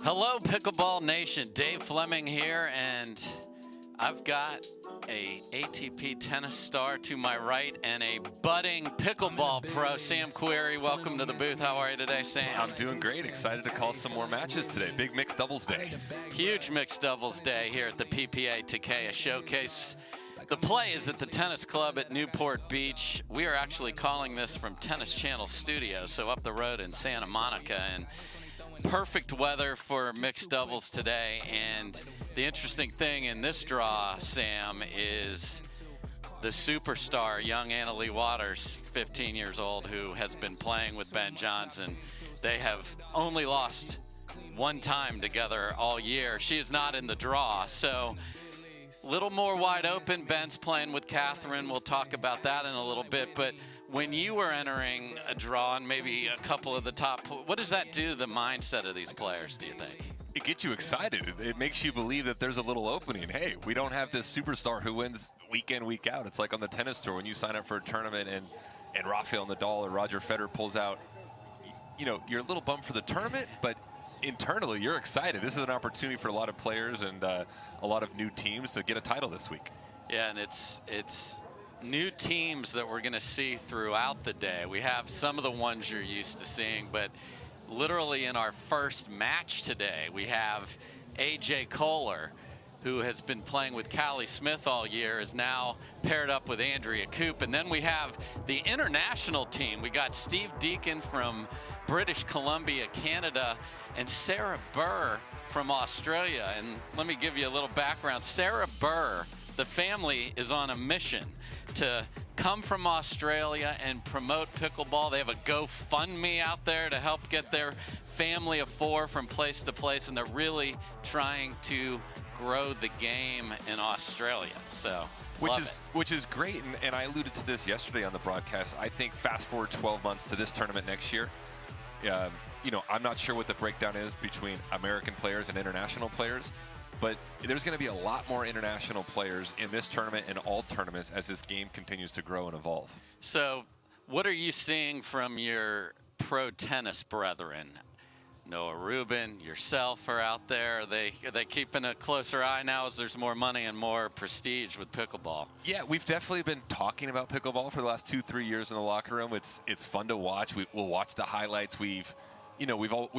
Hello, Pickleball Nation. Dave Fleming here, and I've got a ATP tennis star to my right and a budding pickleball pro, Sam Querrey. Welcome to the booth. How are you today, Sam? I'm doing great. Excited to call some more matches today. Big mixed doubles day. Huge mixed doubles day here at the PPA Takeya Showcase. The play is at the tennis club at Newport Beach. We are actually calling this from Tennis Channel Studio, so up the road in Santa Monica, and perfect weather for mixed doubles today. And the interesting thing in this draw, Sam, is the superstar, young Annalie Waters, 15 years old, who has been playing with Ben Jansen. They have only lost one time together all year. She is not in the draw, so a little more wide open. Ben's playing with Catherine. We'll talk about that in a little bit. But when you were entering a draw and maybe a couple of the top, what does that do to the mindset of these players, do you think? It gets you excited. It makes you believe that there's a little opening. Hey, we don't have this superstar who wins week in, week out. It's like on the tennis tour when you sign up for a tournament and Rafael Nadal or Roger Federer pulls out. You know, you're a little bummed for the tournament, but internally you're excited. This is an opportunity for a lot of players and a lot of new teams to get a title this week. Yeah, and it's new teams that we're going to see throughout the day. We have some of the ones you're used to seeing, but literally in our first match today, we have AJ Kohler, who has been playing with Callie Smith all year, is now paired up with Andrea Koop. And then we have the international team. We got Steve Deacon from British Columbia, Canada, and Sarah Burr from Australia. And let me give you a little background. Sarah Burr, the family is on a mission to come from Australia and promote pickleball. They have a GoFundMe out there to help get their family of four from place to place, and they're really trying to grow the game in Australia. So which is great, and I alluded to this yesterday on the broadcast. I think fast forward 12 months to this tournament next year. You know, I'm not sure what the breakdown is between American players and international players, but there's going to be a lot more international players in this tournament and all tournaments as this game continues to grow and evolve. So what are you seeing from your pro tennis brethren? Noah Rubin, yourself are out there. Are they keeping a closer eye now as there's more money and more prestige with pickleball? Yeah, we've definitely been talking about pickleball for the last 2-3 years in the locker room. It's fun to watch. We'll watch the highlights. We've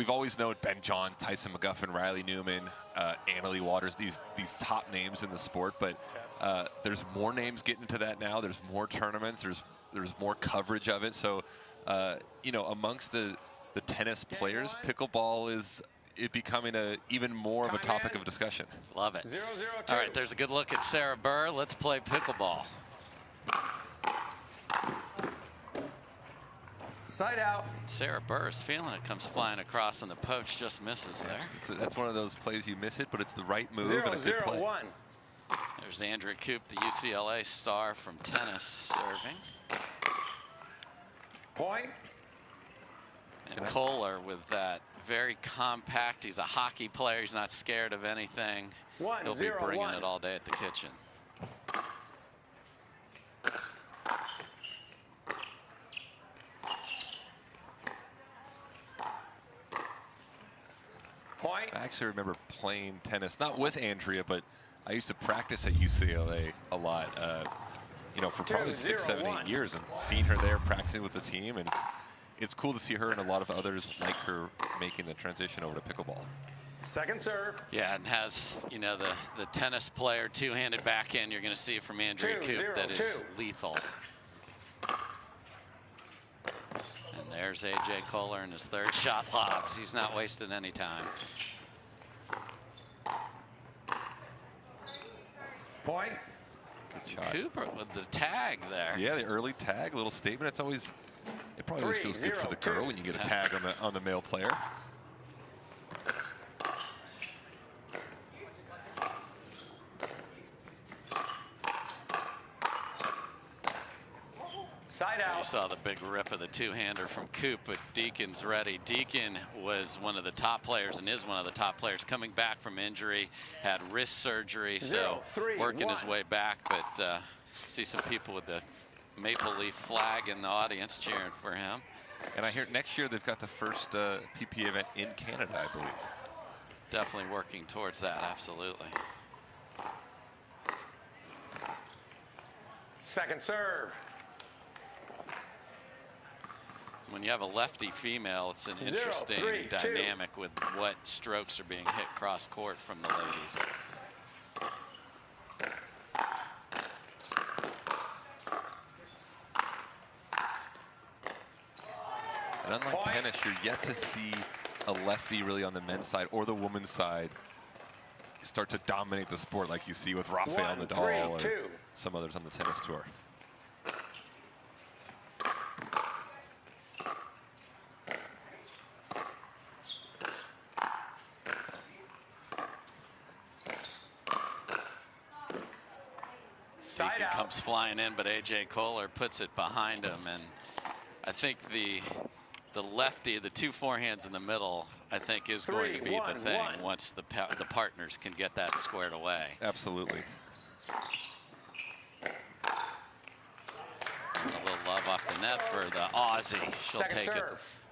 always known Ben Johns, Tyson, McGuffin, Riley Newman, Annalie Waters, these top names in the sport. But there's more names getting into that now. There's more tournaments. There's more coverage of it. So amongst the tennis players, pickleball is becoming even more of a topic of discussion. Love it. 0-0-2. All right, there's a good look at Sarah Burr. Let's play pickleball. Side out. Sarah Burr is feeling it, comes flying across, and the poach just misses there. That's one of those plays you miss it, but it's the right move and a good play. 0-0-1. There's Andrea Koop, the UCLA star from tennis, serving. Point. And Kohler with that very compact. He's a hockey player. He's not scared of anything. He'll be bringing it all day at the kitchen. Point. I actually remember playing tennis, not with Andrea, but I used to practice at UCLA a lot, for probably 6, 7, 8 years, and seeing her there practicing with the team, and it's cool to see her and a lot of others like her making the transition over to pickleball. Second serve. Yeah, and has, the tennis player two-handed backhand you're going to see from Andrea Koop that is lethal. And there's AJ Kohler in his third shot lobs. He's not wasting any time. Point. Good shot. Cooper with the tag there. Yeah, the early tag, little statement. It probably always feels good for the girl when you get a tag on the male player. Side out. You saw the big rip of the two-hander from Coop, but Deacon's ready. Deacon was one of the top players and is one of the top players coming back from injury, had wrist surgery, so working his way back, but see some people with the maple leaf flag in the audience cheering for him. And I hear next year they've got the first PPA event in Canada, I believe. Definitely working towards that, absolutely. Second serve. When you have a lefty female, it's an interesting 0-3, dynamic with what strokes are being hit cross court from the ladies. And unlike tennis, you're yet to see a lefty really on the men's side or the women's side start to dominate the sport like you see with Rafael Nadal or some others on the tennis tour. Deacon comes flying in, but AJ Kohler puts it behind him, and I think the lefty, the two forehands in the middle, I think is going to be the thing once the partners can get that squared away. Absolutely. A little love off the net for the Aussie. She'll take it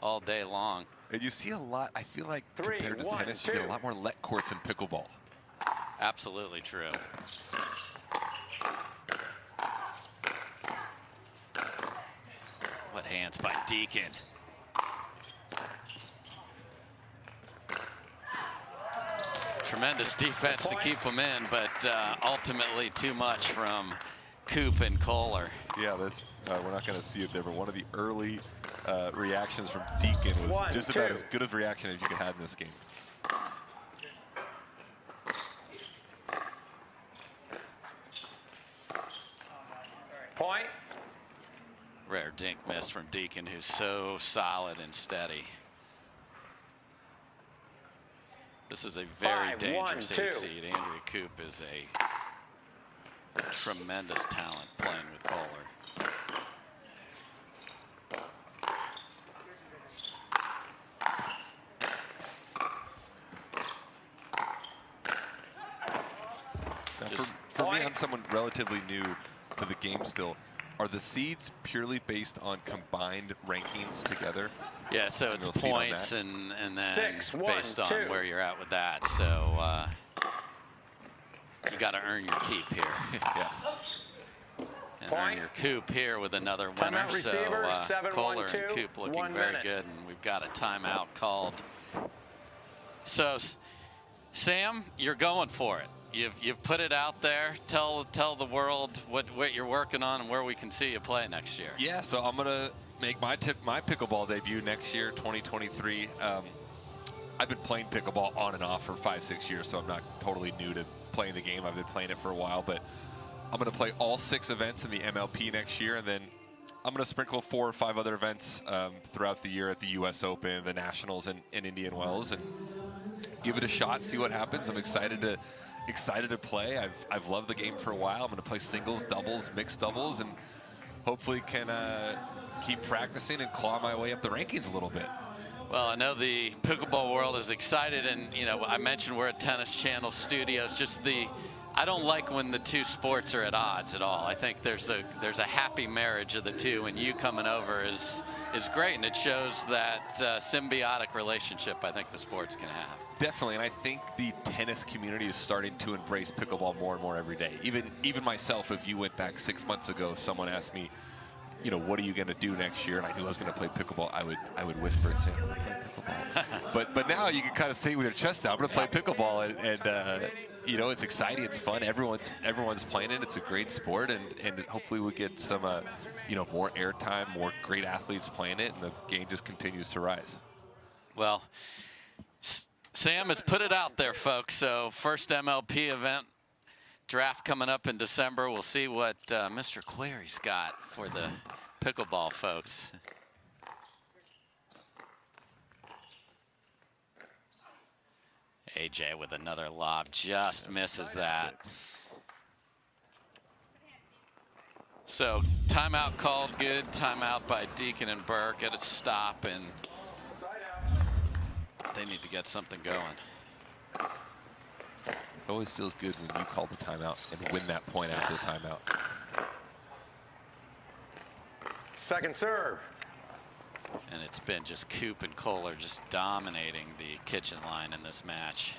all day long. And you see a lot, I feel like compared to tennis, you get a lot more let courts in pickleball. Absolutely true. What hands by Deacon. Tremendous defense to keep them in, but ultimately too much from Coop and Koller. Yeah, that's we're not going to see it there, but one of the early reactions from Deacon was just about as good of a reaction as you could have in this game. Point. Rare dink miss from Deacon, who's so solid and steady. This is a very dangerous 8 seed. Andrea Koop is a tremendous talent playing with Kohler. For me, I'm someone relatively new to the game still. Are the seeds purely based on combined rankings together? Yeah, so it's points and then based on where you're at with that. So you got to earn your keep here. Yes. And earn your Coop here with another winner. So Kohler and Coop looking very good, and we've got a timeout called. So Sam, you're going for it. You've put it out there. Tell the world what you're working on and where we can see you play next year. Yeah, so I'm gonna make my pickleball debut next year, 2023. I've been playing pickleball on and off for 5-6 years, so I'm not totally new to playing the game. I've been playing it for a while, but I'm gonna play all 6 events in the MLP next year, and then I'm gonna sprinkle 4 or 5 other events throughout the year at the U.S. Open, the Nationals in Indian Wells, and give it a shot, see what happens. I'm excited to play. I've loved the game for a while. I'm going to play singles, doubles, mixed doubles, and hopefully can keep practicing and claw my way up the rankings a little bit. Well, I know the pickleball world is excited, and I mentioned we're at Tennis Channel Studios. I don't like when the two sports are at odds at all. I think there's a happy marriage of the two, and you coming over is great, and it shows that symbiotic relationship I think the sports can have. Definitely, and I think the tennis community is starting to embrace pickleball more and more every day. Even myself, if you went back 6 months ago, someone asked me, what are you going to do next year? And I knew I was going to play pickleball. I would whisper and say, I'm going to play pickleball. but now you can kind of say it with your chest out, I'm going to play pickleball, and it's exciting, it's fun. Everyone's playing it. It's a great sport, and hopefully we'll get some more airtime, more great athletes playing it, and the game just continues to rise. Well, Sam has put it out there, folks. So first MLP event draft coming up in December. We'll see what Mr. Querrey's got for the pickleball folks. AJ with another lob, just misses that. So timeout called, good timeout by Deacon and Burke at a stop, and they need to get something going. It always feels good when you call the timeout and win that point after the timeout. Second serve. And it's been just Coop and Kohler just dominating the kitchen line in this match.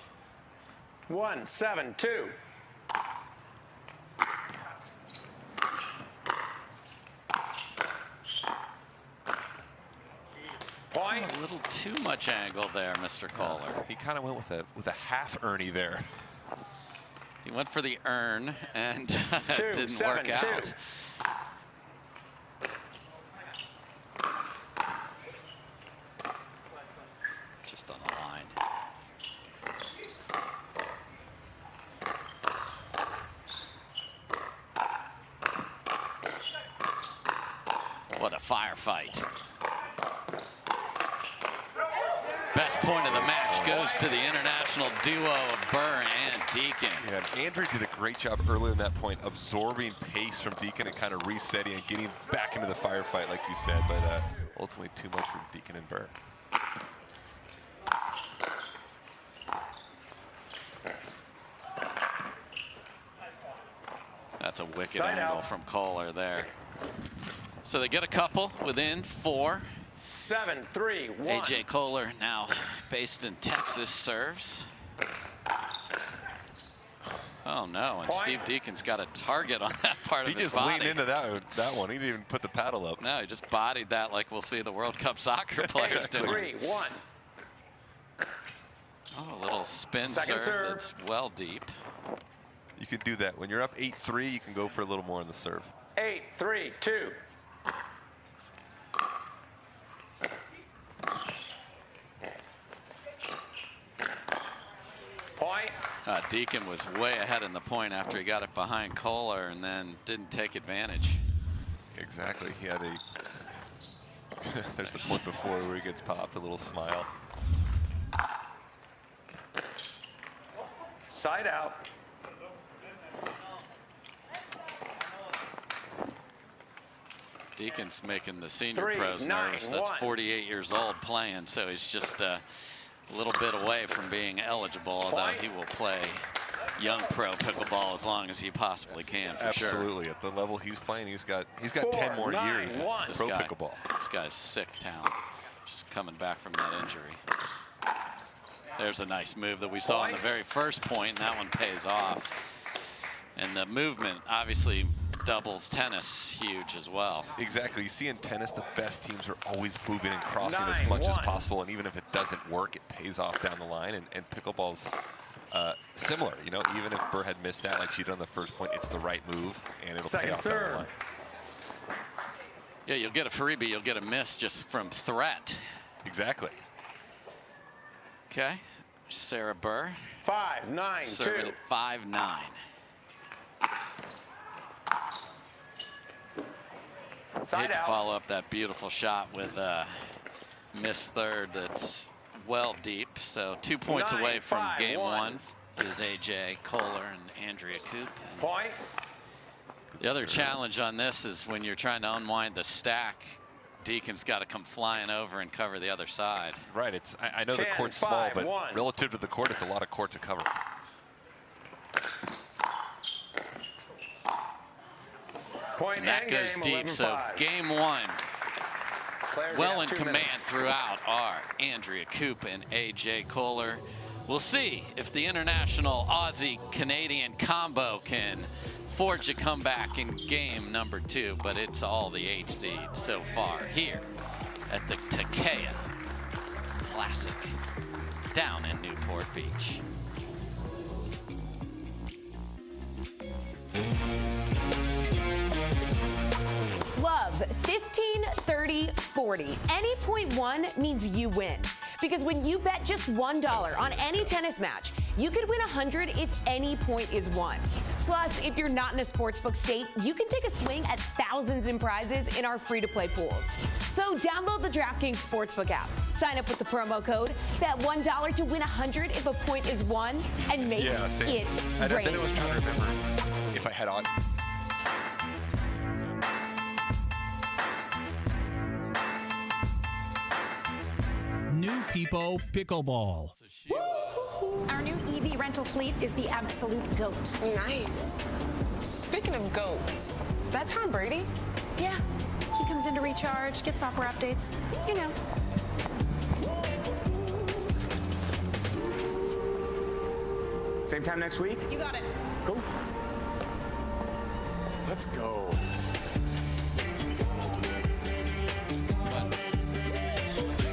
1-7-2. Point. A little too much angle there, Mr. Kohler. He kind of went with a half Ernie there. He went for the earn and didn't 2-7-2. work out. Just on the line. What a firefight. Best point of the match goes to the international duo of Burr and Deacon. Yeah, Andrea did a great job early in that point, absorbing pace from Deacon and kind of resetting and getting back into the firefight, like you said, but ultimately too much for Deacon and Burr. That's a wicked Side angle out. from Kohler there. So they get a couple within 4. 7-3-1. AJ Kohler, now based in Texas, serves. Oh no, and Point. Steve Deacon's got a target on that part He of his just body. leaned into that one. He didn't even put the paddle up. No, he just bodied that like we'll see the World Cup soccer players do. 3-1. Oh, a little spin Second serve. that's well deep. You can do that. When you're up 8-3, you can go for a little more on the serve. 8-3-2. Point. Deacon was way ahead in the point after he got it behind Kohler and then didn't take advantage. Exactly. He had a... There's the point before where he gets popped, a little smile. Side out. Deacon's making the senior 3, pros 9, nervous. That's 1. 48 years old playing, so he's just a little bit away from being eligible, although Point. he will play young pro pickleball as long as he possibly can, for sure. Absolutely. At the level he's playing, he's got 4, 10 more 9, years 1. in pro guy, pickleball. This guy's sick talent, just coming back from that injury. There's a nice move that we saw in the very first point, and that one pays off. And the movement obviously doubles tennis huge as well. Exactly. You see in tennis, the best teams are always moving and crossing as 9, much as 1. possible, and even if it doesn't work, it pays off down the line. And pickleball's similar. You know, even if Burr had missed that like she did on the first point, it's the right move, and it'll pay Second off down the line. serve. Yeah, you'll get a freebie, you'll get a miss just from threat. Exactly. Okay, Sarah Burr, 5-9-2. serving at 5-9. Side Hate to out. follow up that beautiful shot with a missed third that's well deep. So 2 points 9, away from 5, game 1. 1 is AJ Kohler and Andrea Koop. And Point. the other challenge on this is when you're trying to unwind the stack, Deacon's got to come flying over and cover the other side. Right. It's I know the 10, court's 5, small, but 1. relative to the court, it's a lot of court to cover. Point And that and goes game, deep. So 11-5. game 1, Players well have in 2 command minutes. throughout are Andrea Koop and AJ Kohler. We'll see if the international Aussie-Canadian combo can forge a comeback in game number 2, but it's all the 8 seed so far here at the Takeya Classic down in Newport Beach. Love 15, 30, 40. Any point one means you win. Because when you bet just $1 on any tennis match, you could win 100 if any point is won. Plus, if you're not in a sportsbook state, you can take a swing at thousands in prizes in our free-to-play pools. So download the DraftKings Sportsbook app, sign up with the promo code, bet $1 to win 100 if a point is won, and make Yeah, same. it And rain. then I was trying to remember if I had on. New People Pickleball. Our new EV rental fleet is the absolute GOAT. Nice. Speaking of goats, is that Tom Brady? Yeah, he comes in to recharge, get software updates, you know. Same time next week? You got it. Cool. Let's go.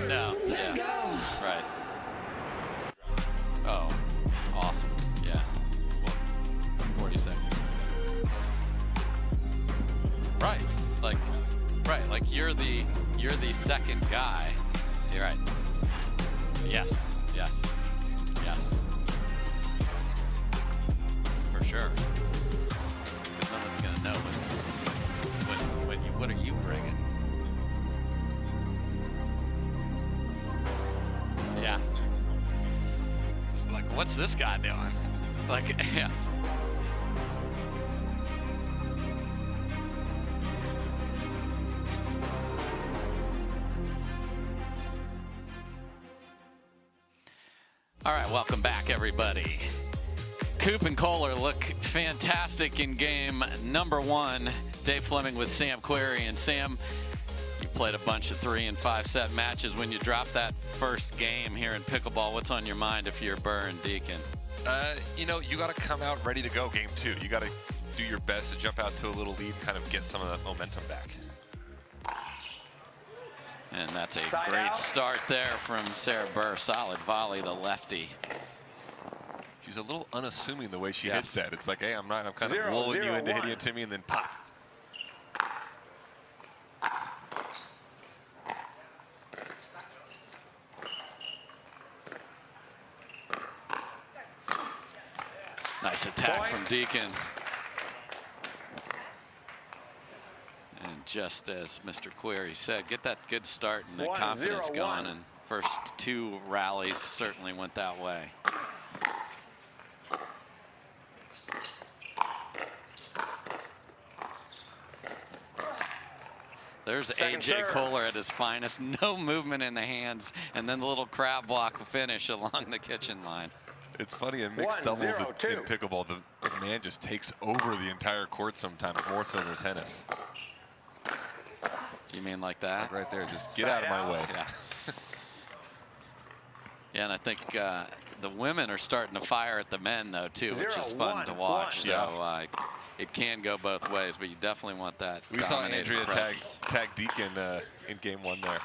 No. Yeah. Right. Oh, awesome. Yeah. Well, 40 seconds. Right. Like you're the second guy. You're right. Yes. For sure. Because no one's gonna know what are you bringing? Yeah. Like, what's this guy doing? Like, yeah. All right, welcome back, everybody. Coop and Kohler look fantastic in game number 1. Dave Fleming with Sam Querrey. And Sam, you played a bunch of 3- and 5-set matches. When you dropped that first game here in pickleball, what's on your mind if you're Burr and Deacon? You know, you got to come out ready to go game 2. You got to do your best to jump out to a little lead and kind of get some of that momentum back. And that's a great start there from Sarah Burr. Solid volley, the lefty. She's a little unassuming the way she hits that. It's like, hey, I'm kind of lulling you into hitting it to me, and then pop. Nice attack from Deacon. And just as Mr. Querrey said, get that good start and the confidence going. And first 2 rallies certainly went that way. There's AJ Kohler at his finest. No movement in the hands, and then the little crab walk finish along the kitchen line. It's funny, in mixed doubles in pickleball, the man just takes over the entire court sometimes, more so than tennis. You mean like that? Right there, just get out of my way. Yeah. Yeah, and I think the women are starting to fire at the men, though, too, which is fun to watch. So it can go both ways, but you definitely want that. We saw Andrea tag Deacon in game 1 there.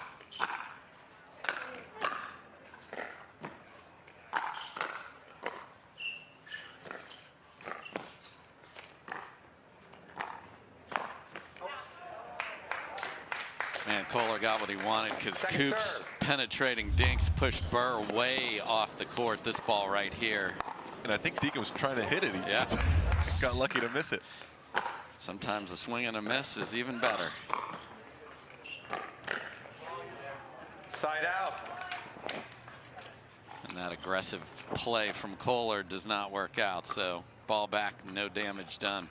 Man, Kohler got what he wanted because Coop's penetrating dinks pushed Burr way off the court. This ball right here. And I think Deacon was trying to hit it. He just got lucky to miss it. Sometimes a swing and a miss is even better. Side out. And that aggressive play from Kohler does not work out. So ball back, no damage done.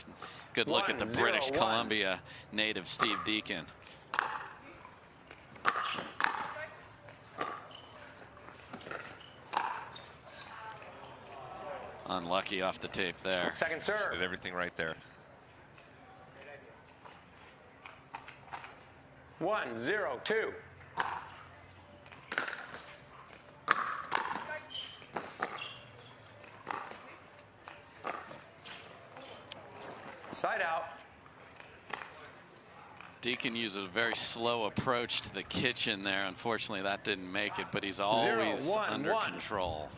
Good look at the British Columbia native Steve Deacon. Unlucky off the tape there. Second serve. Did everything right there. 1-0-2. Side out. Deacon uses a very slow approach to the kitchen there. Unfortunately, that didn't make it, but he's always under control.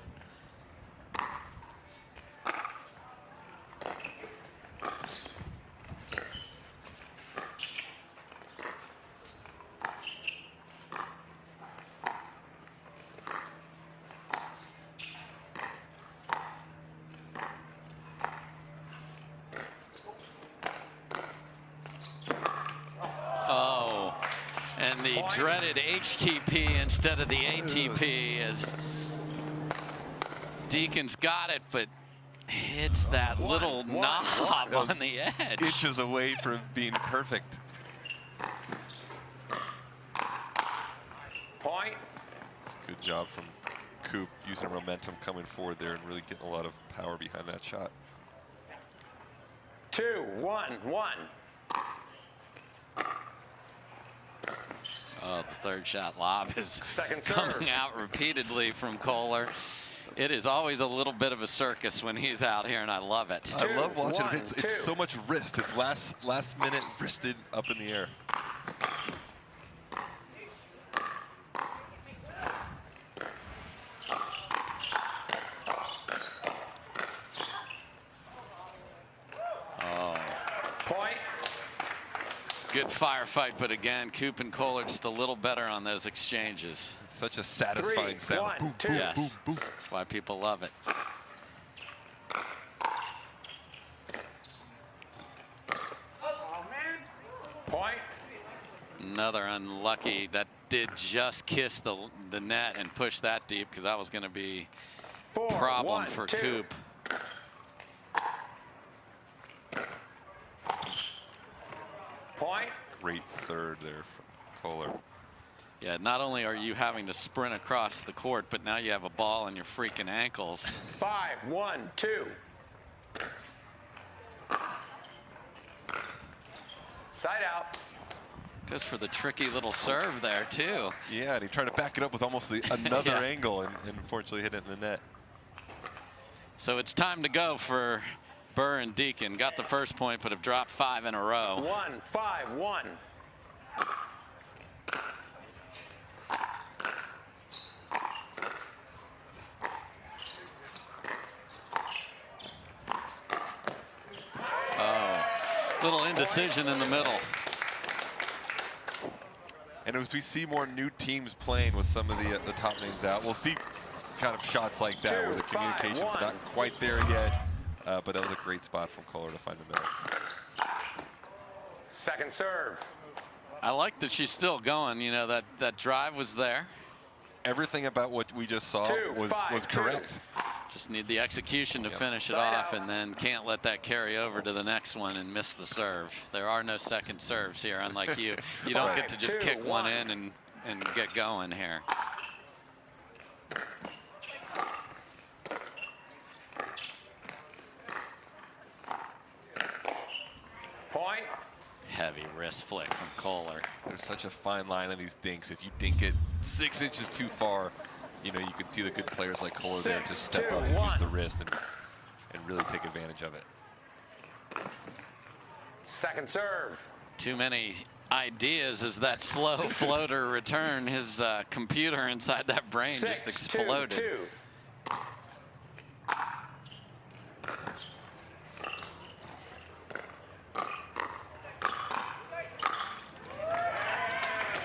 Dreaded HTP instead of the ATP as Deacon's got it, but hits that little knob on the edge. Inches away from being perfect. Point. It's a good job from Coop using momentum coming forward there and really getting a lot of power behind that shot. 2-1-1. Oh, the third shot lob is coming out repeatedly from Kohler. It is always a little bit of a circus when he's out here, and I love it. I love watching one, it. It's so much wrist. It's last minute wristed up in the air. Point. Good firefight, but again, Coop and Kohler just a little better on those exchanges. It's such a satisfying 3, sound. 1, Boom, 2. boom, Yes. boom, boom. That's why people love it. Point. Another unlucky. That did just kiss the net and push that deep, because that was going to be 4, a problem 1, for 2. Coop. Point. Great third there from Kohler. Yeah, not only are you having to sprint across the court, but now you have a ball on your freaking ankles. 5, 1, 2. Side out. Goes for the tricky little serve there, too. Yeah, and he tried to back it up with almost another Yeah. angle and unfortunately hit it in the net. So it's time to go for Burr and Deacon. Got the first point, but have dropped 5 in a row. 1, 5, 1. Little indecision in the middle. And as we see more new teams playing with some of the top names out, we'll see kind of shots like that 2, where the 5, communication's 1. not quite there yet. But that was a great spot from Kohler to find the middle. Second serve. I like that she's still going. You know, that drive was there. Everything about what we just saw 2, was 5, 2. correct. Just need the execution to finish it Side off, out. and then can't let that carry over to the next one and miss the serve. There are no second serves here, unlike you. You don't get to just 5, 2, kick one 1. in and get going here. Point. Heavy wrist flick from Kohler. There's such a fine line on these dinks. If you dink it 6 inches too far, you know, you can see the good players like Kohler there just 6, step 2, up and use 1. the wrist and really take advantage of it. Second serve. Too many ideas as that slow floater return. His computer inside that brain 6, just exploded. 2, 2.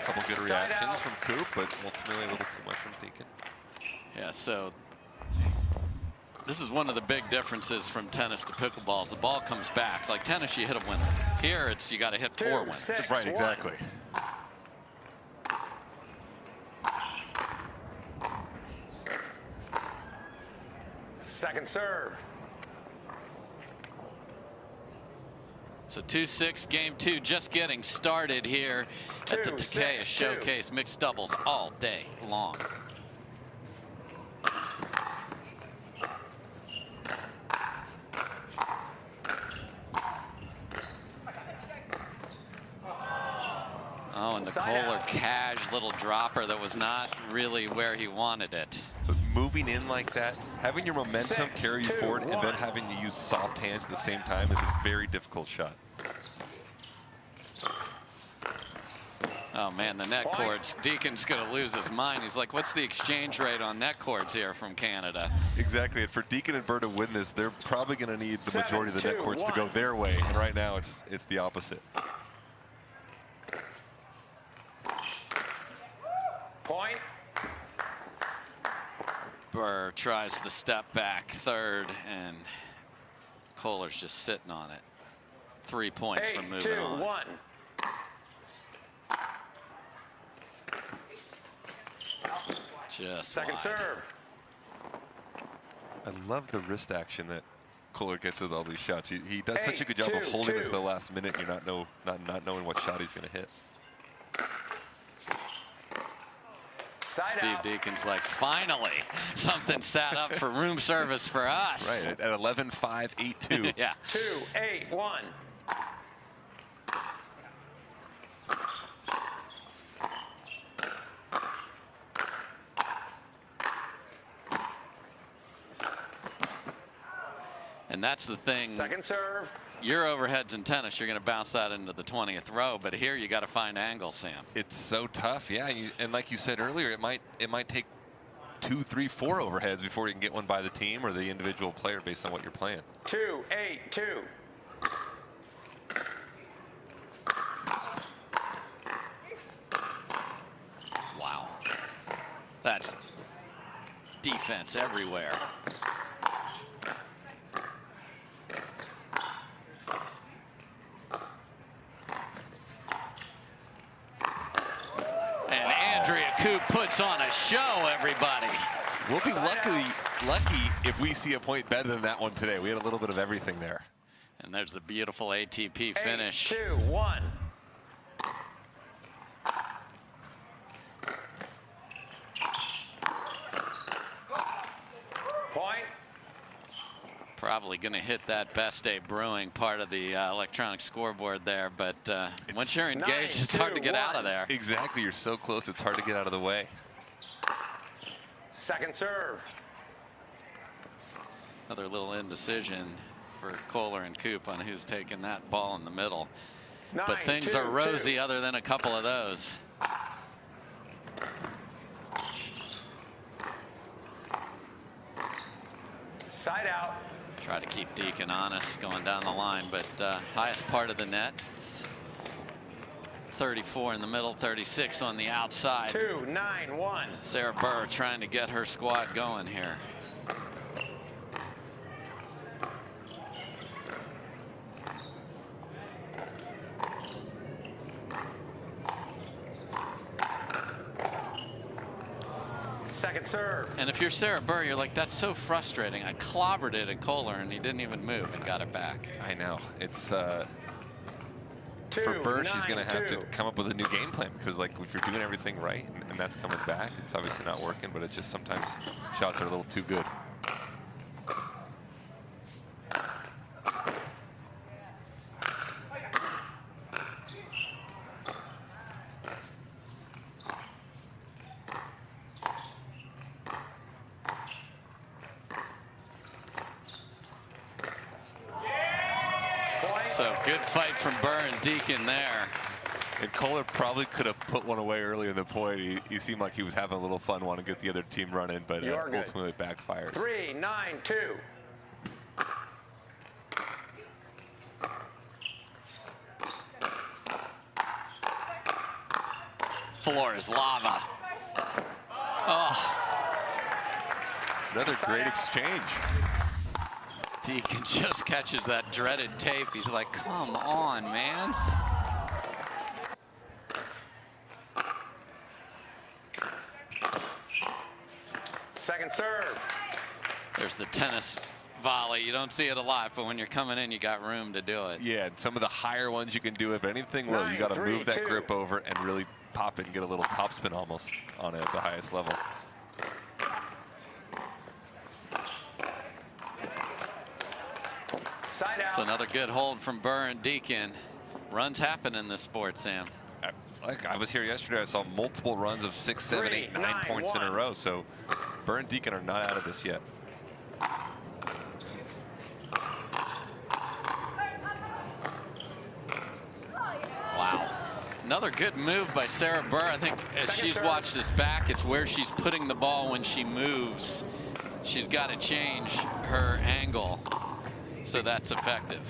Couple good Side reactions out. from Coop, but ultimately a little too much from Deacon. Yeah, so this is one of the big differences from tennis to pickleball. Is the ball comes back. Like tennis, you hit a winner. Here, it's you got to hit 2, 4 winners. 6, Right, 1. exactly. Second serve. So 2-6, game 2, just getting started here at the 2, Takeya 6, 2. Showcase. Mixed doubles all day long. Oh, and the Side Kohler out. cash little dropper that was not really where he wanted it. But moving in like that, having your momentum 6, carry you 2, forward, and then 1. having to use soft hands at the same time is a very difficult shot. Oh man, the net Points. cords. Deacon's gonna lose his mind. He's like, what's the exchange rate on net cords here from Canada? Exactly, and for Deacon and Burr to win this, they're probably going to need the 7, majority of the net 2, courts to go 1. their way, and right now it's the opposite. Point. Burr tries the step back third, and Kohler's just sitting on it. 3 points from 8, moving 2, on. 1. Just Second wide. serve. I love the wrist action that Kohler gets with all these shots. He does such a 8, good job of 2, holding it 2. to the last minute. You're not knowing what shot he's going to hit. Side Steve out. Deacon's like, finally, something sat up for room service for us. Right, at 11-5, 8-2. Yeah. 2, 8, 1. And that's the thing. Second serve. Your overheads in tennis, you're going to bounce that into the 20th row, but here you got to find angles, Sam. It's so tough, yeah. And like you said earlier, it might take 2, 3, 4 overheads before you can get one by the team or the individual player based on what you're playing. 2, 8, 2. Wow. That's defense everywhere. And Andrea Koop puts on a show, everybody. We'll be lucky if we see a point better than that one today. We had a little bit of everything there. And there's the beautiful ATP finish. 8, 2, 1. Point. Probably going to hit that best day Brewing part of the electronic scoreboard there, but once you're engaged, it's hard to get out of there. Exactly, you're so close, it's hard to get out of the way. Second serve. Another little indecision for Kohler and Coop on who's taking that ball in the middle. 9, But things 2, are rosy 2. other than a couple of those. Side out. Try to keep Deacon honest going down the line, but highest part of the net. It's 34 in the middle, 36 on the outside. 2, 9, 1. Sarah Burr trying to get her squad going here. Second serve. And if you're Sarah Burr, you're like, that's so frustrating. I clobbered it at Kohler, and he didn't even move and got it back. I know. It's 2, for Burr, 9, she's going to have 2. to come up with a new game plan because, like, if you're doing everything right and that's coming back, it's obviously not working. But it's just sometimes shots are a little too good. So good fight from Burr and Deacon there. And Kohler probably could have put one away earlier in the point. He seemed like he was having a little fun, wanting to get the other team running, but ultimately it backfires. 3, 9, 2. Floor is lava. Oh. Another great exchange. Deacon just catches that dreaded tape. He's like, come on, man. Second serve. There's the tennis volley. You don't see it a lot, but when you're coming in, you got room to do it. Yeah, and some of the higher ones you can do it, but anything low, you got to 9, 3, move that 2. grip over and really pop it and get a little topspin almost on it at the highest level. Side out. So another good hold from Burr and Deacon. Runs happen in this sport, Sam. Like I was here yesterday, I saw multiple runs of 6, 7, 8, 9 points in a row. So Burr and Deacon are not out of this yet. Wow. Another good move by Sarah Burr. I think as she's watched this back, it's where she's putting the ball when she moves. She's got to change her angle, so that's effective.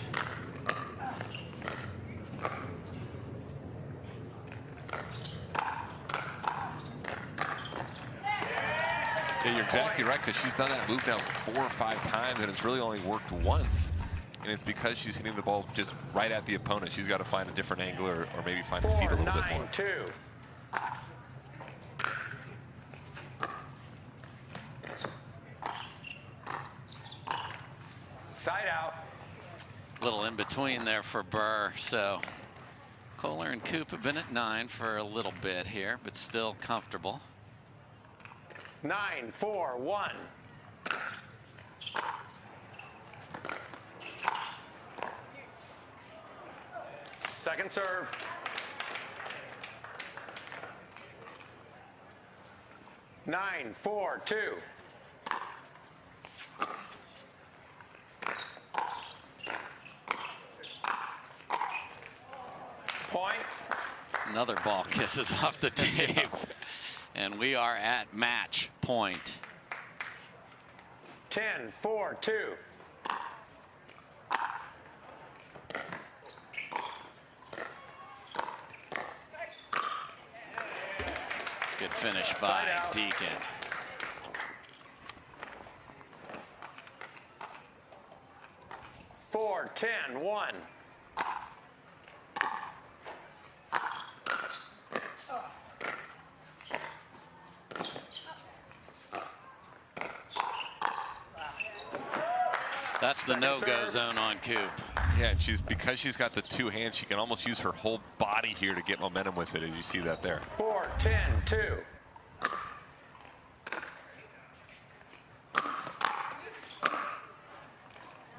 Yeah, you're exactly right, because she's done that move now 4 or 5 times, and it's really only worked once. And it's because she's hitting the ball just right at the opponent. She's got to find a different angle or maybe find the feet a little bit more. 2. Side out. Little in between there for Burr. So Kohler and Coop have been at 9 for a little bit here, but still comfortable. 9, 4, 1. Second serve. Nine, 4, 2. Another ball kisses off the tape. And we are at match point. 10-4-2. Good finish by Deacon. Four, 10-1. That's the no-go zone on Coop. Yeah, and because she's got the two hands, she can almost use her whole body here to get momentum with it, as you see that there. 4-10-2.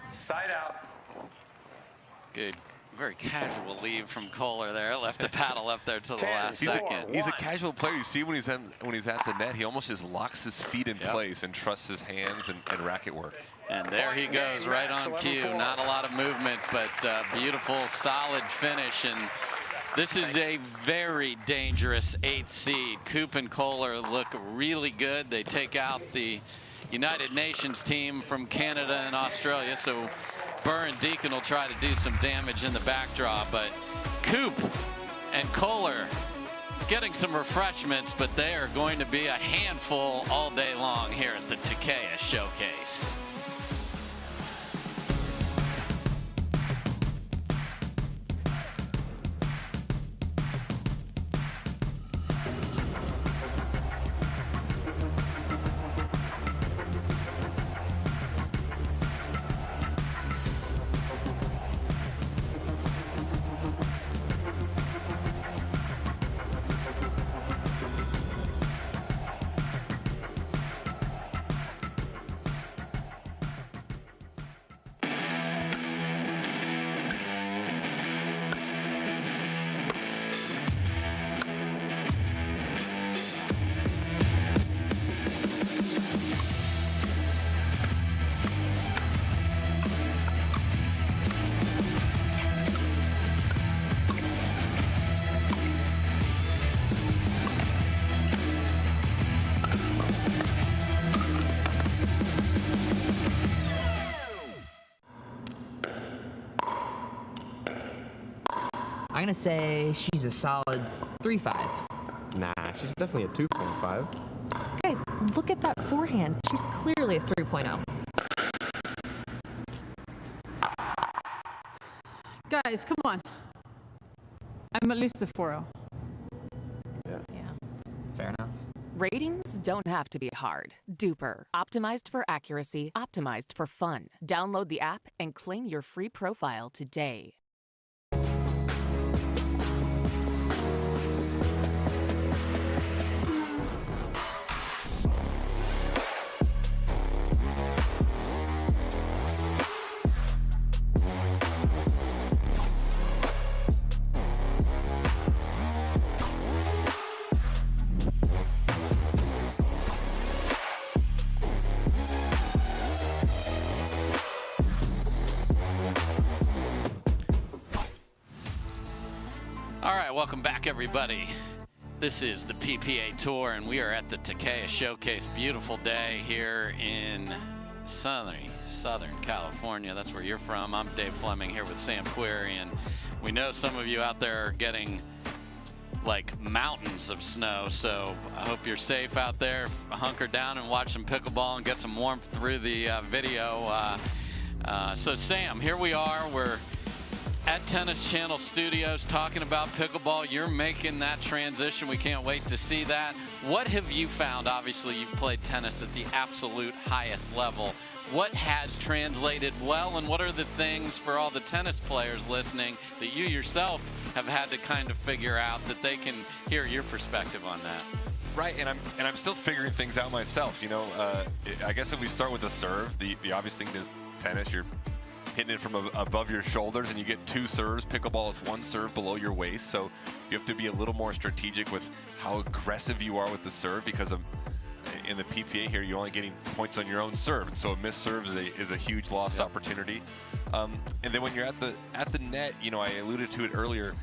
Side out. Good, very casual leave from Kohler there. Left the paddle up there till the last second. He's a casual player. You see when he's at the net, he almost just locks his feet in place and trusts his hands and racket work. And there he goes, right on cue. Not a lot of movement, but beautiful, solid finish. And this is a very dangerous 8th seed. Coop and Kohler look really good. They take out the United Nations team from Canada and Australia. So Burr and Deacon will try to do some damage in the backdraw. But Coop and Kohler getting some refreshments, but they are going to be a handful all day long here at the Takeya Showcase. I'm gonna say she's a solid 3.5. Nah, she's definitely a 2.5. Guys, look at that forehand. She's clearly a 3.0. Guys, come on. I'm at least a 4.0. Yeah. Fair enough. Ratings don't have to be hard. Duper. Optimized for accuracy, optimized for fun. Download the app and claim your free profile today. Welcome back, everybody. This is the PPA Tour, and we are at the Takeya Showcase. Beautiful day here in Southern California. That's where you're from. I'm Dave Fleming here with Sam Querrey, and we know some of you out there are getting like mountains of snow, so I hope you're safe out there. Hunker down and watch some pickleball and get some warmth through the video. So Sam, here we are. We're at Tennis Channel Studios talking about pickleball. You're making that transition. We can't wait to see that. What have you found? Obviously, you've played tennis at the absolute highest level. What has translated well, and what are the things for all the tennis players listening that you yourself have had to kind of figure out that they can hear your perspective on that? Right, and I'm still figuring things out myself. You know, I guess if we start with the serve, the obvious thing is tennis. You're hitting it from above your shoulders, and you get two serves. Pickleball is one serve below your waist, so you have to be a little more strategic with how aggressive you are with the serve, because in the PPA here, you're only getting points on your own serve, and so a missed serve is a huge lost opportunity. And then when you're at the net, you know, I alluded to it earlier,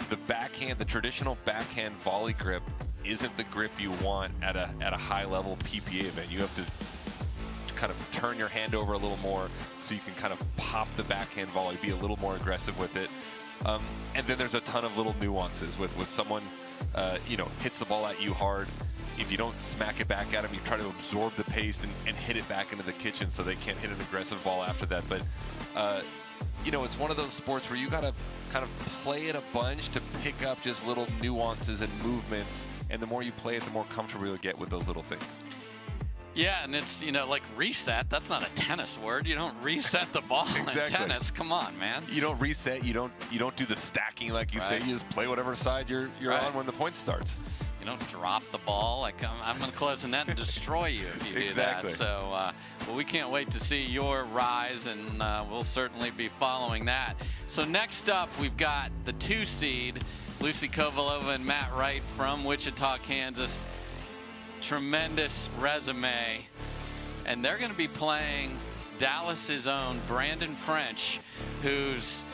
the backhand, the traditional backhand volley grip isn't the grip you want at a high level PPA event. You have to kind of turn your hand over a little more so you can kind of pop the backhand volley, be a little more aggressive with it. And then there's a ton of little nuances with someone, you know, hits the ball at you hard. If you don't smack it back at them, you try to absorb the pace and hit it back into the kitchen so they can't hit an aggressive ball after that. But, you know, it's one of those sports where you got to kind of play it a bunch to pick up just little nuances and movements. And the more you play it, the more comfortable you'll get with those little things. Yeah, and it's, you know, like reset. That's not a tennis word. You don't reset the ball in tennis. Come on, man. You don't reset. You don't do the stacking like you say. You just play whatever side you're on when the point starts. You don't drop the ball. Like, I'm going to close the net and destroy you if you do that. So, well, we can't wait to see your rise, and we'll certainly be following that. So next up, we've got the 2 seed, Lucy Kovalova and Matt Wright from Wichita, Kansas. Tremendous resume. And they're going to be playing Dallas's own Brandon French, who's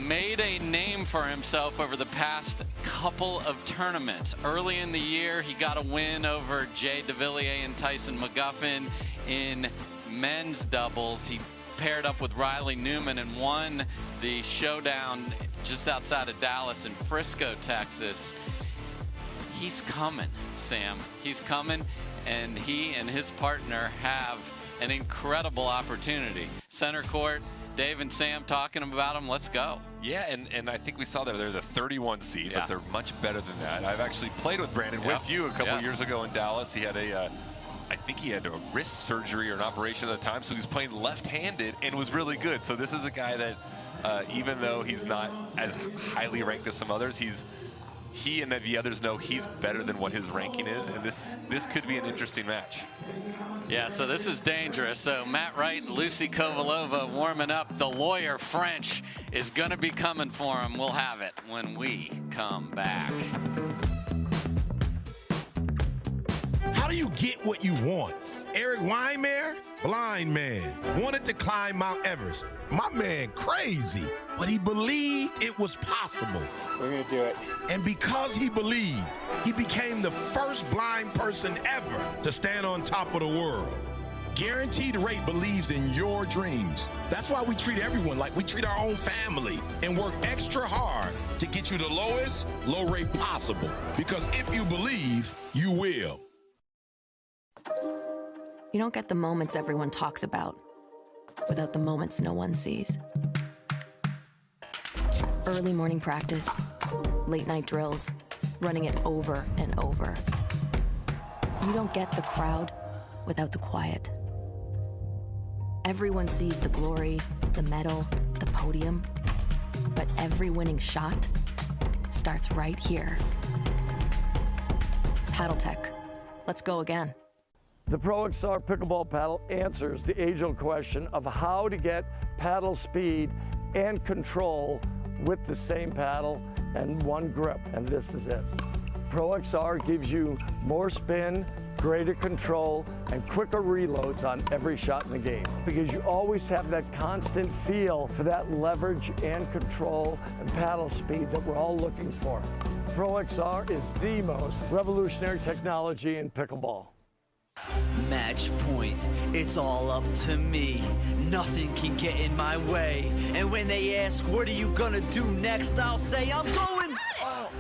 made a name for himself over the past couple of tournaments. Early in the year, he got a win over Jay Devilliers and Tyson McGuffin in men's doubles. He paired up with Riley Newman and won the showdown just outside of Dallas in Frisco, Texas. He's coming, Sam. He's coming, and he and his partner have an incredible opportunity. Center court, Dave and Sam talking about him. Let's go. Yeah, and I think we saw that they're the 31 seed, but they're much better than that. I've actually played with Brandon with you a couple years ago in Dallas. He had I think he had a wrist surgery or an operation at the time, so he was playing left-handed and was really good. So this is a guy that, even though he's not as highly ranked as some others, he and the others know he's better than what his ranking is, and this could be an interesting match. Yeah, so this is dangerous. So Matt Wright and Lucy Kovalova warming up. The lawyer French is going to be coming for him. We'll have it when we come back. How do you get what you want? Eric Weimer, blind man, wanted to climb Mount Everest. My man crazy, but he believed it was possible. We're gonna do it. And because he believed, he became the first blind person ever to stand on top of the world. Guaranteed Rate believes in your dreams. That's why we treat everyone like we treat our own family and work extra hard to get you the lowest low rate possible. Because if you believe, you will. You don't get the moments everyone talks about without the moments no one sees. Early morning practice, late night drills, running it over and over. You don't get the crowd without the quiet. Everyone sees the glory, the medal, the podium, but every winning shot starts right here. Paddle Tech. Let's go again. The Pro XR pickleball paddle answers the age-old question of how to get paddle speed and control with the same paddle and one grip, and this is it. Pro XR gives you more spin, greater control, and quicker reloads on every shot in the game, because you always have that constant feel for that leverage and control and paddle speed that we're all looking for. Pro XR is the most revolutionary technology in pickleball. Match point, it's all up to me. Nothing can get in my way. And when they ask, what are you gonna do next? I'll say, I'm going. Oh.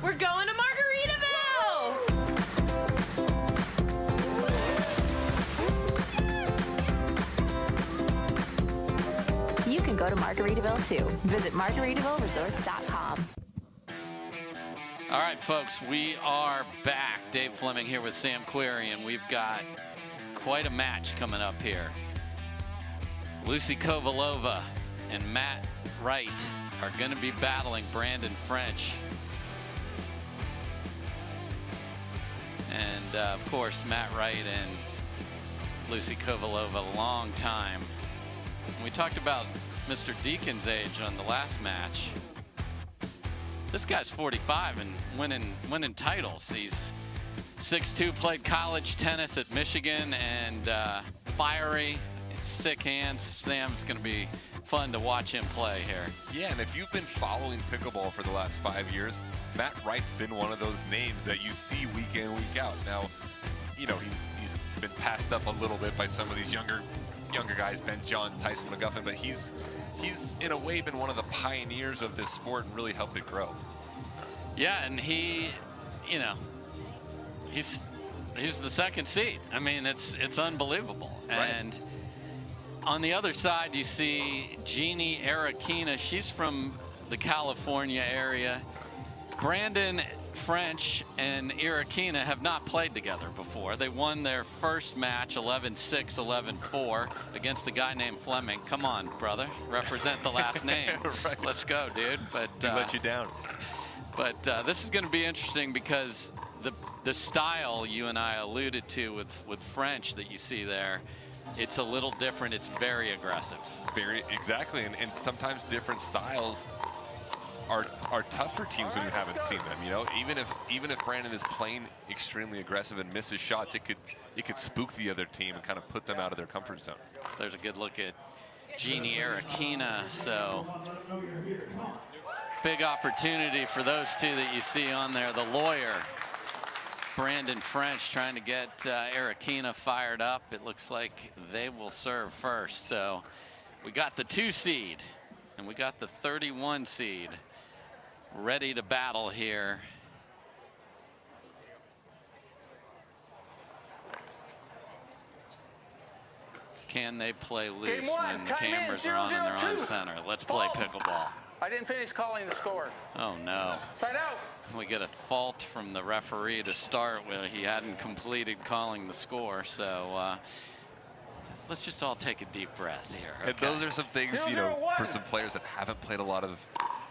We're going to Margaritaville! You can go to Margaritaville too. Visit MargaritavilleResorts.com. All right, folks, we are back. Dave Fleming here with Sam Querrey, and we've got quite a match coming up here. Lucy Kovalova and Matt Wright are going to be battling Brandon French. And, of course, Matt Wright and Lucy Kovalova, a long time. We talked about Mr. Deacon's age on the last match. This guy's 45 and winning titles. He's 6'2", played college tennis at Michigan, and fiery, sick hands. Sam, it's going to be fun to watch him play here. Yeah, and if you've been following pickleball for the last 5 years, Matt Wright's been one of those names that you see week in, week out. Now, you know, he's been passed up a little bit by some of these younger guys, Ben John, Tyson, McGuffin, but he's in a way been one of the pioneers of this sport and really helped it grow. Yeah, and he, you know, he's the second seed. I mean, it's unbelievable. Right. And on the other side, you see Jeannie Grechkina. She's from the California area. Brandon French and Grechkina have not played together before. They won their first match 11-6, 11-4 against a guy named Fleming. Come on, brother, represent the last name. Right. Let's go, dude. But he let you down. But this is going to be interesting because the style you and I alluded to with French that you see there, it's a little different. It's very aggressive. Exactly, and sometimes different styles are tough for teams when you haven't seen them. You know, even if Brandon is playing extremely aggressive and misses shots, it could spook the other team and kind of put them out of their comfort zone. There's a good look at Jeannie Grechkina. So big opportunity for those two that you see on there. The lawyer, Brandon French, trying to get Grechkina fired up. It looks like they will serve first. So we got the 2 seed and we got the 31 seed ready to battle here. Can they play loose when the cameras are on and they're on center? Let's play pickleball. I didn't finish calling the score. Oh no. Side out. We get a fault from the referee to start where he hadn't completed calling the score. So let's just all take a deep breath here. Okay? And those are some things, you know, for some players that haven't played a lot of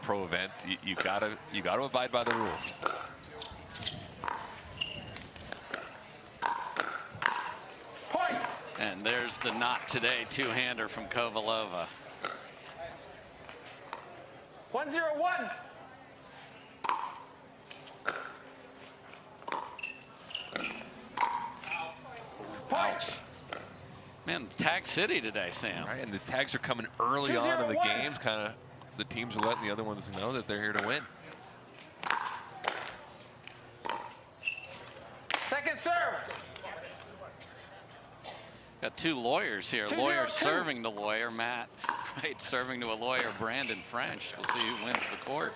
pro events, you gotta abide by the rules. Point. And there's the not today two-hander from Kovalova. 1-0-1. Ouch. Man, tag city today, Sam. Right, and the tags are coming early on in the games. Kind of, the teams are letting the other ones know that they're here to win. Second serve. Got 2 lawyers here. Lawyer serving to lawyer. Matt Wright serving to a lawyer, Brandon French. We'll see who wins the court.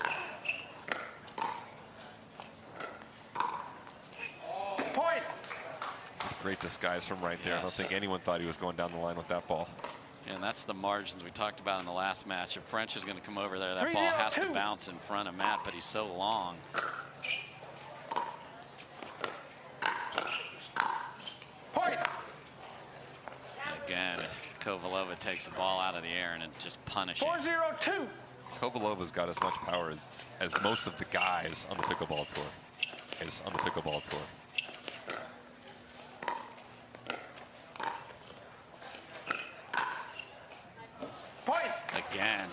Point. Great disguise from right there. Yes. I don't think anyone thought he was going down the line with that ball. And that's the margins we talked about in the last match. If French is going to come over there, that ball has to bounce in front of Matt, but he's so long. Point. Again, Kovalova takes the ball out of the air and it just punishes. 4-0-2. Kovalova's got as much power as most of the guys on the pickleball tour. Point. Again.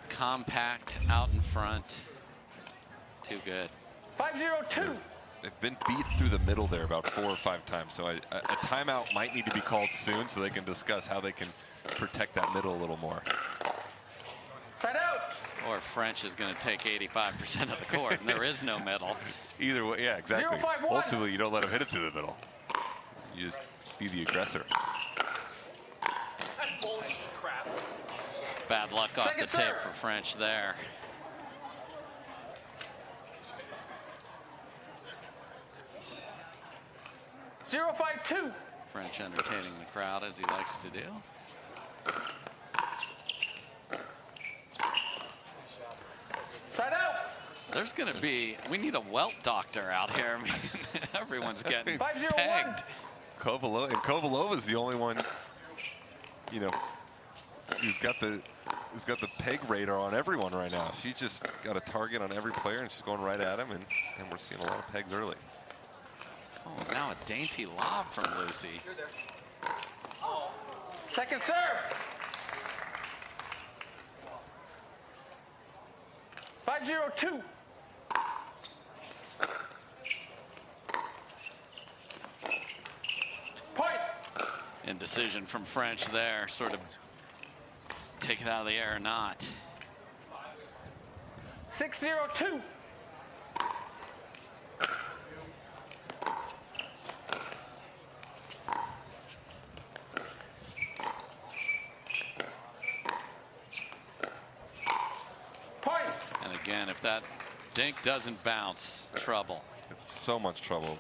Compact out in front. Too good. 5-0-2. They've been beat through the middle there about 4 or 5 times. So a timeout might need to be called soon so they can discuss how they can protect that middle a little more. Side out. Or French is going to take 85% of the court, and there is no middle. Either way, yeah, exactly. 0-5-1. Ultimately, you don't let him hit it through the middle. You just be the aggressor. That's bullshit crap. Bad luck off the tape for French there. $0-5-2. French entertaining the crowd as he likes to do. Side out. There's going to be, we need a welt doctor out here. I mean, everyone's getting 5-0-1. pegged. Kovalova's the only one, you know, who's got the peg radar on everyone right now. She just got a target on every player and she's going right at him, and we're seeing a lot of pegs early. Oh, now a dainty lob from Lucy. Second serve. 5-0-2. And Indecision from French there, sort of take it out of the air or not. 6-0-2. Point. And again, if that dink doesn't bounce, trouble. So much trouble.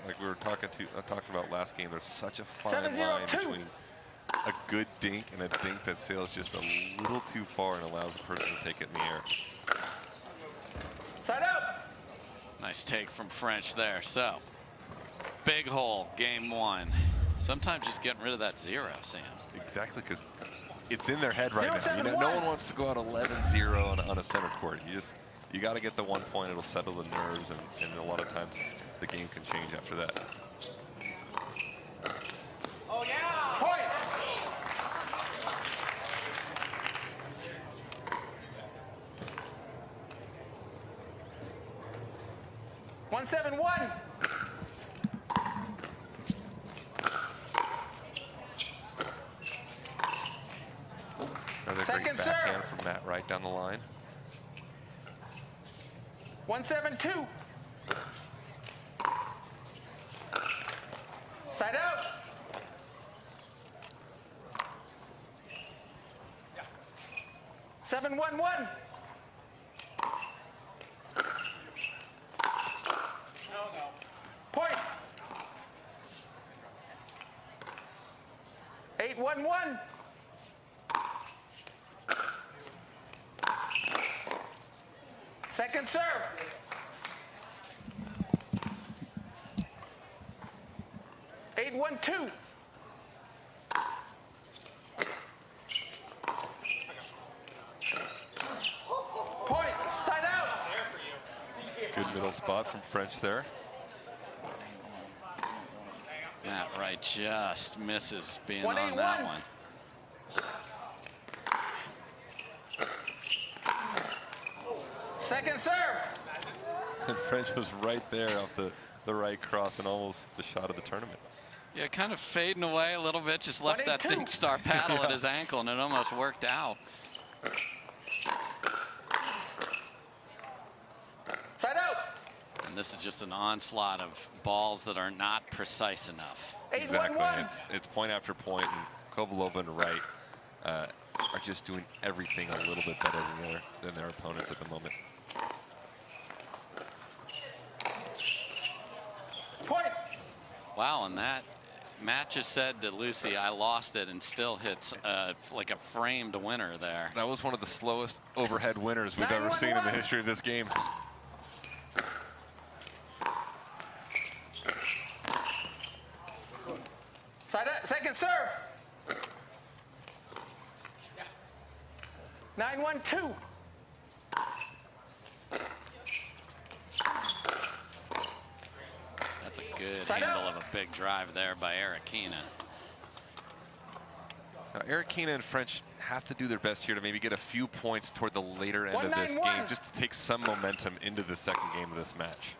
Like we were talking about last game, there's such a fine line between a good dink and a dink that sails just a little too far and allows the person to take it in the air. Side out. Nice take from French there. So, big hole, game 1. Sometimes just getting rid of that 0, Sam. Exactly, because it's in their head right now. You know, no one wants to go out 11-0 on a center court. You got to get the 1 point. It'll settle the nerves, and a lot of times the game can change after that. Oh yeah! Point. One 7-1. Another great backhand from Matt Wright down the line. 1-7-2. Side out. Yeah. 7-1-1. Point. 8-1-1. Second serve. Eight, 1-2. Point. Side out. Good middle spot from French there. Matt Wright just misses being on that one. Second serve. And French was right there off the right cross and almost the shot of the tournament. Yeah, kind of fading away a little bit, just left that dink star paddle at his ankle, and it almost worked out. Side out. And this is just an onslaught of balls that are not precise enough. Exactly. It's point after point, and Kovalova and Wright are just doing everything a little bit better than their opponents at the moment. Point. Wow, and that Matt just said to Lucy, I lost it, and still hits like a framed winner there. That was one of the slowest overhead winners we've ever seen in the history of this game. Side out. Second serve. 9-1-2. That's a good handle of a big drive there by Grechkina. Now, Grechkina and French have to do their best here to maybe get a few points toward the later end of this game, just to take some momentum into the second game of this match.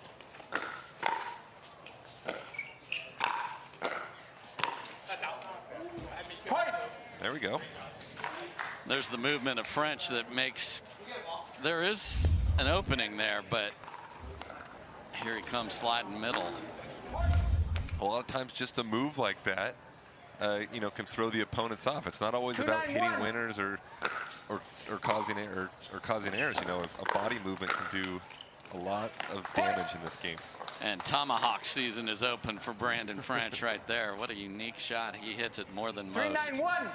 Point. There we go. There's the movement of French that makes, there is an opening there, but here he comes sliding middle. A lot of times just a move like that, you know, can throw the opponents off. It's not always about hitting winners or causing errors. You know, a body movement can do a lot of damage in this game. And tomahawk season is open for Brandon French right there. What a unique shot. He hits it more than most. 3-9-1.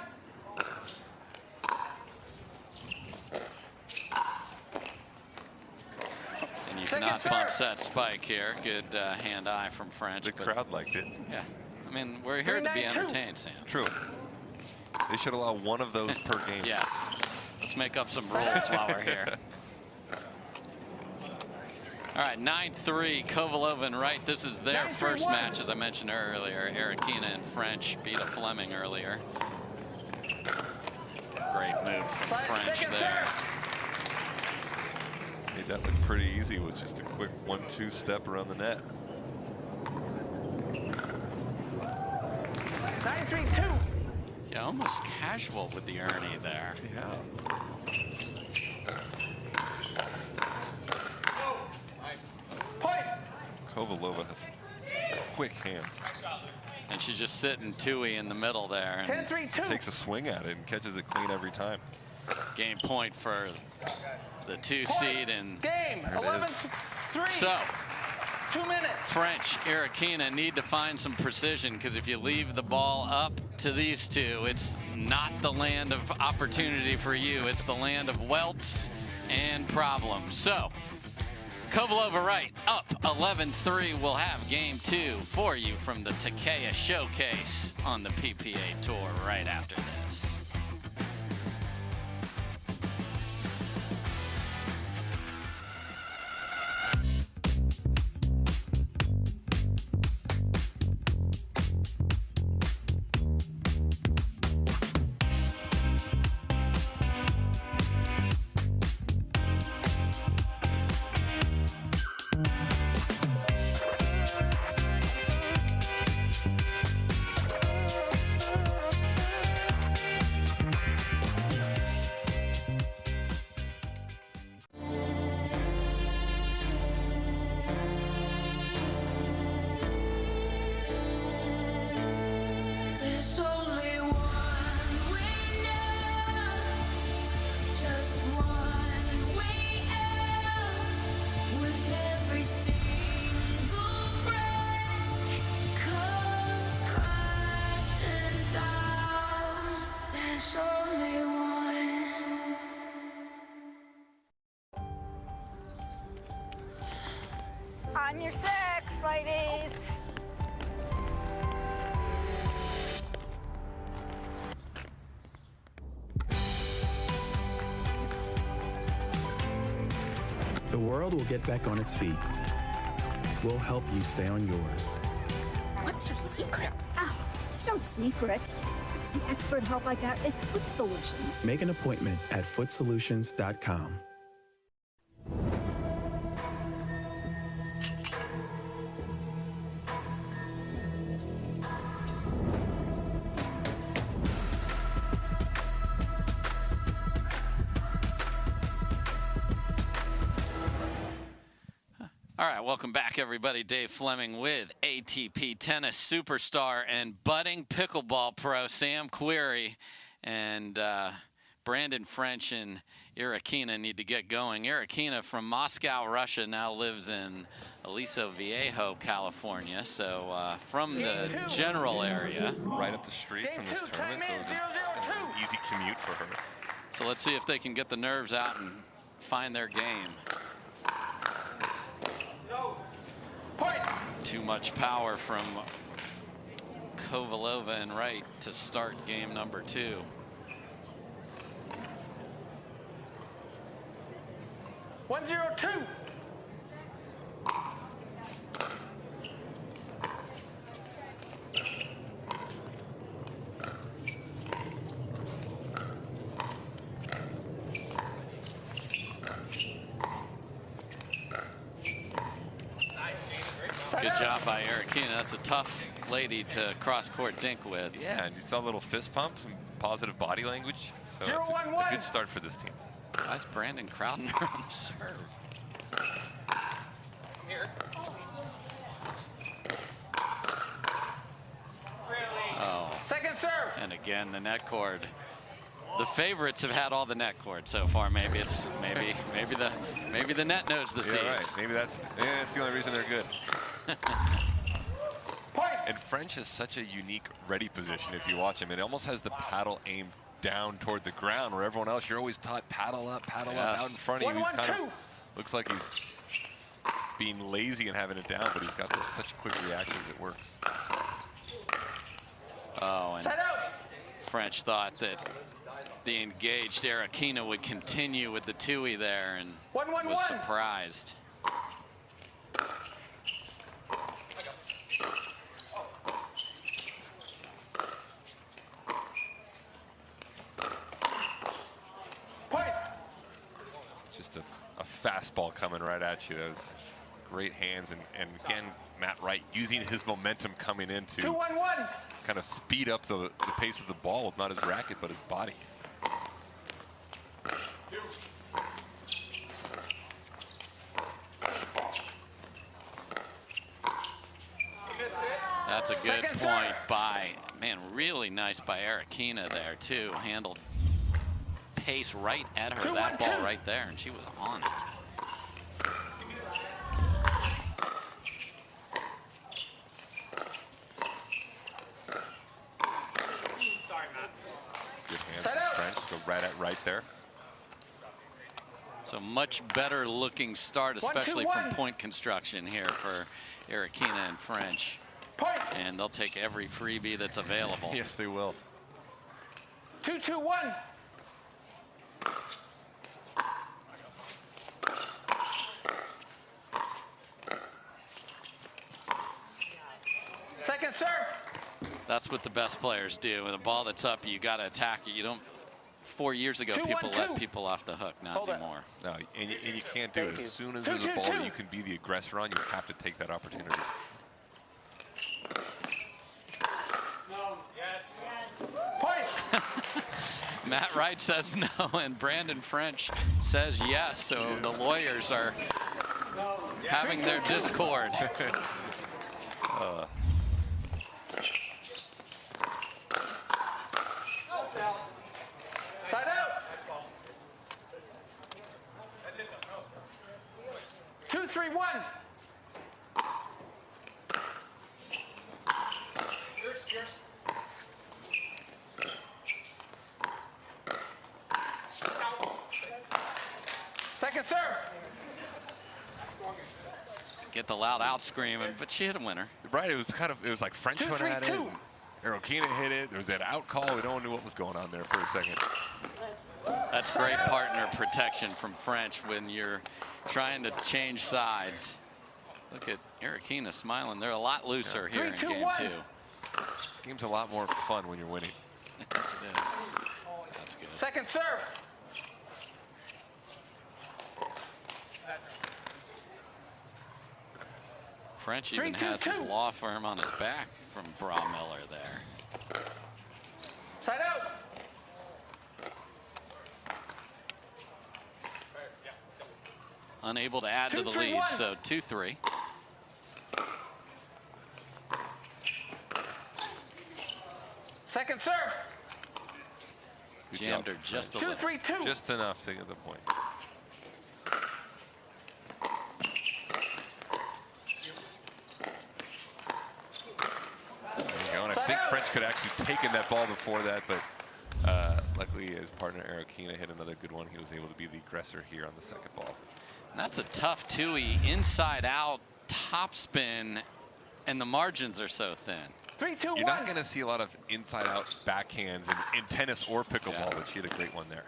And you cannot bump set spike here. Good hand-eye from French. The crowd liked it. Yeah. I mean, we're here to be entertained, Sam. True. They should allow one of those per game. Yes. Let's make up some rules while we're here. All right, 9-3, Kovalova and Wright. This is their first match, as I mentioned earlier. Grechkina and French beat a Fleming earlier. Great move from French there. Made that look pretty easy with just a quick 1-2 step around the net. 9-3-2. Yeah, almost casual with the Ernie there. Yeah. Point. Kovalova has quick hands. And she's just sitting Tui in the middle there. 10-3-2. Just takes a swing at it and catches it clean every time. Game point for the 2 seed and game 11-3. So 2 minutes. French, Grechkina need to find some precision, because if you leave the ball up to these two, it's not the land of opportunity for you. It's the land of welts and problems. So Kovalova Wright up 11-3. We'll have game 2 for you from the Takeya Showcase on the PPA Tour right after this. On your six, ladies. The world will get back on its feet. We'll help you stay on yours. What's your secret? Oh, it's no secret. It's the expert help I got at Foot Solutions. Make an appointment at footsolutions.com. All right, welcome back, everybody. Dave Fleming with ATP tennis superstar and budding pickleball pro Sam Querrey, and Brandon French and Grechkina need to get going. Grechkina from Moscow, Russia, now lives in Aliso Viejo, California, so from the general area. Right up the street from this tournament, so it was an easy commute for her. So let's see if they can get the nerves out and find their game. Too much power from Kovalova and Wright to start game number 2. One, 0-2. Good job by Grechkina. That's a tough lady to cross-court dink with. Yeah, and you saw a little fist pump, some positive body language. So it's a good start for this team. That's Brandon Crowdner on the serve. Here. Oh. Second serve. And again, the net cord. The favorites have had all the net cord so far. Maybe it's maybe the net knows the seeds. Right. Maybe that's the only reason they're good. And French has such a unique ready position if you watch him. It almost has the paddle aimed down toward the ground, where everyone else, you're always taught paddle up out in front of you. He's kind of looks like he's being lazy and having it down, but he's got such quick reactions, it works. Oh, and French thought that the engaged Grechkina would continue with the Tui there, and was surprised. Just a fastball coming right at you. That was great hands, and again, Matt Wright using his momentum coming in to 2-1-1. kind of speed up the pace of the ball with not his racket but his body. That's a good point by, man, really nice by Grechkina there too. Handled pace right at her, that ball right there, and she was on it. Good hands from French, go right at Wright there. So much better looking start, especially from point construction here for Grechkina and French. And they'll take every freebie that's available. Yes, they will. 2-2-1. Second serve. That's what the best players do. With a ball that's up, you got to attack it. You don't. 4 years ago, people let people off the hook. Not anymore. No, and you can't do it. As soon as there's a ball that you can be the aggressor on, you have to take that opportunity. Matt Wright says no, and Brandon French says yes. So the lawyers are having their discord. Side out. 2-3-1. Second serve. Get the loud out screaming, but she hit a winner. Right, it was like French went at it. Grechkina hit it. There was that out call. We don't know what was going on there for a second. That's great partner protection from French when you're trying to change sides. Look at Grechkina smiling. They're a lot looser here in game 2. This game's a lot more fun when you're winning. Yes, it is. That's good. Second serve. French even has his law firm on his back from Miller there. Side out. Unable to add to the lead, so 2-3. Second serve. Jammed her just a little. 2-3-2. Just enough to get the point. I think French could have actually taken that ball before that, but luckily his partner Grechkina hit another good one. He was able to be the aggressor here on the second ball. And that's a tough 2-E, inside out, top spin, and the margins are so thin. 3-2-1. You're not going to see a lot of inside out backhands in tennis or pickleball, but she had a great one there.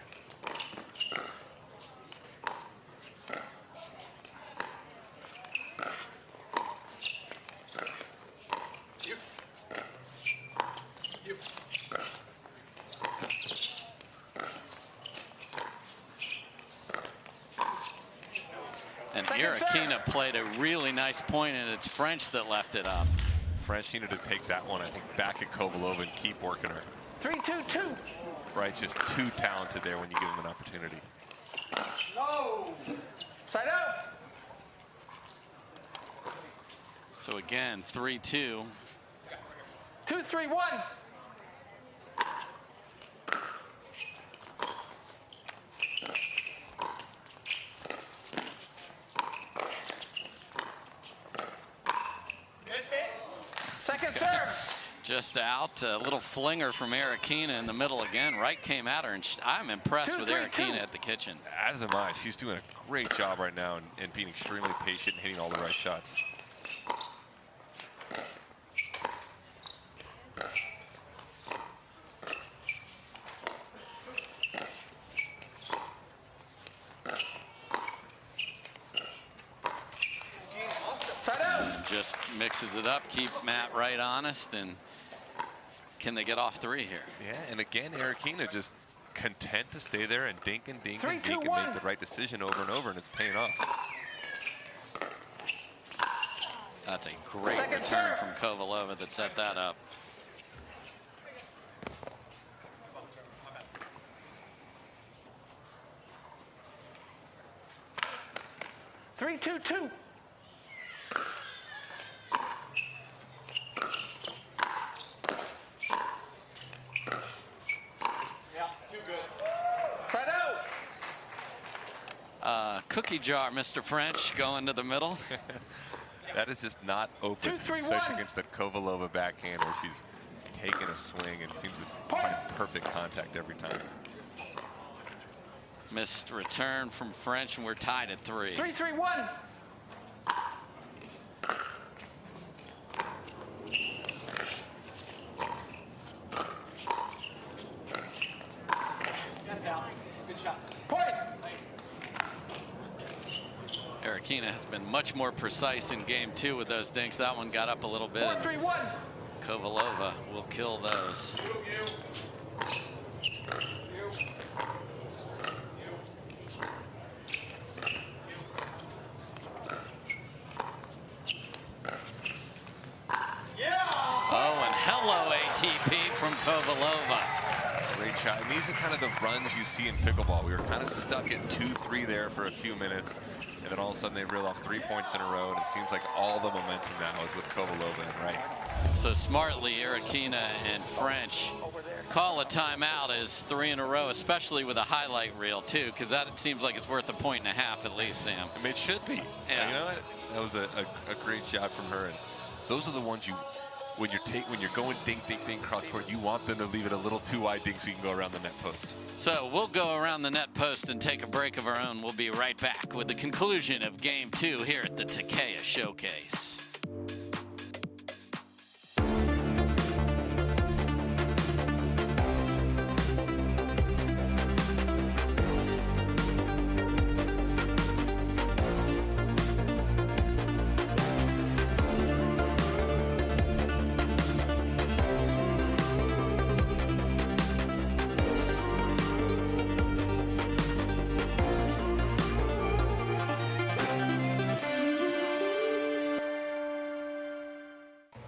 And Grechkina played a really nice point, and it's French that left it up. French needed to take that one, I think, back at Kovalova and keep working her. 3-2-2. Wright's just too talented there when you give him an opportunity. No. Side out. So again, 3-2. 2-3-1. Second serve. Just out, a little flinger from Grechkina in the middle again. Wright came at her, and I'm impressed with Grechkina at the kitchen. As am I. She's doing a great job right now and being extremely patient and hitting all the right shots. Just mixes it up, keep Matt Wright honest, and can they get off 3 here? Yeah, and again, Grechkina just content to stay there and dink and dink and dink and make the right decision over and over, and it's paying off. That's a great return from Kovalova that set that up. Three, two, two. Yeah, it's too good. Side out. Cookie jar, Mr. French, going to the middle. That is just not open, 2-3-1. especially against that Kovalova backhand where she's taking a swing and seems to find perfect contact every time. Missed return from French, and we're tied at 3. 3-3-1. That's out. Good shot. Point. Grechkina has been much more precise in game 2 with those dinks. That one got up a little bit. 4-3-1. Kovalova will kill those. Oh, and hello ATP from Kovalova. Great shot. And these are kind of the runs you see in pickleball. We were kind of stuck at 2-3 there for a few minutes, and then all of a sudden they reel off 3 points in a row, and it seems like all the momentum now is with Kovalova and Wright. So smartly, Grechkina and French call a timeout as 3 in a row, especially with a highlight reel too, because that seems like it's worth 1.5 points at least, Sam. I mean, it should be. Yeah. You know what? That was a great shot from her, and those are the ones you. When you're going dink, dink, dink cross court, you want them to leave it a little too wide dink so you can go around the net post. So we'll go around the net post and take a break of our own. We'll be right back with the conclusion of game 2 here at the Takeya Showcase.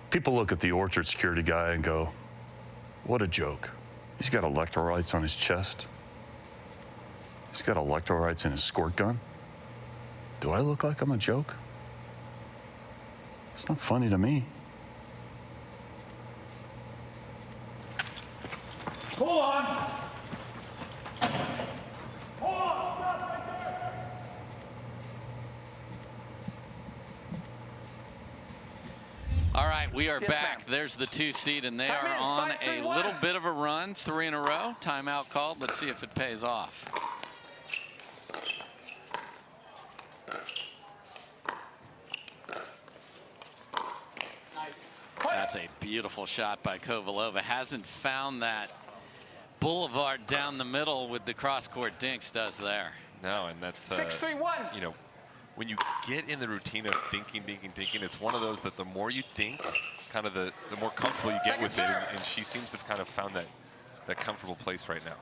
People look at the Orchard security guy and go, what a joke. He's got electrolytes on his chest. He's got electrolytes in his squirt gun. Do I look like I'm a joke? It's not funny to me. Hold on. Hold on. Stop right there. All right, we are back. There's the 2 seed, and they are on a little bit of a run, 3 in a row. Timeout called. Let's see if it pays off. That's a beautiful shot by Kovalova. Hasn't found that boulevard down the middle with the cross-court dinks does there. No, and that's 6-3-1. You know, when you get in the routine of dinking, dinking, dinking, it's one of those that the more you dink, kind of the more comfortable you get with it, and she seems to have kind of found that comfortable place right now.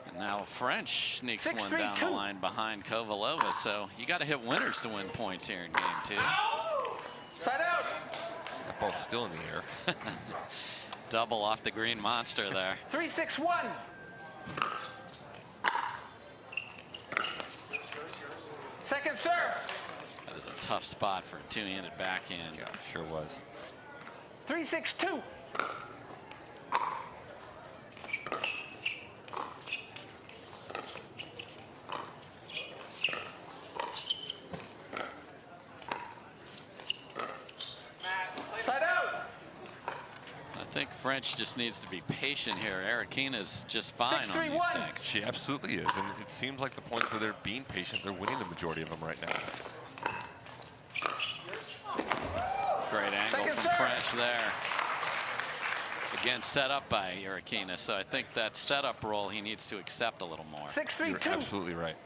And now French sneaks one down the line behind Kovalova, so you got to hit winners to win points here in game 2. Side out. That ball's still in the air. Double off the green monster there. 3-6-1. Second serve. That is a tough spot for a 2-handed backhand. Yeah, sure was. 3-6-2. Side out. I think French just needs to be patient here. Grechkina's just fine on these 6-3-1. decks. She absolutely is, and it seems like the points where they're being patient, they're winning the majority of them right now. Great angle from French there. Again, set up by Grechkina, so I think that setup role he needs to accept a little more. 6-3-2. You're absolutely right.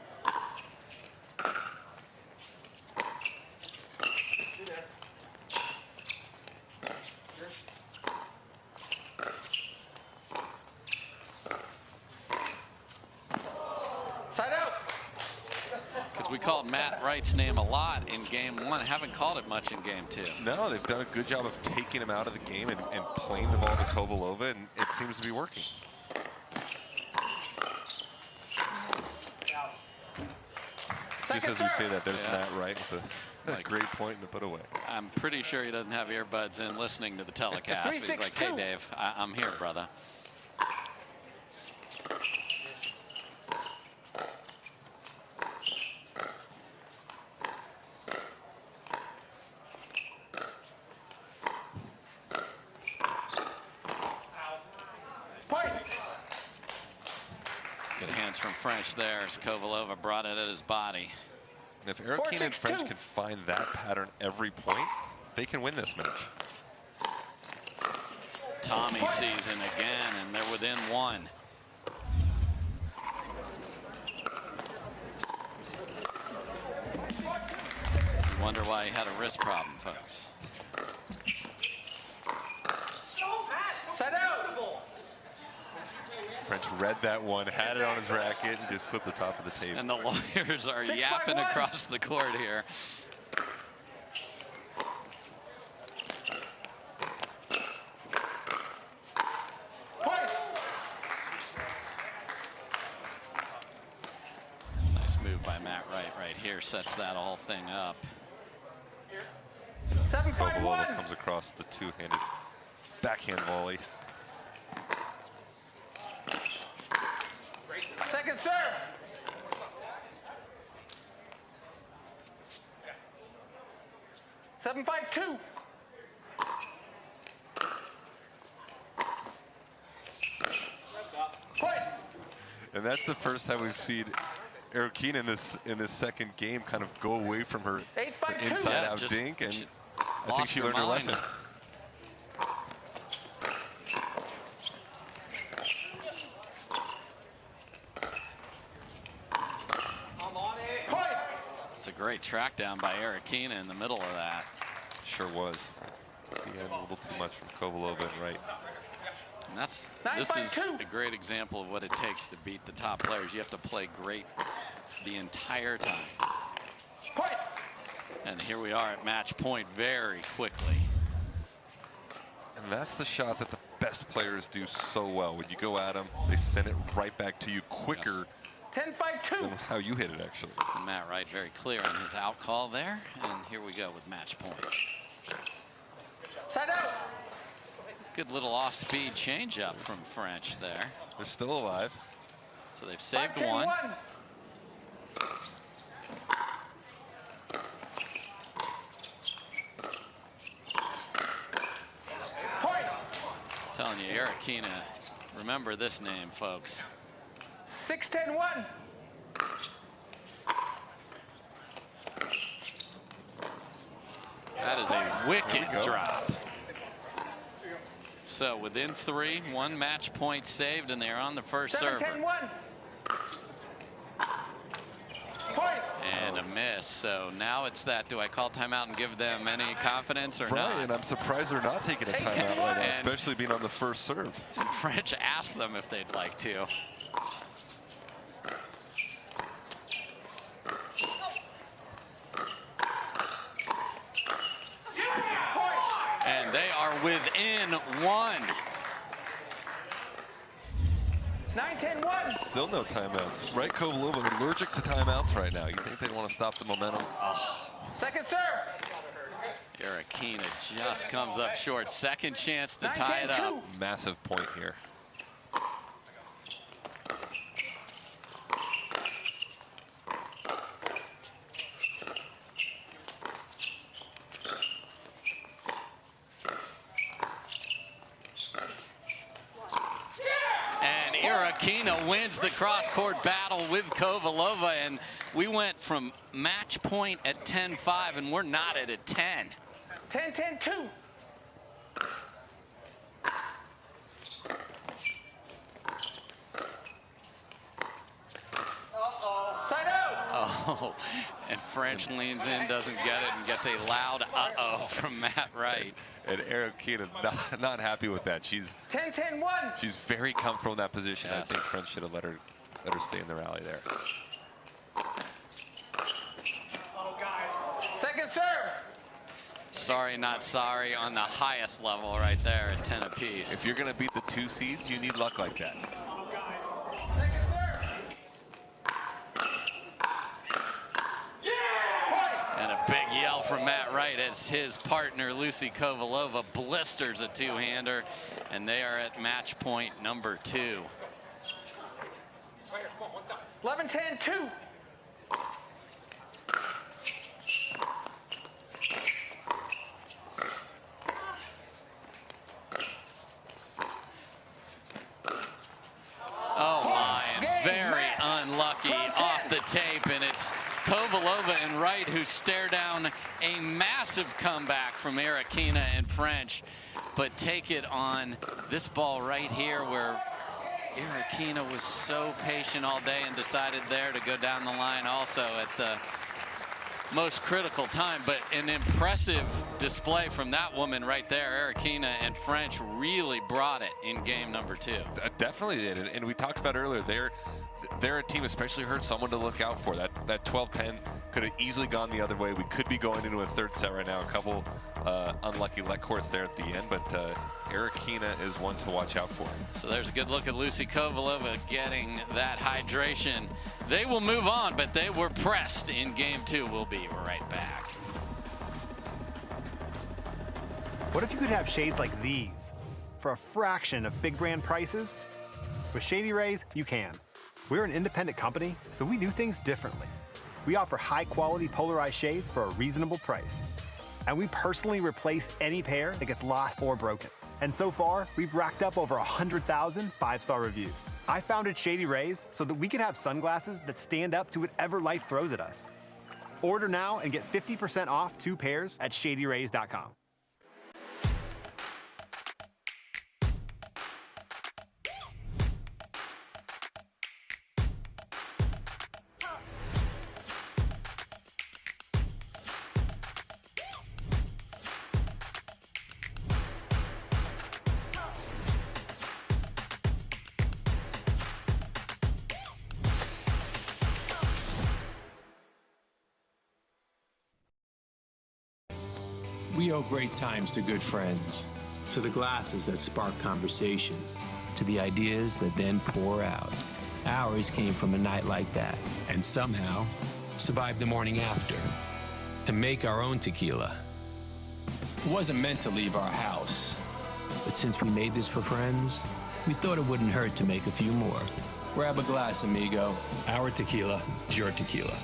Because we call it called Matt Wright's name a lot in game 1. Haven't called it much in game 2. No, they've done a good job of taking him out of the game and playing the ball to Kovalova, and it seems to be working. Just as we say that, there's Matt Wright with a great point to put away. I'm pretty sure he doesn't have earbuds in listening to the telecast. He's like, hey, Dave, I'm here, brother. Good hands from French there as Kovalova brought it at his body. If Grechkina and French can find that pattern every point, they can win this match. Tommy season again, and they're within 1. You wonder why he had a wrist problem, folks. Set out. French read that one, had it on his racket, and just clipped the top of the table. And the lawyers are yapping across the court here. Nice move by Matt Wright right here, sets that whole thing up. 7-5-1. Kovalova comes across with the two-handed backhand volley. Second serve. Seven, 5-2. Point. And that's the first time we've seen Grechkina in this second game kind of go away from her inside-out dink, and I think she learned her lesson. It's a great track down by Grechkina in the middle of that. Sure was. At the end, a little too much from Kovalova and Wright. And this is a great example of what it takes to beat the top players. You have to play great the entire time. Point. And here we are at match point very quickly. And that's the shot that the best players do so well. When you go at them, they send it right back to you quicker. 10-5-2. Than how you hit it, actually. And Matt Wright very clear on his out call there. And here we go with match point. Side out. Good little off-speed changeup from French there. They're still alive. So they've saved one. Point. Telling you, Grechkina, remember this name, folks. 6-10-1. That is a wicked drop. So within 3, 1 match point saved, and they're on the first server. 7-10-1. Point. And a miss. So now it's that, do I call timeout and give them any confidence or not? Right, and I'm surprised they're not taking a timeout right now, especially being on the first serve. And French asked them if they'd like to. And they are within 1. 9-10-1. Still no timeouts. Right, Kovalova allergic to timeouts right now. You think they want to stop the momentum? Second serve. Grechkina just comes up short. Second chance to tie it up. Massive point here. Grechkina wins the cross-court battle with Kovalova, and we went from match point at 10-5, and we're not at a 10. 10-10-2. Side out. Oh, and French leans in, doesn't get it, and gets a loud uh-oh from Matt Wright. And Grechkina not happy with that. She's 10-10-1. She's very comfortable in that position. Yes. I think French should have let her stay in the rally there. serve. Sorry, not sorry on the highest level right there at 10 apiece. If you're going to beat the 2 seeds, you need luck like that. And a big yell from Matt Wright as his partner, Lucy Kovalova, blisters a two-hander, and they are at match point number 2. 11-10-2. Oh my, very unlucky off the tape, and it's Kovalova and Wright who stare down a massive comeback from Grechkina and French, but take it on this ball right here where Grechkina was so patient all day and decided there to go down the line also at the most critical time. But an impressive display from that woman right there. Grechkina and French really brought it in game number 2. Definitely did, and we talked about earlier, they're a team, especially her, someone to look out for. That 12-10 could have easily gone the other way. We could be going into a third set right now. A couple unlucky let courts there at the end, but Grechkina is one to watch out for. So there's a good look at Lucy Kovalova getting that hydration. They will move on, but they were pressed in game 2. We'll be right back. What if you could have shades like these for a fraction of big brand prices? With Shady Rays, you can. We're an independent company, so we do things differently. We offer high-quality polarized shades for a reasonable price. And we personally replace any pair that gets lost or broken. And so far, we've racked up over 100,000 5-star reviews. I founded Shady Rays so that we can have sunglasses that stand up to whatever life throws at us. Order now and get 50% off 2 pairs at shadyrays.com. We owe great times to good friends, to the glasses that spark conversation, to the ideas that then pour out. Ours came from a night like that, and somehow survived the morning after, to make our own tequila. It wasn't meant to leave our house, but since we made this for friends, we thought it wouldn't hurt to make a few more. Grab a glass, amigo. Our tequila is your tequila.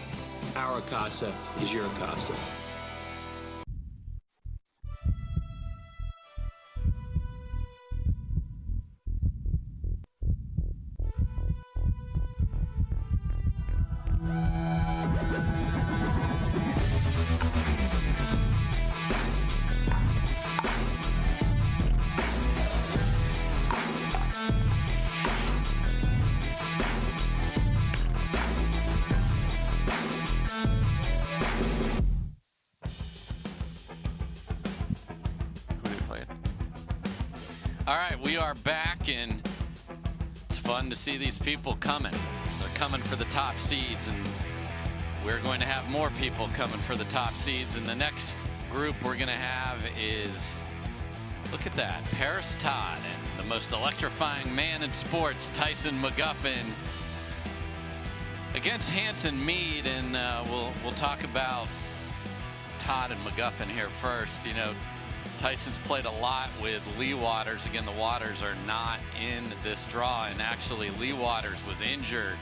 Our casa is your casa. All right, we are back, and it's fun to see these people coming. They're coming for the top seeds, and we're going to have more people coming for the top seeds. And the next group we're going to have is, look at that, Parris, Todd, and the most electrifying man in sports, Tyson McGuffin, against Hanson Mead. And we'll talk about Todd and McGuffin here first. You know, Tyson's played a lot with Lee Waters. Again, the Waters are not in this draw, and actually Lee Waters was injured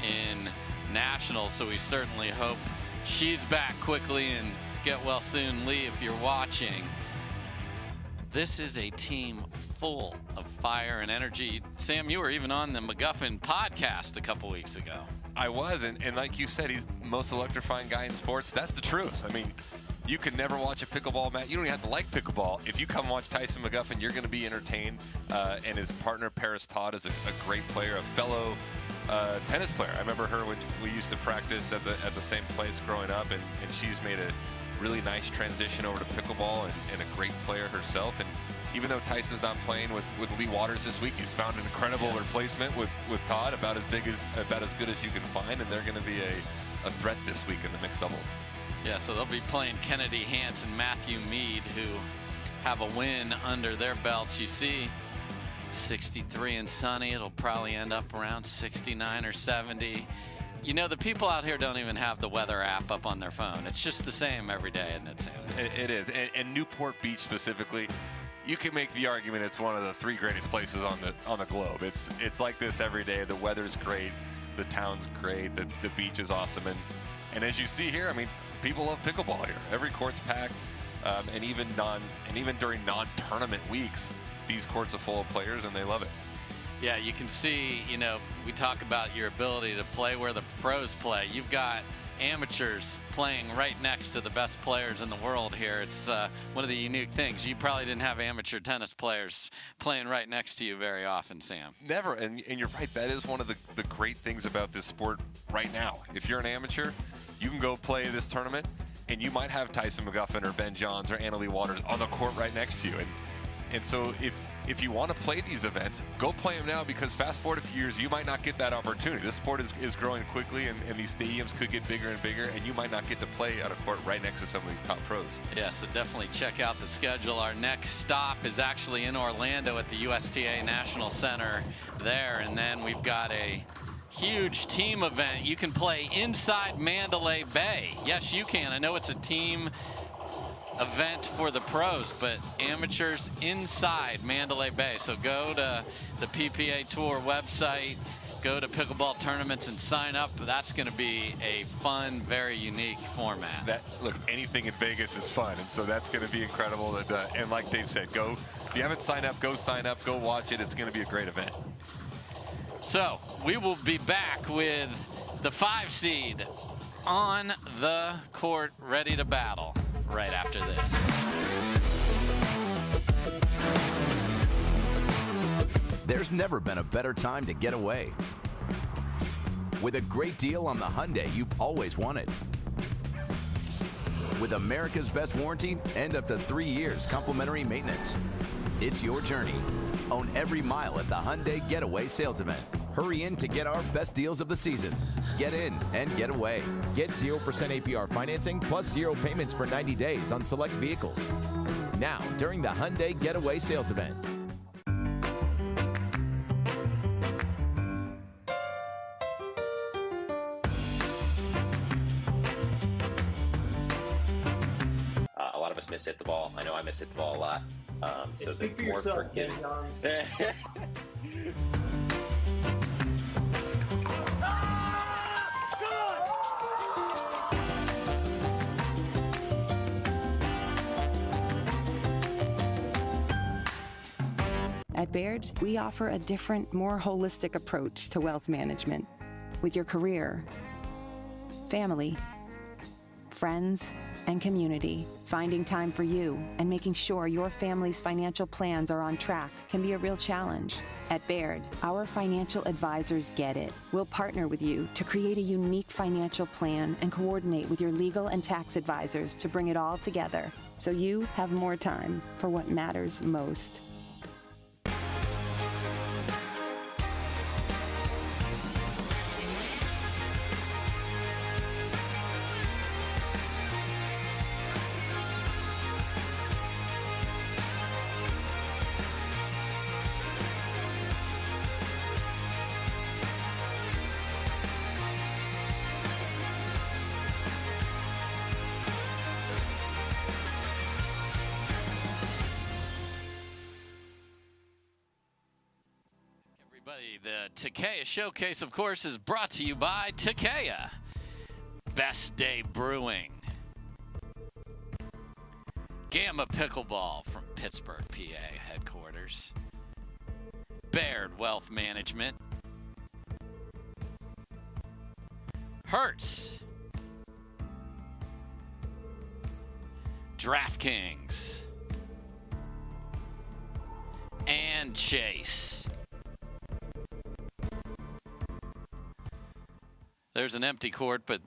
in Nationals, so we certainly hope she's back quickly and get well soon. Lee, if you're watching, this is a team full of fire and energy. Sam, you were even on the McGuffin podcast a couple weeks ago. I was, and like you said, he's the most electrifying guy in sports. That's the truth. I mean, you could never watch a pickleball match. You don't even have to like pickleball. If you come watch Tyson McGuffin, you're going to be entertained. And his partner, Parris Todd, is a great player, a fellow tennis player. I remember her when we used to practice at the same place growing up, and she's made a really nice transition over to pickleball and a great player herself. And even though Tyson's not playing with Lee Waters this week, he's found an incredible replacement with Todd, about as good as you can find, and they're going to be a threat this week in the mixed doubles. Yeah, so they'll be playing Kennedy Hance and Matthew Mead, who have a win under their belts. You see 63 and sunny. It'll probably end up around 69 or 70. You know, the people out here don't even have the weather app up on their phone. It's just the same every day, isn't it, Sam? It is. And Newport Beach specifically, you can make the argument it's one of the 3 greatest places on the globe. It's like this every day. The weather's great. The town's great. The beach is awesome. And as you see here, I mean, people love pickleball here. Every court's packed. And even during non-tournament weeks, these courts are full of players and they love it. Yeah, you can see, you know, we talk about your ability to play where the pros play. You've got amateurs playing right next to the best players in the world here. It's one of the unique things. You probably didn't have amateur tennis players playing right next to you very often, Sam. Never, and you're right. That is one of the great things about this sport right now. If you're an amateur, you can go play this tournament, and you might have Tyson McGuffin or Ben Johns or Anna Leigh Waters on the court right next to you. And so if you want to play these events, go play them now, because fast forward a few years, you might not get that opportunity. This sport is growing quickly, and these stadiums could get bigger and bigger, and you might not get to play at a court right next to some of these top pros. Yeah, so definitely check out the schedule. Our next stop is actually in Orlando at the USTA National Center there, and then we've got a huge team event. You can play inside Mandalay Bay. Yes, you can. I know it's a team event for the pros, but amateurs inside Mandalay Bay. So go to the PPA Tour website, go to Pickleball Tournaments and sign up. That's going to be a fun, very unique format. Look, anything in Vegas is fun, and so that's going to be incredible. And like Dave said, go, if you haven't signed up, go sign up, go watch it. It's going to be a great event. So we will be back with the 5 seed on the court, ready to battle right after this. There's never been a better time to get away. With a great deal on the Hyundai you've always wanted. With America's best warranty and up to 3 years complimentary maintenance. It's your journey. Own every mile at the Hyundai Getaway Sales Event. Hurry in to get our best deals of the season. Get in and get away. Get 0% APR financing plus 0 payments for 90 days on select vehicles. Now, during the Hyundai Getaway Sales Event. A lot of us mishit the ball. I know I mishit the ball a lot. So speak for yourself, Ben Johns. At Baird, we offer a different, more holistic approach to wealth management. With your career, family, friends, and community, finding time for you and making sure your family's financial plans are on track can be a real challenge. At Baird, our financial advisors get it. We'll partner with you to create a unique financial plan and coordinate with your legal and tax advisors to bring it all together so you have more time for what matters most. The Takeya Showcase, of course, is brought to you by Takeya. Best Day Brewing. Gamma Pickleball from Pittsburgh, PA headquarters. Baird Wealth Management. Hertz. DraftKings. And Chase. There's an empty court, but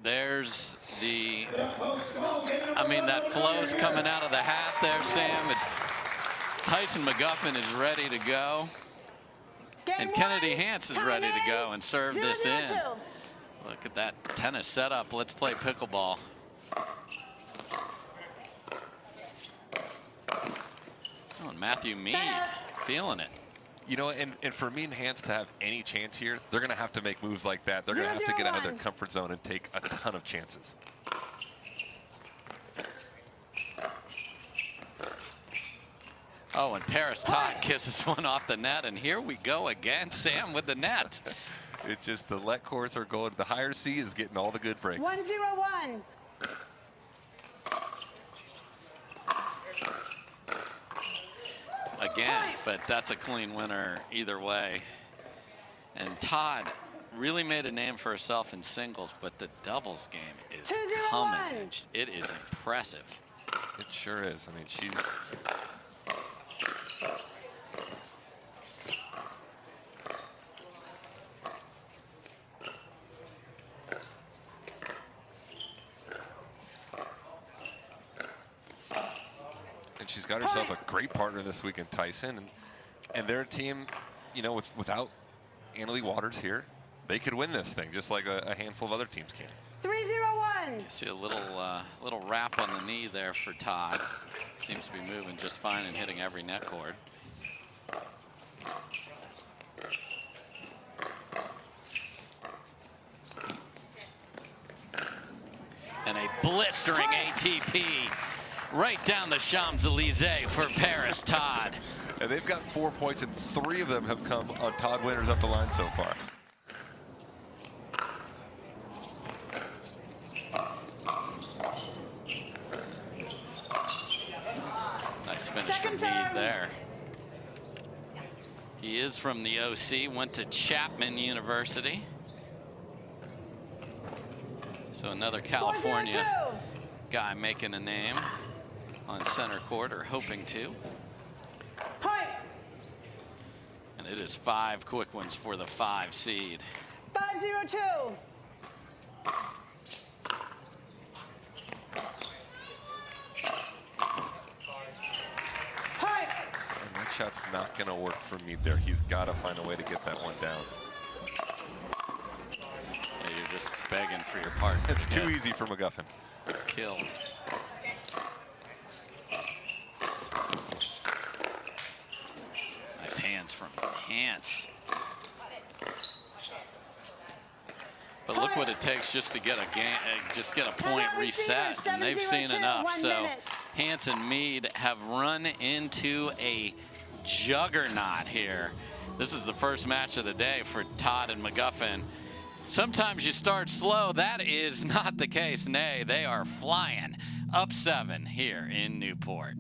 there's the, I mean, that flow's coming out of the hat there, Sam. It's Tyson McGuffin is ready to go. And Kennedy Hance is ready to go and serve this in. Look at that tennis setup. Let's play pickleball. Oh, and Matthew Mead feeling it. You know, and for me and Hans to have any chance here, they're going to have to make moves like that. They're going to have to get out of their comfort zone and take a ton of chances. Oh, and Parris Todd kisses one off the net, and here we go again. Sam with the net. It's just the let courts are going. The higher C is getting all the good breaks. 1-0-1. Again, but that's a clean winner either way. And Todd really made a name for herself in singles, but the doubles game is coming. It is impressive. It sure is. I mean, she's... And she's got herself a great partner this week in Tyson. And their team, you know, without Annalie Waters here, they could win this thing just like a handful of other teams can. 3-0-1. You see a little wrap on the knee there for Todd. Seems to be moving just fine and hitting every net cord. And a blistering ATP right down the Champs-Élysées for Parris Todd. And they've got 4 points, and 3 of them have come on Todd winners up the line so far. Nice finish from Mead there. He is from the OC, went to Chapman University. So another California guy making a name on center court, or hoping to. And it is 5 quick ones for the 5 seed. 5-0-2. And that shot's not going to work for Mead there. He's got to find a way to get that one down. Yeah, you're just begging for your partner. It's too easy for McGuffin. Killed. Nice hands from Hans. But look what it takes just to get a game, just get a point reset, and they've seen enough. So Hans and Mead have run into a juggernaut here. This is the first match of the day for Todd and McGuffin. Sometimes you start slow. That is not the case. Nay, they are flying up 7 here in Newport.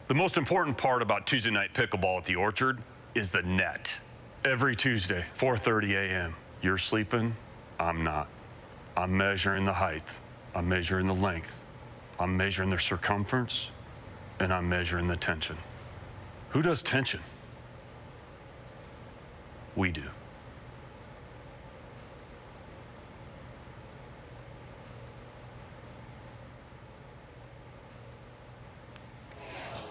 The most important part about Tuesday night pickleball at the Orchard is the net. Every Tuesday, 4:30 a.m. You're sleeping, I'm not. I'm measuring the height, I'm measuring the length, I'm measuring the circumference, and I'm measuring the tension. Who does tension? We do.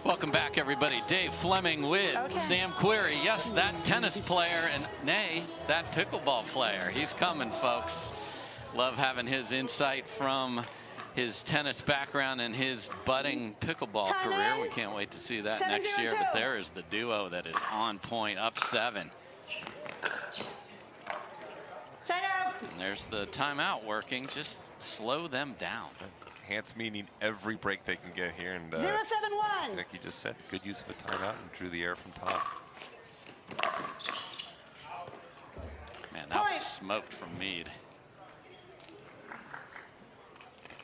Welcome back, everybody. Dave Fleming with Sam Querrey. Yes, that tennis player, and nay, that pickleball player. He's coming, folks. Love having his insight from his tennis background and his budding pickleball career. We can't wait to see that next year. But there is the duo that is on point, up 7. And there's the timeout working. Just slow them down. Hans meaning every break they can get here. And 0-7-1. like you just said, good use of a timeout and drew the air from Todd. Man, that was smoked from Mead.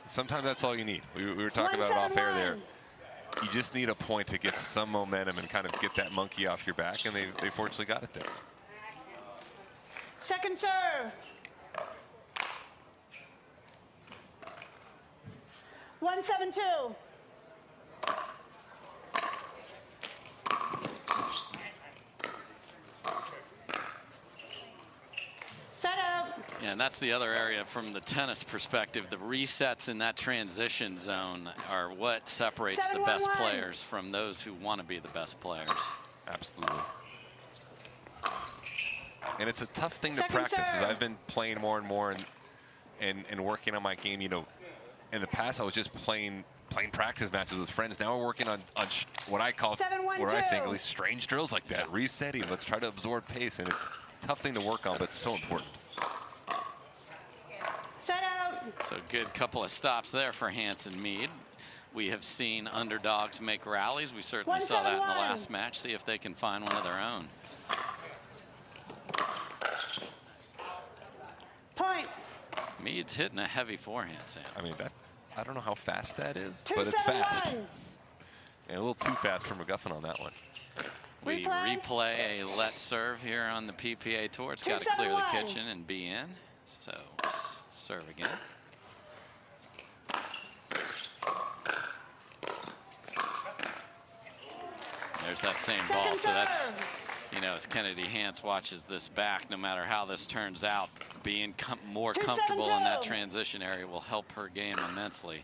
Sometimes that's all you need. We were talking about it off air there. You just need a point to get some momentum and kind of get that monkey off your back, and they fortunately got it there. Second serve. 1-7-2. Set up. Yeah, and that's the other area from the tennis perspective. The resets in that transition zone are what separates the best players from those who want to be the best players. Absolutely. And it's a tough thing to practice as I've been playing more and more and working on my game. You know, in the past I was just playing practice matches with friends. Now we're working on what I call, what I think at least, strange drills like that. Resetting, let's try to absorb pace, and it's a tough thing to work on, but it's so important. Set out. So good couple of stops there for Hansen Mead. We have seen underdogs make rallies. We certainly saw that in the last match. See if they can find one of their own. Point. Mead's hitting a heavy forehand, Sam. I mean, I don't know how fast that is, but it's fast. And a little too fast for McGuffin on that one. We replay a let serve here on the PPA Tour. It's got to clear the kitchen and be in. So serve again. There's that same ball. So that's, you know, as Kennedy Hance watches this back, no matter how this turns out, being more comfortable in that transition area will help her game immensely.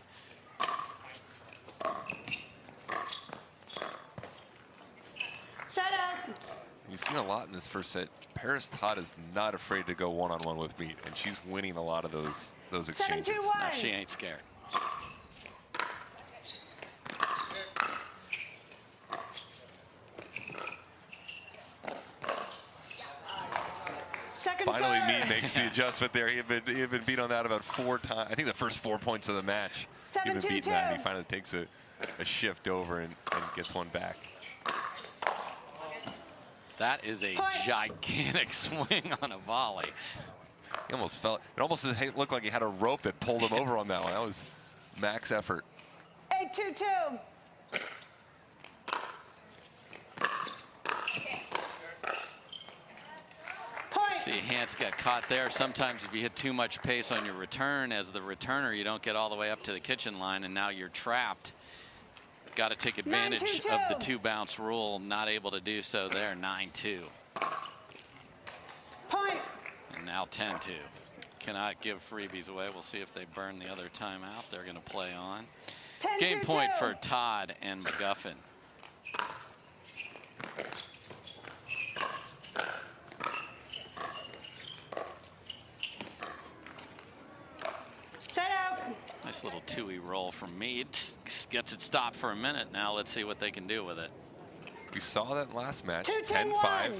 Set up. You've seen a lot in this first set. Parris Todd is not afraid to go one-on-one with Mead, and she's winning a lot of those exchanges. 7-2-1. No, she ain't scared. Finally, Mead makes the adjustment there. He had been beat on that about 4 times. I think the first 4 points of the match. He'd been beaten that, and he finally takes a shift over and gets one back. That is a gigantic swing on a volley. He almost felt, it almost looked like he had a rope that pulled him over on that one. That was max effort. 8-2-2. See, Hance got caught there. Sometimes if you hit too much pace on your return, as the returner, you don't get all the way up to the kitchen line, and now you're trapped. Got to take advantage of the 2-bounce rule. Not able to do so there. 9-2. Point. And now 10-2. Cannot give freebies away. We'll see if they burn the other timeout. They're going to play on. Game point for Todd and McGuffin. Set up. Nice little 2-y roll from Mead. Gets it stopped for a minute. Now let's see what they can do with it. We saw that last match. 10-5.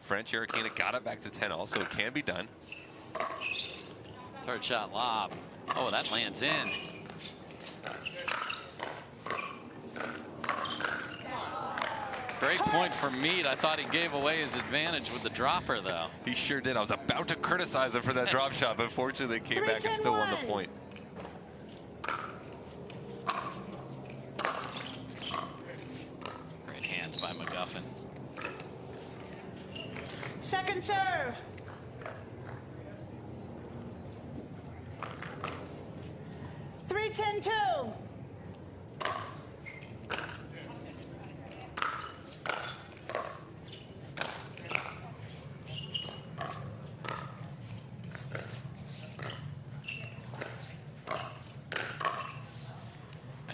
French Grechkina got it back to 10 also. It can be done. Third shot lob. Oh, that lands in. Great point for Mead. I thought he gave away his advantage with the dropper, though. He sure did. I was about to criticize him for that drop shot, but fortunately they came back and still won the point. Great hands by McGuffin. Second serve. Three, 10-2.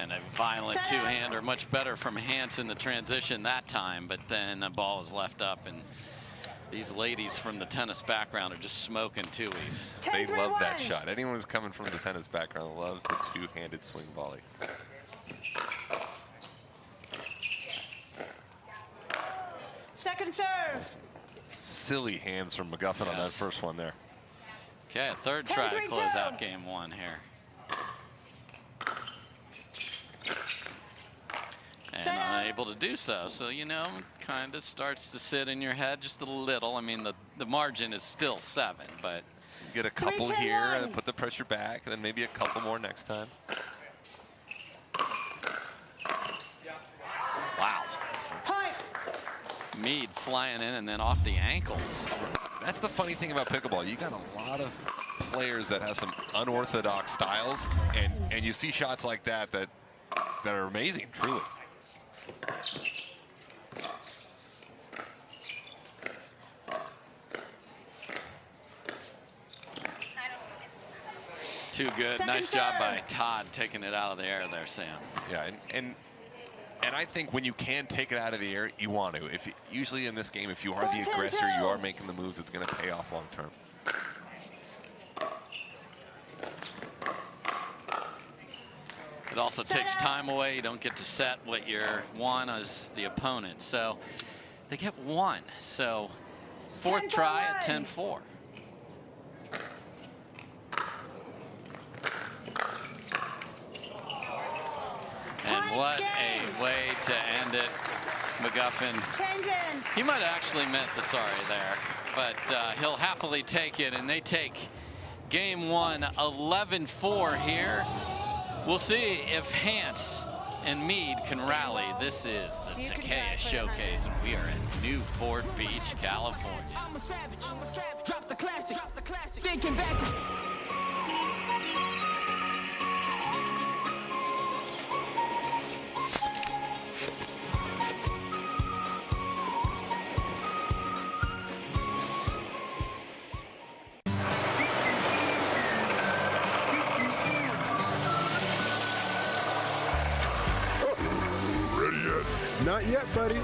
And a violent two-hander, much better from Hance in the transition that time, but then the ball is left up, and these ladies from the tennis background are just smoking two-ies. They love that shot. Anyone who's coming from the tennis background loves the two-handed swing volley. Second serve. Silly hands from McGuffin on that first one there. Okay, a third try to close out game one here. And unable to do so. So, you know, kind of starts to sit in your head just a little. I mean, the margin is still 7, but. Get a couple here and put the pressure back, and then maybe a couple more next time. Wow. Point. Mead flying in and then off the ankles. That's the funny thing about pickleball. You got a lot of players that have some unorthodox styles, and you see shots like that are amazing, truly. Too good. Nice job by Todd taking it out of the air there, Sam. Yeah, and I think when you can take it out of the air, you want to. Usually in this game, if you are the aggressor, you are making the moves, it's going to pay off long term. It also takes time away. You don't get to set what you're won as the opponent. So they get one. So fourth try at 10-4. And what a way to end it. McGuffin. He might have actually meant the sorry there, but he'll happily take it, and they take game one 11-4 here. We'll see if Hans and Mead can rally. This is the Takeya Showcase, and we are at Newport Beach, California. I'm a savage. Drop the classic. Thinking back. Not yet, buddy.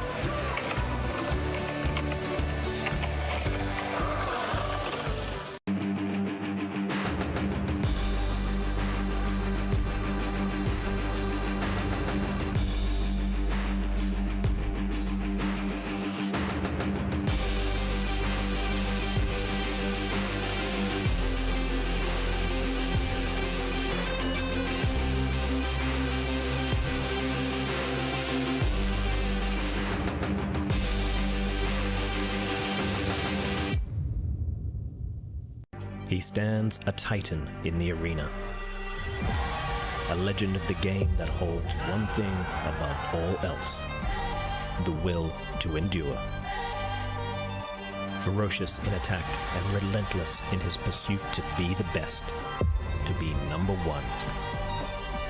He stands a titan in the arena, a legend of the game that holds one thing above all else: the will to endure. Ferocious in attack and relentless in his pursuit to be the best, to be number one.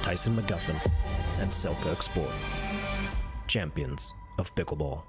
Tyson McGuffin and Selkirk Sport, champions of pickleball.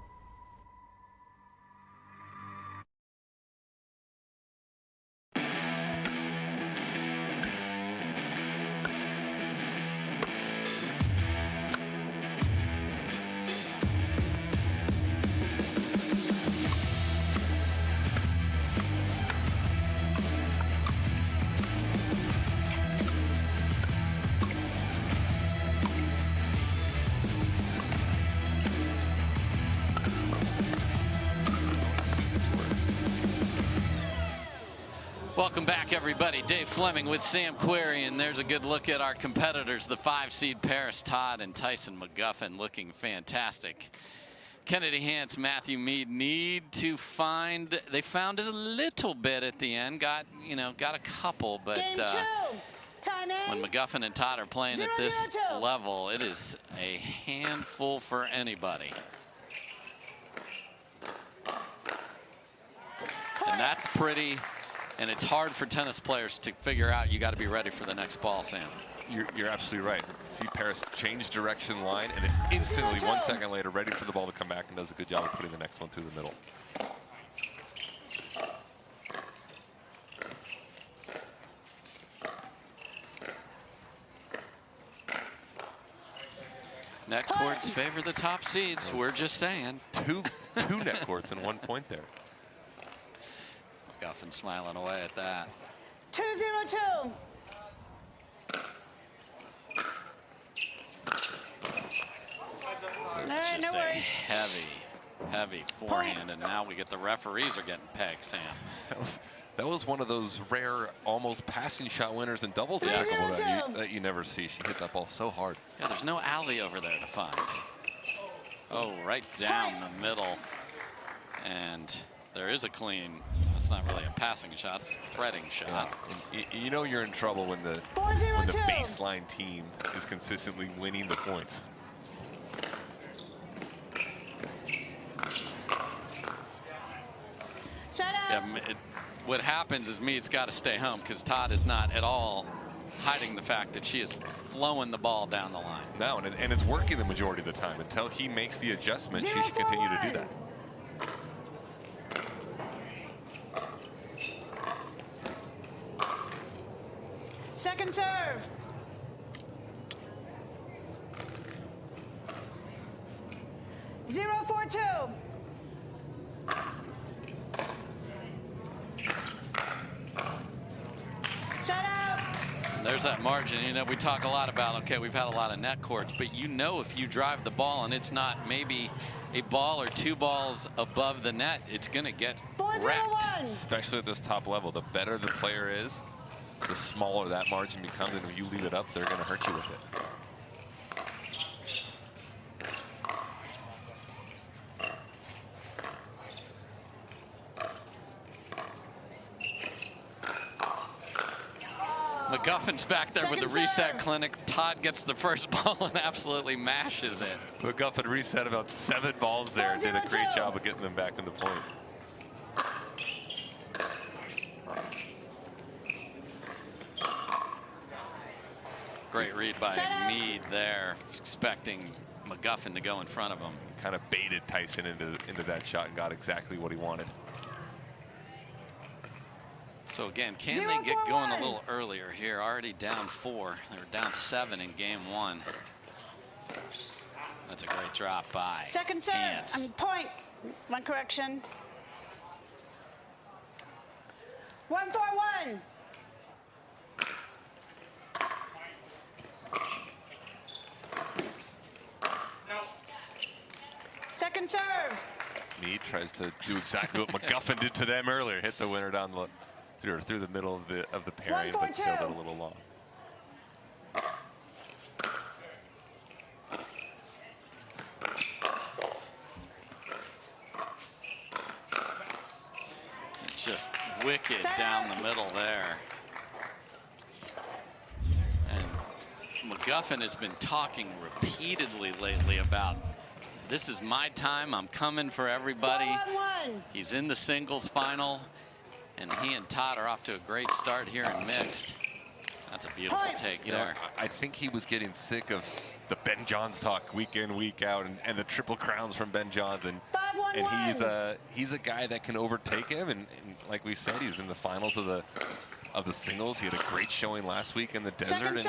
Welcome back, everybody. Dave Fleming with Sam Querrey, and there's a good look at our competitors, the 5-seed Parris, Todd, and Tyson McGuffin, looking fantastic. Kennedy Hans, Matthew Mead need to find, they found it a little bit at the end, got a couple, but when McGuffin and Todd are playing at this level, it is a handful for anybody. And that's pretty. And it's hard for tennis players to figure out. You got to be ready for the next ball, Sam. You're absolutely right. See Parris change direction line, and then instantly, 1 second later, ready for the ball to come back, and does a good job of putting the next one through the middle. Net courts favor the top seeds. We're just saying. Two net courts and 1 point there. McGuffin smiling away at that. 2-0-2. Just no worries. Heavy forehand, and now we get the referees are getting pegged, Sam. That was one of those rare, almost passing shot winners in doubles in pickleball that you never see. She hit that ball so hard. Yeah, there's no alley over there to find. Oh, right down the middle, and there is a clean. It's not really a passing shot, it's a threading shot. Yeah. You know you're in trouble when the baseline team is consistently winning the points. Yeah, what happens is Mead's got to stay home because Todd is not at all hiding the fact that she is flowing the ball down the line. No, and it's working the majority of the time. Until he makes the adjustment, she should continue to do that. Second serve. Zero, 4-2. Shut out. There's that margin. You know, we talk a lot about, okay, we've had a lot of net courts, but you know if you drive the ball and it's not maybe a ball or two balls above the net, it's going to get wrecked. Especially at this top level. The better the player is, the smaller that margin becomes, and if you leave it up, they're going to hurt you with it. McGuffin's back there with the reset clinic. Todd gets the first ball and absolutely mashes it. McGuffin reset about 7 balls there. Did a great job of getting them back in the point. Great read by Mead there, expecting McGuffin to go in front of him. Kind of baited Tyson into that shot and got exactly what he wanted. So again, can they get going a little earlier here? Already down 4. They were down 7 in game 1. That's a great drop by Second serve. Hans. I mean, point. One correction. 1-4-1. Second serve. Mead tries to do exactly what McGuffin did to them earlier. Hit the winner down the through the middle of the pairing, but sailed it a little long. Just wicked down the middle there. And McGuffin has been talking repeatedly lately about, this is my time, I'm coming for everybody. 4-1-1. He's in the singles final, and he and Todd are off to a great start here in mixed. That's a beautiful take there. I think he was getting sick of the Ben Johns talk week in, week out, and the triple crowns from Ben Johns. And he's a guy that can overtake him. And like we said, he's in the finals of the singles. He had a great showing last week in the desert.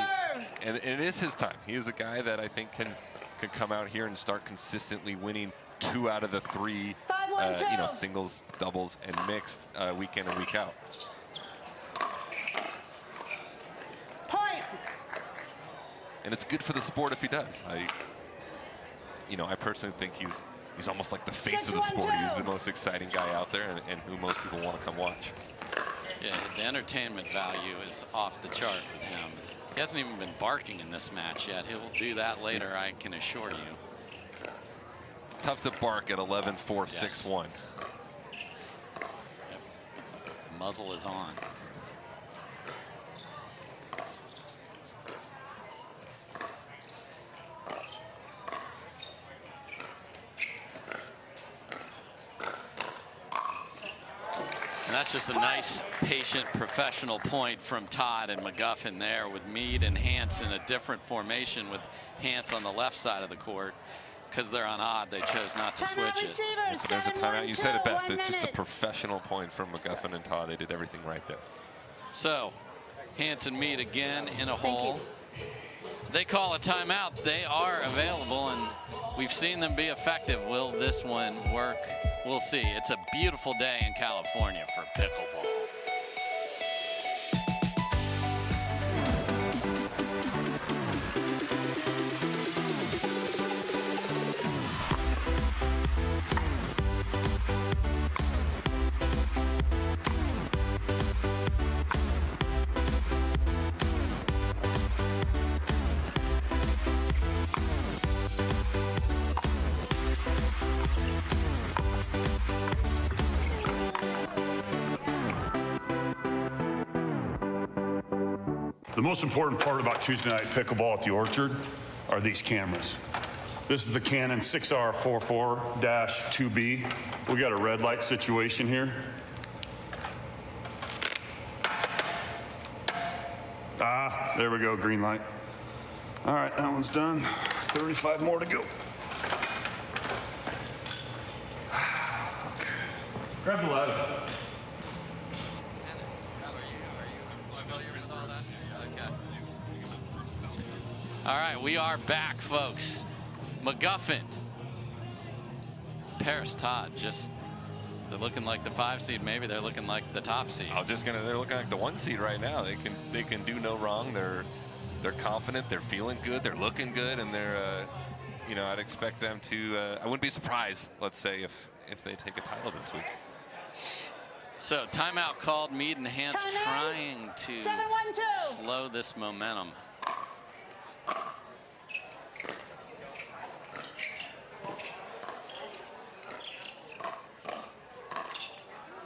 And it is his time. He is a guy that I think can come out here and start consistently winning 2 out of the 3 singles, doubles, and mixed week in and week out. Point. And it's good for the sport if he does. I personally think he's almost like the face of the sport. He's the most exciting guy out there, and who most people want to come watch. Yeah, the entertainment value is off the chart with him. He hasn't even been barking in this match yet. He'll do that later, I can assure you. It's tough to bark at 11-4, 6-1. Yep. Muzzle is on. And that's just a nice, patient, professional point from Todd and McGuffin there, with Mead and Hans in a different formation, with Hans on the left side of the court. Because they're on odd, they chose not to switch it. So there's a timeout. You said it best. It's just a professional point from McGuffin and Todd. They did everything right there. So, Hans and Mead again in a hole. They call a timeout. They are available, and we've seen them be effective. Will this one work? We'll see. It's a beautiful day in California for pickleball. The most important part about Tuesday night pickleball at the Orchard are these cameras. This is the Canon 6R44-2B. We got a red light situation here. There we go, green light. All right, that one's done. 35 more to go. Grab the ladder. All right, we are back, folks. McGuffin, Parris, Todd, they're looking like the 5 seed. Maybe they're looking like the top seed. They're looking like the 1 seed right now. They can do no wrong. They're confident. They're feeling good. They're looking good, and they're I'd expect them to. I wouldn't be surprised, let's say, if they take a title this week. So timeout called. Mead and Hans trying to slow this momentum.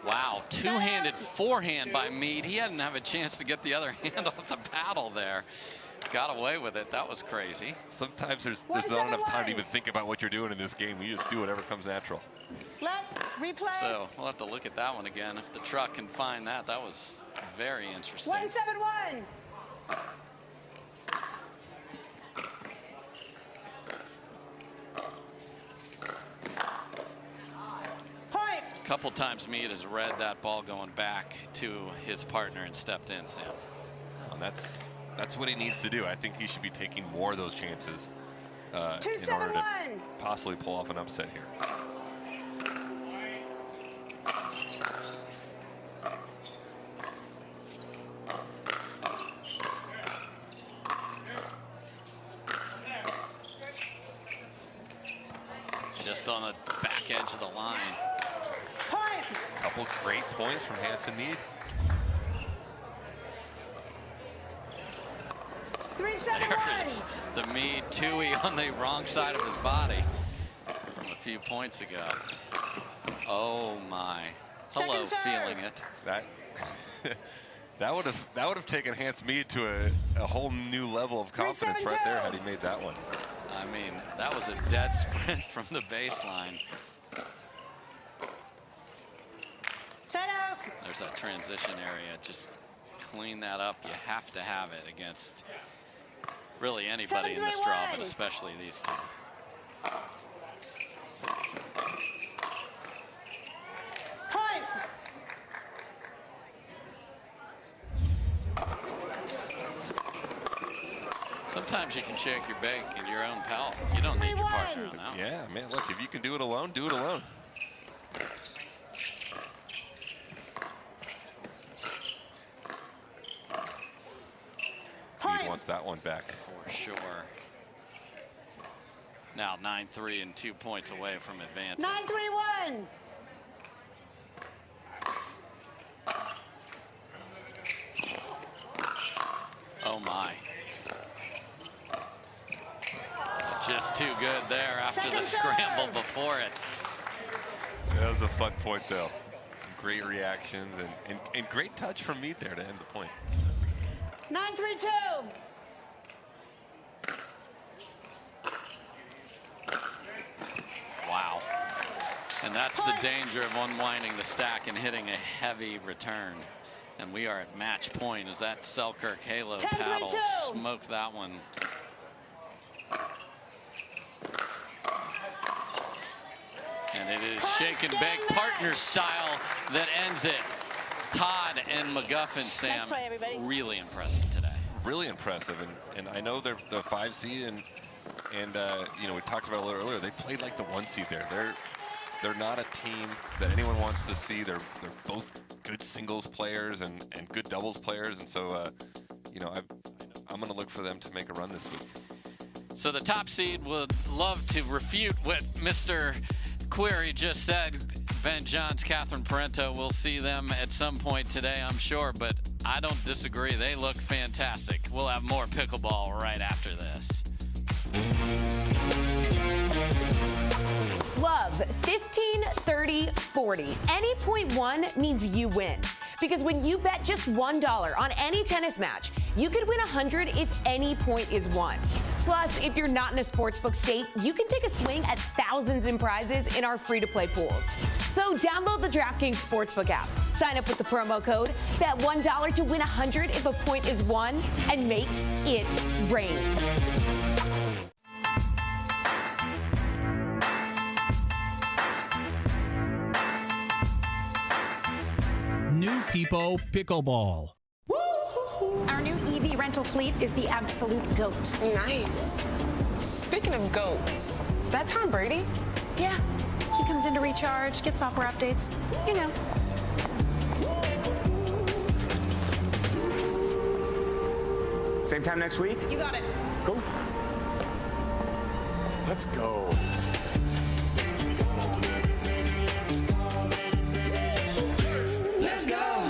Wow, two-handed forehand by Mead. He didn't have a chance to get the other hand off the paddle there. Got away with it. That was crazy. Sometimes there's not enough time to even think about what you're doing in this game. You just do whatever comes natural. Replay. So we'll have to look at that one again. If the truck can find that, that was very interesting. 171. A couple times Mead has read that ball going back to his partner and stepped in, Sam. Well, that's what he needs to do. I think he should be taking more of those chances in order to possibly pull off an upset here. Just on the back edge of the line. Couple great points from Jansen Mead. 371. There's the Mead Tui on the wrong side of his body from a few points ago. Oh my! Hello, feeling it. That would have taken Hans Mead to a whole new level of confidence right there had he made that one. I mean, that was a dead sprint from the baseline. There's that transition area. Just clean that up. You have to have it against really anybody in this draw, but especially these two. Sometimes you can shake your bake in your own pal. You don't need your partner on that one. Yeah, man, look, if you can do it alone, do it alone. He wants that one back. For sure. Now 9-3 and 2 points away from advancing. 931. Oh my. Just too good there after the scramble before it. That was a fun point though. Some great reactions and great touch from Mead there to end the point. 932. Wow. And that's the danger of unwinding the stack and hitting a heavy return. And we are at match point as that Selkirk Halo paddle smoked that one. And it is shake and bake partner style that ends it. Todd and McGuffin, Sam, really impressive today. Really impressive, and I know they're the 5 seed, and we talked about it a little earlier. They played like the 1 seed there. They're not a team that anyone wants to see. They're both good singles players and good doubles players, and so I'm going to look for them to make a run this week. So the top seed would love to refute what Mr. Querrey just said. Ben Johns, Catherine Parenteau, we'll see them at some point today, I'm sure, but I don't disagree. They look fantastic. We'll have more pickleball right after this. Love 15, 30, 40. Any point won means you win. Because when you bet just $1 on any tennis match, you could win $100 if any point is won. Plus, if you're not in a sportsbook state, you can take a swing at thousands in prizes in our free-to-play pools. So download the DraftKings Sportsbook app, sign up with the promo code, bet $1 to win 100 if a point is won, and make it rain. New People Pickleball. Our new EV rental fleet is the absolute GOAT. Nice. Speaking of goats, is that Tom Brady? Yeah. He comes in to recharge, get software updates, you know. Same time next week? You got it. Cool. Let's go. Let's go.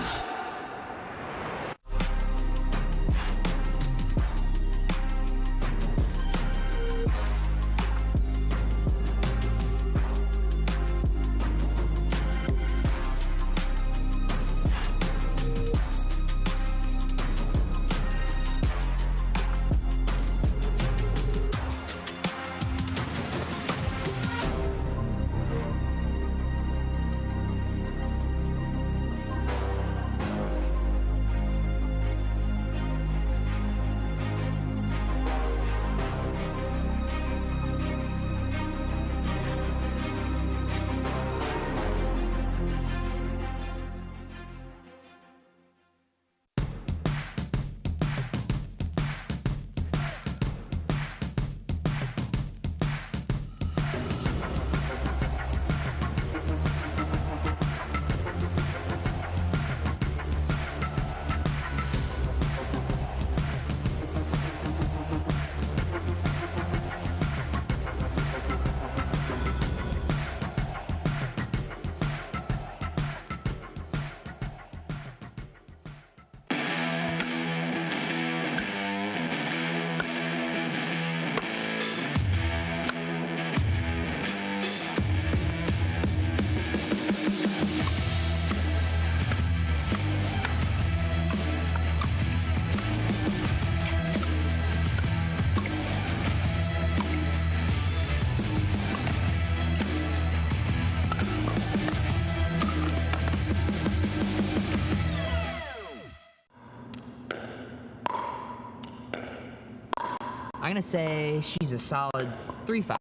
I'm gonna say she's a solid 3.5.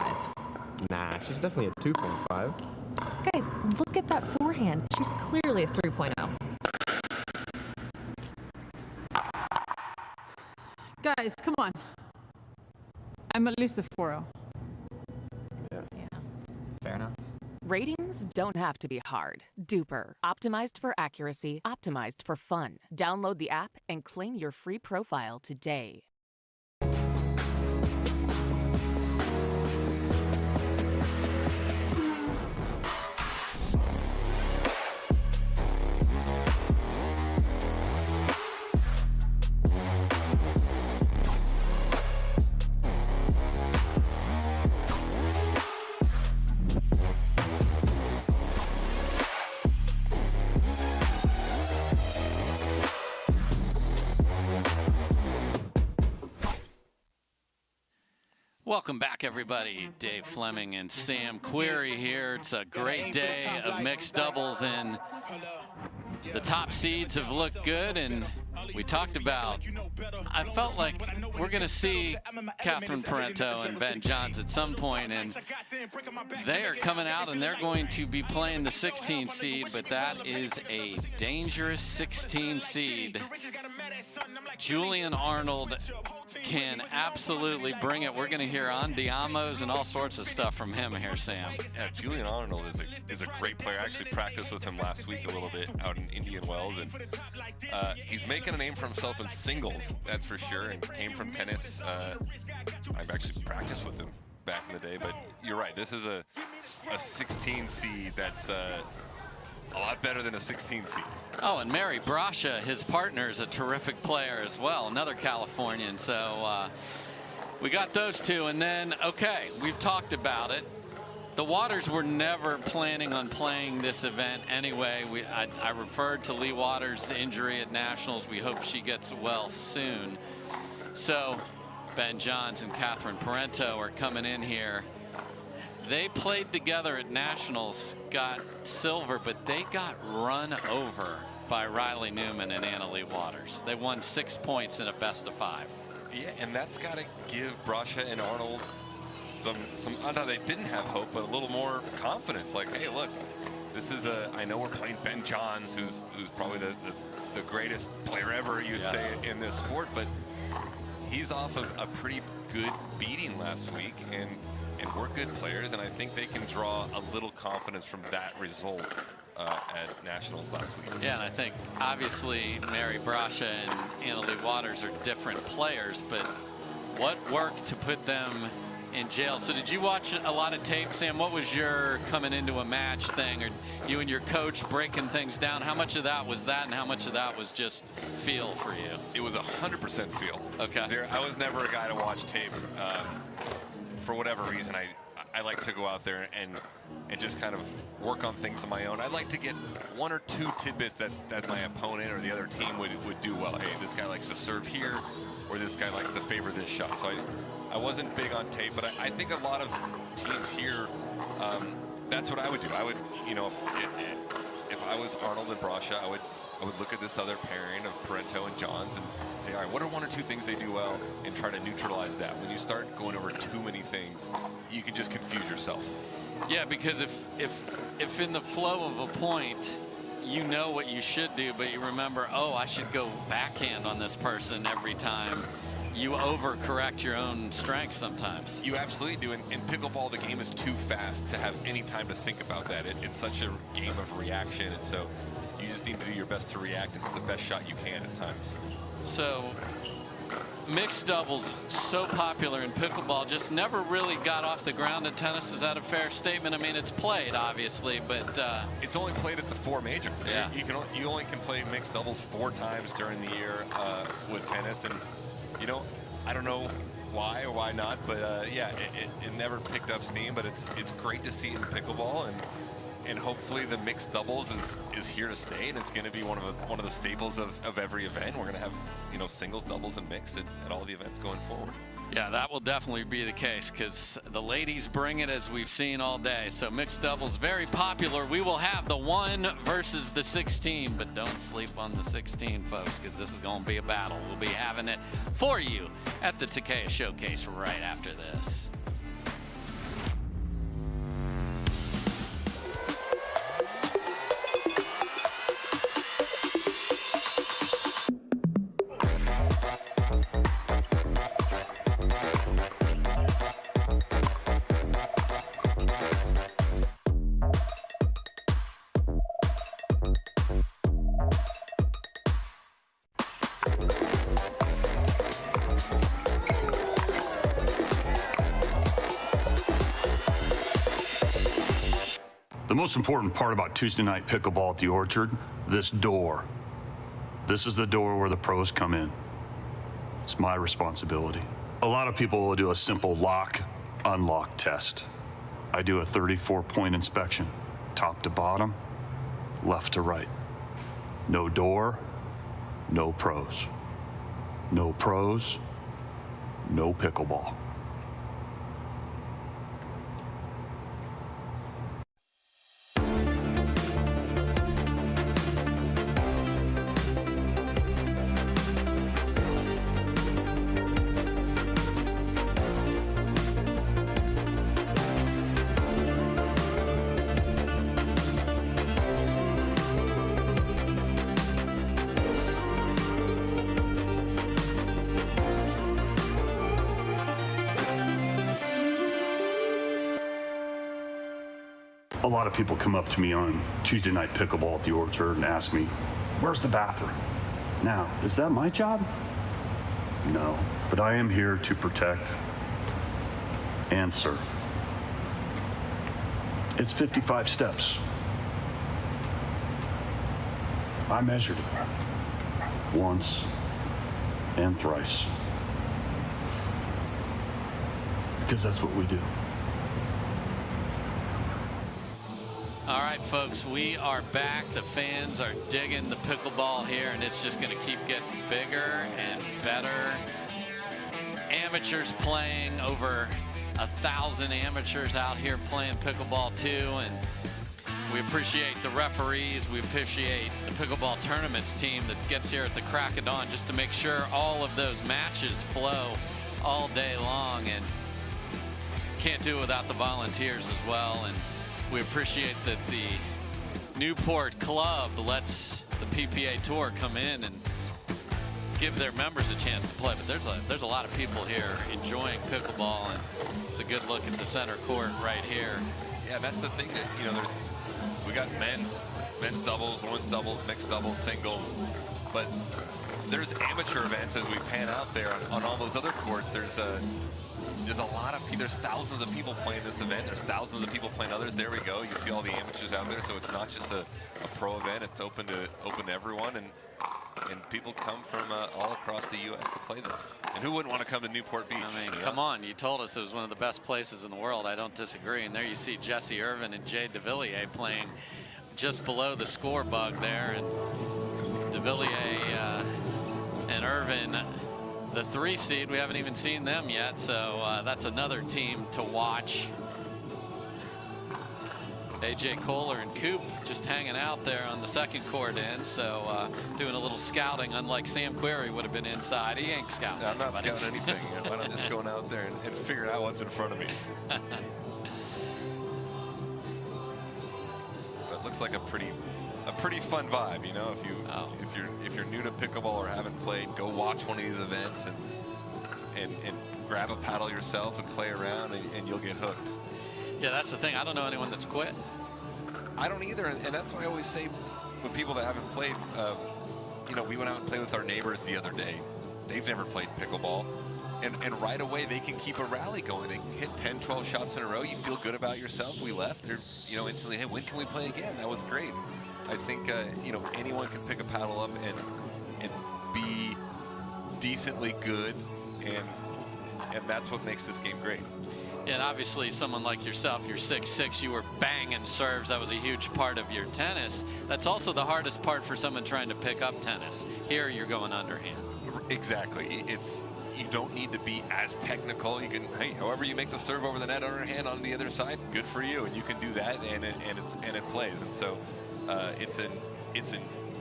Nah, she's definitely a 2.5. Guys, look at that forehand. She's clearly a 3.0. Guys, come on. I'm at least a 4.0. Yeah. Fair enough. Ratings don't have to be hard. Duper. Optimized for accuracy, optimized for fun. Download the app and claim your free profile today. Welcome back, everybody. Dave Fleming and Sam Querrey here. It's a great day of mixed doubles, and the top seeds have looked good, and we talked about, I felt like we're going to see Catherine Parenteau and Ben Johns at some point, and they are coming out and they're going to be playing the 16 seed, but that is a dangerous 16 seed. Julian Arnold can absolutely bring it. We're going to hear Andiamos and all sorts of stuff from him here, Sam. Yeah, Julian Arnold is a great player. I actually practiced with him last week a little bit out in Indian Wells, and he's making a name for himself in singles, that's for sure, and came from tennis. I've actually practiced with him back in the day, but you're right. This is a 16 seed that's a lot better than a 16 seed. Oh, and Mary Brasha, his partner, is a terrific player as well, another Californian. So we got those two, and then, okay, we've talked about it. The Waters were never planning on playing this event anyway. I referred to Lee Waters' injury at Nationals. We hope she gets well soon. So Ben Johns and Catherine Parenteau are coming in here. They played together at Nationals, got silver, but they got run over by Riley Newman and Annalie Waters. They won 6 points in a best-of-5. Yeah, and that's got to give Brasha and Arnold some. I know they didn't have hope, but a little more confidence. Like, hey, look, this is I know we're playing Ben Johns, who's probably the greatest player ever, you'd say, in this sport, but he's off of a pretty good beating last week, and we're good players, and I think they can draw a little confidence from that result at Nationals last week. Yeah, and I think obviously Mary Brasha and Annalie Waters are different players, but what worked to put them in jail? So did you watch a lot of tape, Sam? What was your coming into a match thing, or you and your coach breaking things down? How much of that was that, and how much of that was just feel for you? It was 100% feel. Okay. I was never a guy to watch tape. For whatever reason, I like to go out there and just kind of work on things on my own. I like to get 1 or 2 tidbits that my opponent or the other team would do well. Hey, this guy likes to serve here, or this guy likes to favor this shot. So I wasn't big on tape, but I think a lot of teams here, that's what I would do. I would, you know, if I was Arnold and Brasha, I would look at this other pairing of Parenteau and Johns and say, all right, what are 1 or 2 things they do well, and try to neutralize that. When you start going over too many things, you can just confuse yourself. Yeah, because if in the flow of a point, you know what you should do, but you remember, oh, I should go backhand on this person every time, you overcorrect your own strengths sometimes. You absolutely do. In pickleball, the game is too fast to have any time to think about that. It's such a game of reaction, and so you just need to do your best to react and hit the best shot you can at times. So mixed doubles, so popular in pickleball, just never really got off the ground in tennis. Is that a fair statement? I mean, it's played, obviously, but it's only played at the 4 major. Yeah. You only can play mixed doubles 4 times during the year with tennis, and you know, I don't know why or why not, but yeah, it never picked up steam. But it's great to see it in pickleball, and hopefully the mixed doubles is here to stay, and it's going to be one of the staples of every event. We're going to have, you know, singles, doubles, and mixed at all the events going forward. Yeah, that will definitely be the case, because the ladies bring it, as we've seen all day. So mixed doubles, very popular. We will have the 1 versus the 16, but don't sleep on the 16, folks, because this is going to be a battle. We'll be having it for you at the Takeya Showcase right after this. The most important part about Tuesday night pickleball at the Orchard, this door. This is the door where the pros come in. It's my responsibility. A lot of people will do a simple lock, unlock test. I do a 34-point inspection, top to bottom, left to right. No door, no pros. No pros, no pickleball. A lot of people come up to me on Tuesday night pickleball at the Orchard and ask me, where's the bathroom? Now, is that my job? No, but I am here to protect and serve. It's 55 steps. I measured it once and thrice. Because that's what we do. All right, folks, we are back. The fans are digging the pickleball here, and it's just going to keep getting bigger and better. And amateurs playing, over 1,000 amateurs out here playing pickleball too, and we appreciate the referees. We appreciate the pickleball tournaments team that gets here at the crack of dawn just to make sure all of those matches flow all day long, and can't do it without the volunteers as well. And we appreciate that the Newport club lets the PPA Tour come in and give their members a chance to play. But there's a lot of people here enjoying pickleball, and it's a good look at the center court right here. Yeah, that's the thing that, you know, we got men's doubles, women's doubles, mixed doubles, singles, but there's amateur events as we pan out there on all those other courts. There's a lot of people, there's thousands of people playing this event. There's thousands of people playing others. There we go. You see all the amateurs out there. So it's not just a pro event. It's open to everyone, and people come from all across the U.S. to play this. And who wouldn't want to come to Newport Beach? I mean, come on. You told us it was one of the best places in the world. I don't disagree. And there you see Jessie Irvine and Jay Devilliers playing just below the score bug there. And Devilliers and Irvine, the 3 seed, we haven't even seen them yet. So that's another team to watch. AJ Kohler and Coop just hanging out there on the second court end, so doing a little scouting, unlike Sam Querrey would have been inside. He ain't scouting. Yeah, I'm not scouting anything. Why not just going out there and figuring out what's in front of me? It looks like a pretty fun vibe, you know. If you're new to pickleball or haven't played, go watch one of these events and grab a paddle yourself and play around, and you'll get hooked. Yeah, that's the thing. I don't know anyone that's quit. I don't either, and that's what I always say with people that haven't played. You know, we went out and played with our neighbors the other day. They've never played pickleball, and right away they can keep a rally going. They can hit 10, 12 shots in a row. You feel good about yourself. We left. They're, you know, instantly, hey, when can we play again? That was great. I think you know, anyone can pick a paddle up and be decently good, and that's what makes this game great. And obviously someone like yourself, you're 6'6", you were banging serves. That was a huge part of your tennis. That's also the hardest part for someone trying to pick up tennis. Here you're going underhand. Exactly. You don't need to be as technical. You can, hey, however you make the serve over the net underhand on the other side, good for you. And you can do that, and it plays. And so it's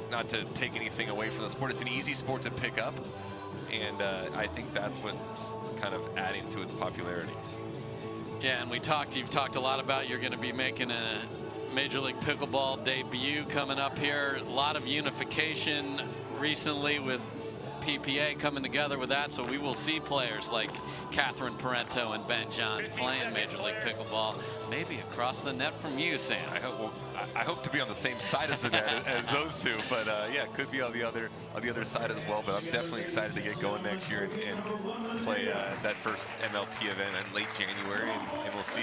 not to take anything away from the sport. It's an easy sport to pick up, and I think that's what's kind of adding to its popularity. Yeah, and you've talked a lot about you're going to be making a Major League Pickleball debut coming up here. A lot of unification recently with PPA coming together with that, so we will see players like Catherine Parenteau and Ben Johns playing Major League Pickleball, maybe across the net from you, Sam. I hope to be on the same side as the net as those two, but yeah, it could be on the other side as well. But I'm definitely excited to get going next year and play that first MLP event in late January, and we'll see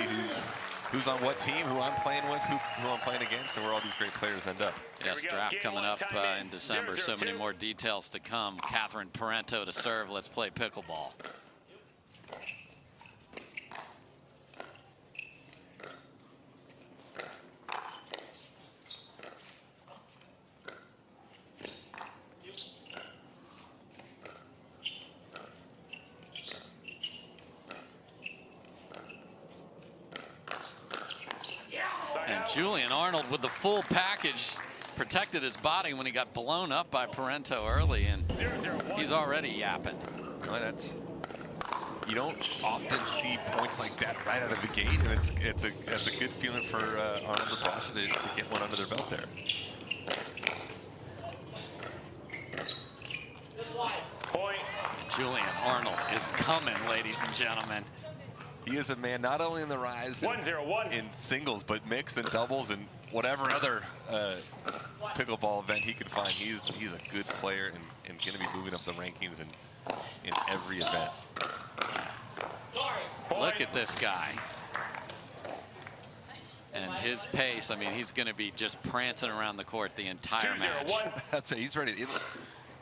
who's on what team, who I'm playing with, who I'm playing against, and where all these great players end up. Yes, draft coming up in December. So many more details to come. Catherine Parenteau to serve. Let's play pickleball. And Julian Arnold with the full package protected his body when he got blown up by Parenteau early, and he's already yapping. Well, you don't often see points like that right out of the gate, and it's a good feeling for Arnold and Bosch to get one under their belt there. Point. Julian Arnold is coming, ladies and gentlemen. He is a man not only in the rise in singles, but mixed and doubles and whatever other pickleball event he can find. He's a good player and going to be moving up the rankings in every event. Look at this guy. And his pace, I mean, he's going to be just prancing around the court the entire match. He's ready.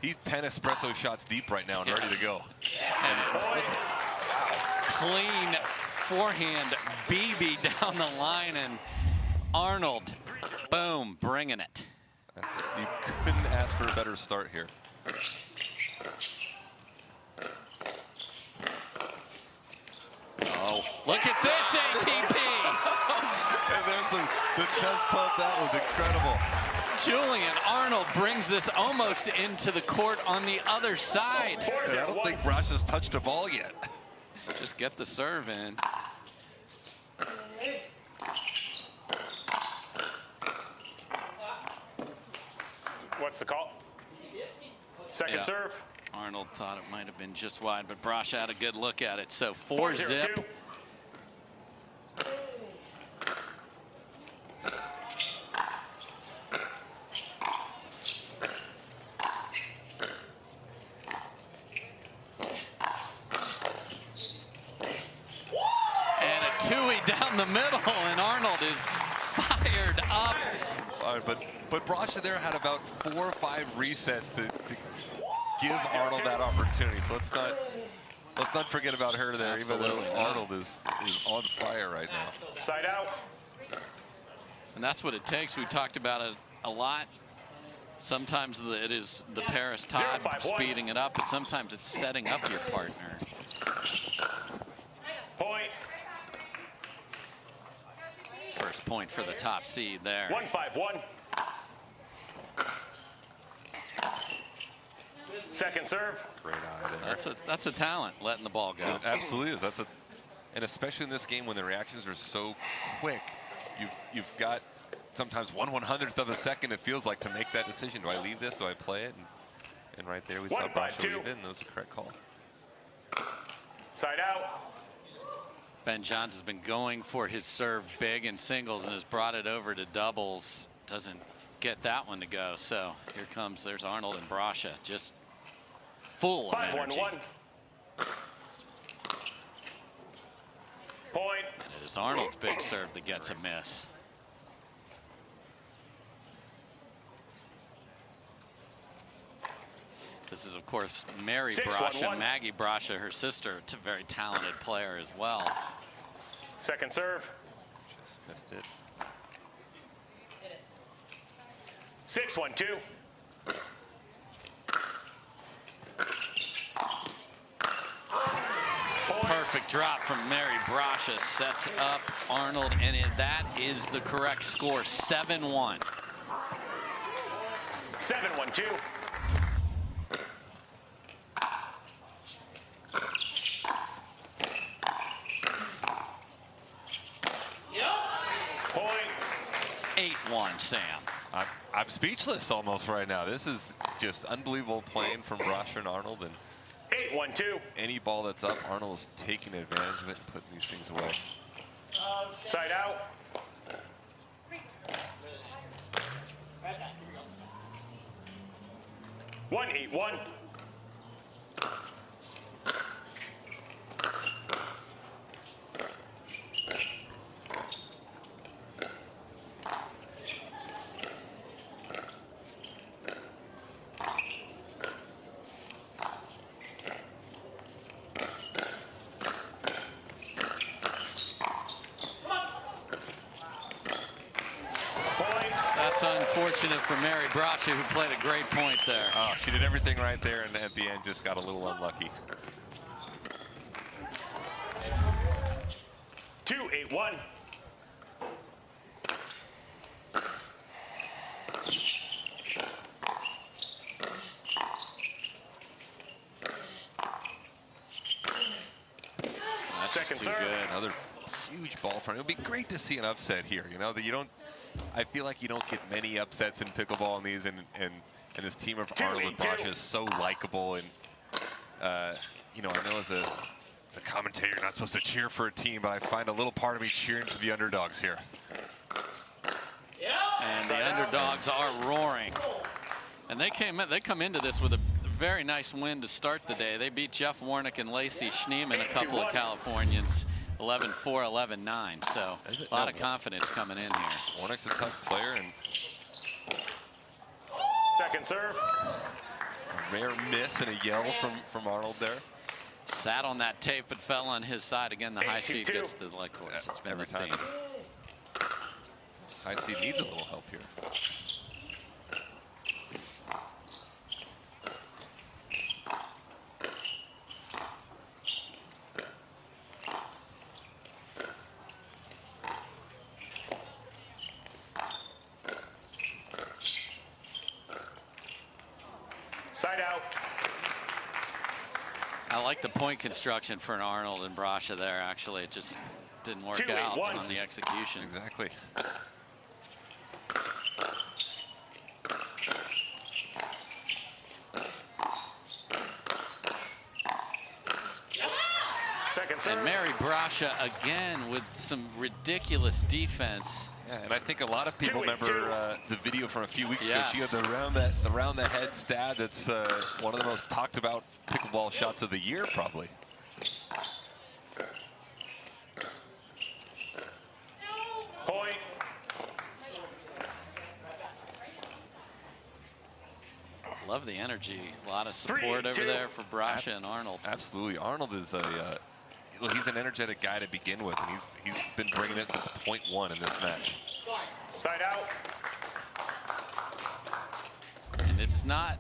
He's 10 espresso shots deep right now and ready to go. And clean forehand BB down the line, and Arnold, boom, bringing it. You couldn't ask for a better start here. Look at this ATP. And there's the chest pump. That was incredible. Julian Arnold brings this almost into the court on the other side. Yeah, I don't think Brash has touched a ball yet. Just get the serve in. What's the call? Second serve. Arnold thought it might have been just wide, but Brash had a good look at it. So 4-zip. Down the middle, and Arnold is fired up. All right, but Brash there had about 4 or 5 resets to give Arnold that opportunity. So let's not forget about her there. Absolutely. Even though Arnold is on fire right now. Side out. And that's what it takes. We talked about it a lot. Sometimes it is the Parris Todd speeding it up, but sometimes it's setting up your partner. Point. First point for the top seed there. 1-5-1. Second serve. Great eye there. That's a talent, letting the ball go. It absolutely is. And especially in this game when the reactions are so quick, you've got sometimes 1/100th of a second it feels like to make that decision. Do I leave this? Do I play it? And right there we saw Brash leave in. That was the correct call. Side out. Ben Johnson's been going for his serve big in singles and has brought it over to doubles. Doesn't get that one to go. So here there's Arnold and Brasha, just full of energy. 5-1-1. Point. And it is Arnold's big serve that gets a miss. This is, of course, Mary Brasha, Maggie Brasha, her sister, a very talented player as well. Second serve. Just missed it. 6-1-2. Perfect drop from Mary Brasha, sets up Arnold, and that is the correct score, 7-1. 7-1-2. Point. 8-1, Sam. I'm speechless almost right now. This is just unbelievable playing from Brasha and Arnold. And 8-1-2. Any ball that's up, Arnold's taking advantage of it and putting these things away. Side out. One 8-1. That's unfortunate for Mary Brasha, who played a great point there. Oh, she did everything right there, and at the end just got a little unlucky. 2-8-1. That's Second too serve. good. Another huge ball front. It would be great to see an upset here. You know that you don't. I feel like you don't get many upsets in pickleball in these, and this team of Arnold and Brasha is so likable. And you know, I know as a commentator, you're not supposed to cheer for a team, but I find a little part of me cheering for the underdogs here. And the underdogs are roaring. And they come into this with a very nice win to start the day. They beat Jeff Warnick and Lacey Schneeman, a couple of Californians, 11-4, 11-9. So a lot of confidence coming in here. Warnick's a tough player, and second serve. A rare miss and a yell from Arnold there. Sat on that tape but fell on his side. Again, the high seed gets the leg courts. It's been every time. High seed needs a little help here. I like the point construction for an Arnold and Brasha there. Actually, it just didn't work out on the execution. Exactly. Second serve. And Mary Brasha again with some ridiculous defense. Yeah, and I think a lot of people remember the video from a few weeks ago. Yes. She had the around the head stab. That's one of the most talked about pickleball shots of the year, probably. Point. Love the energy. A lot of support over there for Brasha and Arnold. Absolutely. Arnold is he's an energetic guy to begin with, and he's been bringing it since point 1 in this match. Side out. And it's not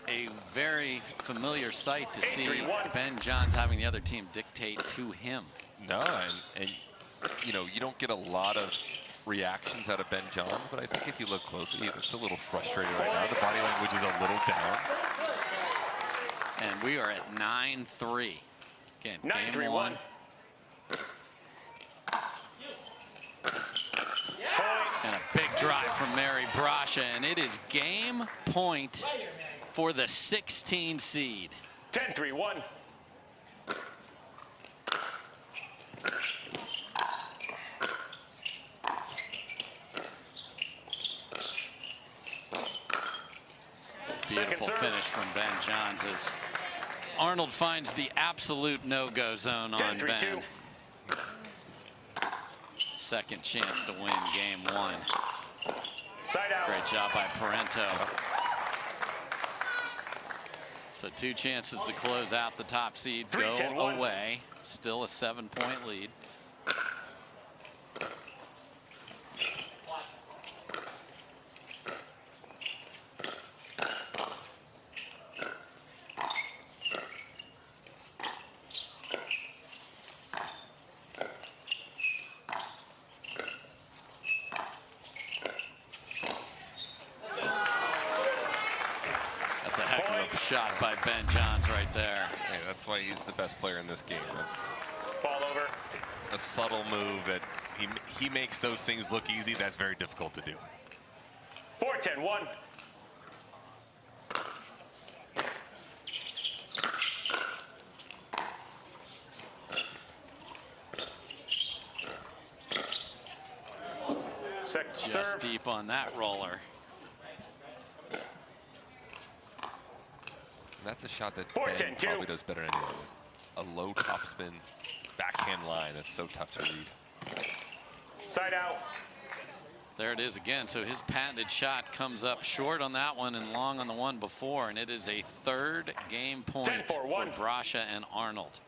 a very familiar sight to see Ben Johns having the other team dictate to him. No, and you know, you don't get a lot of reactions out of Ben Johns, but I think if you look closely, it's a little frustrated right now. The body language is a little down. And we are at 9-3. Again, 9-3-1. game 1. And a big drive from Mary Brasha, and it is game point for the 16 seed. 10-3-1. Beautiful finish from Ben Johns as Arnold finds the absolute no-go zone on Ben. Second chance to win game 1. Side out. Great job by Parenteau. So 2 chances to close out the top seed go away. Still a 7-point lead. Shot by Ben Johns right there. Hey, that's why he's the best player in this game. That's ball over. A subtle move that he makes those things look easy. That's very difficult to do. 4-10-1. Just deep on that roller. That's a shot that Ben probably does better than anyone. A low topspin backhand line. That's so tough to read. Side out. There it is again. So his patented shot comes up short on that one and long on the one before, and it is a 3rd game point for Brasha and Arnold.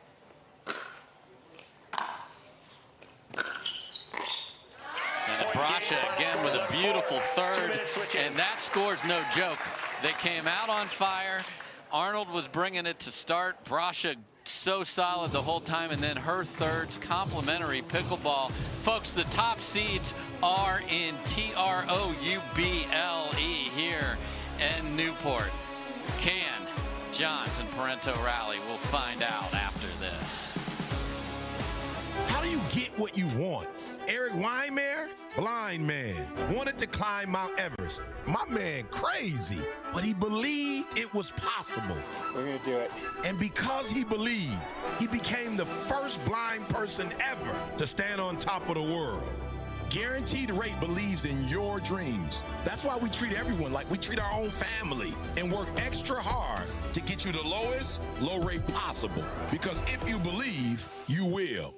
And Brasha again with a beautiful 3rd, and that score's no joke. They came out on fire. Arnold was bringing it to start. Brasha so solid the whole time, and then her 3rds, complimentary pickleball. Folks, the top seeds are in TROUBLE here in Newport. Can Johns and Parenteau rally? We'll find out after this. How do you get what you want? Eric Weimer, blind man, wanted to climb Mount Everest. My man crazy, but he believed it was possible. We're gonna do it. And because he believed, he became the first blind person ever to stand on top of the world. Guaranteed Rate believes in your dreams. That's why we treat everyone like we treat our own family and work extra hard to get you the lowest low rate possible. Because if you believe, you will.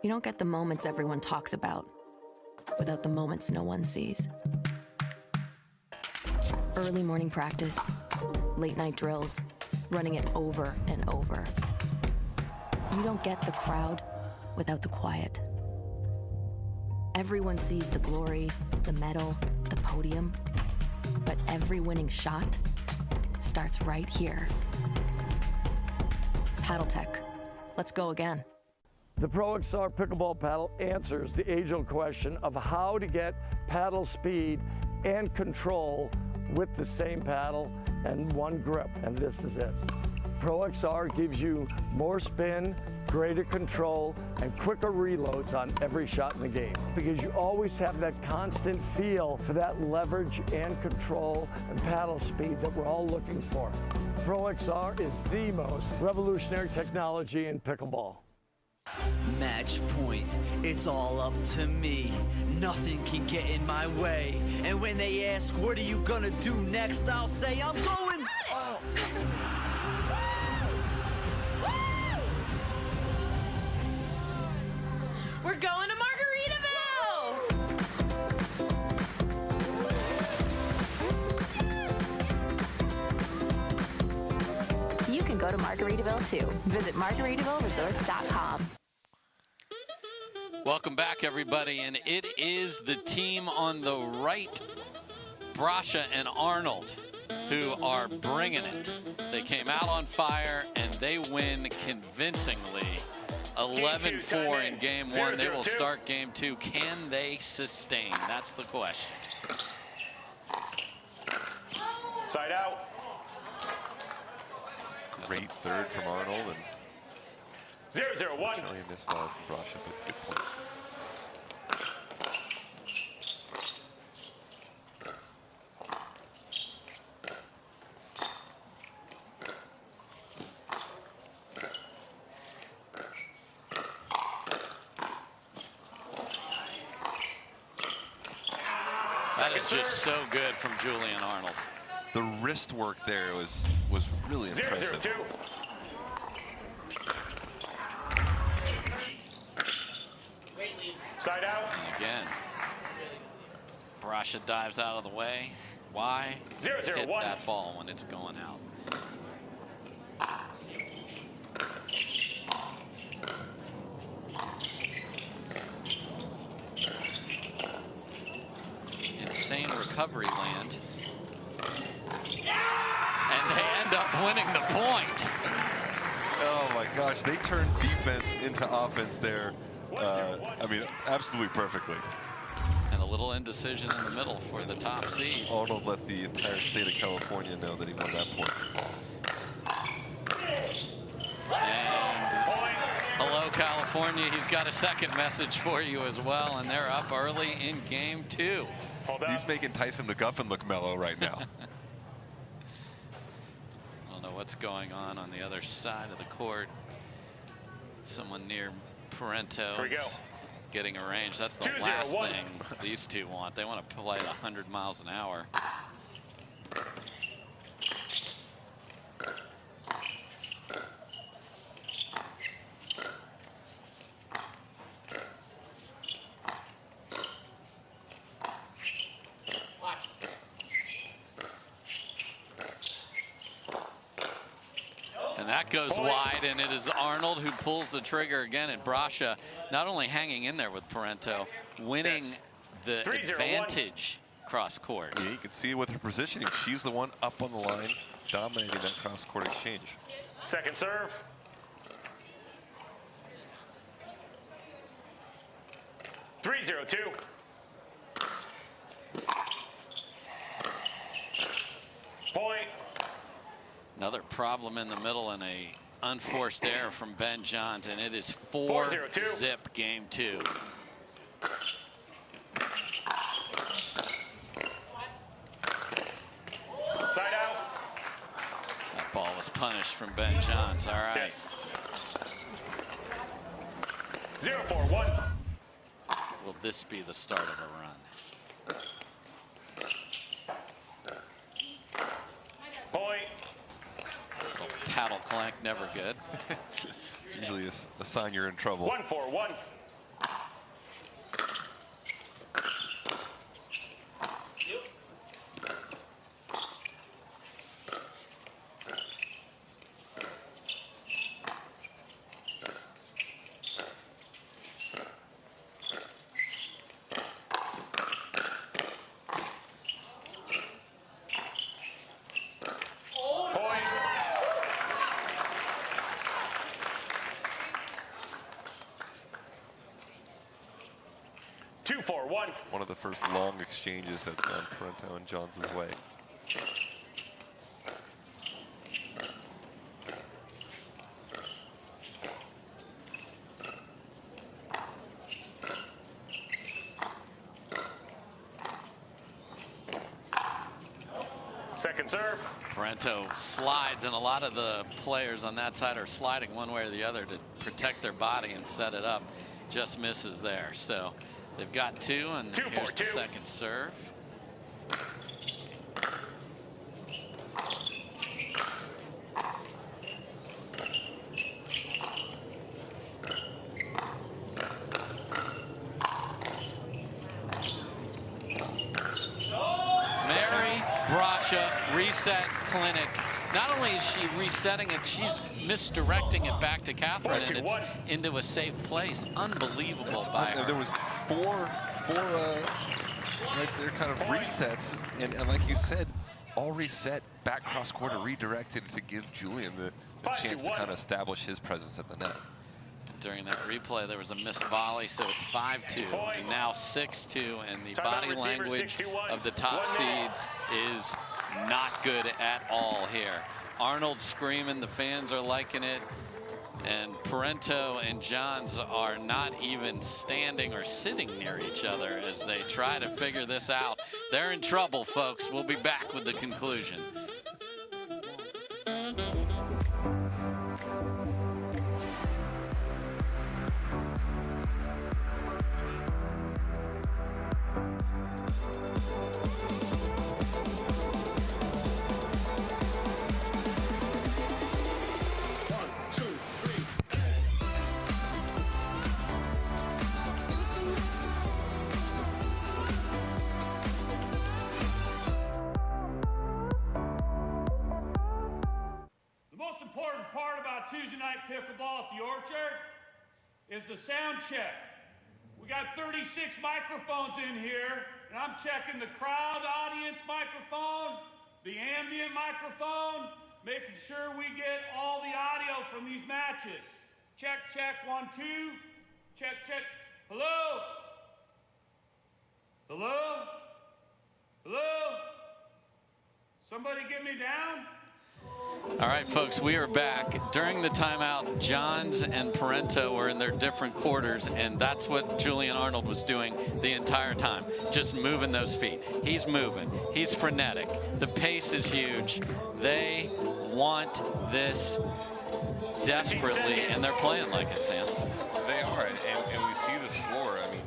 You don't get the moments everyone talks about without the moments no one sees. Early morning practice, late night drills, running it over and over. You don't get the crowd without the quiet. Everyone sees the glory, the medal, the podium, but every winning shot starts right here. Paddle Tech. Let's go again. The Pro XR pickleball paddle answers the age-old question of how to get paddle speed and control with the same paddle and one grip, and this is it. Pro XR gives you more spin, greater control, and quicker reloads on every shot in the game, because you always have that constant feel for that leverage and control and paddle speed that we're all looking for. Pro XR is the most revolutionary technology in pickleball. Match point, it's all up to me. Nothing can get in my way. And when they ask, what are you gonna do next? I'll say, I'm going. Oh. We're going to Margaritaville! You can go to Margaritaville too. Visit MargaritavilleResorts.com. Welcome back, everybody, and it is the team on the right, Brasha and Arnold, who are bringing it. They came out on fire, and they win convincingly. 11-4 in game one. They will start game two. Can they sustain? That's the question. Side out. Great third from Arnold. And 0-0-1. Showing this ball from Brasha, but good point. That is just so good from Julian Arnold. The wrist work there was really impressive. 0-0-2. Side out. And again, Brasha dives out of the way. Why? 0-0-1. Hit that ball when it's going out. Insane recovery land. And they end up winning the point. Oh my gosh, they turned defense into offense there. I mean, absolutely perfectly. And a little indecision in the middle for the top seed. Arnold let the entire state of California know that he won that point. And hello, California. He's got a second message for you as well, and they're up early in game two. He's making Tyson McGuffin look mellow right now. I don't know what's going on the other side of the court. Someone near Parenteau is getting arranged. That's the last thing these two want. They want to play at 100 miles an hour. And that goes wide, and it is Arnold who pulls the trigger again, and Brasha not only hanging in there with Parenteau, winning the advantage cross court. Yeah, you can see it with her positioning. She's the one up on the line, dominating that cross court exchange. Second serve. (3-0-2). Point. Another problem in the middle and a unforced error from Ben Johns, and it is 4-0 game two. Side out. That ball was punished from Ben Johns. All right. Yes. 0-4-1. Will this be the start of a run? Point. Little paddle clank, never good. It's usually a sign you're in trouble. 1-4-1. One of the first long exchanges that's gone Parenteau and Johns' way. Second serve. Parenteau slides, and a lot of the players on that side are sliding one way or the other to protect their body and set it up. Just misses there. So they've got 2, and here's the second serve. Reset clinic. Not only is she resetting it, she's misdirecting it back to Catherine, and it's into a safe place. Unbelievable by her. There was four right there kind of resets, and like you said, all reset, back cross quarter redirected to give Julian the chance to kind of establish his presence at the net. During that replay, there was a missed volley, so it's 5-2, and now 6-2, and the body language of the top seeds is not good at all here. Arnold screaming, the fans are liking it, and Parenteau and Johns are not even standing or sitting near each other as they try to figure this out. They're in trouble, folks. We'll be back with the conclusion. Tuesday night pickleball at the Orchard is the sound check. We got 36 microphones in here, and I'm checking the crowd audience microphone, the ambient microphone, making sure we get all the audio from these matches. Check, check, 1, 2. Check, check. Hello? Hello? Hello? Somebody get me down? All right, folks, we are back. During the timeout, Johns and Parenteau were in their different quarters, and that's what Julian Arnold was doing the entire time, just moving those feet. He's moving. He's frenetic. The pace is huge. They want this desperately, and they're playing like it, Sam. They are, and we see the score. I mean,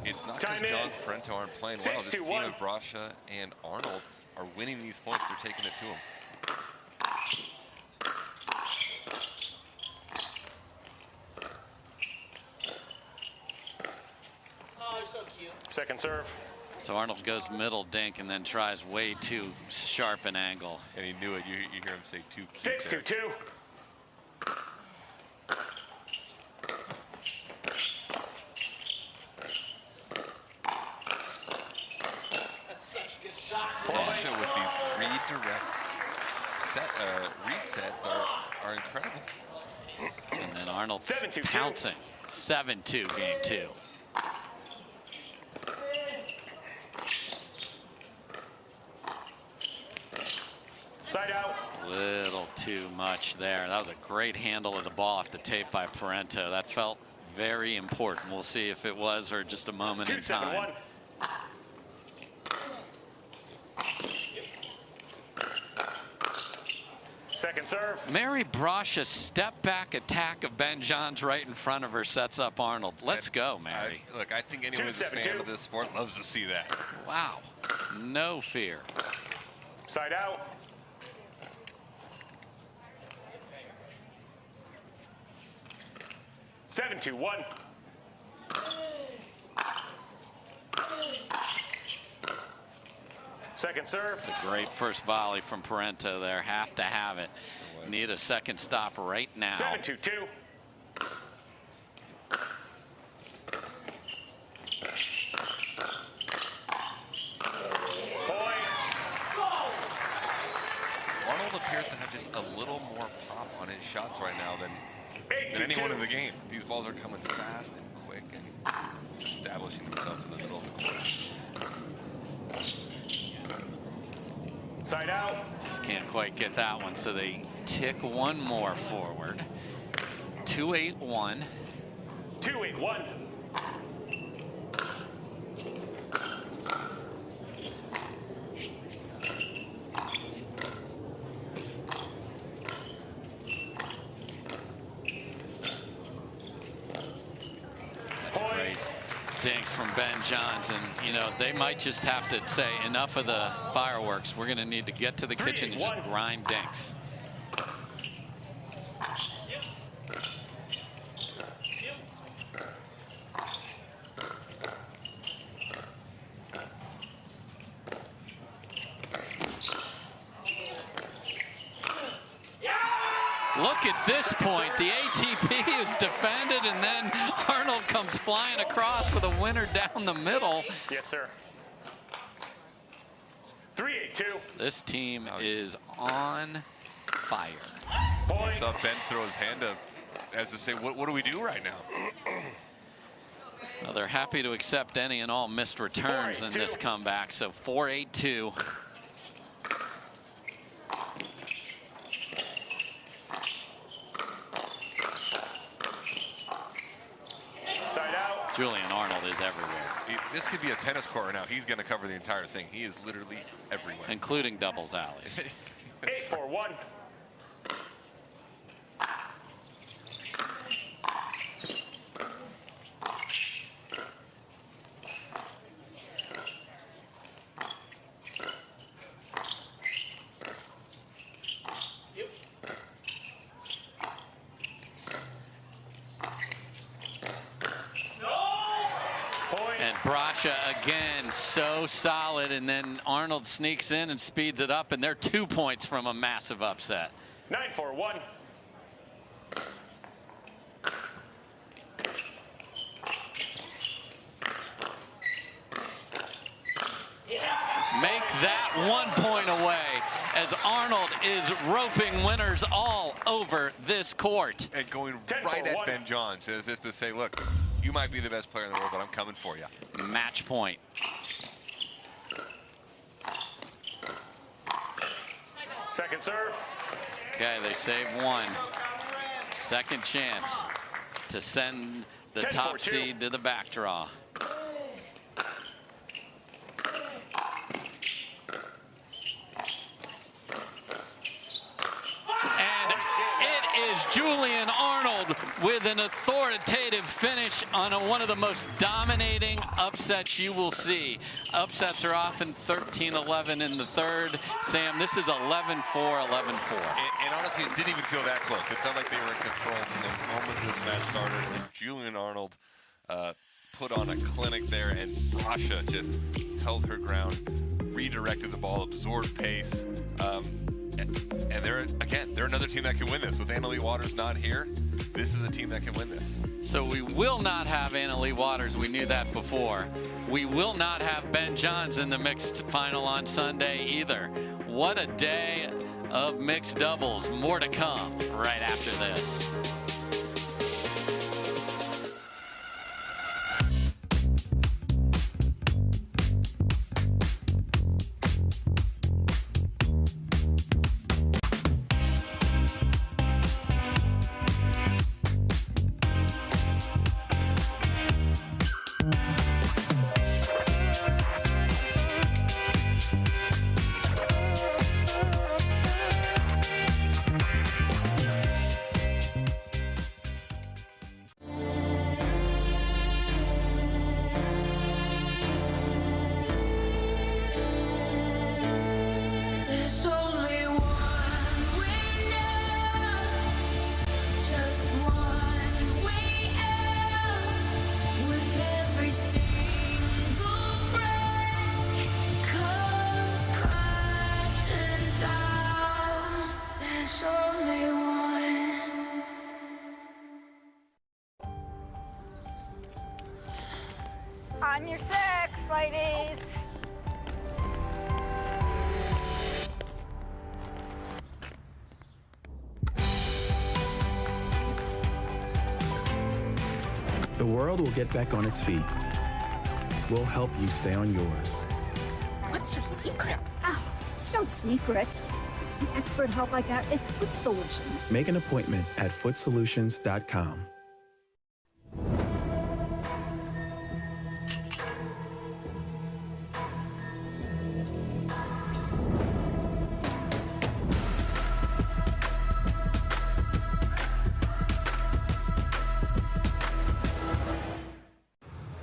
it's not because Johns and Parenteau aren't playing well. This team of Brasha and Arnold are winning these points. They're taking it to them. Second serve. So Arnold goes middle dink and then tries way too sharp an angle. And he knew it. You hear him say 2. 6-2-2. Brasha with these redirect resets are incredible. And then Arnold's pouncing. 7-2 game 2. Side out. Little too much there. That was a great handle of the ball off the tape by Parenteau. That felt very important. We'll see if it was or just a moment in time. 2-7-1. Second serve. Mary Brasha step back attack of Ben Johns right in front of her sets up Arnold. Let's go, Mary. Look, I think anyone who's a fan of this sport loves to see that. Wow. No fear. Side out. Seven, 2-1. Second serve. It's a great first volley from Parenteau there. Have to have it. Need a second stop right now. 7-2-2. Arnold appears to have just a little more pop on his shots right now than anyone in the game. These balls are coming fast and quick, and he's establishing himself in the middle of the court. Side out. Just can't quite get that one, so they tick one more forward. 2-8-1. 2-8-1. dink from Ben Jansen. You know, they might just have to say enough of the fireworks. We're going to need to get to the kitchen and just grind dinks. Look at this point. The ATP is defended, and then Arnold comes flying across with a winner down the middle. Yes, sir. 3-8-2. This team is on fire. I saw Ben throw his hand up as to say, what do we do right now? Well, they're happy to accept any and all missed returns in this comeback. So 4-8-2. Julian Arnold is everywhere. This could be a tennis court now. He's going to cover the entire thing. He is literally everywhere. Including doubles alleys. 8-4-1. Again, so solid, and then Arnold sneaks in and speeds it up, and they're 2 points from a massive upset. 9-4-1. Make that 1 point away as Arnold is roping winners all over this court. And going right at Ben Johns as if to say, look, you might be the best player in the world, but I'm coming for you. Match point. Second serve. Okay, they save one. Second chance to send the top seed to the back draw. Julian Arnold with an authoritative finish on one of the most dominating upsets you will see. Upsets are often 13-11 in the third. Sam, this is 11-4, 11-4. And honestly, it didn't even feel that close. It felt like they were in control from the moment this match started. And Julian Arnold put on a clinic there, and Rasha just held her ground, redirected the ball, absorbed pace. And they're another team that can win this. With Annalie Waters not here, this is a team that can win this. So we will not have Annalie Waters. We knew that before. We will not have Ben Johns in the mixed final on Sunday either. What a day of mixed doubles. More to come right after this. On your six, ladies. The world will get back on its feet. We'll help you stay on yours. What's your secret? Oh, it's no secret. It's the expert help I got at Foot Solutions. Make an appointment at footsolutions.com.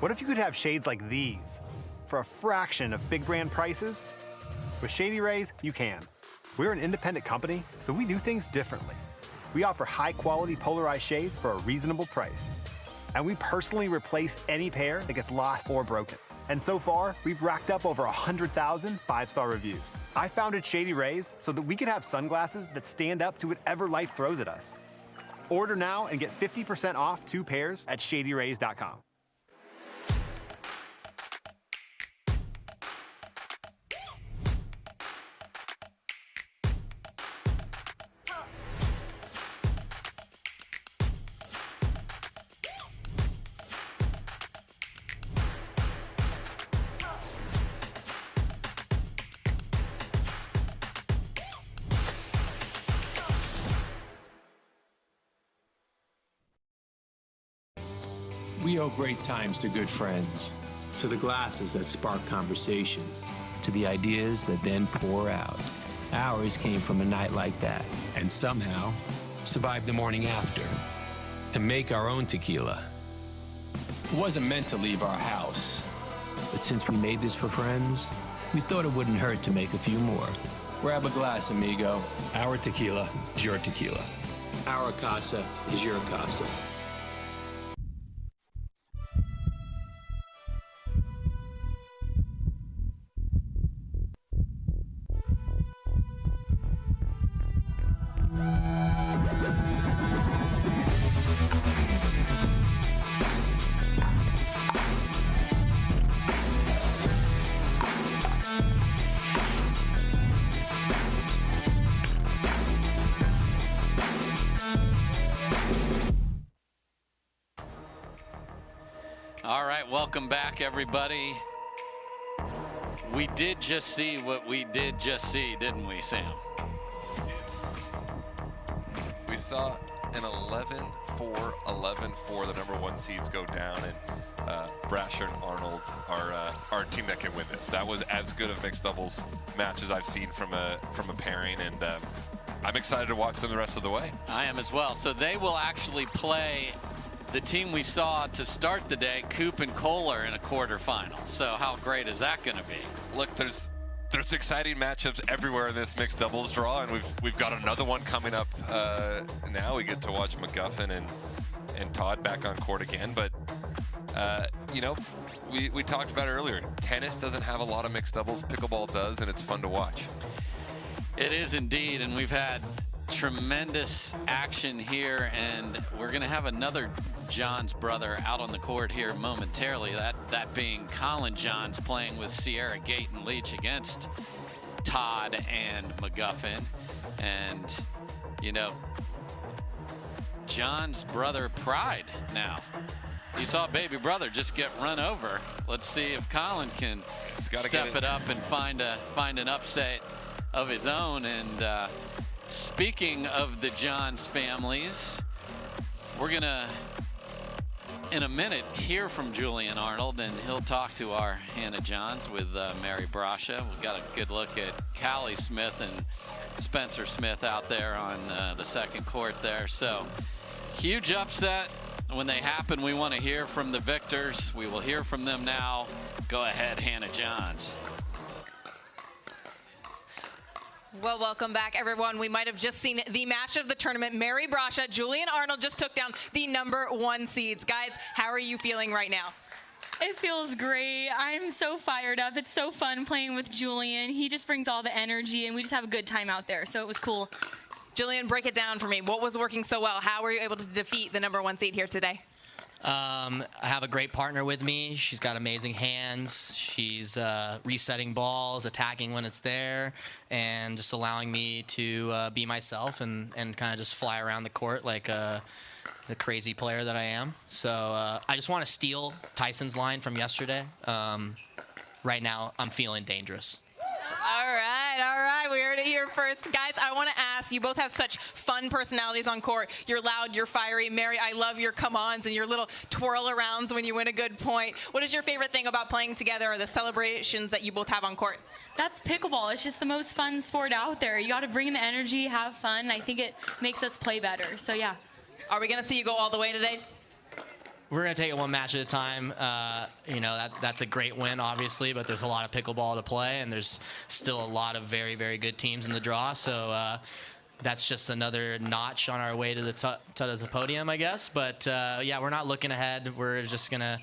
What if you could have shades like these for a fraction of big brand prices? With Shady Rays, you can. We're an independent company, so we do things differently. We offer high-quality polarized shades for a reasonable price. And we personally replace any pair that gets lost or broken. And so far, we've racked up over 100,000 5-star reviews. I founded Shady Rays so that we could have sunglasses that stand up to whatever life throws at us. Order now and get 50% off 2 pairs at shadyrays.com. We owe great times to good friends, to the glasses that spark conversation, to the ideas that then pour out. Ours came from a night like that, and somehow survived the morning after, to make our own tequila. It wasn't meant to leave our house, but since we made this for friends, we thought it wouldn't hurt to make a few more. Grab a glass, amigo. Our tequila is your tequila. Our casa is your casa. All right, welcome back, everybody. We did just see what we did just see, didn't we, Sam? We saw an 11-4, 11-4, the number 1 seeds go down, and Brasher and Arnold are a team that can win this. That was as good of mixed doubles match as I've seen from a pairing, and I'm excited to watch them the rest of the way. I am as well. So they will actually play the team we saw to start the day, Koop and Kohler, in a quarterfinal. So how great is that going to be? Look, there's exciting matchups everywhere in this mixed doubles draw, and we've got another one coming up now. We get to watch McGuffin and Todd back on court again. But you know, we talked about it earlier. Tennis doesn't have a lot of mixed doubles. Pickleball does, and it's fun to watch. It is indeed, and we've had tremendous action here, and we're going to have another Johns brother out on the court here momentarily. That being Colin Johns playing with Sierra Gate and Leach against Todd and McGuffin. And, you know, John's brother pride now. You saw baby brother just get run over. Let's see if Colin can step it up and find an upset of his own. And speaking of the Johns families, we're gonna, in a minute, hear from Julian Arnold, and he'll talk to our Hannah Johns with Mary Brasha. We've got a good look at Callie Smith and Spencer Smith out there on the second court there. So huge upset. When they happen, we want to hear from the victors. We will hear from them now. Go ahead, Hannah Johns. Well, welcome back, everyone. We might have just seen the match of the tournament. Mary Brasha, Julian Arnold just took down the number 1 seeds. Guys, how are you feeling right now? It feels great. I'm so fired up. It's so fun playing with Julian. He just brings all the energy, and we just have a good time out there, so it was cool. Julian, break it down for me. What was working so well? How were you able to defeat the number 1 seed here today? I have a great partner with me. She's got amazing hands. She's resetting balls, attacking when it's there, and just allowing me to be myself and kind of just fly around the court like the crazy player that I am. So I just want to steal Tyson's line from yesterday. Right now, I'm feeling dangerous. All right. We heard it here first. Guys, I want to ask, you both have such fun personalities on court. You're loud, you're fiery. Mary, I love your come-ons and your little twirl-arounds when you win a good point. What is your favorite thing about playing together, or the celebrations that you both have on court? That's pickleball. It's just the most fun sport out there. You got to bring the energy, have fun. I think it makes us play better. So, yeah. Are we going to see you go all the way today? we're going to take it one match at a time. You know, that's a great win, obviously, but there's a lot of pickleball to play, and there's still a lot of very, very good teams in the draw. So that's just another notch on our way to the podium, I guess. But yeah, we're not looking ahead. We're just going to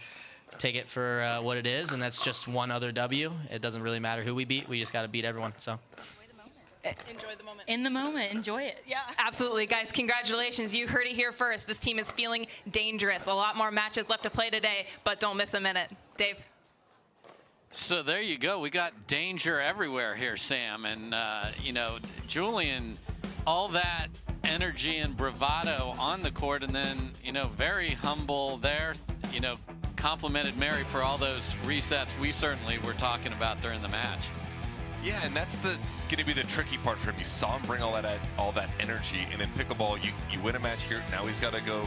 take it for what it is, and that's just one other W. It doesn't really matter who we beat. We just got to beat everyone. So. Enjoy the moment. In the moment, enjoy it. Yeah, absolutely. Guys, congratulations. You heard it here first. This team is feeling dangerous. A lot more matches left to play today, but don't miss a minute. Dave. So there you go. We got danger everywhere here, Sam. And, you know, Julian, all that energy and bravado on the court, and then, you know, very humble there, you know, complimented Mary for all those resets we certainly were talking about during the match. Yeah, and that's going to be the tricky part for him. You saw him bring all that energy, and in pickleball, you win a match here. Now he's got to go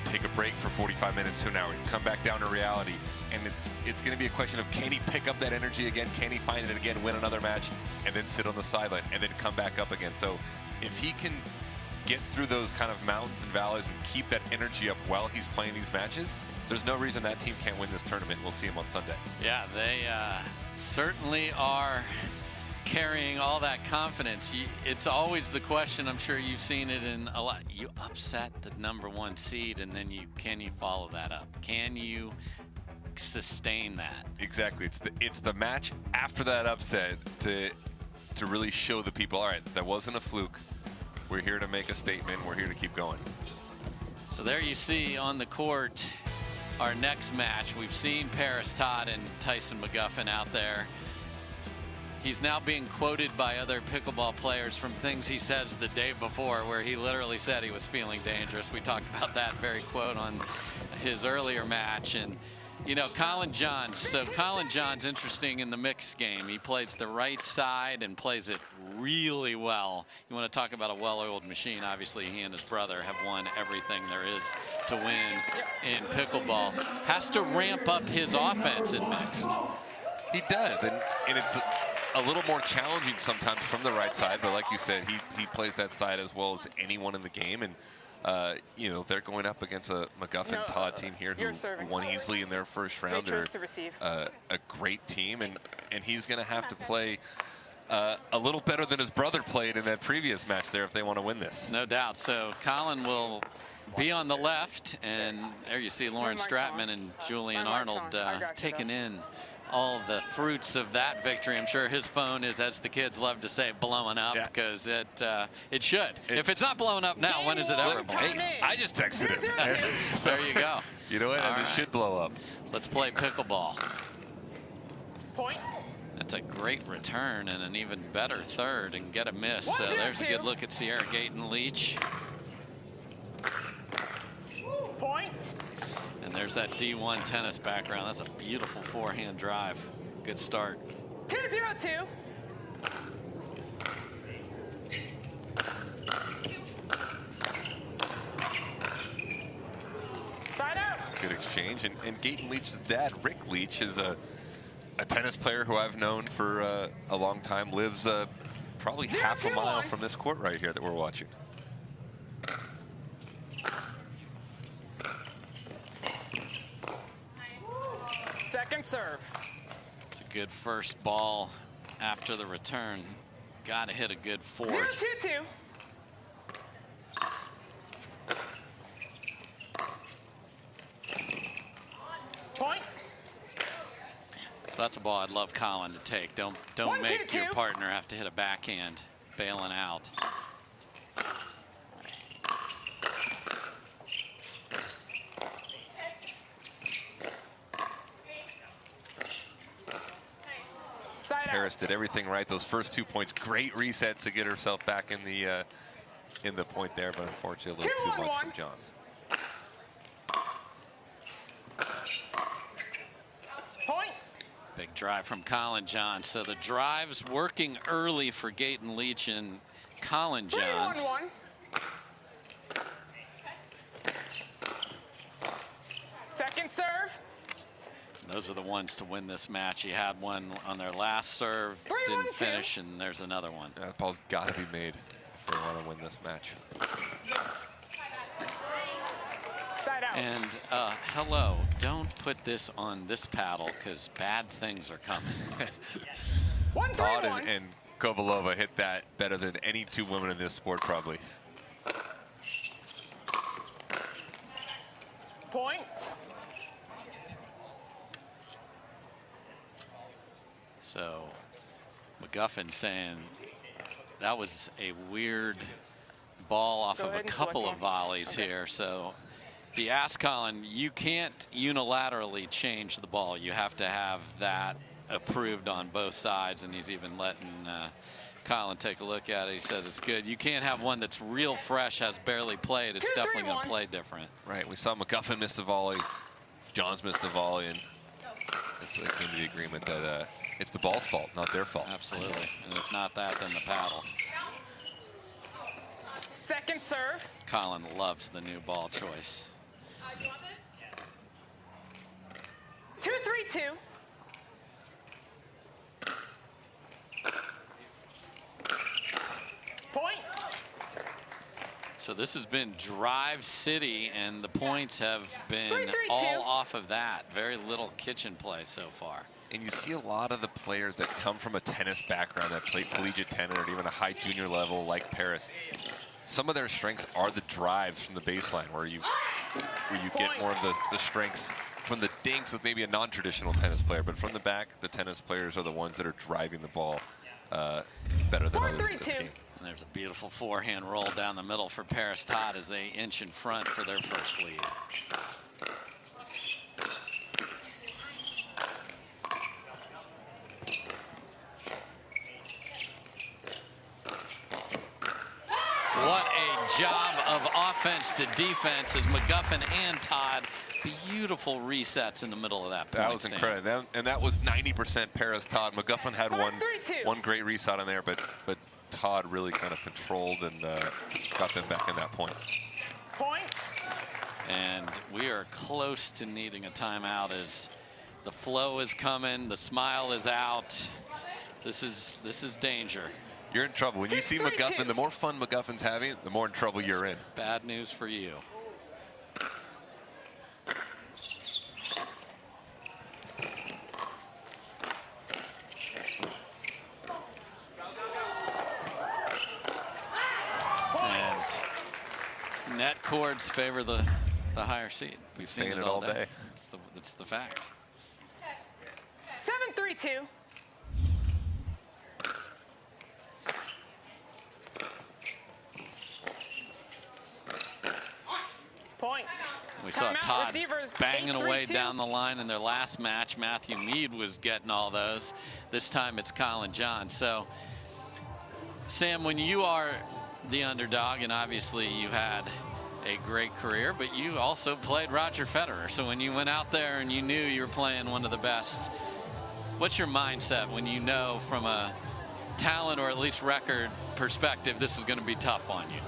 take a break for 45 minutes, so now he can come back down to reality. And it's going to be a question of, can he pick up that energy again? Can he find it again, win another match, and then sit on the sideline, and then come back up again? So if he can get through those kind of mountains and valleys and keep that energy up while he's playing these matches, there's no reason that team can't win this tournament. We'll see him on Sunday. Yeah, they certainly are carrying all that confidence. It's always the question, I'm sure you've seen it in a lot. You upset the #1 seed, and then can you follow that up? Can you sustain that? Exactly. It's the match after that upset to really show the people, all right, that wasn't a fluke. We're here to make a statement. We're here to keep going. So there you see on the court our next match. We've seen Parris, Todd, and Tyson McGuffin out there. He's now being quoted by other pickleball players from things he says the day before, where he literally said he was feeling dangerous. We talked about that very quote on his earlier match. And, you know, Colin Johns. So Colin Johns, interesting in the mixed game. He plays the right side and plays it really well. You want to talk about a well-oiled machine. Obviously, he and his brother have won everything there is to win in pickleball. Has to ramp up his offense in mixed. He does, and it's a little more challenging sometimes from the right side, but like you said, he plays that side as well as anyone in the game. And you know, they're going up against a McGuffin Todd team here who won easily in their first round. They're a great team, and he's going to have to play a little better than his brother played in that previous match there if they want to win this. No doubt. So Colin will be on the left, and there you see Lauren Stratman and Julian Arnold taking in all the fruits of that victory. I'm sure his phone is, as the kids love to say, blowing up, because it should. If it's not blowing up now, when is it ever blowing up? I just texted him. So there you go. You know what? As it should blow up. Let's play pickleball. Point. That's a great return and an even better third, and get a miss. So there's a good look at Sierra Gayton Leach. Point. And there's that D1 tennis background. That's a beautiful forehand drive. Good start. 2-0-2. Side out. Good exchange. And Gayton Leach's dad, Rick Leach, is a tennis player who I've known for a long time. Lives probably half a mile from this court right here that we're watching. Second serve. It's a good first ball after the return. Got to hit a good fourth. 0-2-2. Point. So that's a ball I'd love Colin to take. Don't make your partner have to hit a backhand bailing out. Parris did everything right. Those first 2 points, great reset to get herself back in the point there, but unfortunately a little too much from Johns. Point. Big drive from Colin Johns. So the drive's working early for Gayton Leach and Colin Johns. 3-1-1. Second serve. Those are the ones to win this match. He had one on their last serve, didn't finish, and there's another one. That ball's got to be made if they want to win this match. Side out. And hello, don't put this on this paddle because bad things are coming. Todd and Kovalova hit that better than any two women in this sport, probably. Point. So McGuffin saying that was a weird ball off of a couple of volleys here. So he asked Colin, you can't unilaterally change the ball. You have to have that approved on both sides, and he's even letting Colin take a look at it. He says it's good. You can't have one that's real fresh, has barely played. It's definitely going to play different. Right, we saw McGuffin miss the volley, Johns missed the volley, and it's like came to the agreement that it's the ball's fault, not their fault. Absolutely, and if not that, then the paddle. Second serve. Colin loves the new ball choice. 2-3-2. Point. So this has been drive city, and the points have been 3-3-2. all off of that. Very little kitchen play so far. And you see a lot of the players that come from a tennis background that play collegiate tennis or even a high junior level like Parris. Some of their strengths are the drives from the baseline where you get more of the strengths from the dinks with maybe a non-traditional tennis player, but from the back, the tennis players are the ones that are driving the ball better than others in this game. And there's a beautiful forehand roll down the middle for Parris Todd as they inch in front for their first lead. What a job of offense to defense as McGuffin and Todd. Beautiful resets in the middle of that point. That was incredible. And that was 90% Parris Todd. McGuffin had one great reset on there, but Todd really kind of controlled and got them back in that point. Point. And we are close to needing a timeout as the flow is coming, the smile is out. This is danger. You're in trouble. When you see McGuffin, the more fun McGuffin's having, the more in trouble you're in. Bad news for you. And net chords favor the higher seed. We've seen it all day. It's the fact. 7-3-2. Point. We saw Todd receivers, banging away 8-3-2. down the line in their last match. Matthew Mead was getting all those. This time it's Colin John. So, Sam, when you are the underdog, and obviously you had a great career, but you also played Roger Federer. So when you went out there and you knew you were playing one of the best, what's your mindset when you know from a talent or at least record perspective this is going to be tough on you?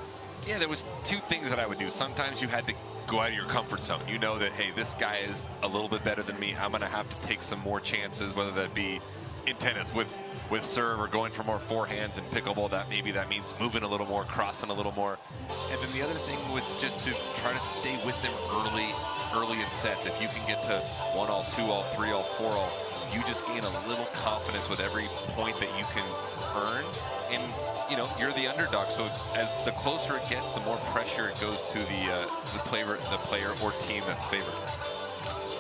Yeah, there was two things that I would do. Sometimes you had to go out of your comfort zone. You know that, hey, this guy is a little bit better than me. I'm going to have to take some more chances, whether that be in tennis with serve or going for more forehands, and pickleball, that means moving a little more, crossing a little more. And then the other thing was just to try to stay with them early in sets. If you can get to 1-all, 2-all, 3-all, 4-all, you just gain a little confidence with every point that you can earn. And you know, you're the underdog, so as the closer it gets, the more pressure it goes to the player or team that's favored.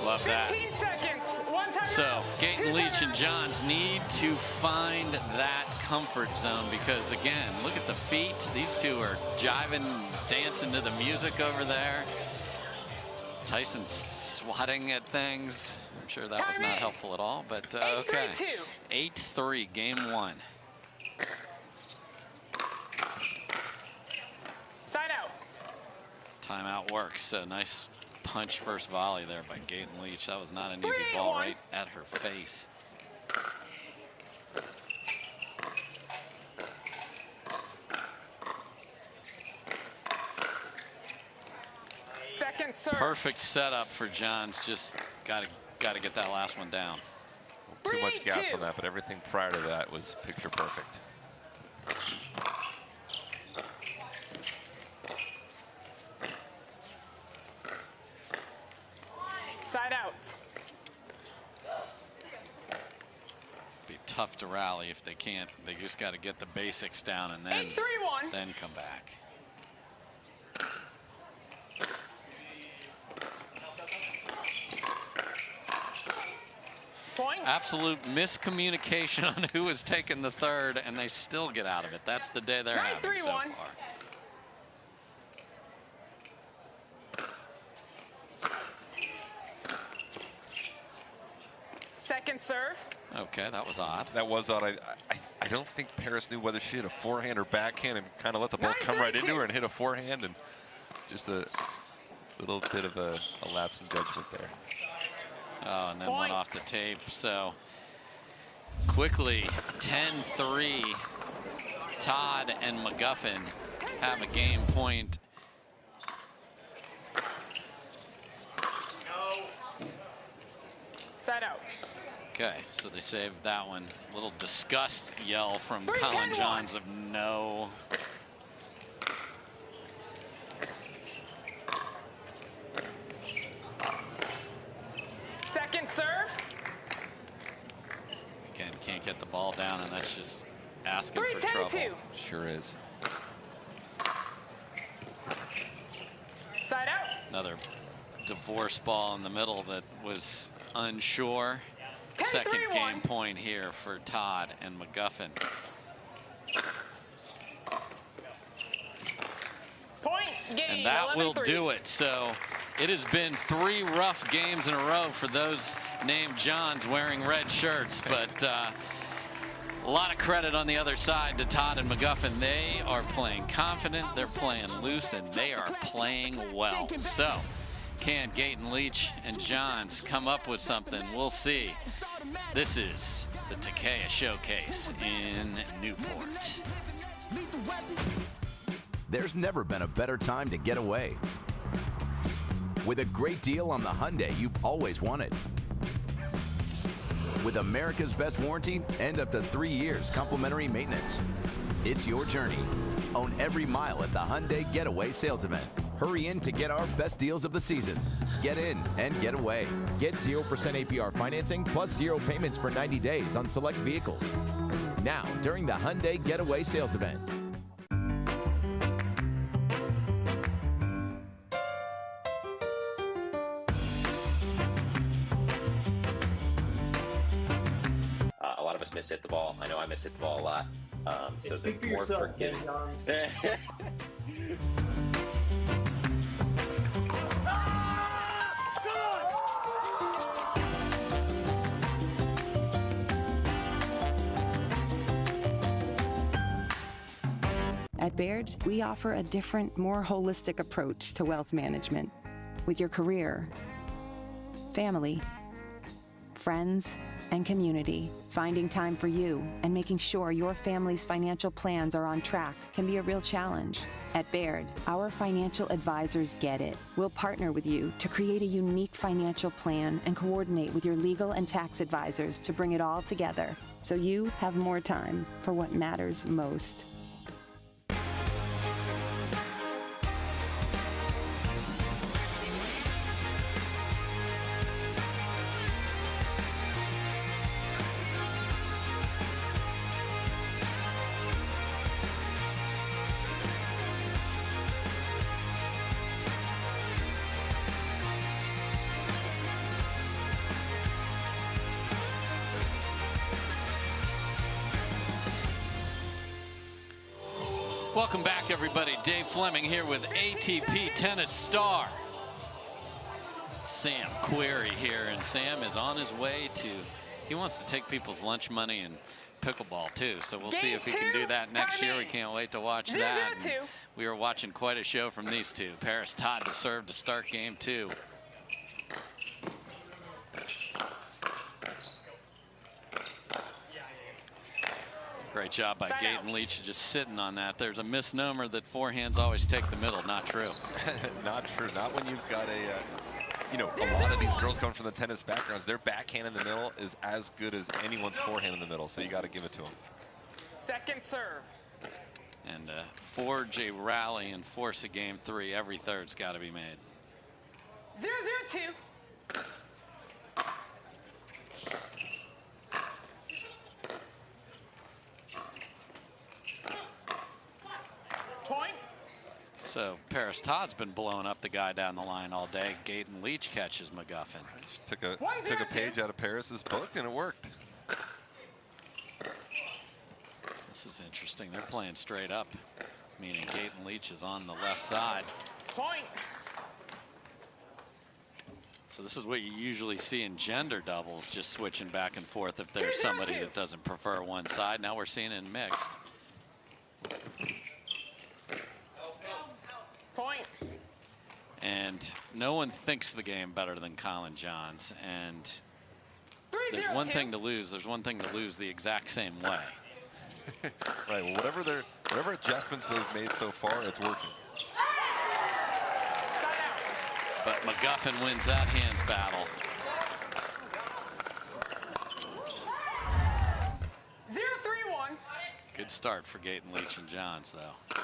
Love that. 15 seconds. One time. So Gaten, Leach, and Johns need to find that comfort zone because, again, look at the feet. These two are jiving, dancing to the music over there. Tyson's swatting at things. I'm sure that was not helpful at all, but okay. 8-3, game one. Side out. Timeout works. So nice punch first volley there by Gaten Leach. That was not an easy ball right at her face. Second serve. Perfect setup for Johns. Just got to get that last one down. Too much gas on that, but everything prior to that was picture perfect. out. Be tough to rally if they can't. They just got to get the basics down and then 8-3-1. then come back. Point. Absolute miscommunication on who was taking the third, and they still get out of it. That's the day they're having so far. Second serve. Okay, that was odd. That was odd. I don't think Parris knew whether she hit a forehand or backhand and kind of let the ball come right into her and hit a forehand, and just a little bit of a lapse in judgment there. Oh, and then one off the tape. So quickly, 10-3. Todd and McGuffin have a game point. Side out. Okay, so they saved that one. Little disgust yell from Colin Johns of no. Second serve. Again, can't get the ball down, and that's just asking for 3-10-2. trouble. Sure is. Side out. Another divorce ball in the middle that was unsure. Second game point here for Todd and McGuffin. Point game. And that will 11-3. do it. So it has been 3 rough games in a row for those named Johns wearing red shirts, but a lot of credit on the other side to Todd and McGuffin. They are playing confident, they're playing loose, and they are playing well. So can Gaten, Leach, and Johns come up with something? We'll see. This is the Takeya Showcase in Newport. There's never been a better time to get away. With a great deal on the Hyundai you've always wanted. With America's best warranty and up to 3 years complimentary maintenance. It's your journey. Own every mile at the Hyundai Getaway Sales Event. Hurry in to get our best deals of the season. Get in and get away. Get 0% APR financing plus 0 payments for 90 days on select vehicles. Now, during the Hyundai Getaway Sales Event. A lot of us mishit the ball. I know I mishit the ball a lot. So speak for more yourself, forgiving. At Baird, we offer a different, more holistic approach to wealth management. With your career, family, friends, and community, finding time for you and making sure your family's financial plans are on track can be a real challenge. At Baird, our financial advisors get it. We'll partner with you to create a unique financial plan and coordinate with your legal and tax advisors to bring it all together so you have more time for what matters most. Welcome back, everybody. Dave Fleming here with ATP tennis star Sam Querrey here, and Sam is on his way to, he wants to take people's lunch money and pickleball too, so we'll see if he can do that next year. We can't wait to watch that. And we are watching quite a show from these two. Parris Todd to serve to start game 2. Great job by Gaten Leach, just sitting on that. There's a misnomer that forehands always take the middle. Not true. Not true. Not when you've got a, you know, a lot of these girls coming from the tennis backgrounds, their backhand in the middle is as good as anyone's forehand in the middle, so you got to give it to them. Second serve. And forge a rally and force a game 3. Every third's got to be made. 0-0-2. So Parris Todd's been blowing up the guy down the line all day. Gaten Leach catches McGuffin. Took a page out of Parris's book, and it worked. This is interesting. They're playing straight up, meaning Gaten Leach is on the left side. Point. So this is what you usually see in gender doubles, just switching back and forth if there's somebody that doesn't prefer one side. Now we're seeing it in mixed. Point. And no one thinks the game better than Colin Johns. And there's one thing to lose. There's one thing to lose the exact same way. Right. Well, whatever adjustments they've made so far, it's working. But McGuffin wins that hands battle. 0-3-1. Good start for Gaten Leach and Johns, though.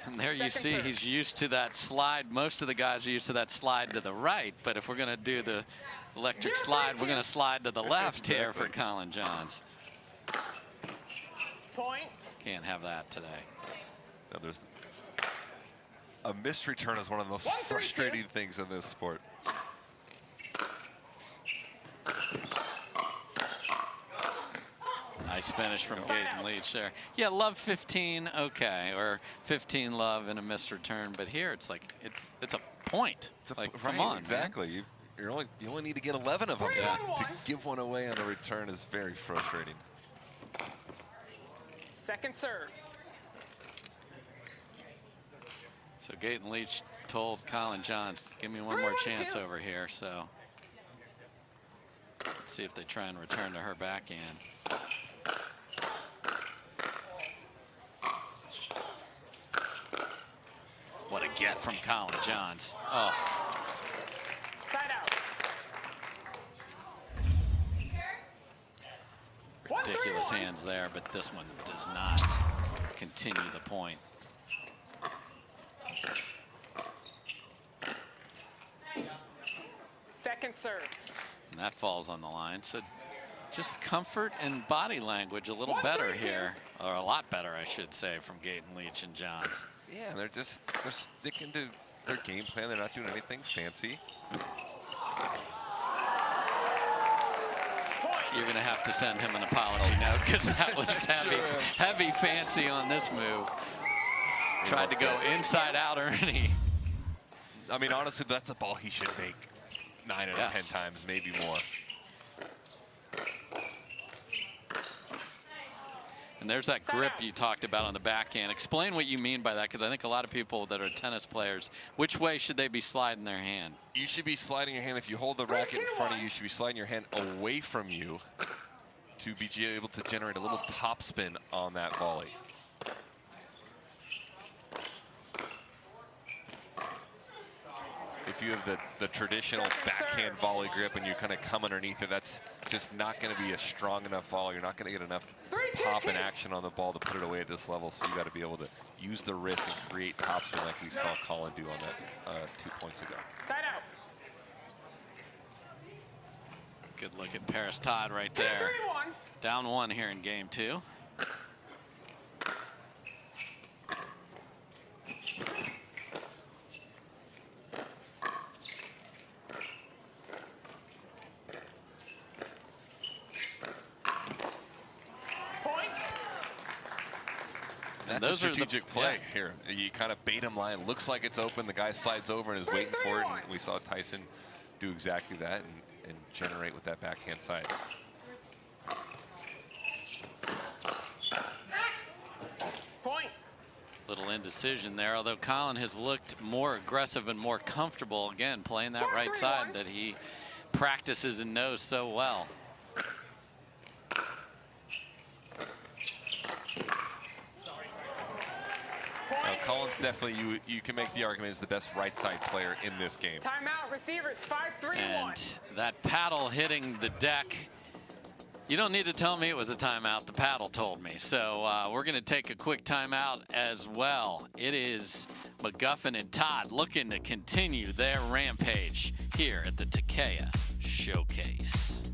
And there you see he's used to that slide. Most of the guys are used to that slide to the right. But if we're going to do the electric slide, we're going to slide to the left here for Colin Johns. Point. Can't have that today. No, there's a missed return is one of the most frustrating things in this sport. Nice finish from Gaten Leach there. Yeah, love 15, okay, or 15 love and a missed return, but here it's like it's a point. It's like come on, exactly. You only need to get 11 of them. To give one away on a return is very frustrating. Second serve. So Gaten Leach told Colin Johns, give me one more chance over here. So let's see if they try and return to her backhand. What a get from Colin Johns. Oh. Side out. Ridiculous hands there, but this one does not continue the point. Second serve. And that falls on the line. So just comfort and body language a little better here, or a lot better, I should say, from Gaten Leach and Johns. Yeah, they're sticking to their game plan. They're not doing anything fancy. You're going to have to send him an apology note because that was heavy fancy on this move. Tried to go inside out, Ernie. I mean, honestly, that's a ball he should make 9 out of 10 times, maybe more. And there's that grip you talked about on the backhand. Explain what you mean by that, because I think a lot of people that are tennis players, which way should they be sliding their hand? You should be sliding your hand. If you hold the racket in front of you, you should be sliding your hand away from you to be able to generate a little topspin on that volley. If you have the traditional backhand volley grip and you kind of come underneath it, that's just not going to be a strong enough volley. You're not going to get enough pop and action on the ball to put it away at this level. So you got to be able to use the wrist and create topspin like we saw Colin do on that 2 points ago. Side out. Good look at Parris Todd right there. Down 1 here in game 2. That's a strategic play here. You kind of bait him line. Looks like it's open. The guy slides over and is waiting for it. And we saw Tyson do exactly that and generate with that backhand side. Point. Little indecision there, although Colin has looked more aggressive and more comfortable, again, playing that right side that he practices and knows so well. Colin's definitely, you can make the argument, is the best right side player in this game. Timeout, receivers, 5-3-1. And that paddle hitting the deck, you don't need to tell me it was a timeout. The paddle told me. So we're going to take a quick timeout as well. It is McGuffin and Todd looking to continue their rampage here at the Takeya Showcase.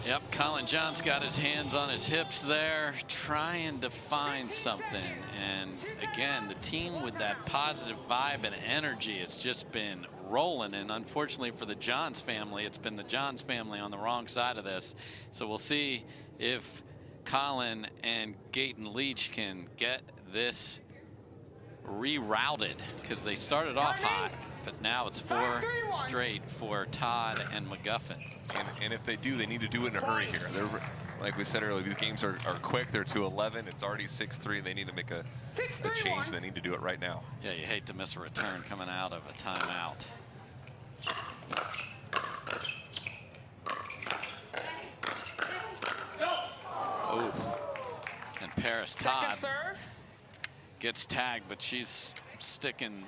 Yep, Colin John's got his hands on his hips there, trying to find something. And again, the team with that positive vibe and energy, it's just been rolling. And unfortunately for the Johns family, it's been the Johns family on the wrong side of this. So we'll see if Colin and Gaten Leach can get this rerouted, because they started off hot, but now it's 4 straight for Todd and McGuffin. And if they do, they need to do it in a hurry here. They're, like we said earlier, these games are quick. They're to 11. It's already 6-3. They need to make a change. They need to do it right now. Yeah, you hate to miss a return coming out of a timeout. Oh, and Parris Todd gets tagged, but she's sticking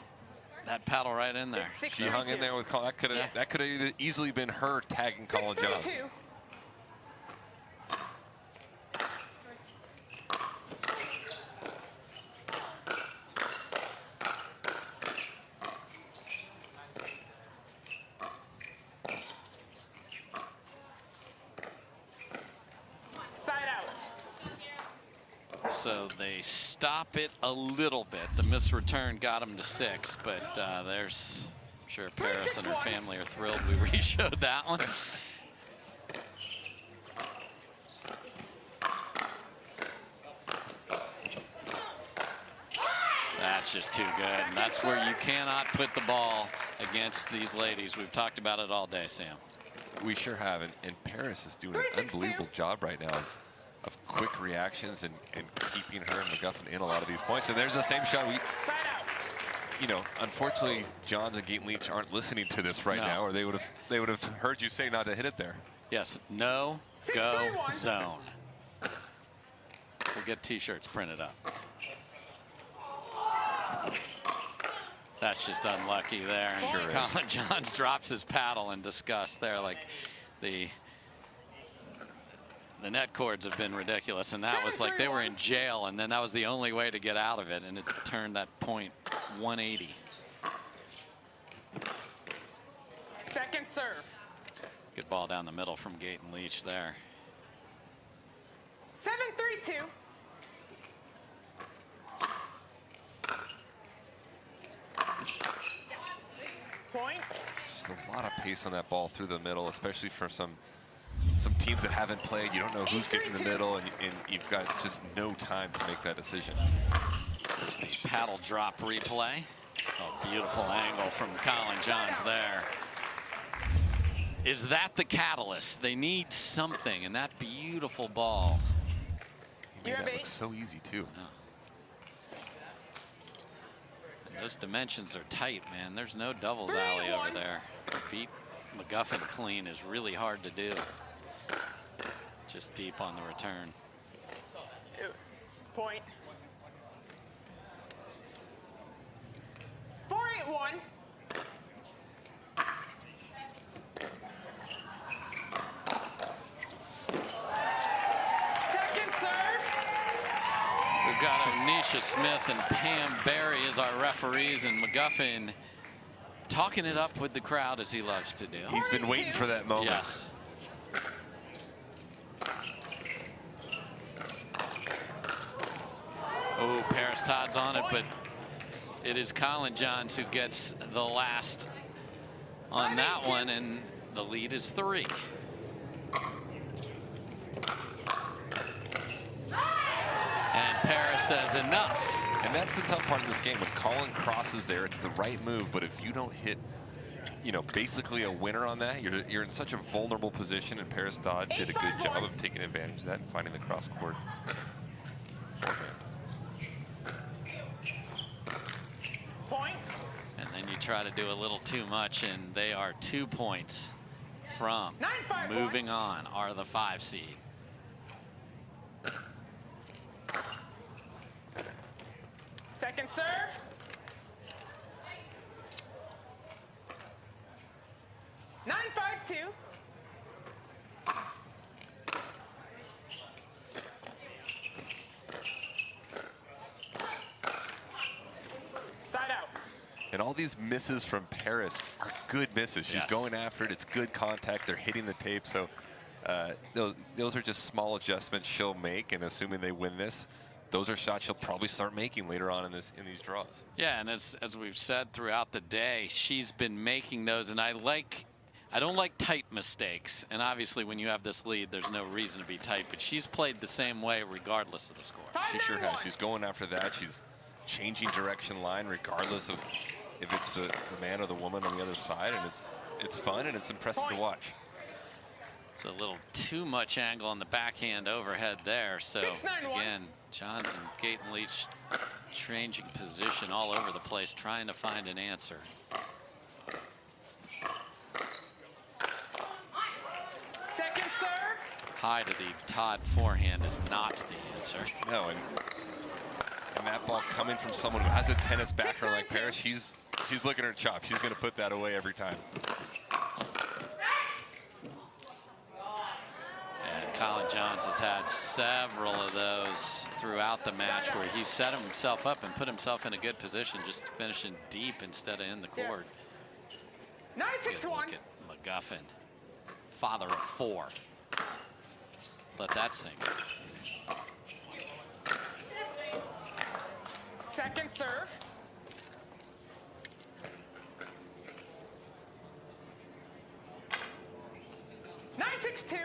that paddle right in there. She hung in there with Colin. That could have easily been her tagging Colin Johns. So they stop it a little bit. The missed return got them to 6, but there's, I'm sure Parris and her family are thrilled we re-showed that one. That's just too good. And that's where you cannot put the ball against these ladies. We've talked about it all day, Sam. We sure have, and Parris is doing an unbelievable job right now of quick reactions and keeping her and McGuffin in a lot of these points. And there's the same shot. You know, unfortunately, Johns and Gaten Leach aren't listening to this right now, or they would have heard you say not to hit it there. Yes, no go zone. We'll get T-shirts printed up. That's just unlucky there. And Sure Colin Johns drops his paddle in disgust there, like the net cords have been ridiculous, and that was like they were in jail, and then that was the only way to get out of it, and it turned that point 180. Second serve. Good ball down the middle from Gaten Leach there. 7-3-2. Point. Just a lot of pace on that ball through the middle, especially for some teams that haven't played. You don't know who's getting in the middle, and you've got just no time to make that decision. There's the paddle drop replay. Oh, beautiful angle from Colin Johns there. Is that the catalyst? They need something, and that beautiful ball. He made that look so easy, too. Oh. And those dimensions are tight, man. There's no doubles alley over there. To beat McGuffin clean is really hard to do. Just deep on the return. Point. 4-8-1. Second serve. We've got Anisha Smith and Pam Barry as our referees, and McGuffin talking it up with the crowd as he loves to do. He's been waiting for that moment. Yes. Oh, Parris Todd's on it, but it is Colin Johns who gets the last on that one, and the lead is 3. says enough. And that's the tough part of this game. When Colin crosses there, it's the right move, but if you don't hit, you know, basically a winner on that, you're in such a vulnerable position, and Parris Dodd did a good job of taking advantage of that and finding the cross court forehand. Point. And then you try to do a little too much, and they are 2 points from moving on, are the 5 seed. Second serve. Nine, 5-2. Side out. And all these misses from Parris are good misses. She's going after it. It's good contact. They're hitting the tape. So those are just small adjustments she'll make. And assuming they win this, those are shots she'll probably start making later on in these draws. Yeah, and as we've said throughout the day, she's been making those. And I don't like tight mistakes. And obviously, when you have this lead, there's no reason to be tight. But she's played the same way regardless of the score. She sure has. She's going after that. She's changing direction line regardless of if it's the man or the woman on the other side, and it's fun and it's impressive to watch. It's a little too much angle on the backhand overhead there. So again, Jansen, Gaten Leach changing position all over the place, trying to find an answer. Second serve. High to the Todd forehand is not the answer. No, and that ball coming from someone who has a tennis background like Parris, she's looking at her chop. She's going to put that away every time. And Colin Johns has had several of those throughout the match where he set himself up and put himself in a good position, just finishing deep instead of in the court. 9-6-1. Look at McGuffin, father of 4. Let that sink. Second serve. Nine, 6-2.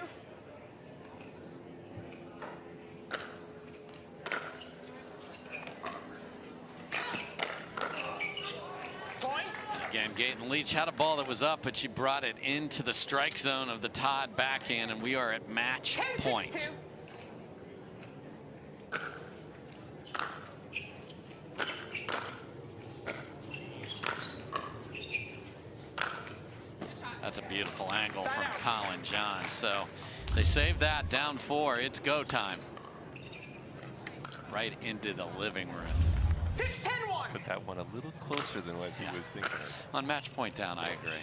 Point. Again, Gaten Leach had a ball that was up, but she brought it into the strike zone of the Todd backhand, and we are at match point. 10-6-2. That's a beautiful angle from Colin John. So they saved that, down 4. It's go time. Right into the living room. 6-10-1. Put that one a little closer than what he was thinking of. On match point down, I agree.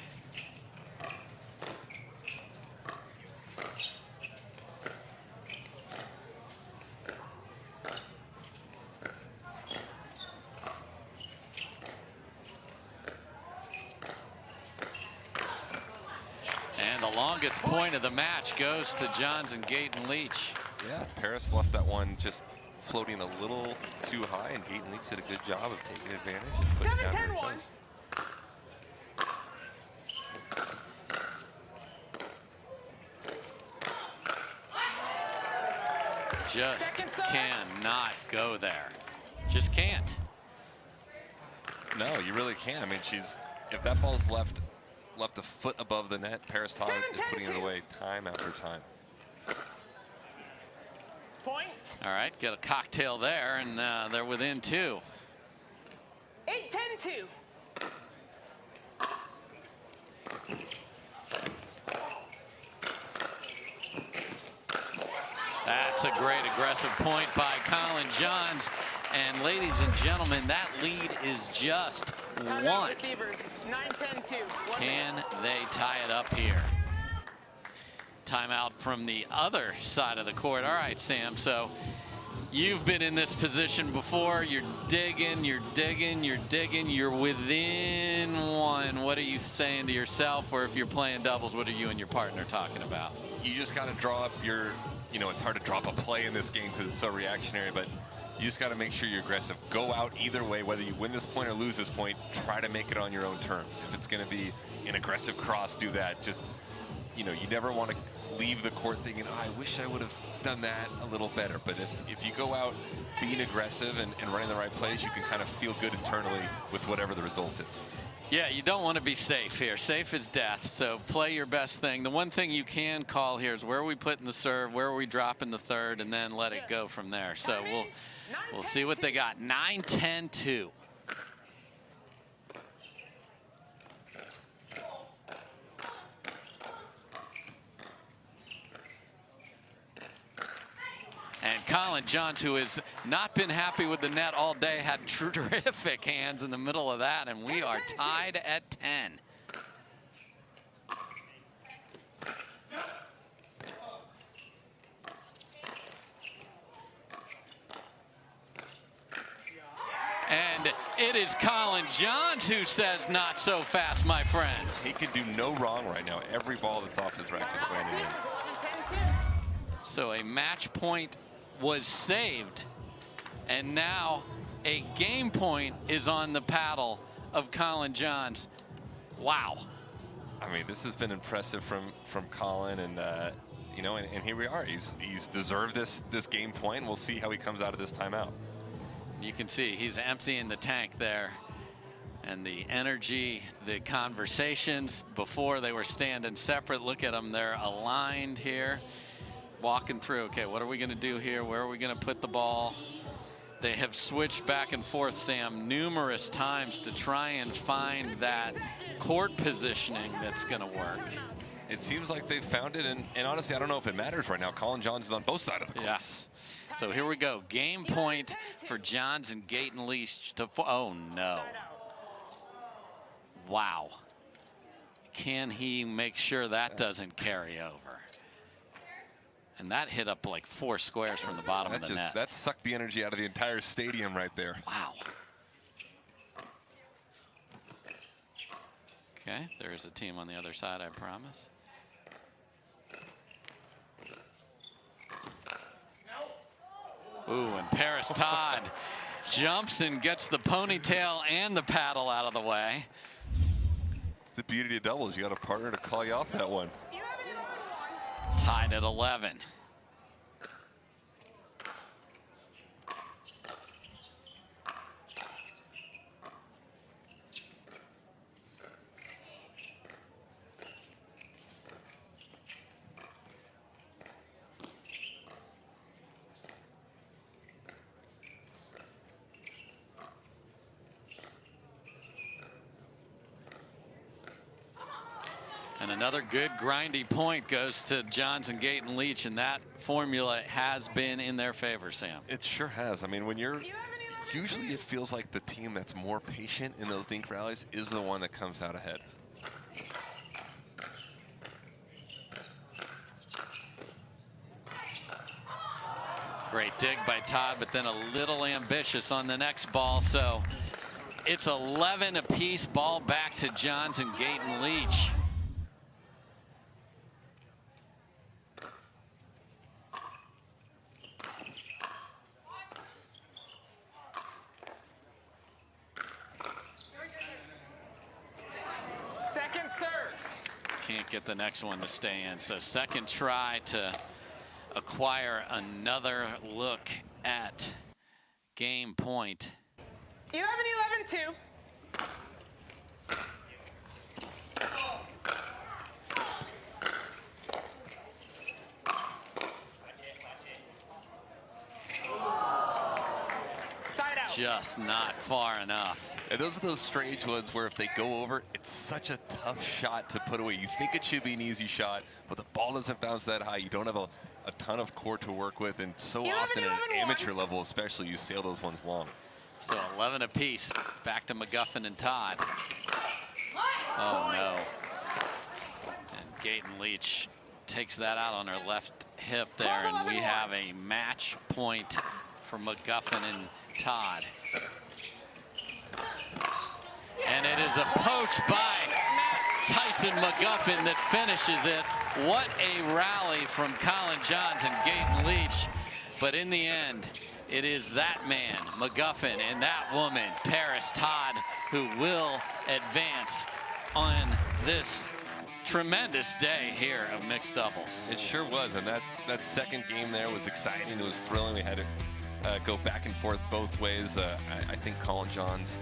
And the longest point of the match goes to Johns and Gaten Leach. Yeah, Parris left that one just floating a little too high, and Gaten Leach did a good job of taking advantage and putting it down where it goes. Just cannot go there. Just can't. No, you really can't. I mean, if that ball's left a foot above the net, Parris Todd is putting it away time after time. Point. All right, get a cocktail there, and they're within 2. 8-10-2. That's a great aggressive point by Colin Johns. And ladies and gentlemen, that lead is just 1. Receivers. 9-10-2. Can they tie it up here? Timeout from the other side of the court. All right, Sam, so you've been in this position before. You're digging, you're digging, you're digging. You're within 1. What are you saying to yourself? Or if you're playing doubles, what are you and your partner talking about? You just got to draw up your, it's hard to drop a play in this game because it's so reactionary, but you just got to make sure you're aggressive. Go out either way, whether you win this point or lose this point, try to make it on your own terms. If it's going to be an aggressive cross, do that. Just, you never want to leave the court thinking, oh, I wish I would have done that a little better. But if you go out being aggressive and running the right plays, you can kind of feel good internally with whatever the result is. Yeah, you don't want to be safe here. Safe is death, so play your best thing. The one thing you can call here is where are we putting the serve, where are we dropping the third, and then let it go from there. So we'll see what they got. 9-10-2. And Colin Johns, who has not been happy with the net all day, had terrific hands in the middle of that, and we are tied at 10. And it is Colin Johns who says not so fast, my friends. He can do no wrong right now. Every ball that's off his racket is landing in. So a match point was saved, and now a game point is on the paddle of Colin Johns. Wow. I mean, this has been impressive from Colin, and you know, and here we are. He's deserved this game point. We'll see how he comes out of this timeout. You can see he's emptying the tank there, and the energy, the conversations before they were standing separate. Look at them, they're aligned here, walking through. Okay, what are we going to do here? Where are we going to put the ball? They have switched back and forth, Sam, numerous times to try and find that court positioning that's going to work. It seems like they've found it, and honestly, I don't know if it matters right now. Colin Johns is on both sides of the court. Yes. So here we go. Game point for Johns and Gaten Leach. Oh, no. Wow. Can he make sure that doesn't carry over? And that hit up like 4 squares from the bottom of the net. That sucked the energy out of the entire stadium right there. Wow. Okay, there's a team on the other side, I promise. Ooh, and Parris Todd jumps and gets the ponytail and the paddle out of the way. It's the beauty of doubles. You got a partner to call you off that one. Tied at 11. And another good grindy point goes to Johns and Gaten Leach, and that formula has been in their favor, Sam. It sure has. I mean, when you're usually it feels like the team that's more patient in those dink rallies is the one that comes out ahead. Great dig by Todd, but then a little ambitious on the next ball. So it's 11 apiece. Ball back to Johns and Gaten Leach. Second serve. Can't get the next one to stay in. So second try to acquire another look at game point. 11-11-2. Side out. Just not far enough. And those are those strange ones where if they go over, it's such a tough shot to put away. You think it should be an easy shot, but the ball doesn't bounce that high. You don't have a ton of court to work with, and so often at an amateur level especially, you sail those ones long. So 11 apiece. Back to McGuffin and Todd. Oh, no. And Gaten Leach takes that out on her left hip there, and we have a match point for McGuffin and Todd. And it is a poach by Tyson McGuffin that finishes it. What a rally from Colin Johns and Gaten Leach. But in the end, it is that man, McGuffin, and that woman, Parris Todd, who will advance on this tremendous day here of mixed doubles. It sure was, and that second game there was exciting. It was thrilling. We had to go back and forth both ways. I think Colin Johns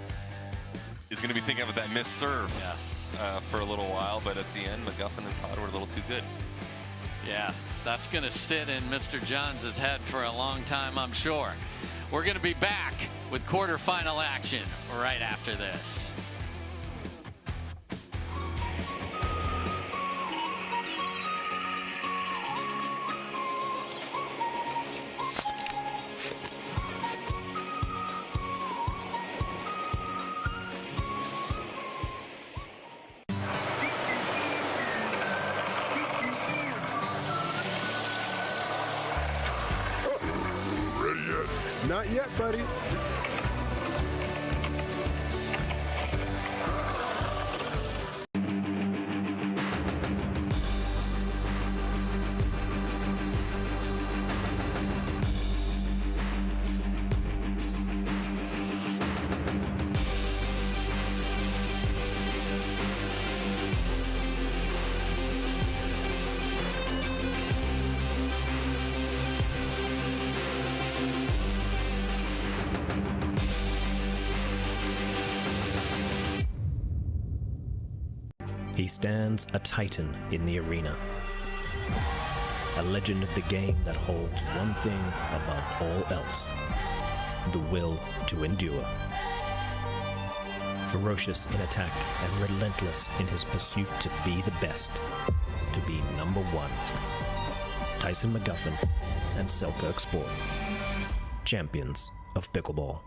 is going to be thinking about that missed serve for a little while, but at the end, McGuffin and Todd were a little too good. Yeah, that's going to sit in Mr. Johns' head for a long time, I'm sure. We're going to be back with quarterfinal action right after this. Not yet, buddy. He stands a titan in the arena, a legend of the game that holds one thing above all else: the will to endure. Ferocious in attack and relentless in his pursuit to be the best, to be number one. Tyson McGuffin and Selkirk Sport, champions of pickleball.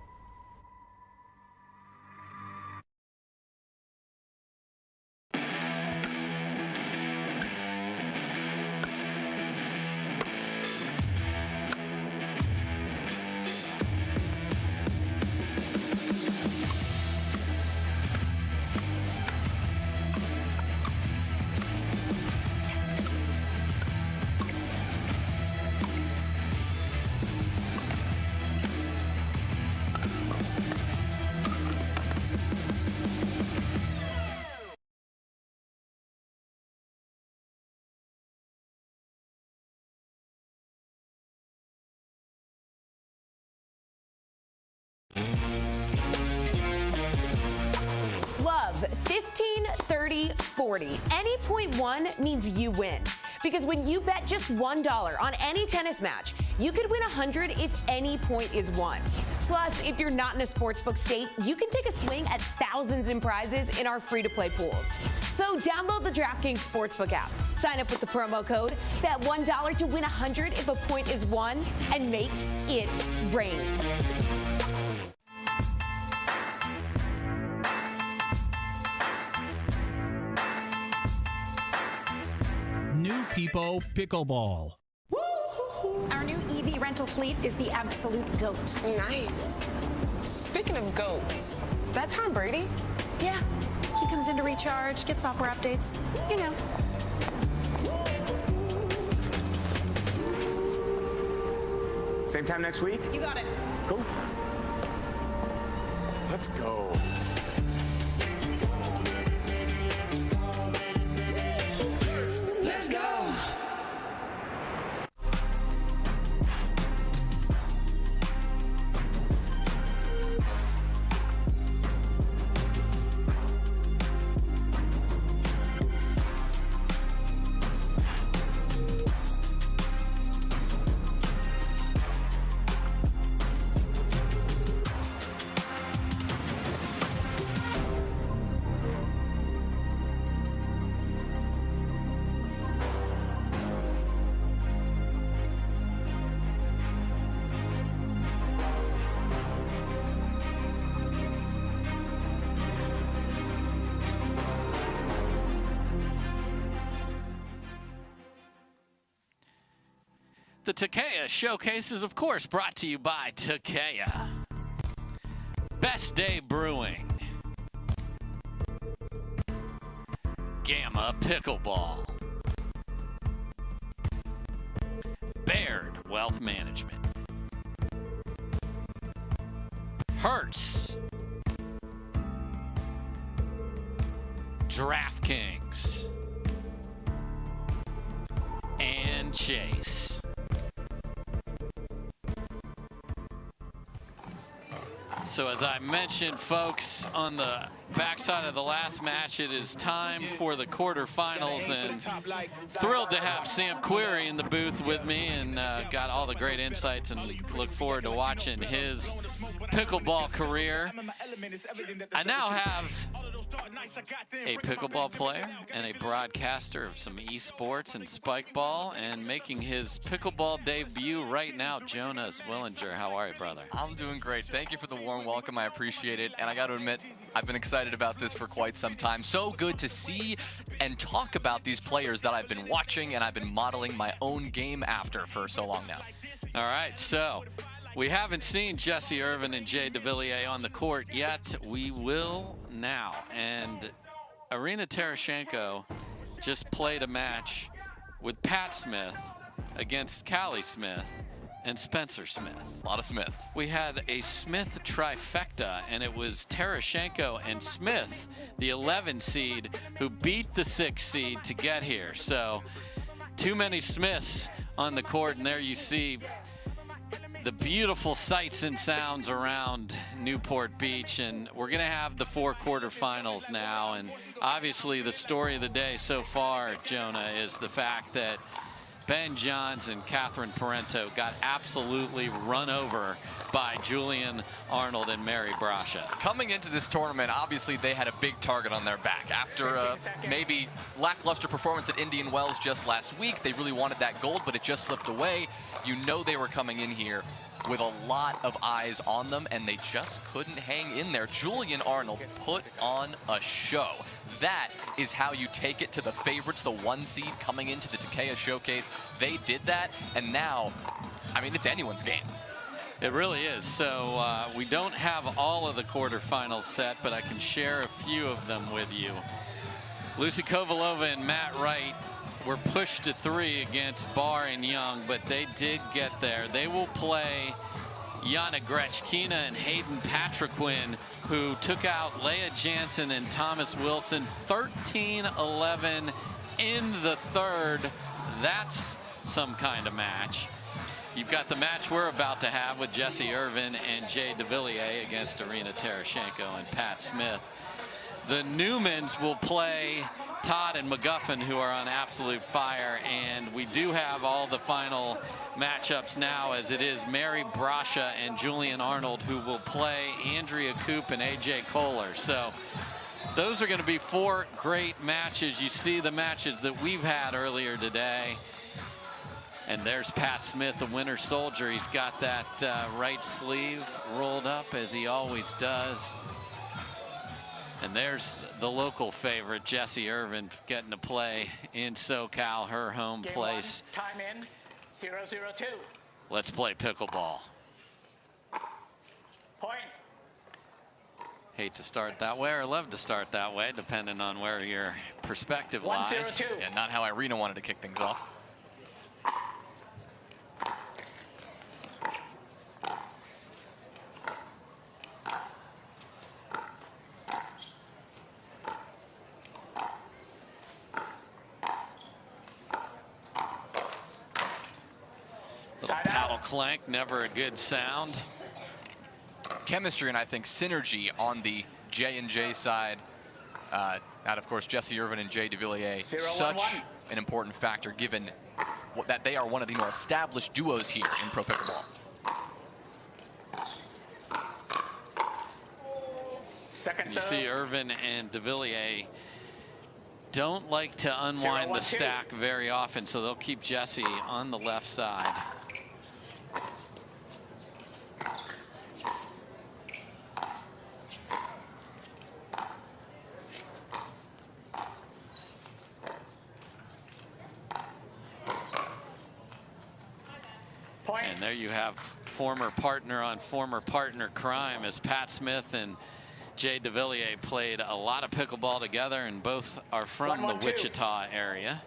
Love 15, 30, 40. Any point one means you win. Because when you bet just $1 on any tennis match, you could win 100 if any point is won. Plus, if you're not in a sportsbook state, you can take a swing at thousands in prizes in our free-to-play pools. So download the DraftKings Sportsbook app, sign up with the promo code, bet $1 to win 100 if a point is won, and make it rain. New People Pickleball. Our new EV rental fleet is the absolute GOAT. Nice. Speaking of goats, is that Tom Brady? Yeah. He comes in to recharge, get software updates, you know. Same time next week? You got it. Cool. Let's go. Let's go. The Takeya Showcase is, of course, brought to you by Takeya. Best Day Brewing. Gamma Pickleball. Baird Wealth Management. Hertz. DraftKings. chase. So as I mentioned, folks, on the backside of the last match, it is time for the quarterfinals, and thrilled to have Sam Querrey in the booth with me, and got all the great insights, and look forward to watching his pickleball career. I now have a pickleball player and a broadcaster of some esports and spike ball, and making his pickleball debut right now, Jonas Willinger. How are you, brother? I'm doing great. Thank you for the warm welcome. I appreciate it. And I got to admit, I've been excited about this for quite some time. So good to see and talk about these players that I've been watching and I've been modeling my own game after for so long now. All right, so we haven't seen Jessie Irvine and Jay Devilliers on the court yet. We will now. And Irina Tereshchenko just played a match with Pat Smith against Callie Smith and Spencer Smith. A lot of Smiths. We had a Smith trifecta, and it was Tereshchenko and Smith, the 11 seed, who beat the 6 seed to get here. So too many Smiths on the court, and there you see the beautiful sights and sounds around Newport Beach. And we're going to have the 4 quarterfinals now. And obviously the story of the day so far, Jonah, is the fact that Ben Johns and Catherine Parenteau got absolutely run over by Julian Arnold and Mary Brasha. Coming into this tournament, obviously they had a big target on their back. After a maybe lackluster performance at Indian Wells just last week, they really wanted that gold, but it just slipped away. You know they were coming in here with a lot of eyes on them, and they just couldn't hang in there. Julian Arnold put on a show. That is how you take it to the favorites, the 1 seed coming into the Takeya Showcase. They did that, and now, I mean, it's anyone's game. It really is. So we don't have all of the quarterfinals set, but I can share a few of them with you. Lucy Kovalova and Matt Wright were pushed to 3 against Barr and Young, but they did get there. They will play Yana Grechkina and Hayden Patriquin, who took out Leah Jansen and Thomas Wilson 13-11 in the 3rd. That's some kind of match. You've got the match we're about to have with Jessie Irvine and Jay Devilliers against Irina Tereshchenko and Pat Smith. The Newmans will play Todd and McGuffin, who are on absolute fire, and we do have all the final matchups now, as it is Mary Brasha and Julian Arnold who will play Andrea Koop and AJ Kohler. So those are going to be 4 great matches. You see the matches that we've had earlier today. And there's Pat Smith, the winter soldier. He's got that right sleeve rolled up, as he always does. And there's the local favorite, Jessie Irvine, getting to play in SoCal, her home place. Time in, 0-0-2. Let's play pickleball. Point. Hate to start that way, or love to start that way, depending on where your perspective lies. 1-0-2. And not how Irina wanted to kick things off. Paddle clank, never a good sound. Chemistry and I think synergy on the J&J side. Out of course Jessie Irvine and Jay Devilliers. Such an important factor given that they are one of the more established duos here in pro pickleball. You see Irvine and Devilliers don't like to unwind the stack very often, so they'll keep Jessie on the left side. And there you have former partner on former partner crime, as Pat Smith and Jay Devilliers played a lot of pickleball together, and both are from the Wichita area.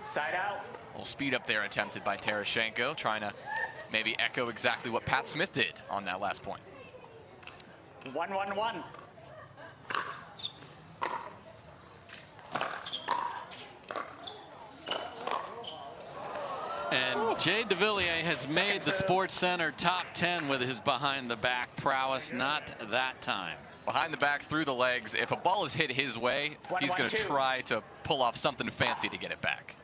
Side out. A little speed up there attempted by Tereshchenko, trying to maybe echo exactly what Pat Smith did on that last point. 1-1-1. Jay Devilliers has made the Sports Center top 10 with his behind-the-back prowess. Not that time. Behind the back, through the legs. If a ball is hit his way, he's going to try to pull off something fancy to get it back.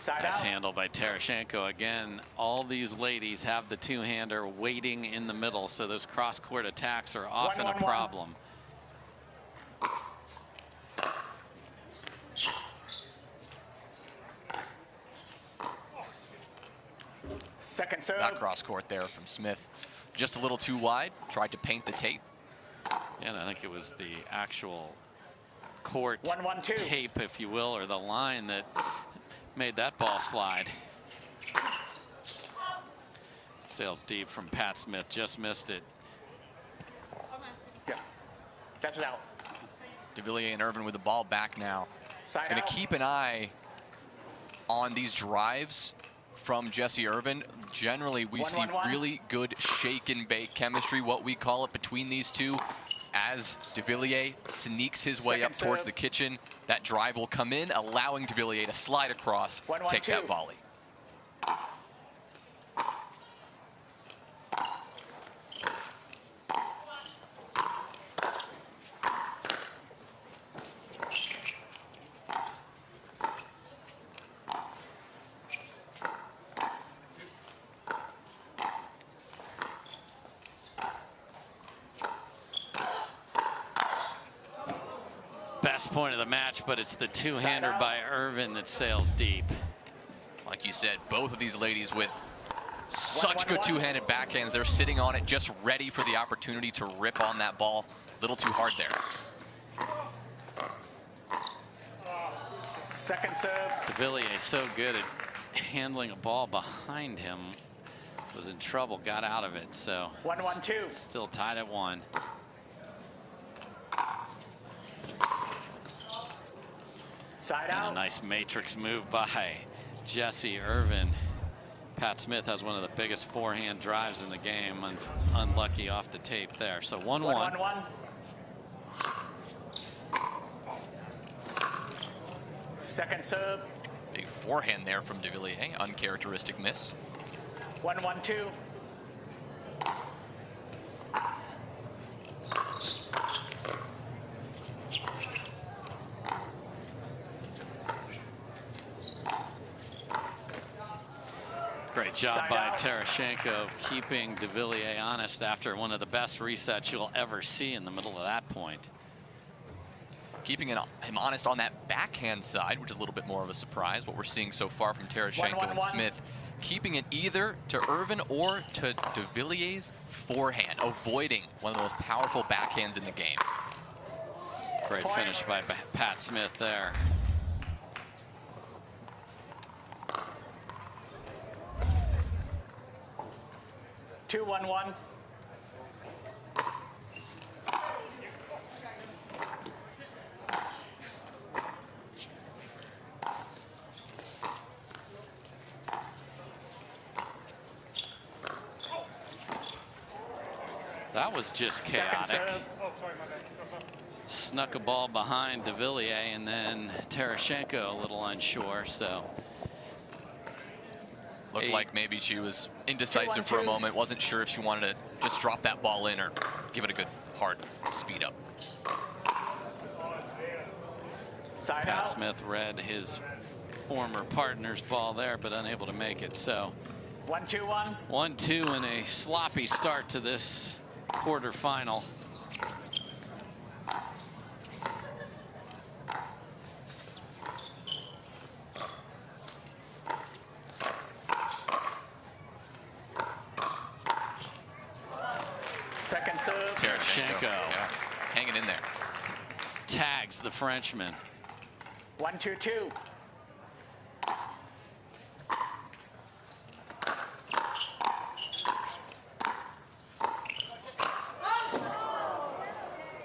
Nice handle by Tarashenko. Again, all these ladies have the two-hander waiting in the middle, so those cross-court attacks are often a problem. Second serve. That cross court there from Smith. Just a little too wide. Tried to paint the tape. Yeah, and I think it was the actual court 1-1-2. tape, if you will, or the line that made that ball slide. Sails deep from Pat Smith. Just missed it. Yeah. That's it out. Devilliers and Irvine with the ball back now. Side Going to out. keep an eye on these drives from Jessie Irvine. Generally, we see really good shake and bake chemistry, what we call it, between these two. As Devilliers sneaks his way up towards the kitchen, that drive will come in, allowing Devilliers to slide across, take that volley. Best point of the match, but it's the two-hander by Irvine that sails deep. Like you said, both of these ladies with such good two-handed backhands. They're sitting on it, just ready for the opportunity to rip on that ball. A little too hard there. Second serve. Devilliers so good at handling a ball behind him. Was in trouble, got out of it. So 1-1-2. Still tied at 1. Side and out. a nice matrix move by Jessie Irvine. Pat Smith has one of the biggest forehand drives in the game. Unlucky off the tape there. So 1-1. 1-1-1. Second serve. Big forehand there from Devilliers. Uncharacteristic miss. 1-1-2. Great job by Tarashenko keeping Devilliers honest after one of the best resets you'll ever see in the middle of that point. Keeping him honest on that backhand side, which is a little bit more of a surprise, what we're seeing so far from Tarashenko and Smith. Keeping it either to Irvine or to Devilliers' forehand, avoiding one of the most powerful backhands in the game. Great finish by Pat Smith there. Two 1-1. That was just chaotic. Snuck a ball behind Devilliers, and then Tarashenko a little unsure. So looked like maybe she was indecisive for a moment. Wasn't sure if she wanted to just drop that ball in or give it a good hard speed up. Pat Smith read his former partner's ball there, but unable to make it. So 1-2-1. 1-2 and a sloppy start to this quarterfinal. Second serve. Tarashenko. Yeah, hanging in there. Tags the Frenchman. 1-2-2.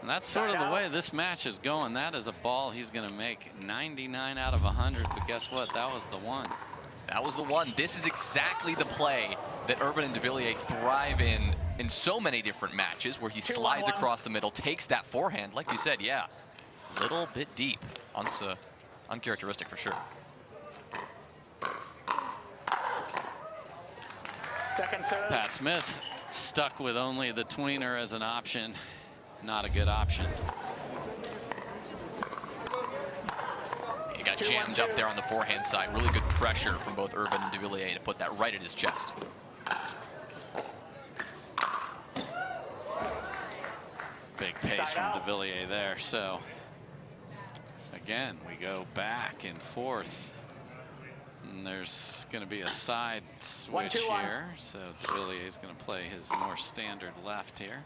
And that's sort of the way this match is going. That is a ball he's going to make 99 out of 100. But guess what? That was the one. That was the one. This is exactly the play that Irvine and Devilliers thrive in so many different matches, where he slides across the middle, takes that forehand. Like you said, yeah. Little bit deep. Uncharacteristic for sure. Second serve. Pat Smith stuck with only the tweener as an option. Not a good option. He got jammed up there on the forehand side. Really good pressure from both Irvine and Devilliers to put that right at his chest. Big pace from Devilliers there. So again, we go back and forth. And there's going to be a side switch here. So Devilliers is going to play his more standard left here.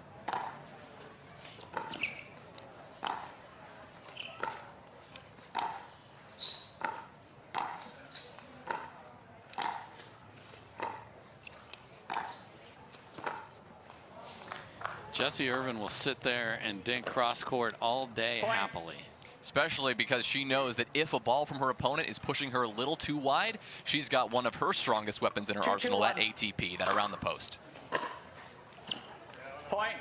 Jessie Irvine will sit there and dink cross court all day happily. Especially because she knows that if a ball from her opponent is pushing her a little too wide, she's got one of her strongest weapons in her arsenal at ATP, that around the post. Point.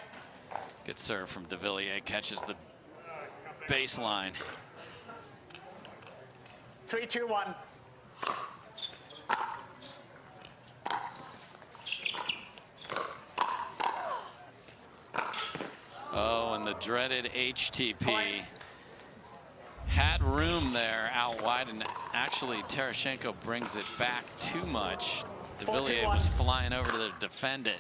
Good serve from Devilliers, catches the baseline. 3-2-1. Oh, and the dreaded HTP. Had room there out wide, and actually Terashenko brings it back too much. Devilliers was flying over to defend it.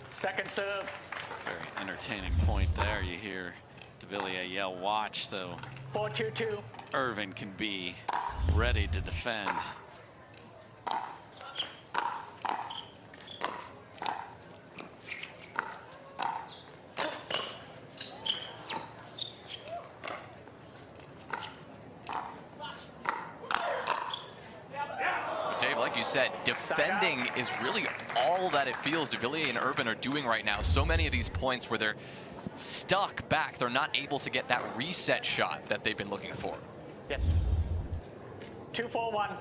Second serve. Very entertaining point there. You hear Devilliers yell, watch, so 4-2-2. Irvine can be ready to defend. Dave, like you said, defending is really all that it feels Devilliers and Irvine are doing right now. So many of these points where they're stuck back, they're not able to get that reset shot that they've been looking for. Yes. 2-4-1.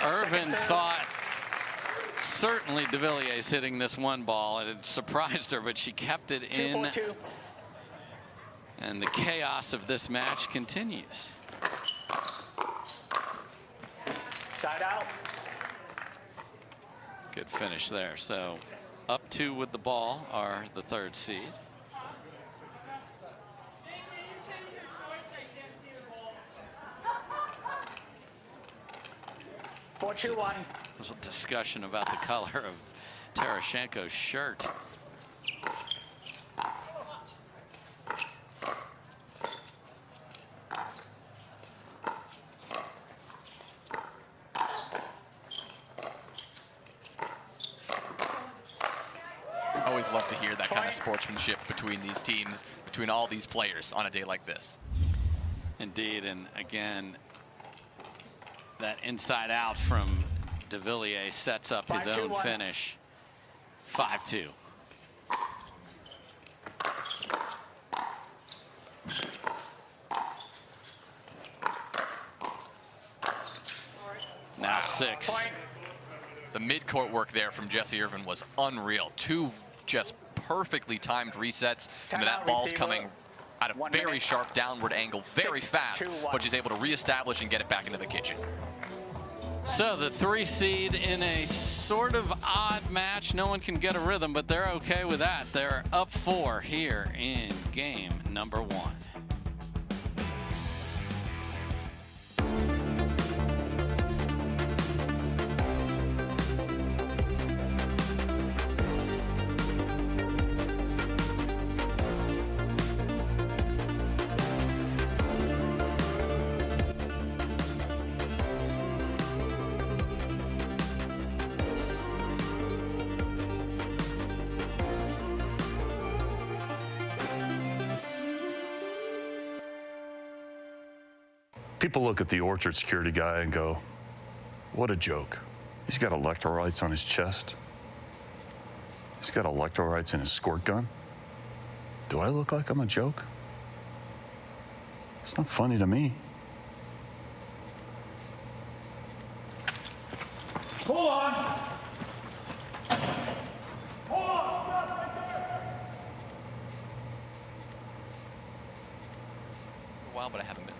Irvine thought certainly Devilliers hitting this one ball. It had surprised her, but she kept it in. 2-4-2. And the chaos of this match continues. Side out. Good finish there. So up 2 with the ball are the 3rd seed. There's a discussion about the color of Terashenko's shirt. Always love to hear that kind of sportsmanship between these teams, between all these players on a day like this. Indeed, and again, that inside out from Devilliers sets up his own finish. 5-2. Now 6. The mid-court work there from Jessie Irvine was unreal. 2 just perfectly timed resets, and that ball's coming at a very sharp downward angle, very fast, but she's able to reestablish and get it back into the kitchen. So the 3 seed in a sort of odd match. No one can get a rhythm, but they're okay with that. They're up 4 here in game number 1. People look at the Orchard security guy and go, what a joke. He's got electrolytes on his chest. He's got electrolytes in his squirt gun. Do I look like I'm a joke? It's not funny to me. Hold on. But I haven't been.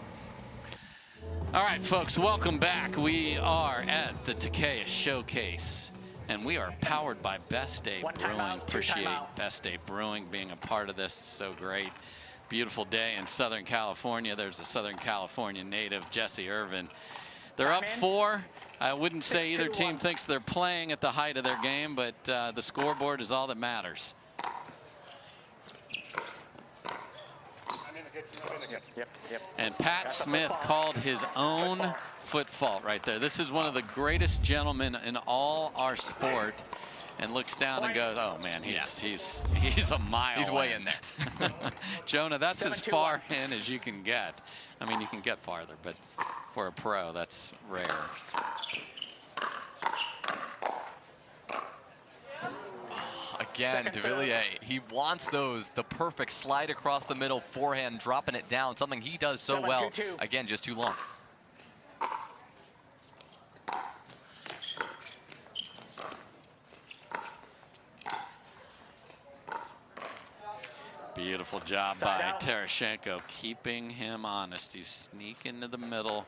All right, folks, welcome back. We are at the Takeya Showcase, and we are powered by Best Day Brewing. Appreciate Best Day Brewing being a part of this. It's so great. Beautiful day in Southern California. There's a Southern California native, Jessie Irvine. They're up 4. I wouldn't say either team thinks they're playing at the height of their game, but the scoreboard is all that matters. And Pat Smith called his own foot fault right there. This is one of the greatest gentlemen in all our sport, and looks down and goes, "Oh man, he's a mile. He's way in there." Jonah, that's as far in as you can get. I mean, you can get farther, but for a pro, that's rare. Again, Devilliers, he wants the perfect slide across the middle, forehand, dropping it down, something he does so well. Again, just too long. Beautiful job by Terashenko, keeping him honest. He's sneaking to the middle.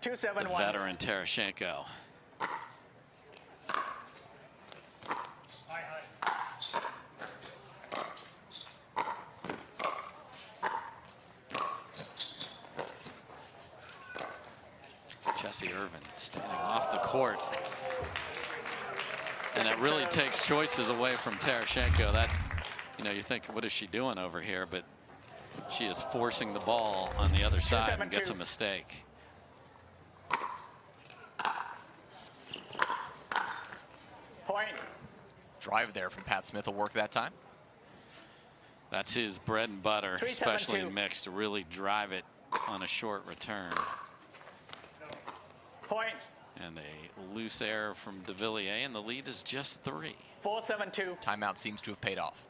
2-7-1. The veteran Terashenko. Jessie Irvine standing off the court. And it really takes choices away from Terashenko. That, you know, you think, what is she doing over here? But she is forcing the ball on the other side and gets a mistake. Point. Drive there from Pat Smith will work that time. That's his bread and butter, 3-7-2. especially in mixed, to really drive it on a short return. Point. And a loose error from Devilliers, and the lead is just 3. 4-7-2. Timeout seems to have paid off.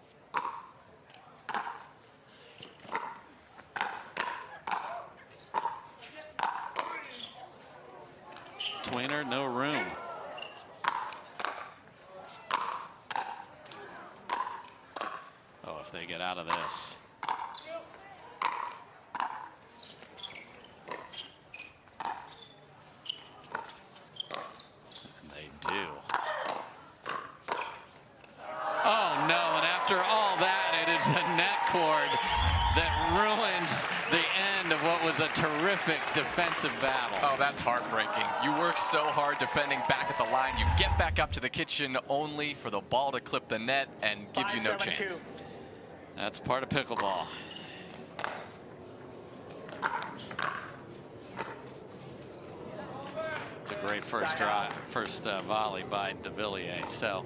Tweener, no room. Oh, if they get out of this. And they do. Oh no, and after all that, it is a net cord that ruins the end of what was a terrific defensive battle. Oh, that's heartbreaking. You work so hard defending back at the line. You get back up to the kitchen only for the ball to clip the net and give you no chance. That's part of pickleball. It's a great first volley by Devilliers. So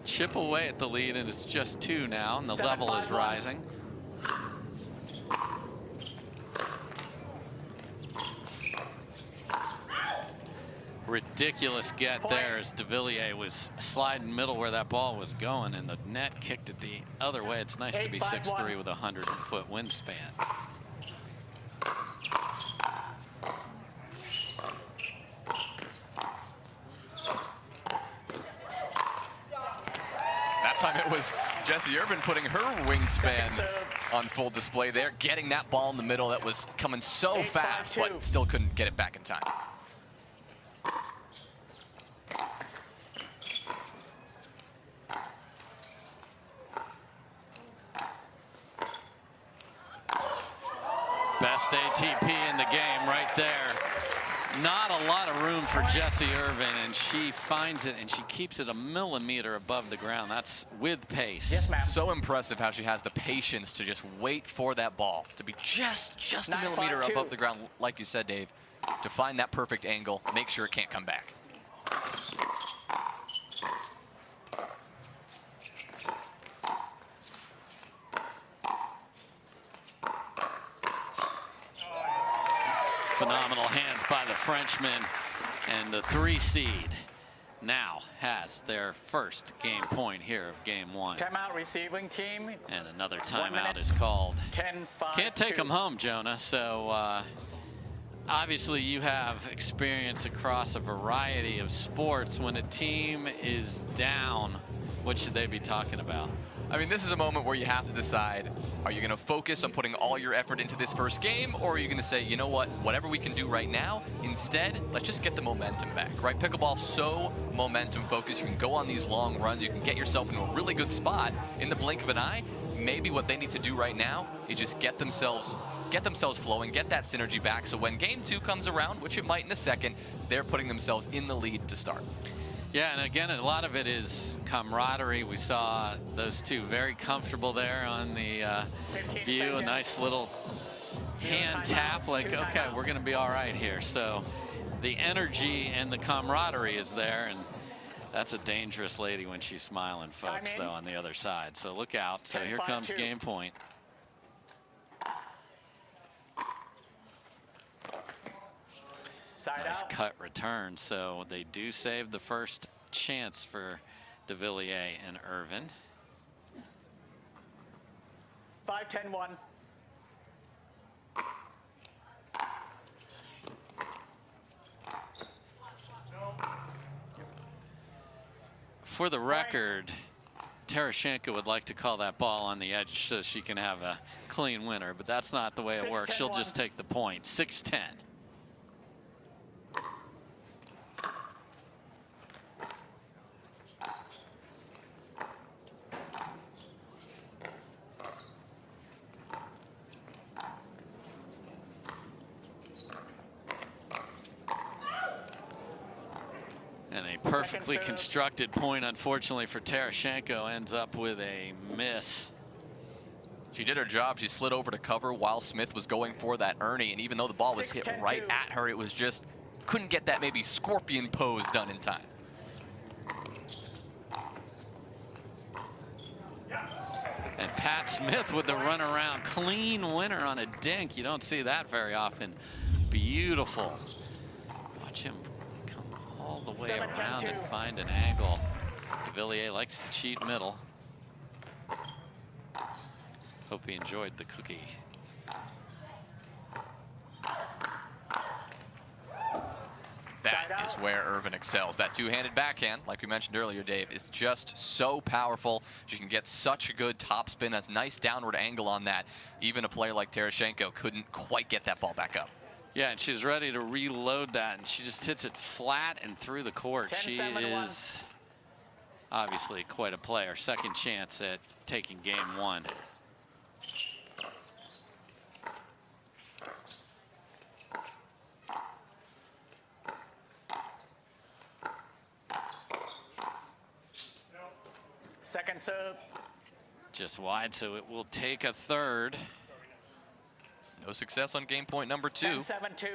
chip away at the lead, and it's just 2 now, and the level is rising. Ridiculous get there as Devilliers was sliding middle where that ball was going, and the net kicked it the other way. It's nice to be 6'3" with a 100-foot wingspan. That time it was Jessie Irvine putting her wingspan on full display there, getting that ball in the middle that was coming so fast, but still couldn't get it back in time. Best ATP in the game right there. Not a lot of room for Jessie Irvine, and she finds it and she keeps it a millimeter above the ground. That's with pace. Yes, ma'am. So impressive how she has the patience to just wait for that ball to be just a millimeter above the ground, like you said, Dave, to find that perfect angle, make sure it can't come back. Phenomenal hands by the Frenchman, and the 3 seed now has their first game point here of game one. Timeout receiving team. And another timeout is called. 10-5. Can't take them home, Jonah. So obviously you have experience across a variety of sports. When a team is down, what should they be talking about? I mean, this is a moment where you have to decide, are you going to focus on putting all your effort into this first game, or are you going to say, you know what, whatever we can do right now, instead, let's just get the momentum back, right? Pickleball, so momentum focused. You can go on these long runs. You can get yourself into a really good spot in the blink of an eye. Maybe what they need to do right now is just get themselves flowing, get that synergy back, so when game two comes around, which it might in a second, they're putting themselves in the lead to start. Yeah, and again, a lot of it is camaraderie. We saw those two very comfortable there on the view. A nice little hand tap, like, okay, we're going to be all right here. So the energy and the camaraderie is there, and that's a dangerous lady when she's smiling, folks, though, on the other side. So look out. So here comes game point. Nice cut return, so they do save the first chance for Devilliers and Irvine. 5-10-1. For the record, Tarashenko would like to call that ball on the edge so she can have a clean winner, but that's not the way it works. She'll just take the point. 6-10. And a perfectly constructed point, unfortunately for Tarashenko, ends up with a miss. She did her job. She slid over to cover while Smith was going for that Ernie, and even though the ball was hit right at her, it was just, couldn't get that maybe scorpion pose done in time. And Pat Smith with the runaround, clean winner on a dink. You don't see that very often. Beautiful. Watch him come all the way around and find an angle. Devilliers likes to cheat middle. Hope he enjoyed the cookie. That is where Irvine excels. That two-handed backhand, like we mentioned earlier, Dave, is just so powerful. She can get such a good topspin, a nice downward angle on that. Even a player like Tarashenko couldn't quite get that ball back up. Yeah, and she's ready to reload that, and she just hits it flat and through the court. She is obviously quite a player. Second chance at taking game one. Second serve. Just wide, so it will take a third. No success on game point number 2. 10-7-2.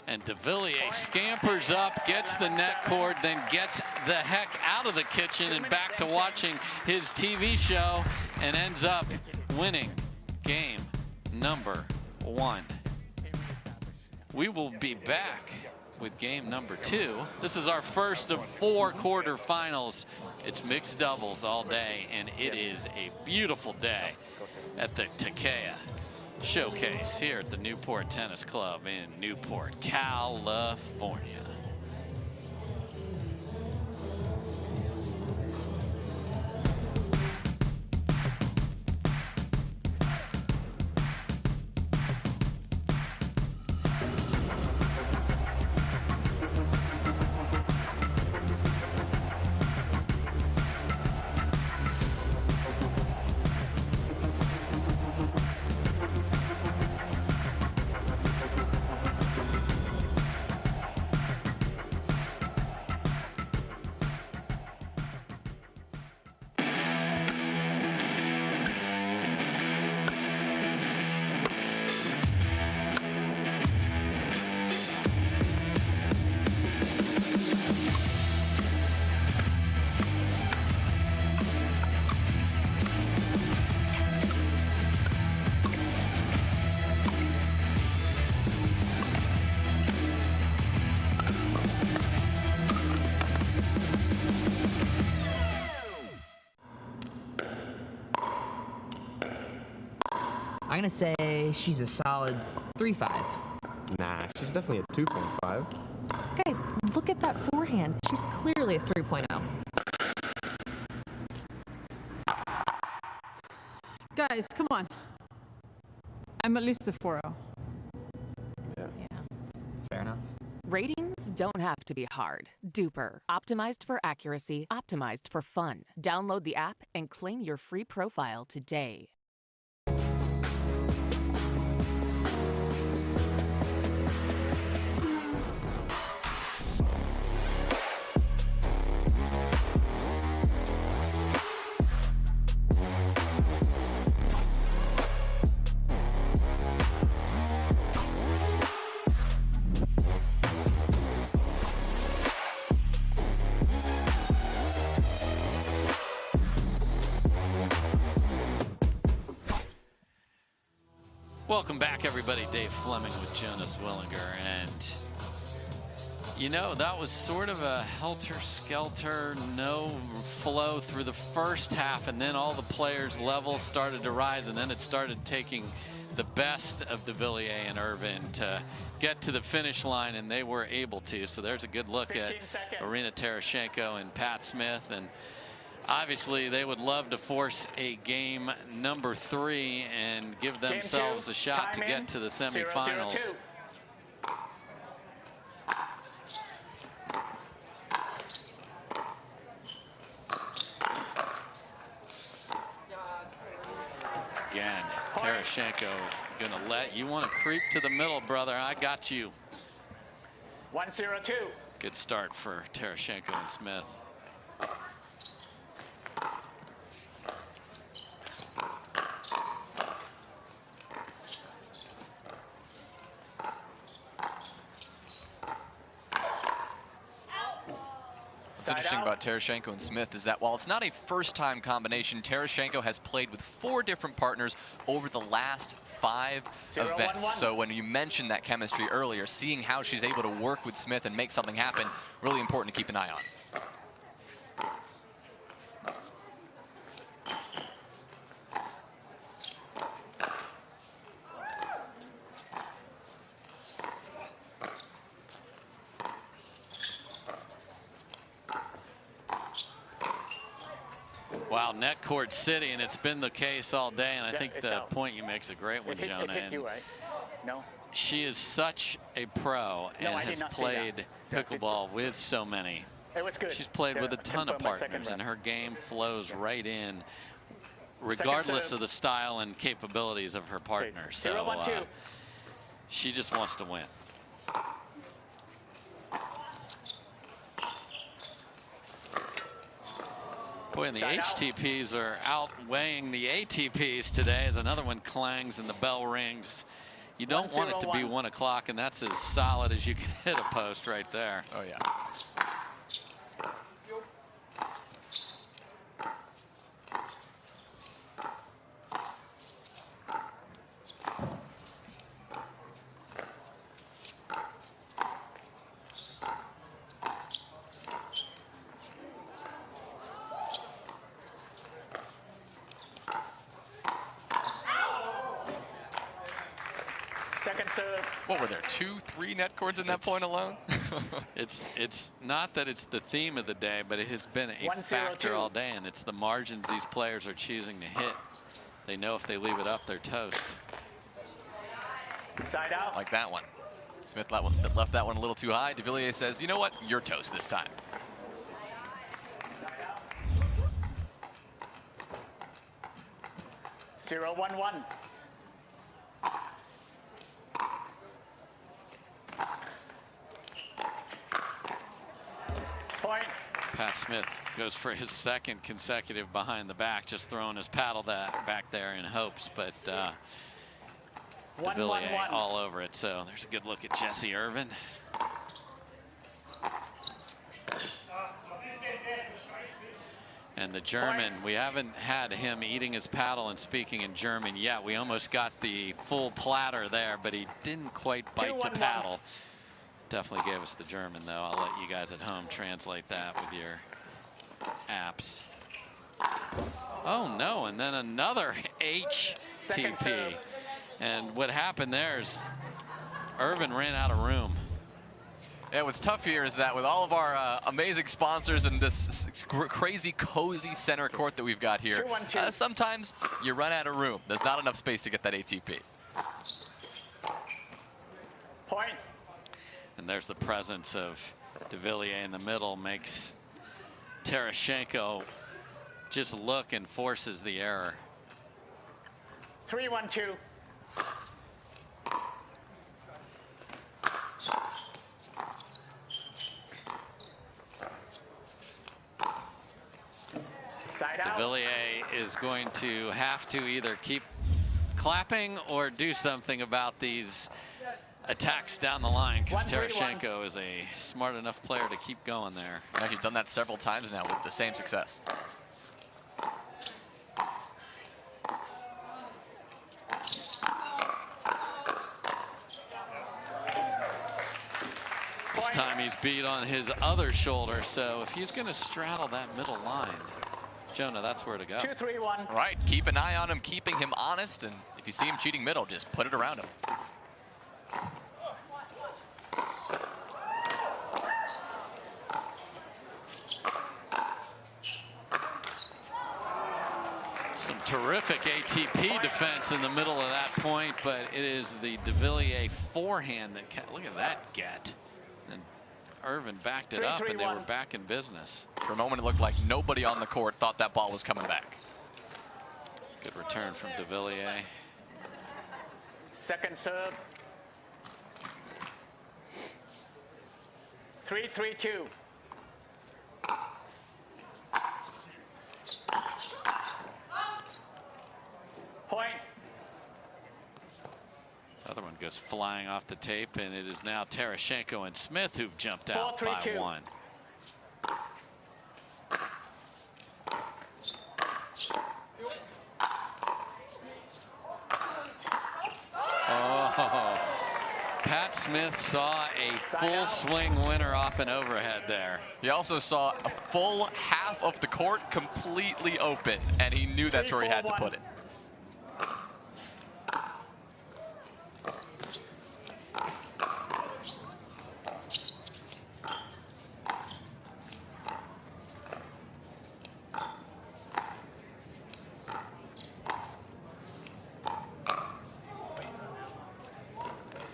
And Devilliers scampers up, gets the net cord, then gets the heck out of the kitchen and back to watching his TV show, and ends up winning game number 1. We will be back with game number 2. This is our first of 4 quarterfinals. It's mixed doubles all day, and it is a beautiful day at the Takeya Showcase here at the Newport Tennis Club in Newport, California. going to say she's a solid 3.5. Nah, she's definitely a 2.5. Guys, look at that forehand. She's clearly a 3.0. Guys, come on. I'm at least a 4.0. Yeah. Fair enough. Ratings don't have to be hard. Duper. Optimized for accuracy, optimized for fun. Download the app and claim your free profile today. Welcome back, everybody. Dave Fleming with Jonas Willinger. And, you know, that was sort of a helter-skelter, no flow through the first half, and then all the players' levels started to rise, and then it started taking the best of Devilliers and Irvine to get to the finish line, and they were able to. So there's a good look at Irina Tereshchenko and Pat Smith. And obviously, they would love to force a game number 3 and give themselves a shot to get to the semifinals. 0-0-2. Again, Tereshchenko is going to let you want to creep to the middle, brother. I got you. 1-0-2. Good start for Tereshchenko and Smith. What's interesting about Tereshchenko and Smith is that while it's not a first-time combination, Tereshchenko has played with 4 different partners over the last 5 events. So when you mentioned that chemistry earlier, seeing how she's able to work with Smith and make something happen, really important to keep an eye on. Wow, net court city, and it's been the case all day, and I think the point you make is a great one, Jonah. It hit you, right? No? She is such a pro and has played pickleball with so many. It was good. She's played with a ton of partners, and her game flows right in, regardless of the style and capabilities of her partner. So she just wants to win. Boy, and the HTPs are outweighing the ATPs today as another one clangs and the bell rings. You don't want it to be 1 o'clock, and that's as solid as you can hit a post right there. Oh, yeah. What were there, 2, 3 net cords in that point alone? It's not that it's the theme of the day, but it has been a factor all day, and it's the margins these players are choosing to hit. They know if they leave it up, they're toast. Side out. Like that one. Smith left that one a little too high. Devilliers says, you know what? You're toast this time. 0-1-1. Point. Pat Smith goes for his 2nd consecutive behind the back, just throwing his paddle back there in hopes, but Devilliers all over it. So there's a good look at Jessie Irvine. And the German, we haven't had him eating his paddle and speaking in German yet. We almost got the full platter there, but he didn't quite bite the paddle. Definitely gave us the German, though. I'll let you guys at home translate that with your apps. Oh, no, and then another HTP. And what happened there is Irvine ran out of room. Yeah, what's tough here is that with all of our amazing sponsors and this crazy cozy center court that we've got here, sometimes you run out of room. There's not enough space to get that ATP. Point. And there's the presence of Devilliers in the middle, makes Terashenko just look and forces the error. 3-1-2. Devilliers is going to have to either keep clapping or do something about these attacks down the line, because Terashenko is a smart enough player to keep going there. Yeah, he's done that several times now with the same success. This time he's beat on his other shoulder, so if he's going to straddle that middle line, Jonah, that's where to go. 2-3-1. Right, keep an eye on him, keeping him honest, and if you see him cheating middle, just put it around him. Some terrific ATP defense in the middle of that point, but it is the Devilliers forehand that, look at that get. And Irvine backed it up, and they were back in business. For a moment, it looked like nobody on the court thought that ball was coming back. Good return from Devilliers. Second serve. 3-3-2. Point. Other one goes flying off the tape, and it is now Terashenko and Smith who've jumped out 4-3-2. by 1. Oh, Pat Smith saw a full swing winner off an overhead there. He also saw a full half of the court completely open, and he knew that's where he had to put it.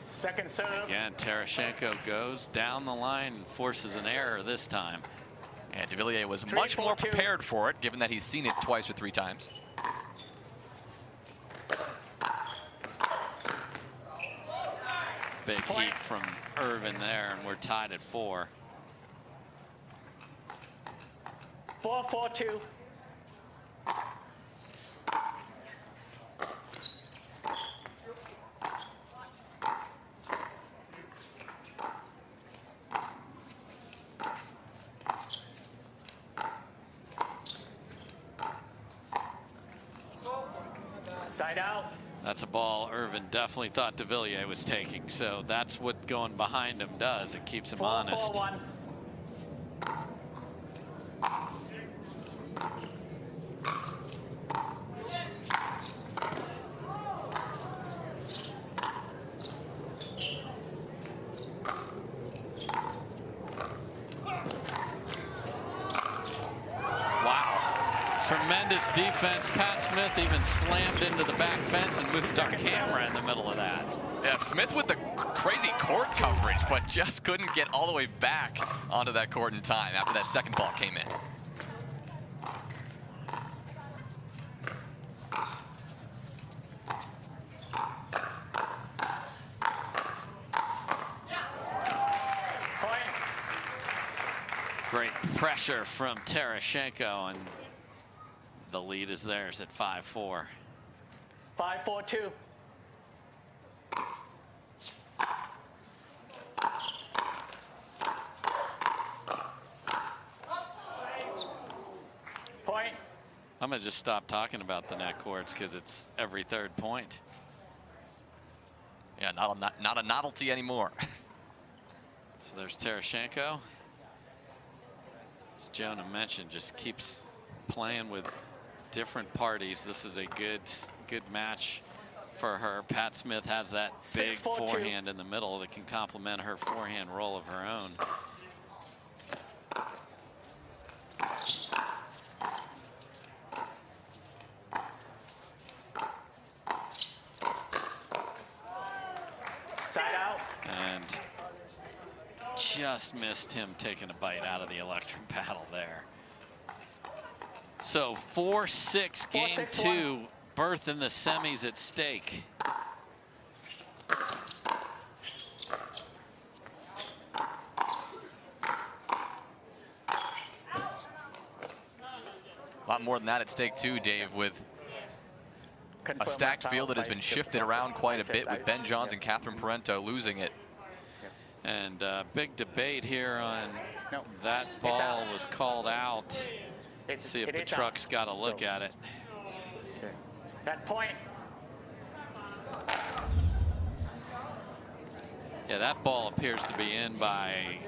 Second serve. Again, Terashenko goes down the line and forces an error this time. And Devilliers was much more prepared for it, given that he's seen it twice or 3 times. Big heat from Irvine there, and we're tied at 4. 4-4-2. Side out. That's a ball Irvine definitely thought Devilliers was taking, so that's what going behind him does. It keeps him honest. 4-4-1. Tremendous defense. Pat Smith even slammed into the back fence and moved our camera in the middle of that. Yeah, Smith with the crazy court coverage, but just couldn't get all the way back onto that court in time after that second ball came in. Great pressure from Terashenko, and the lead is theirs at 5-4. 5-4-2. Point. I'm going to just stop talking about the net courts because it's every 3rd point. Yeah, not a novelty anymore. So there's Terashenko. As Jonah mentioned, just keeps playing with different parties. This is a good match for her. Pat Smith has that big 6-4-2. forehand in the middle that can complement her forehand roll of her own. Side out. And just missed him taking a bite out of the electrum paddle there. So 4-6 game 2, berth in the semis at stake. A lot more than that at stake too, Dave, with a stacked field that has been shifted around quite a bit, with Ben Johns and Catherine Parento losing it. And big debate here on that ball was called out. See if the truck's got a look at it. That point. Yeah, that ball appears to be in by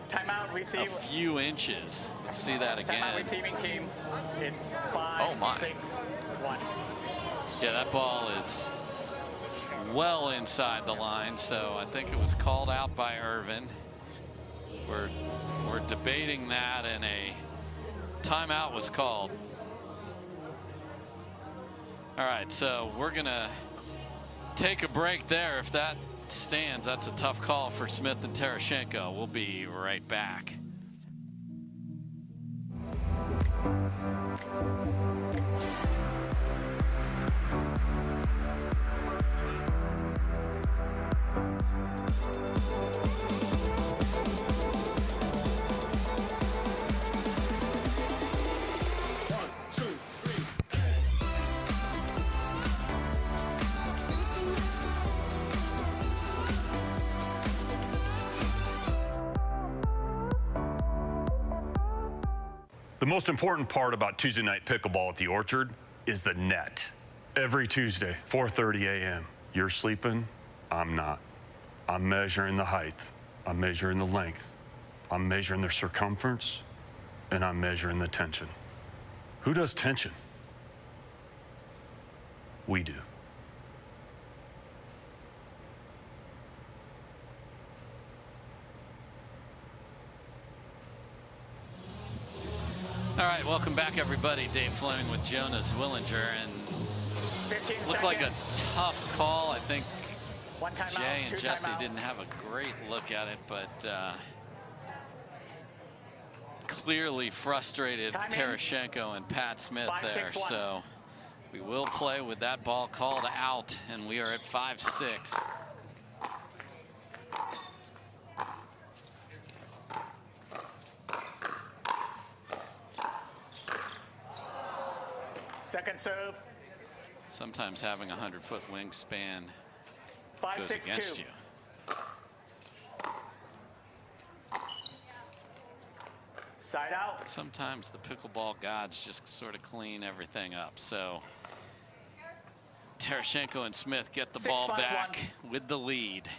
Timeout, receive. a few inches. Let's see that again. Timeout receiving team is 5, Oh, my. 6, 1. Yeah, that ball is well inside the line, so I think it was called out by Irvine. We're debating that, and a timeout was called. All right, so we're gonna take a break there. If that stands, that's a tough call for Smith and Terashenko. We'll be right back. The most important part about Tuesday night pickleball at the Orchard is the net. Every Tuesday, 4:30 a.m. You're sleeping, I'm not. I'm measuring the height, I'm measuring the length, I'm measuring the circumference, and I'm measuring the tension. Who does tension? We do. All right, welcome back, everybody. Dave Fleming with Jonas Willinger, and looked like a tough call. I think Jay and Jessie didn't have a great look at it, but clearly frustrated Terashenko and Pat Smith there. So we will play with that ball called out, and we are at 5-6. Second serve. Sometimes having a 100-foot wingspan 5, goes 6, against 2. you. Side out. Sometimes the pickleball gods just sort of clean everything up. So Terashenko and Smith get the ball 6-5-1. back with the lead.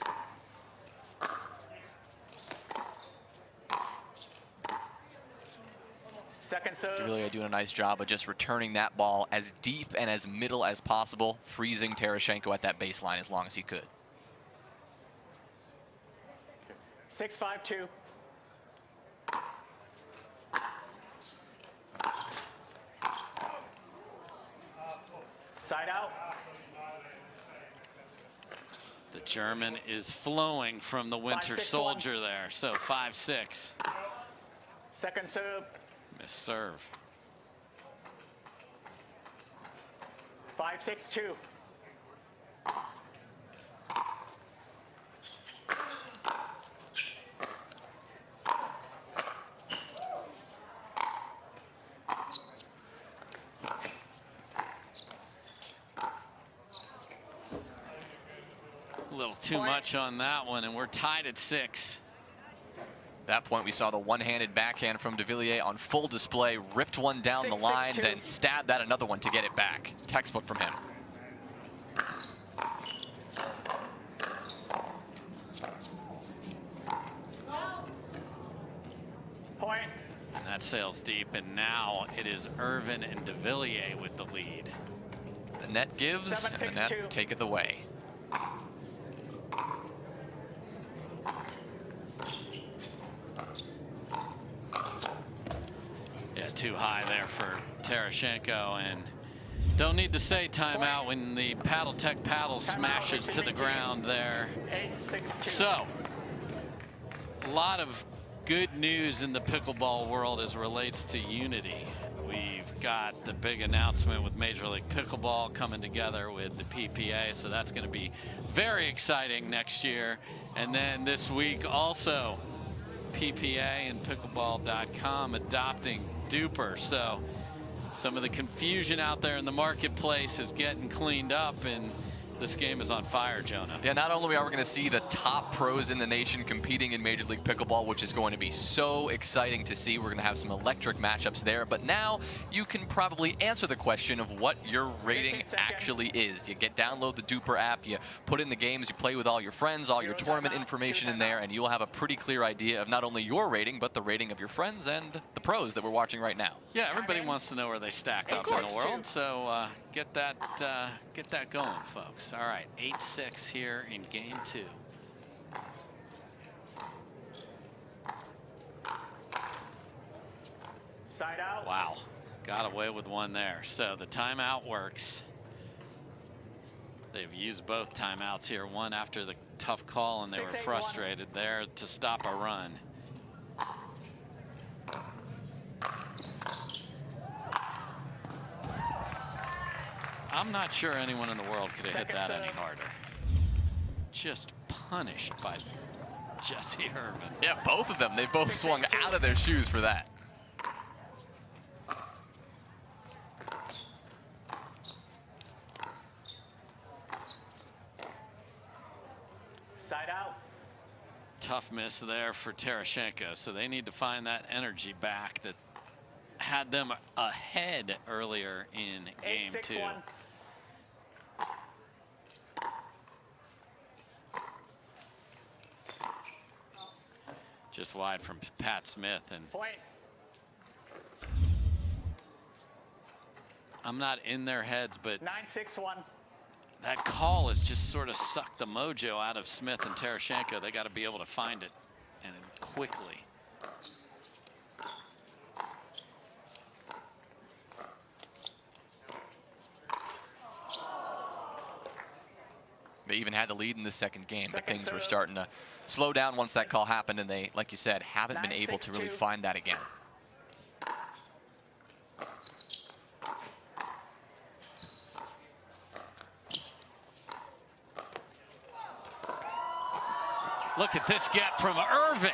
Second serve. Devilliers doing a nice job of just returning that ball as deep and as middle as possible, freezing Terashenko at that baseline as long as he could. 6-5-2. Side out. The German is flowing from the Winter 5-6-1. Soldier there. So 5-6. Second serve. Miss serve. 5-6-2. A little too much on that one, and we're tied at 6. At that point, we saw the one-handed backhand from Devilliers on full display, ripped one down the 6-6-2. line, then stabbed at another one to get it back. Textbook from him. Point. And that sails deep, and now it is Irvine and Devilliers with the lead. The net gives, and the net taketh away. Yeah, too high there for Terashenko, and don't need to say timeout when the Paddle Tech paddle smashes to the ground there. So, a lot of good news in the pickleball world as relates to unity. We've got the big announcement with Major League Pickleball coming together with the PPA, so that's going to be very exciting next year. And then this week also, PPA and pickleball.com adopting Duper. So some of the confusion out there in the marketplace is getting cleaned up, and this game is on fire, Jonah. Yeah, not only are we going to see the top pros in the nation competing in Major League Pickleball, which is going to be so exciting to see. We're going to have some electric matchups there, but now you can probably answer the question of what your rating actually is. You download the Duper app, you put in the games, you play with all your friends, all your tournament information in there, and you'll have a pretty clear idea of not only your rating, but the rating of your friends and the pros that we're watching right now. Yeah, everybody wants to know where they stack up in the world, so get that going, folks. All right, 8-6 here in game 2. Side out. Wow, got away with one there. So the timeout works. They've used both timeouts here, one after the tough call, and they were frustrated there to stop a run. I'm not sure anyone in the world could have hit that any harder. Just punished by Jessie Irvine. Yeah, both of them. They both swung out of their shoes for that. Side out. Tough miss there for Terashenko, so they need to find that energy back that had them ahead earlier in game 2. Just wide from Pat Smith, and point. I'm not in their heads, but 9-6-1. that call has just sort of sucked the mojo out of Smith and Terashenko. They got to be able to find it, and quickly. They even had the lead in the second game, but things were starting to slow down once that call happened, and they, like you said, haven't been able to really find that again. Look at this get from Irvine.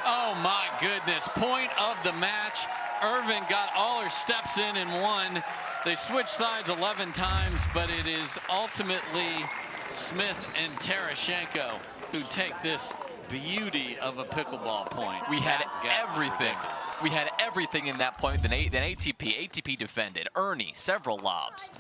Oh my goodness, point of the match. Irvine got all her steps in and won. They switched sides 11 times, but it is ultimately Smith and Terashenko who take this beauty of a pickleball point. We had everything. We had everything in that point. Then ATP defended. Ernie, several lobs.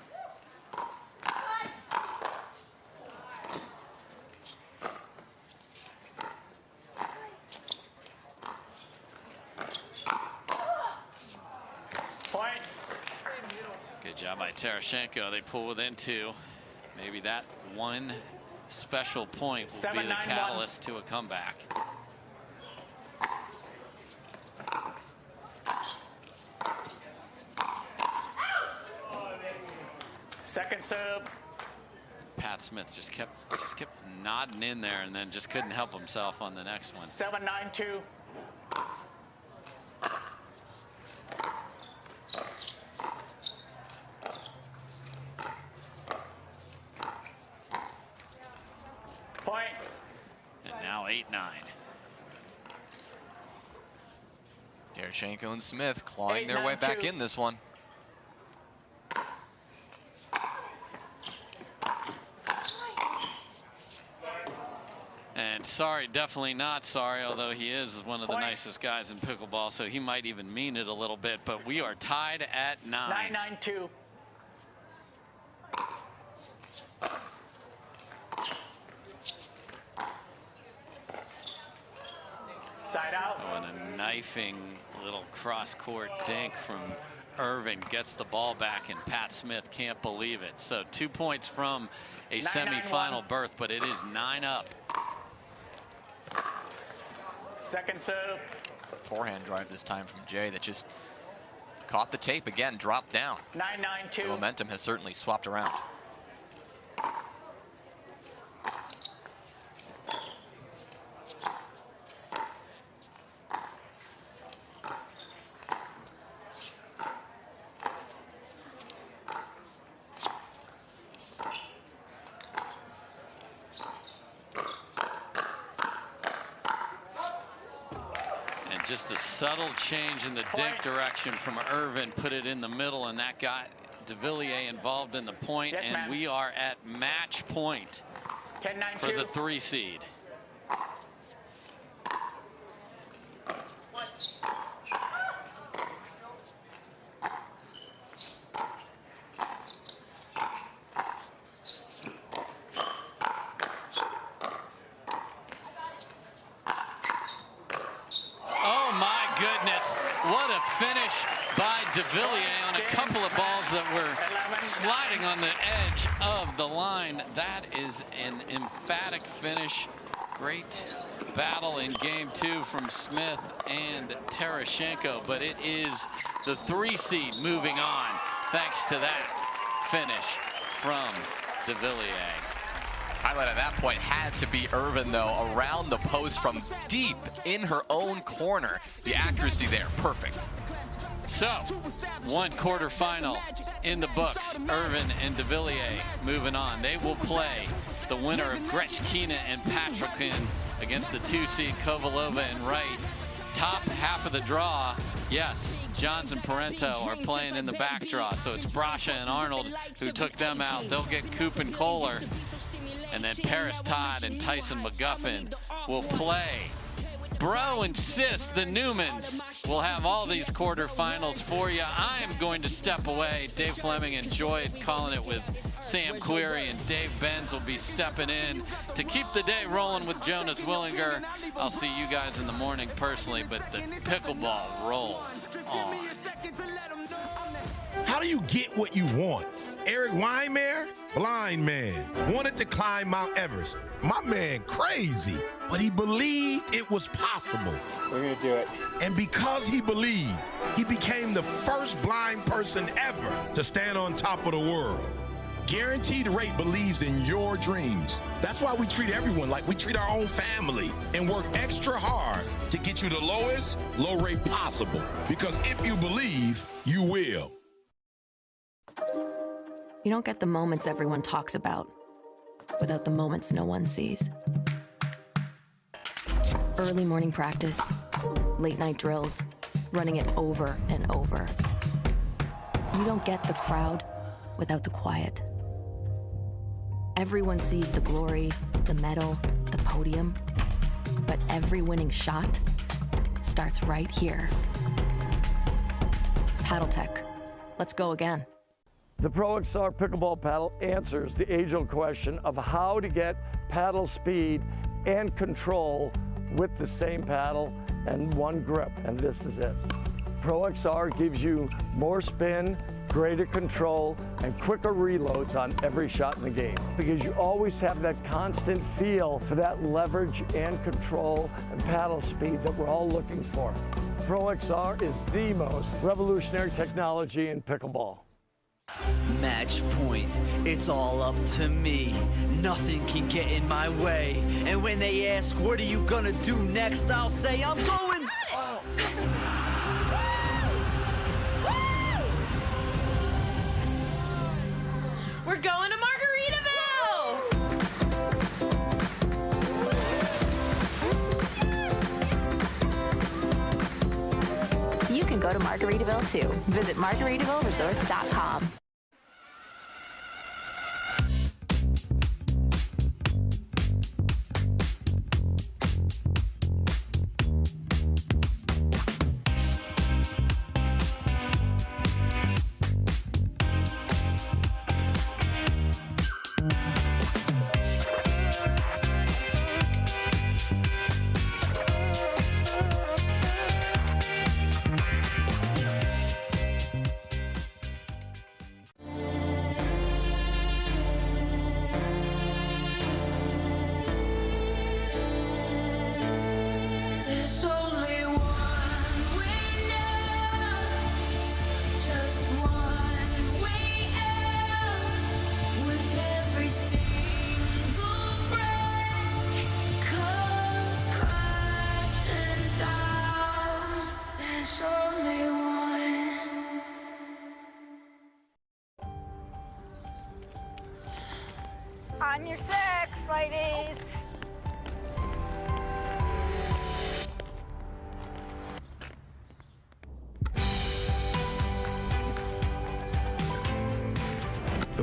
Point. Good job by Terashenko. They pull within 2. Maybe that one special point will be the catalyst to a comeback. Second serve. Pat Smith just kept nodding in there and then just couldn't help himself on the next one. 7-9-2. Point. And now 8-9. Terashenko and Smith clawing their way back in this one. And sorry, definitely not sorry, although he is one of the nicest guys in pickleball, so he might even mean it a little bit, but we are tied at 9. 9-9-2. Side out. Oh, and a knifing little cross-court dink from Irvin gets the ball back, and Pat Smith can't believe it. So 2 points from a semifinal berth, but it is 9 up. Second serve. Forehand drive this time from Jay that just caught the tape again, dropped down. 9-9-2. The momentum has certainly swapped around. Just a subtle change in the dink direction from Irvin, put it in the middle, and that got Devilliers involved in the point. Yes, and we are at match point 10-9-2. for the 3 seed. What a finish by Devilliers on a couple of balls that were sliding on the edge of the line. That is an emphatic finish. Great battle in game 2 from Smith and Terashenko, but it is the 3 seed moving on thanks to that finish from Devilliers. Highlight at that point had to be Irvin, though, around the post from deep in her own corner. The accuracy there, perfect. So, 1 quarterfinal in the books. Irvin and Devilliers moving on. They will play the winner of Grechkina and Patriquin against the 2 seed Kovalova and Wright. Top half of the draw, yes, Jansen and Parenteau are playing in the back draw. So it's Brasha and Arnold who took them out. They'll get Coop and Kohler. And then Parris, Todd, and Tyson McGuffin will play. Bro and Sis, the Newmans, will have all these quarterfinals for you. I am going to step away. Dave Fleming enjoyed calling it with Sam Querrey, and Dave Benz will be stepping in to keep the day rolling with Jonas Willinger. I'll see you guys in the morning personally, but the pickleball rolls on. How do you get what you want? Eric Weimer, blind man, wanted to climb Mount Everest. My man crazy, but he believed it was possible. We're gonna do it. And because he believed, he became the first blind person ever to stand on top of the world. Guaranteed Rate believes in your dreams. That's why we treat everyone like we treat our own family and work extra hard to get you the lowest low rate possible. Because if you believe, you will. You don't get the moments everyone talks about without the moments no one sees. Early morning practice, late night drills, running it over and over. You don't get the crowd without the quiet. Everyone sees the glory, the medal, the podium, but every winning shot starts right here. Paddle Tech. Let's go again. The Pro XR pickleball paddle answers the age-old question of how to get paddle speed and control with the same paddle and one grip, and this is it. Pro XR gives you more spin, greater control, and quicker reloads on every shot in the game because you always have that constant feel for that leverage and control and paddle speed that we're all looking for. Pro XR is the most revolutionary technology in pickleball. Match point, it's all up to me. Nothing can get in my way. And when they ask, what are you gonna do next? I'll say, I'm going. Oh. We're going to Margaritaville! You can go to Margaritaville too. Visit MargaritavilleResorts.com.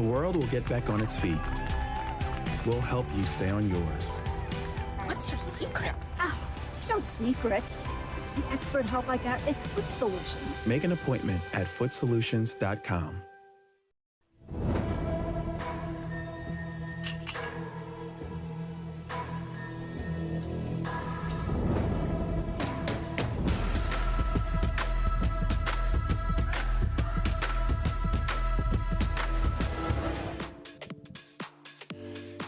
the world will get back on its feet. We'll help you stay on yours. What's your secret? Oh, it's no secret. It's the expert help I got at Foot Solutions. Make an appointment at footsolutions.com.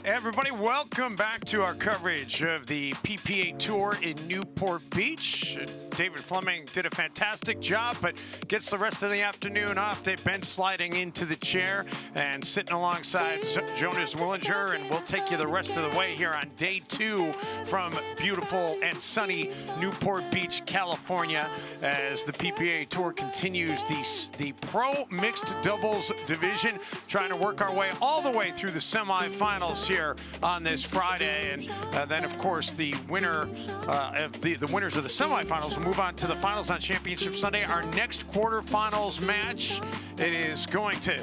Everybody, welcome back to our coverage of the PPA Tour in Newport Beach. David Fleming did a fantastic job, but gets the rest of the afternoon off. They've been sliding into the chair and sitting alongside Jonas Willinger, and we'll take you the rest of the way here on day 2 from beautiful and sunny Newport Beach, California, as the PPA Tour continues the pro mixed doubles division, trying to work our way all the way through the semifinals here on this Friday, and then of course the winner of the winners of the semifinals will move on to the finals on Championship Sunday. Our next quarterfinals match, it is going to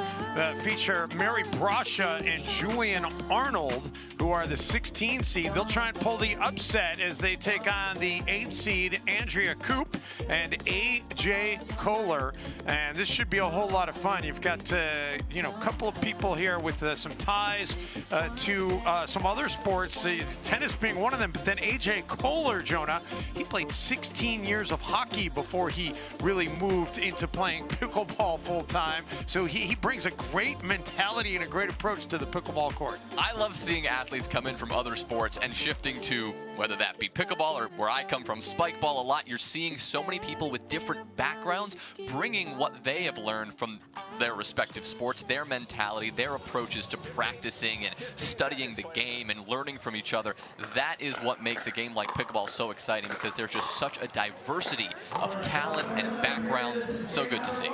feature Mary Brasha and Julian Arnold, who are the 16 seed. They'll try and pull the upset as they take on the 8 seed Andrea Koop and AJ Kohler, and this should be a whole lot of fun. You've got a couple of people here with some ties to some other sports, tennis being one of them, but then AJ Kohler, Jonah, he played 16 years of hockey before he really moved into playing pickleball full time, so he brings a great mentality and a great approach to the pickleball court. I love seeing athletes come in from other sports and shifting to, whether that be pickleball or where I come from, spike ball a lot. You're seeing so many people with different backgrounds bringing what they have learned from their respective sports, their mentality, their approaches to practicing and studying the game and learning from each other. That is what makes a game like pickleball so exciting, because there's just such a diversity of talent and backgrounds. So good to see.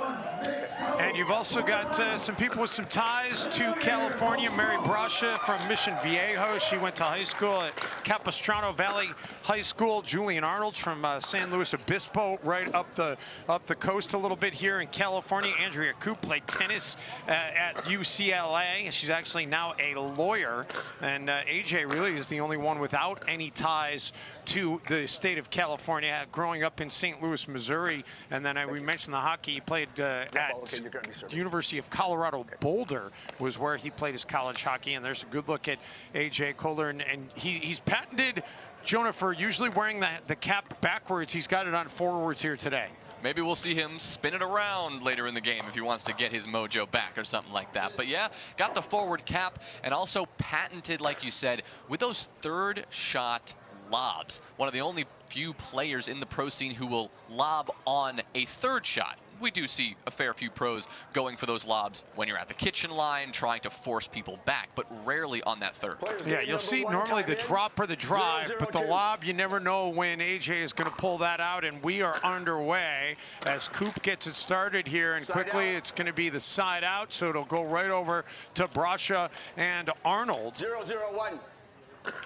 And you've also got some people with some ties to California. Mary Brasha from Mission Viejo. She went to high school at Capistrano Valley High School. Julian Arnold from San Luis Obispo, right up the coast a little bit here in California. Andrea Koop played tennis at UCLA. She's actually now a lawyer. And AJ really is the only one without any ties to the state of California, growing up in St. Louis, Missouri. And then we mentioned the hockey. He played at the University of Colorado Boulder was where he played his college hockey. And there's a good look at AJ Kohler. And he's patented, Jonah, for usually wearing the cap backwards. He's got it on forwards here today. Maybe we'll see him spin it around later in the game if he wants to get his mojo back or something like that. But yeah, got the forward cap, and also patented, like you said, with those third shot lobs. One of the only few players in the pro scene who will lob on a third shot. We do see a fair few pros going for those lobs when you're at the kitchen line, trying to force people back, but rarely on that third. Yeah, you'll see normally the drop or the drive, but the lob, you never know when AJ is going to pull that out, and we are underway as Coop gets it started here, and quickly it's going to be the side out, so it'll go right over to Brasha and Arnold. 0-0-1.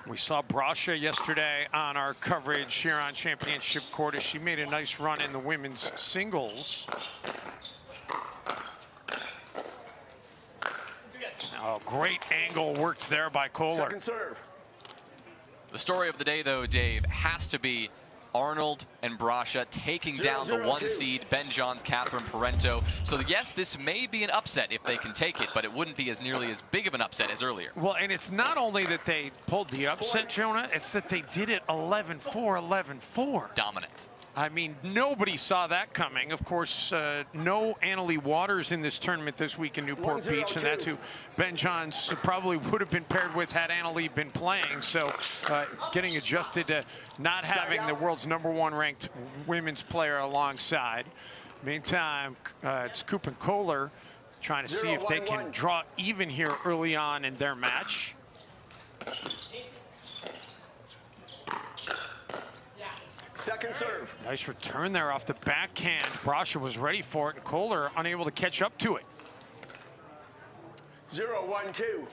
We saw Brasha yesterday on our coverage here on Championship Court as she made a nice run in the women's singles. Oh, great angle worked there by Kohler. Second serve. The story of the day, though, Dave, has to be Arnold and Brasha taking down the 1 seed, Ben Johns, Catherine Parenteau. So yes, this may be an upset if they can take it, but it wouldn't be as nearly as big of an upset as earlier. Well, and it's not only that they pulled the upset, Jonah, it's that they did it 11-4, 11-4. Dominant. I mean, nobody saw that coming. Of course, no Annalie Waters in this tournament this week in Newport Beach, and that's who Ben Johns probably would have been paired with had Annalie been playing. So getting adjusted to not having the world's #1 ranked women's player alongside. Meantime, it's Coop and Kohler trying to see if they can draw even here early on in their match. Second serve. Nice return there off the backhand. Brasha was ready for it, and Kohler unable to catch up to it. 0-1-2.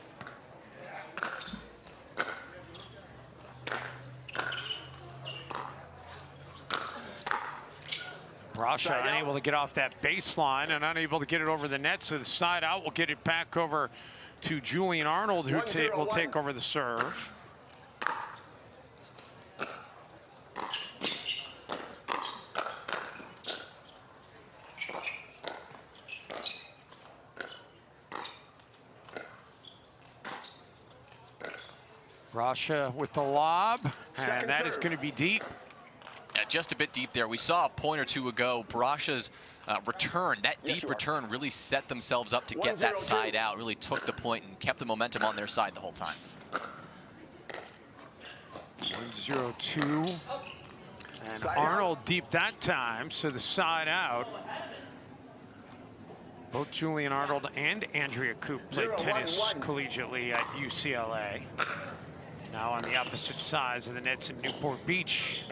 Brasha unable to get off that baseline and unable to get it over the net, so the side out will get it back over to Julian Arnold, who will take over the serve. Brasha with the lob, and that is going to be deep. Yeah, just a bit deep there. We saw a point or two ago, Brasha's return, that deep return really set themselves up to get that side out, really took the point and kept the momentum on their side the whole time. 1-0-2. And Arnold deep that time, so the side out. Both Julian Arnold and Andrea Koop played tennis collegiately at UCLA. Now on the opposite sides of the nets in Newport Beach.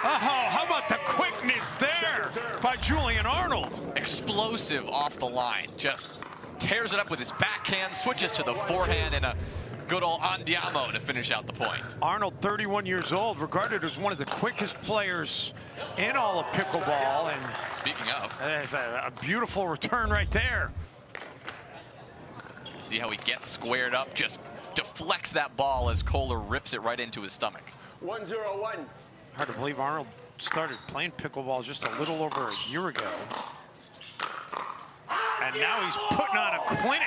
Oh, how about the quickness there by Julian Arnold? Explosive off the line, just tears it up with his backhand, switches to the forehand, and a good old andiamo to finish out the point. Arnold, 31 years old, regarded as one of the quickest players in all of pickleball. And speaking of, there's a beautiful return right there. See how he gets squared up, just deflects that ball as Kohler rips it right into his stomach. 1-0-1. Hard to believe Arnold started playing pickleball just a little over a year ago. And now he's putting on a clinic.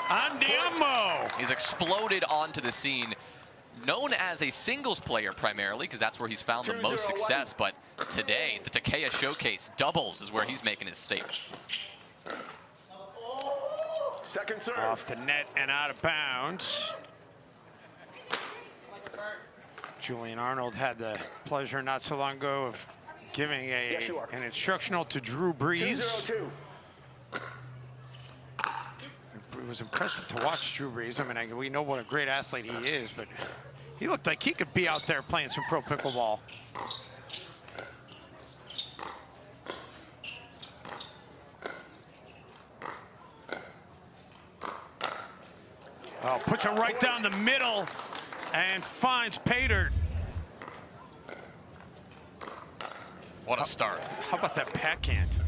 Andiamo. He's exploded onto the scene, known as a singles player primarily, because that's where he's found the most success. But today, the Takeya Showcase doubles is where he's making his statement. Second serve. Off the net and out of bounds. Julian Arnold had the pleasure not so long ago of giving an instructional to Drew Brees. 2-0-2. It was impressive to watch Drew Brees. I mean, we know what a great athlete he is, but he looked like he could be out there playing some pro pickleball. Oh, puts it right down the middle and finds Pater. What a start. How about that backhand?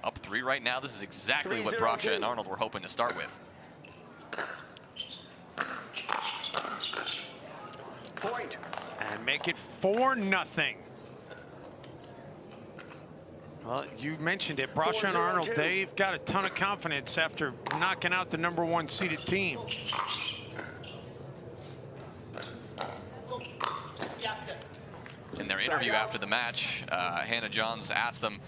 Up 3 right now. This is exactly what Brasha and Arnold were hoping to start with. Point. And make it 4-0. Well, you mentioned it. Brasha and Arnold, they've got a ton of confidence after knocking out the #1 seeded team. In their interview after the match, Hannah Johns asked them,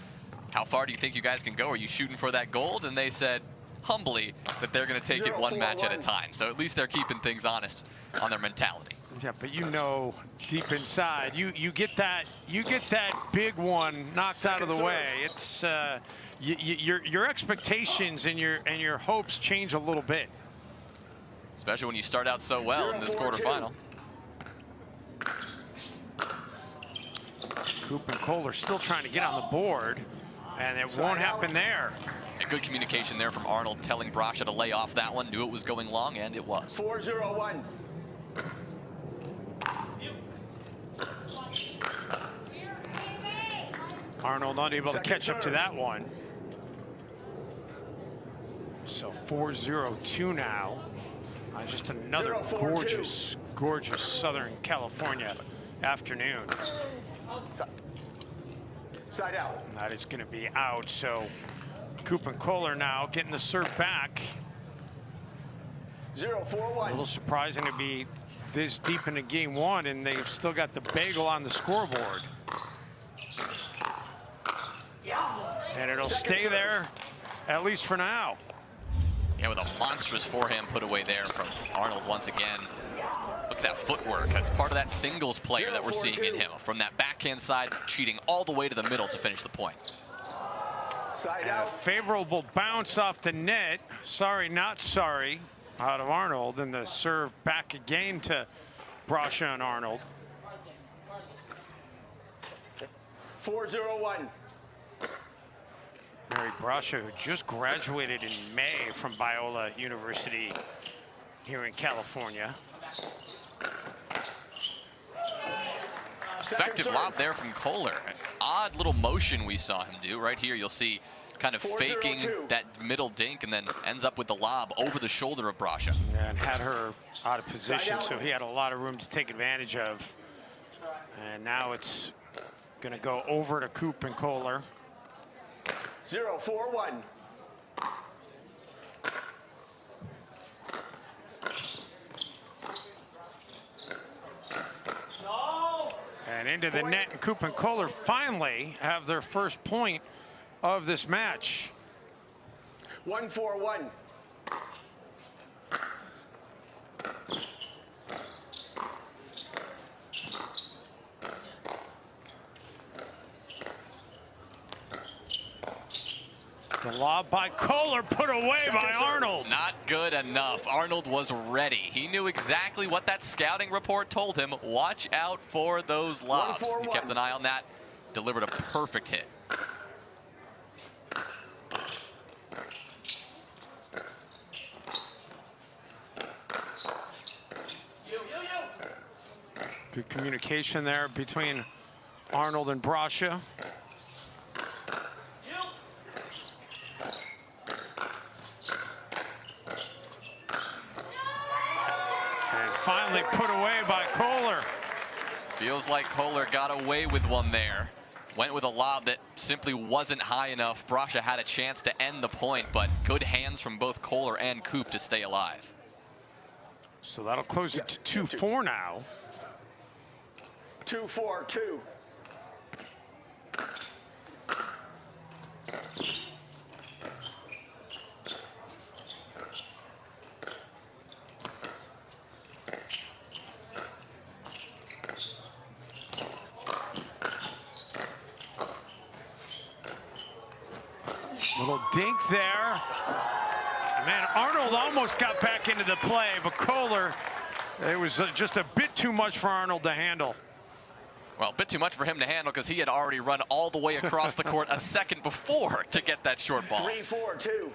how far do you think you guys can go? Are you shooting for that gold? And they said, humbly, that they're going to take it one match at a time. So at least they're keeping things honest on their mentality. Yeah, but you know, deep inside, you get that big one knocked out of the way. It's your expectations and your hopes change a little bit, especially when you start out so well in this quarterfinal. Coop and Kohler still trying to get on the board, and it won't happen there. A good communication there from Arnold, telling Brasha to lay off that one. Knew it was going long, and it was. 4-0-1. Arnold unable to catch up to that one. So 4-0-2 now. Just another gorgeous, gorgeous Southern California afternoon. Side out. And that is going to be out. So Coop and Kohler now getting the serve back. 0-4-1. A little surprising to be this deep into game one, and they've still got the bagel on the scoreboard. And it'll stay there, at least for now. Yeah, with a monstrous forehand put away there from Arnold once again. Look at that footwork. That's part of that singles player that we're seeing in him. From that backhand side, cheating all the way to the middle to finish the point. Side and out. A favorable bounce off the net. Sorry, not sorry, out of Arnold. And the serve back again to Brasha and Arnold. 4-0-1. Mary Brasha, who just graduated in May from Biola University here in California. effective lob there from Kohler. Odd little motion we saw him do. Right here, you'll see kind of faking that middle dink and then ends up with the lob over the shoulder of Brasha. And had her out of position, so he had a lot of room to take advantage of. And now it's going to go over to Koop and Koller. 0-4-1. And into the net, and Koop and Koller finally have their first point of this match. 1-4-1. The lob by Koller, put away by Arnold. Not good enough. Arnold was ready. He knew exactly what that scouting report told him. Watch out for those lobs. He kept an eye on that, delivered a perfect hit. Good communication there between Arnold and Brasha. Finally put away by Koller. Feels like Kohler got away with one there. Went with a lob that simply wasn't high enough. Brasha had a chance to end the point, but good hands from both Kohler and Koop to stay alive. So that'll close it to 2-4 now. 2-4-2. Little dink there. Man, Arnold almost got back into the play, but Kohler, it was just a bit too much for Arnold to handle. Well, a bit too much for him to handle because he had already run all the way across the court a second before to get that short ball. 3-4-2.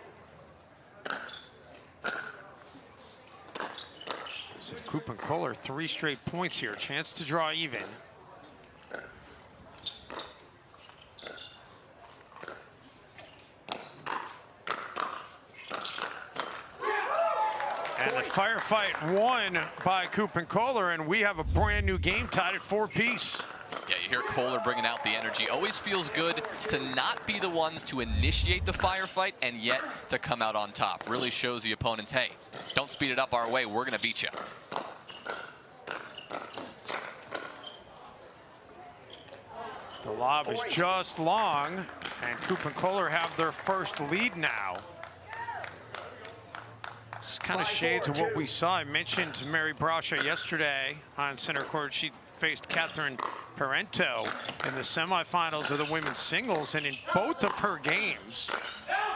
So Koop and Kohler, 3 straight points here. Chance to draw even. And the firefight won by Koop and Kohler, and we have a brand new game tied at 4-piece. Yeah, you hear Kohler bringing out the energy. Always feels good to not be the ones to initiate the firefight and yet to come out on top. Really shows the opponents, hey, don't speed it up our way. We're going to beat you. The lob is just long, and Koop and Kohler have their first lead now. It's kind of shades of what we saw. I mentioned Mary Brasha yesterday on center court. She faced Catherine Parenteau in the semifinals of the women's singles, and in both of her games,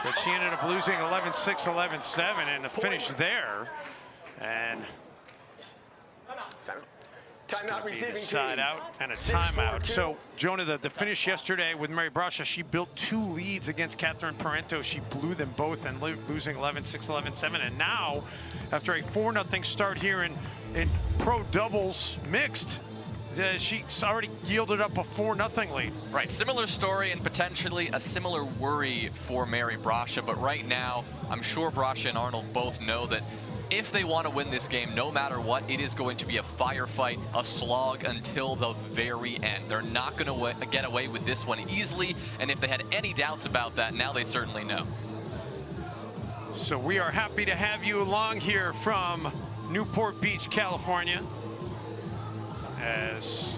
but she ended up losing 11-6, 11-7, and the finish there. And Timeout receiving side team. out and a timeout. So, Jonah, the finish yesterday with Mary Brasha, she built 2 leads against Catherine Parenteau. She blew them both and losing 11-6, 11-7. And now, after a 4-0 start here in pro doubles mixed, she's already yielded up a 4-0 lead. Right, similar story and potentially a similar worry for Mary Brasha. But right now, I'm sure Brasha and Arnold both know that if they want to win this game, no matter what, it is going to be a firefight, a slog until the very end. They're not going to get away with this one easily, and if they had any doubts about that, now they certainly know. So we are happy to have you along here from Newport Beach, California, as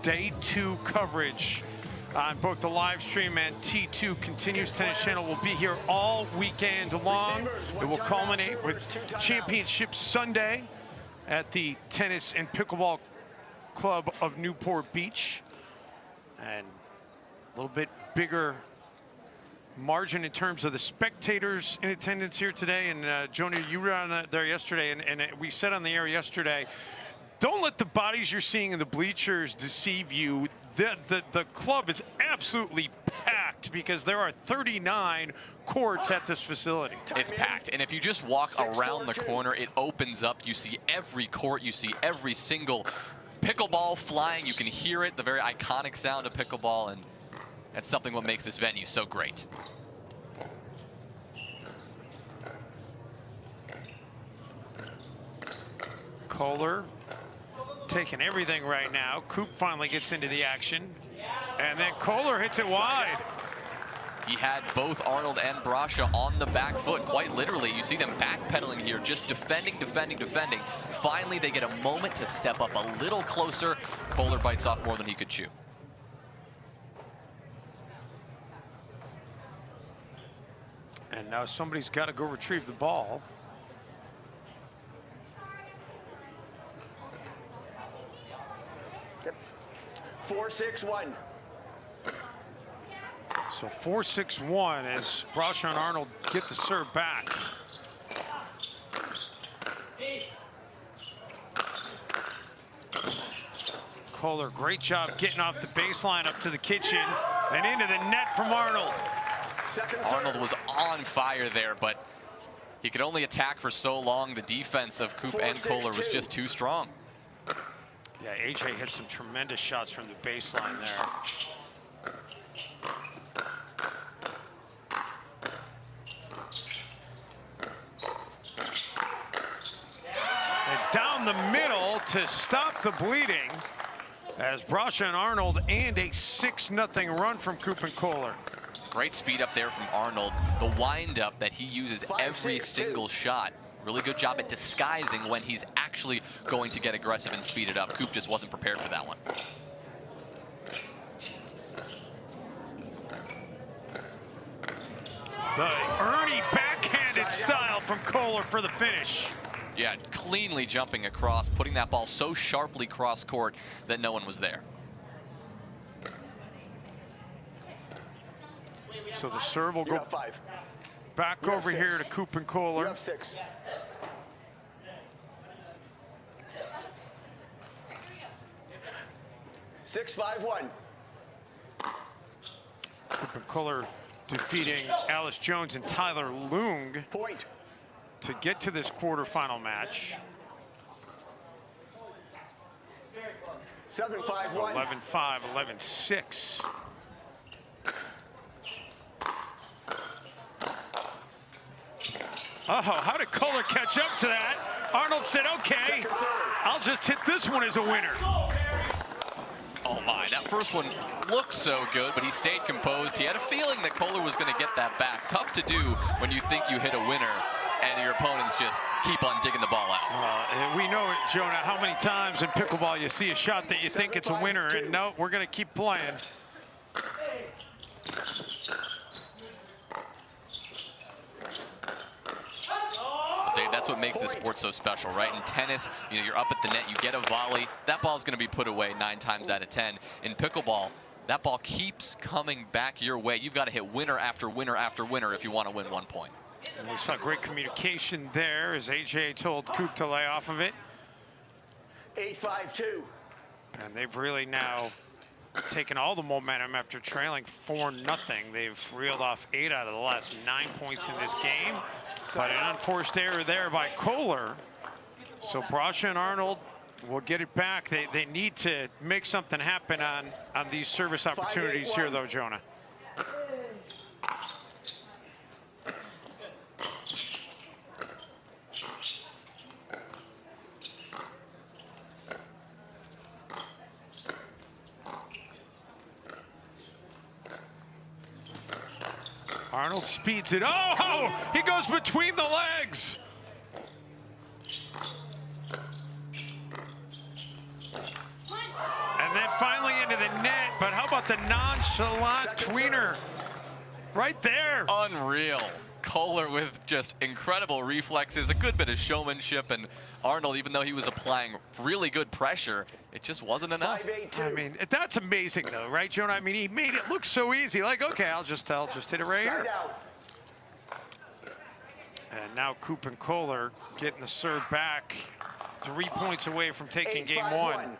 day 2 coverage on both the live stream and T2 continues. Tennis Channel will be here all weekend long. It will culminate with Championship Sunday at the Tennis and Pickleball Club of Newport Beach. And a little bit bigger margin in terms of the spectators in attendance here today. And Jonah, you were on there yesterday, and we said on the air yesterday, don't let the bodies you're seeing in the bleachers deceive you. The club is absolutely packed because there are 39 courts at this facility. It's packed, and if you just walk around the corner, it opens up. You see every court, you see every single pickleball flying. You can hear it, the very iconic sound of pickleball, and that's something what makes this venue so great. Kohler taking everything right now. Koop finally gets into the action. And then Kohler hits it wide. He had both Arnold and Brasha on the back foot, quite literally. You see them backpedaling here, just defending, defending, defending. Finally, they get a moment to step up a little closer. Kohler bites off more than he could chew. And now somebody's got to go retrieve the ball. Yep. 4-6-1. So 4-6-1 as Brasha and Arnold get the serve back. Kohler, great job getting off the baseline up to the kitchen and into the net from Arnold. Arnold was on fire there, but he could only attack for so long. The defense of Koop and Kohler was just too strong. Yeah, AJ hit some tremendous shots from the baseline there. And down the middle to stop the bleeding as Brasha and Arnold, and a 6-0 run from Koop and Kohler. Great speed up there from Arnold. The wind-up that he uses every single shot. Really good job at disguising when he's actually going to get aggressive and speed it up. Koop just wasn't prepared for that one. The Ernie backhanded style from Kohler for the finish. Yeah, cleanly jumping across, putting that ball so sharply cross-court that no one was there. So the serve will go back over here to Koop and Kohler. 6. Six, 5-1. Koop and Kohler defeating Allyce Jones and Tyler Loong to get to this quarterfinal match. 7-5-1. 11-5, 11-6. Oh, how did Kohler catch up to that? Arnold said, okay, I'll just hit this one as a winner. Oh my, that first one looked so good, but he stayed composed. He had a feeling that Kohler was going to get that back. Tough to do when you think you hit a winner and your opponents just keep on digging the ball out. We know it, Jonah, how many times in pickleball you see a shot that you think it's a winner, and no, we're going to keep playing. Dave, that's what makes this sport so special, right? In tennis, you know, you're up at the net, you get a volley, that ball's going to be put away 9 times out of 10. In pickleball, that ball keeps coming back your way. You've got to hit winner after winner after winner if you want to win 1 point. And we saw great communication there as AJ told Koop to lay off of it. 8-5-2. And they've really now taken all the momentum after trailing 4-0. They've reeled off 8 out of the last 9 points in this game. But an unforced error there by Kohler. So Brasha and Arnold will get it back. They need to make something happen on these service opportunities here, though, Jonah. Arnold speeds it. Oh, he goes between the legs. And then finally into the net. But how about the nonchalant tweener right there? Unreal. Kohler with just incredible reflexes, a good bit of showmanship, and Arnold, even though he was applying really good pressure, it just wasn't enough. I mean, that's amazing though, right, Jonah? I mean, he made it look so easy. Like, okay, I'll just hit it right here. And now Koop and Kohler getting the serve back, 3 points away from taking game 1.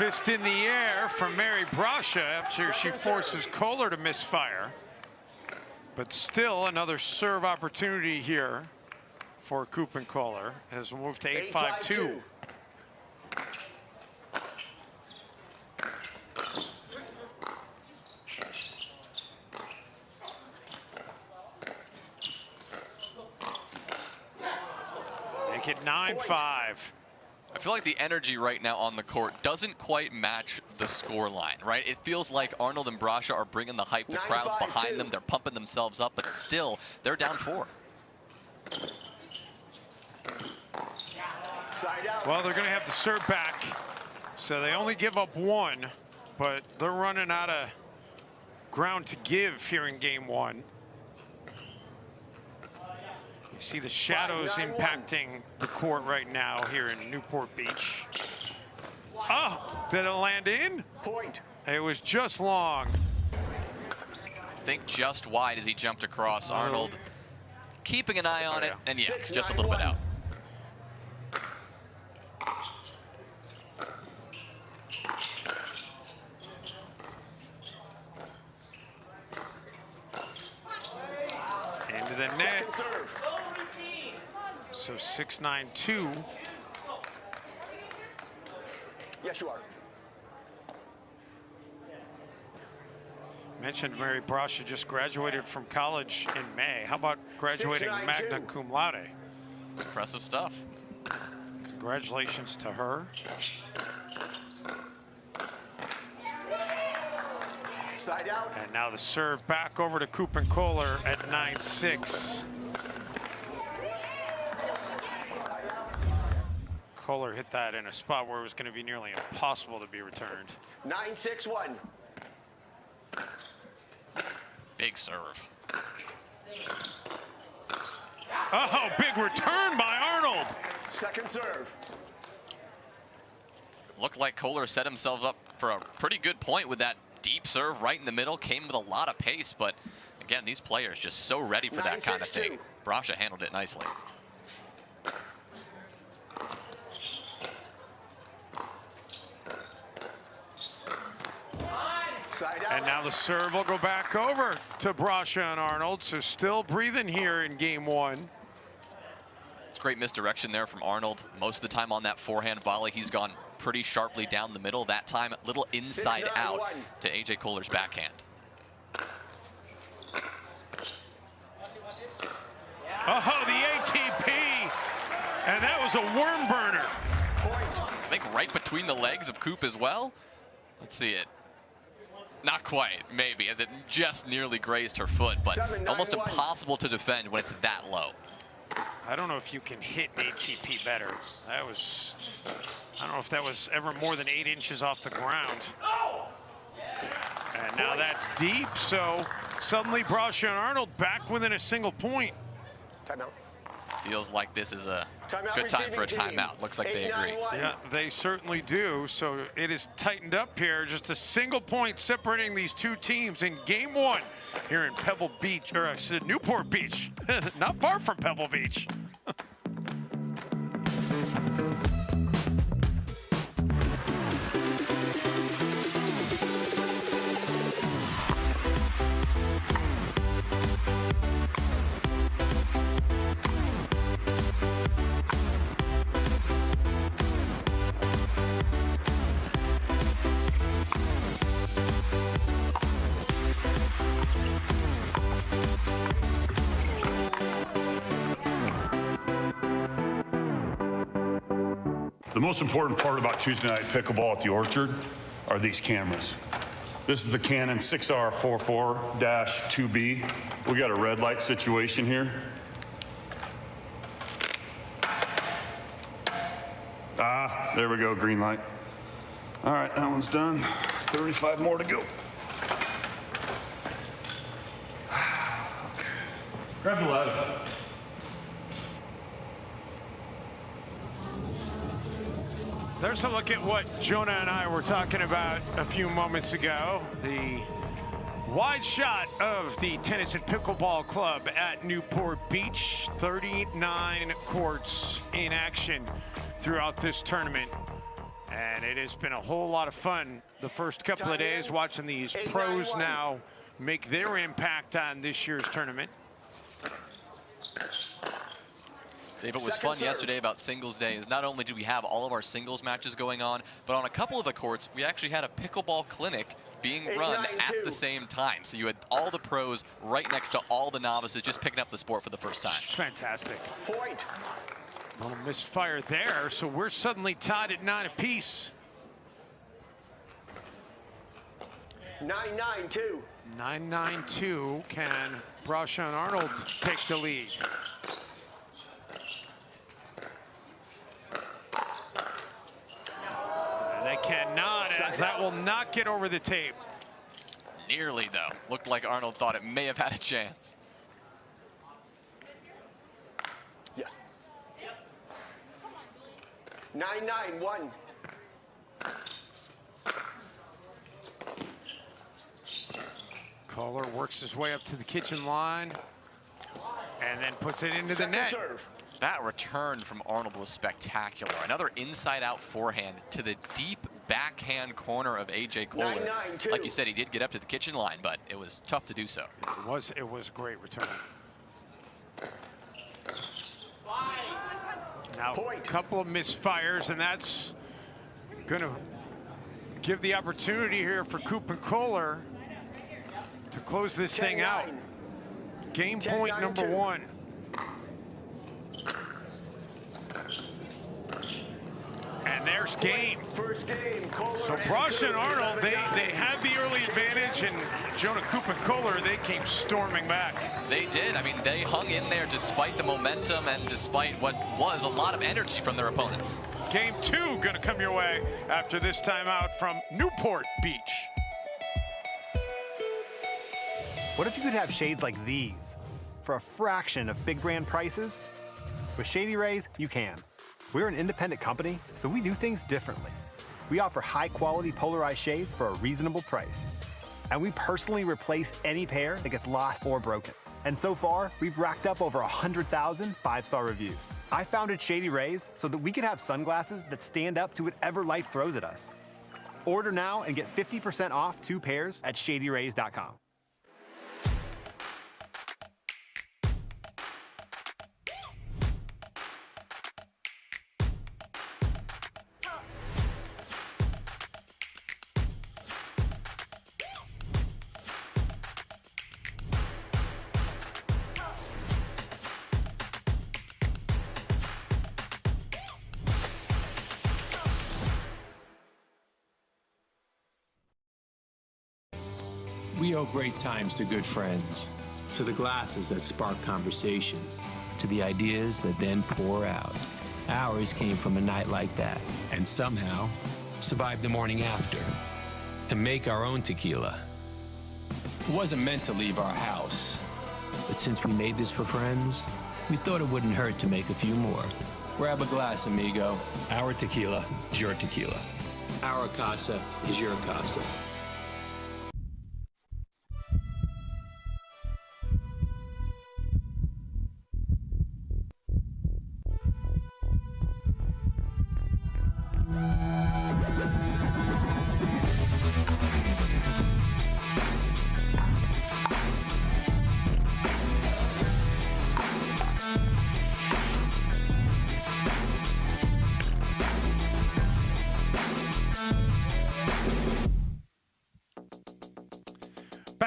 fist in the air from Mary Brasha after she forces Kohler to misfire. But still another serve opportunity here for Koop and Kohler as we move to 8-5-2. Make it 9-5. I feel like the energy right now on the court doesn't quite match the score line, right? It feels like Arnold and Brasha are bringing the hype. The crowd's behind them. They're pumping themselves up, but still, they're down 4. Well, they're going to have to serve back. So they only give up 1, but they're running out of ground to give here in game 1. You see the shadows impacting the court right now here in Newport Beach. Oh, did it land in? Point. It was just long. I think just wide as he jumped across. Arnold keeping an eye on it, and yeah, just a little bit out. Into the net. So 6-9-2. Yes, you are. Mentioned Mary Brasha just graduated from college in May. How about graduating magna cum laude? Impressive stuff. Congratulations to her. Side out. And now the serve back over to Koop and Kohler at 9-6. Kohler hit that in a spot where it was going to be nearly impossible to be returned. 9-6-1. Big serve. Oh, big return by Arnold. Second serve. Looked like Kohler set himself up for a pretty good point with that deep serve right in the middle. Came with a lot of pace, but again, these players just so ready for that kind of thing. Brasha handled it nicely. And now the serve will go back over to Brasha and Arnold, so still breathing here in game 1. It's great misdirection there from Arnold. Most of the time on that forehand volley, he's gone pretty sharply down the middle. That time, a little inside out to AJ Kohler's backhand. Oh, the ATP, and that was a worm burner. I think right between the legs of Koop as well. Let's see it. Not quite, maybe, as it just nearly grazed her foot, but almost impossible to defend when it's that low. I don't know if you can hit an ATP better. That was, I don't know if that was ever more than 8 inches off the ground. And now that's deep, so suddenly Brasha and Arnold back within a single point. Timeout. Feels like this is a good time for a timeout. Looks like they agree. Yeah, they certainly do. So it is tightened up here. Just a single point separating these two teams in game 1 here in Pebble Beach, or I said Newport Beach. Not far from Pebble Beach. The most important part about Tuesday night pickleball at the Orchard are these cameras. This is the Canon 6R44-2B. We got a red light situation here. Ah, there we go, green light. All right, that one's done. 35 more to go. Okay. Grab the ladder. There's a look at what Jonah and I were talking about a few moments ago. The wide shot of the Tennis and Pickleball Club at Newport Beach. 39 courts in action throughout this tournament. And it has been a whole lot of fun the first couple of days watching these pros now make their impact on this year's tournament. Dave, what was fun yesterday about singles day is not only do we have all of our singles matches going on, but on a couple of the courts, we actually had a pickleball clinic being run at the same time. So you had all the pros right next to all the novices just picking up the sport for the first time. Fantastic. Point. Little misfire there, so we're suddenly tied at 9 apiece. 9-9-2. 9-9-2. Can Brasha and Arnold take the lead? They cannot, as that will not get over the tape. Nearly, though. Looked like Arnold thought it may have had a chance. Yes. 9-9-1. Kohler works his way up to the kitchen line and then puts it into the net. That return from Arnold was spectacular. Another inside-out forehand to the deep backhand corner of A.J. Koller. 9-9-2. Like you said, he did get up to the kitchen line, but it was tough to do so. It was a great return. Now, a couple of misfires, and that's going to give the opportunity here for Koop and Kohler to close this thing out. Game point number 1. And there's game. First game, Kohler. So Brasha and Arnold, they had the early advantage, and Jonah, Koop, and Kohler, they came storming back. They did. I mean, they hung in there despite the momentum and despite what was a lot of energy from their opponents. Game 2 going to come your way after this timeout from Newport Beach. What if you could have shades like these for a fraction of big brand prices? With Shady Rays, you can. We're an independent company, so we do things differently. We offer high-quality polarized shades for a reasonable price. And we personally replace any pair that gets lost or broken. And so far, we've racked up over 100,000 five-star reviews. I founded Shady Rays so that we could have sunglasses that stand up to whatever life throws at us. Order now and get 50% off 2 pairs at shadyrays.com. We owe great times to good friends, to the glasses that spark conversation, to the ideas that then pour out. Ours came from a night like that, and somehow survived the morning after, to make our own tequila. It wasn't meant to leave our house, but since we made this for friends, we thought it wouldn't hurt to make a few more. Grab a glass, amigo. Our tequila is your tequila. Our casa is your casa.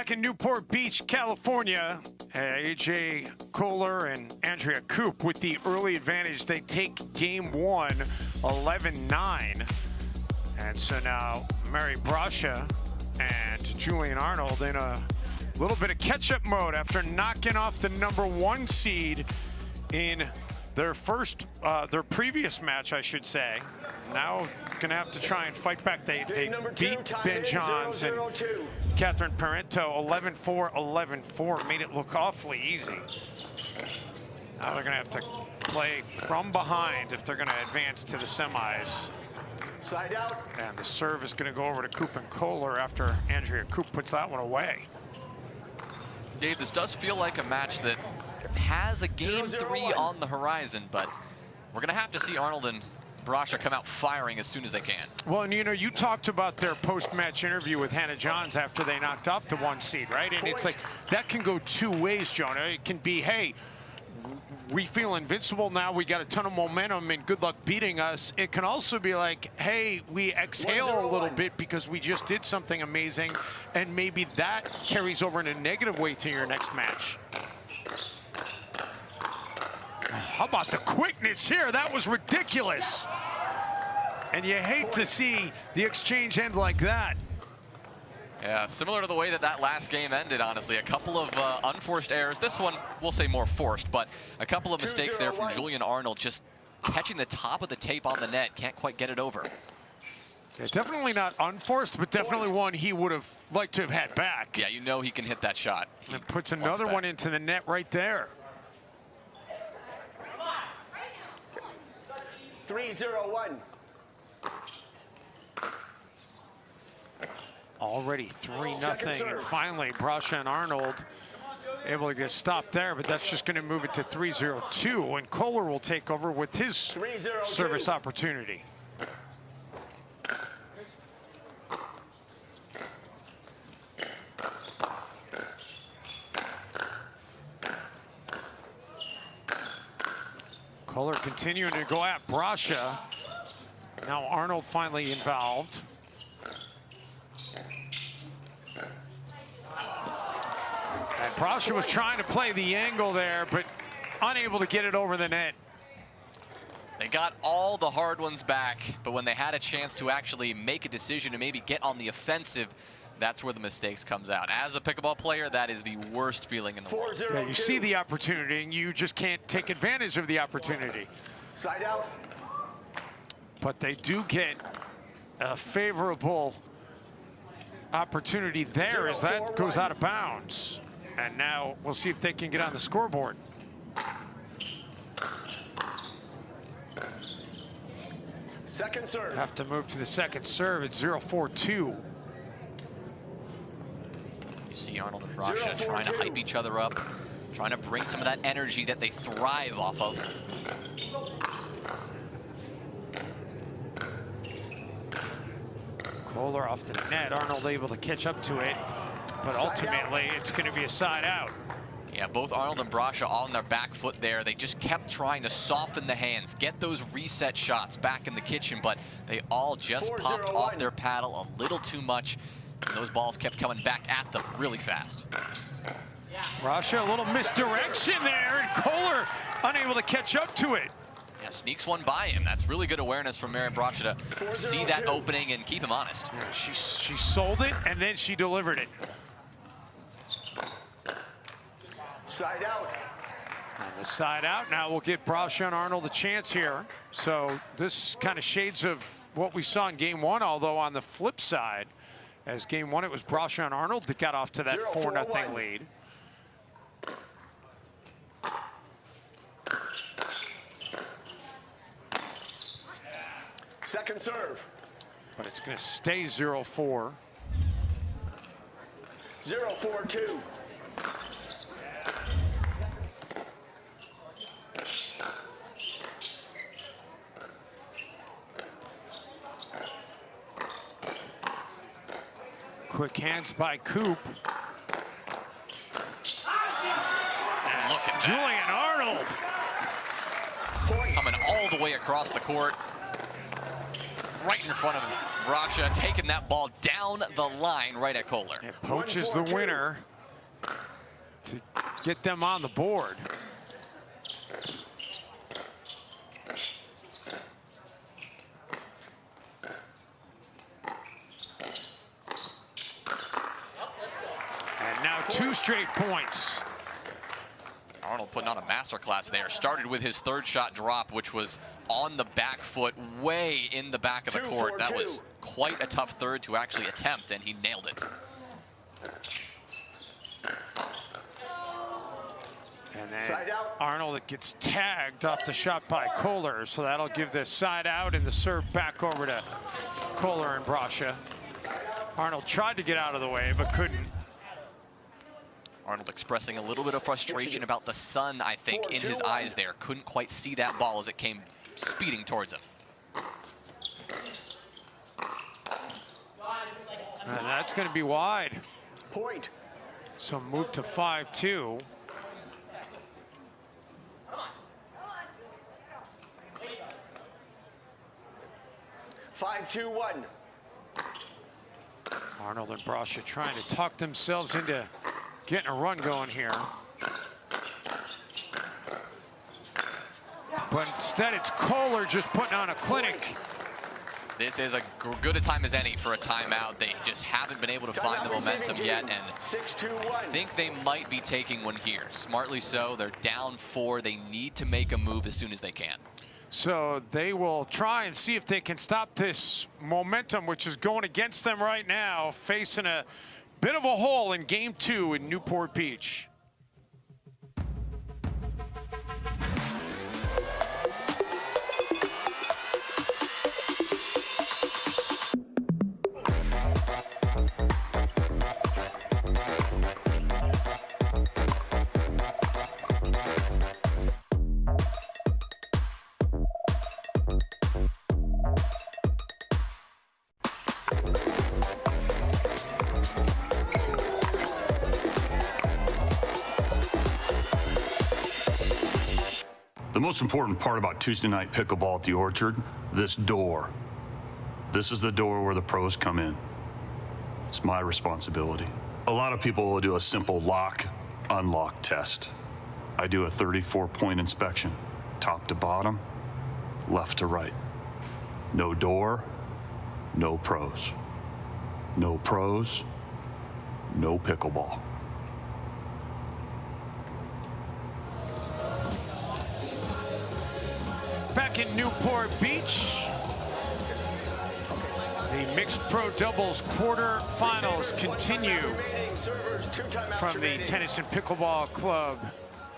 In Newport Beach, California, A.J. Kohler and Andrea Koop with the early advantage. They take game 1, 11-9. And so now Mary Brasha and Julian Arnold in a little bit of catch-up mode after knocking off the #1 seed in their previous match, I should say. Now gonna have to try and fight back. They beat Ben Johns and Catherine Parenteau 11-4, 11-4, made it look awfully easy. Now they're gonna have to play from behind if they're gonna advance to the semis. Side out. And the serve is gonna go over to Koop and Kohler after Andrea Koop puts that one away. Dave, this does feel like a match that has a game 3 on the horizon, but we're gonna have to see Arnold and Brasha come out firing as soon as they can. Well, and you know, you talked about their post-match interview with Hannah Johns after they knocked off the 1 seed, right? And it's like, that can go two ways, Jonah. It can be, hey, we feel invincible now, we got a ton of momentum and good luck beating us. It can also be like, hey, we exhale a little bit because we just did something amazing, and maybe that carries over in a negative way to your next match. How about the quickness here? That was ridiculous. And you hate to see the exchange end like that. Yeah, similar to the way that that last game ended, honestly. A couple of unforced errors. This one, we'll say more forced, but a couple of mistakes there from Julian Arnold, just catching the top of the tape on the net. Can't quite get it over. Yeah, definitely not unforced, but definitely one he would have liked to have had back. Yeah, you know he can hit that shot. And puts another one into the net right there. 3-0-1. Already 3-0, and finally Brasha and Arnold able to get stopped there, but that's just going to move it to 3-0-2, and Kohler will take over with his service opportunity. Kohler continuing to go at Brasha. Now Arnold finally involved. And Brasha was trying to play the angle there, but unable to get it over the net. They got all the hard ones back, but when they had a chance to actually make a decision to maybe get on the offensive, that's where the mistakes comes out. As a pickleball player, that is the worst feeling in the world. Yeah, you see the opportunity, and you just can't take advantage of the opportunity. Side out. But they do get a favorable opportunity there as that goes out of bounds. And now we'll see if they can get on the scoreboard. Second serve. Have to move to the second serve at 0-4-2. You see Arnold and Brasha trying to hype each other up, trying to bring some of that energy that they thrive off of. Kohler off the net, Arnold able to catch up to it, but ultimately it's going to be a side out. Yeah, both Arnold and Brasha on their back foot there. They just kept trying to soften the hands, get those reset shots back in the kitchen, but they all just popped off their paddle a little too much. And those balls kept coming back at them really fast. Brasha, a little misdirection there, and Kohler unable to catch up to it. Yeah, sneaks one by him. That's really good awareness from Marion Brasha to see that opening and keep him honest. Yeah, she sold it, and then she delivered it. Side out. And the side out. Now we'll get Brasha and Arnold a chance here. So this kind of shades of what we saw in game one, although on the flip side, as game one, it was Brasha and Arnold that got off to that 4-0 lead. Second serve. But it's going to stay 0-4. 0-4-2. Quick hands by Coop. And look at Julian Arnold. Coming all the way across the court. Right in front of Brasha, taking that ball down the line right at Kohler. It poaches the winner to get them on the board. And now 2 straight points. Arnold putting on a masterclass there. Started with his third shot drop, which was on the back foot, way in the back of the court. That was quite a tough third to actually attempt, and he nailed it. And then Arnold gets tagged off the shot by Kohler, so that'll give the side out and the serve back over to Kohler and Brasha. Arnold tried to get out of the way, but couldn't. Arnold expressing a little bit of frustration about the sun, I think, in his eyes there. Couldn't quite see that ball as it came speeding towards him. And that's going to be wide. Point. So move to 5-2. Five, 2-1. Arnold and Brasha trying to talk themselves into getting a run going here. But instead, it's Kohler just putting on a clinic. This is as good a time as any for a timeout. They just haven't been able to find the momentum yet, and I think they might be taking one here. Smartly so. They're down 4. They need to make a move as soon as they can. So they will try and see if they can stop this momentum, which is going against them right now, facing a bit of a hole in Game 2 in Newport Beach. The most important part about Tuesday night pickleball at the Orchard, this door. This is the door where the pros come in. It's my responsibility. A lot of people will do a simple lock, unlock test. I do a 34-point inspection, top to bottom, left to right. No door, no pros. No pros, no pickleball. Back in Newport Beach, the mixed pro doubles quarterfinals continue from the Tennis and Pickleball Club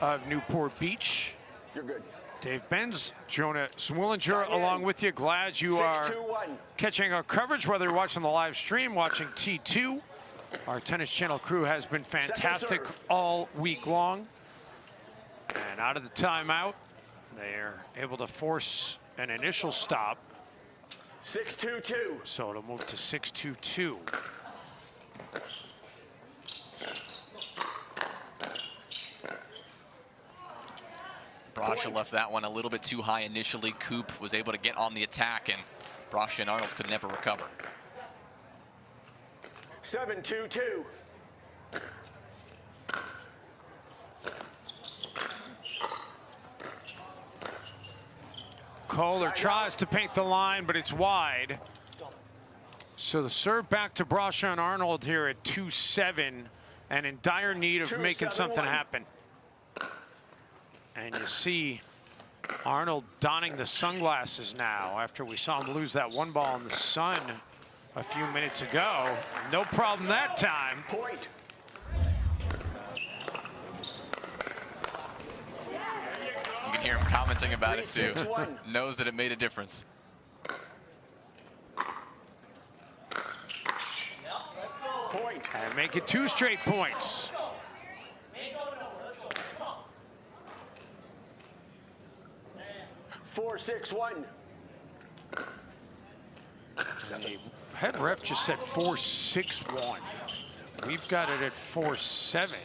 of Newport Beach. You're good. Dave Benz, Jonah Zwillinger along with you. Glad you are catching our coverage, whether you're watching the live stream, watching T2. Our Tennis Channel crew has been fantastic all week long. And out of the timeout, they're able to force an initial stop. 6-2-2. So it'll move to 6-2-2. Brasha left that one a little bit too high initially. Coop was able to get on the attack, and Brasha and Arnold could never recover. 7-2-2. Kohler tries to paint the line, but it's wide. So the serve back to Brasha and Arnold here at 2-7, and in dire need of making something happen. And you see Arnold donning the sunglasses now after we saw him lose that one ball in the sun a few minutes ago. No problem that time. Point. You can hear him commenting about it too. Knows that it made a difference. Point. And make it 2 straight points. Four, 6-1. The head ref just said 4-6-1. We've got it at 4-7.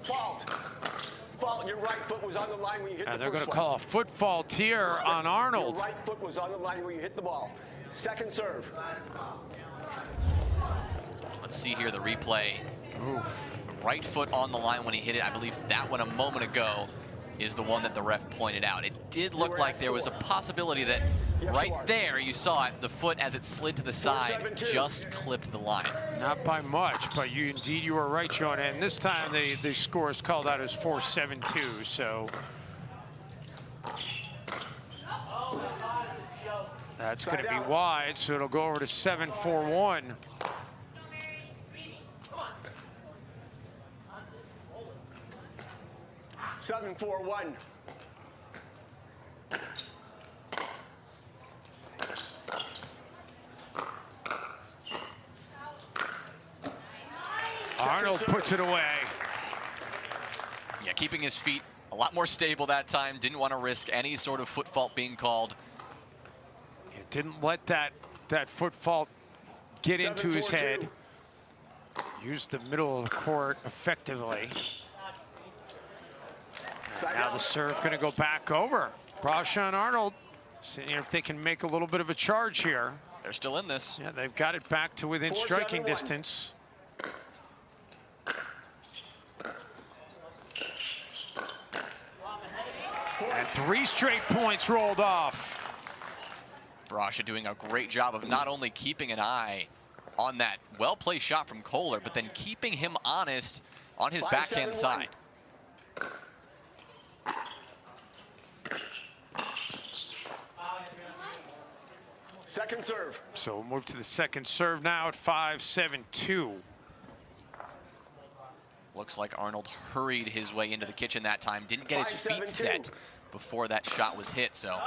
Fault. Your right foot was on the line when you hit the And they're first going to one. call a foot fault here on Arnold. Your right foot was on the line where you hit the ball. Second serve. Let's see here the replay. Right foot on the line when he hit it. I believe that one a moment ago is the one that the ref pointed out. It did look like there was a possibility that right there, you saw it, the foot as it slid to the side just clipped the line. Not by much, but indeed you were right, Sean. And this time the score is called out as 4-7-2, so that's going to be wide, so it'll go over to 7-4-1. 7-4-1. Arnold puts it away. Yeah, keeping his feet a lot more stable that time. Didn't want to risk any sort of foot fault being called. Didn't let that foot fault get into his head. Used the middle of the court effectively. Now the serve going to go back over. Brasha and Arnold, seeing if they can make a little bit of a charge here. They're still in this. Yeah, they've got it back to within striking distance. And 3 straight points rolled off. Brasha doing a great job of not only keeping an eye on that well-placed shot from Kohler, but then keeping him honest on his backhand side. Second serve. So we'll move to the second serve now at 5-7-2. Looks like Arnold hurried his way into the kitchen that time. Didn't get his feet set before that shot was hit, so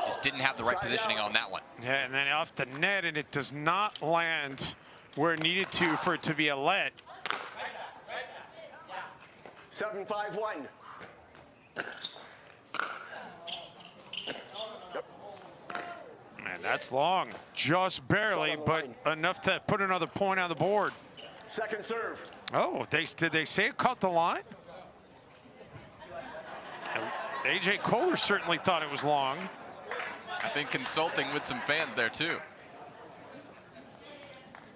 just didn't have the right positioning on that one. Yeah, and then off the net, and it does not land where it needed to for it to be a let. 7-5-1. Man, that's long. Just barely, but enough to put another point on the board. Second serve. Oh, did they say it caught the line? AJ Koller certainly thought it was long. I think consulting with some fans there too.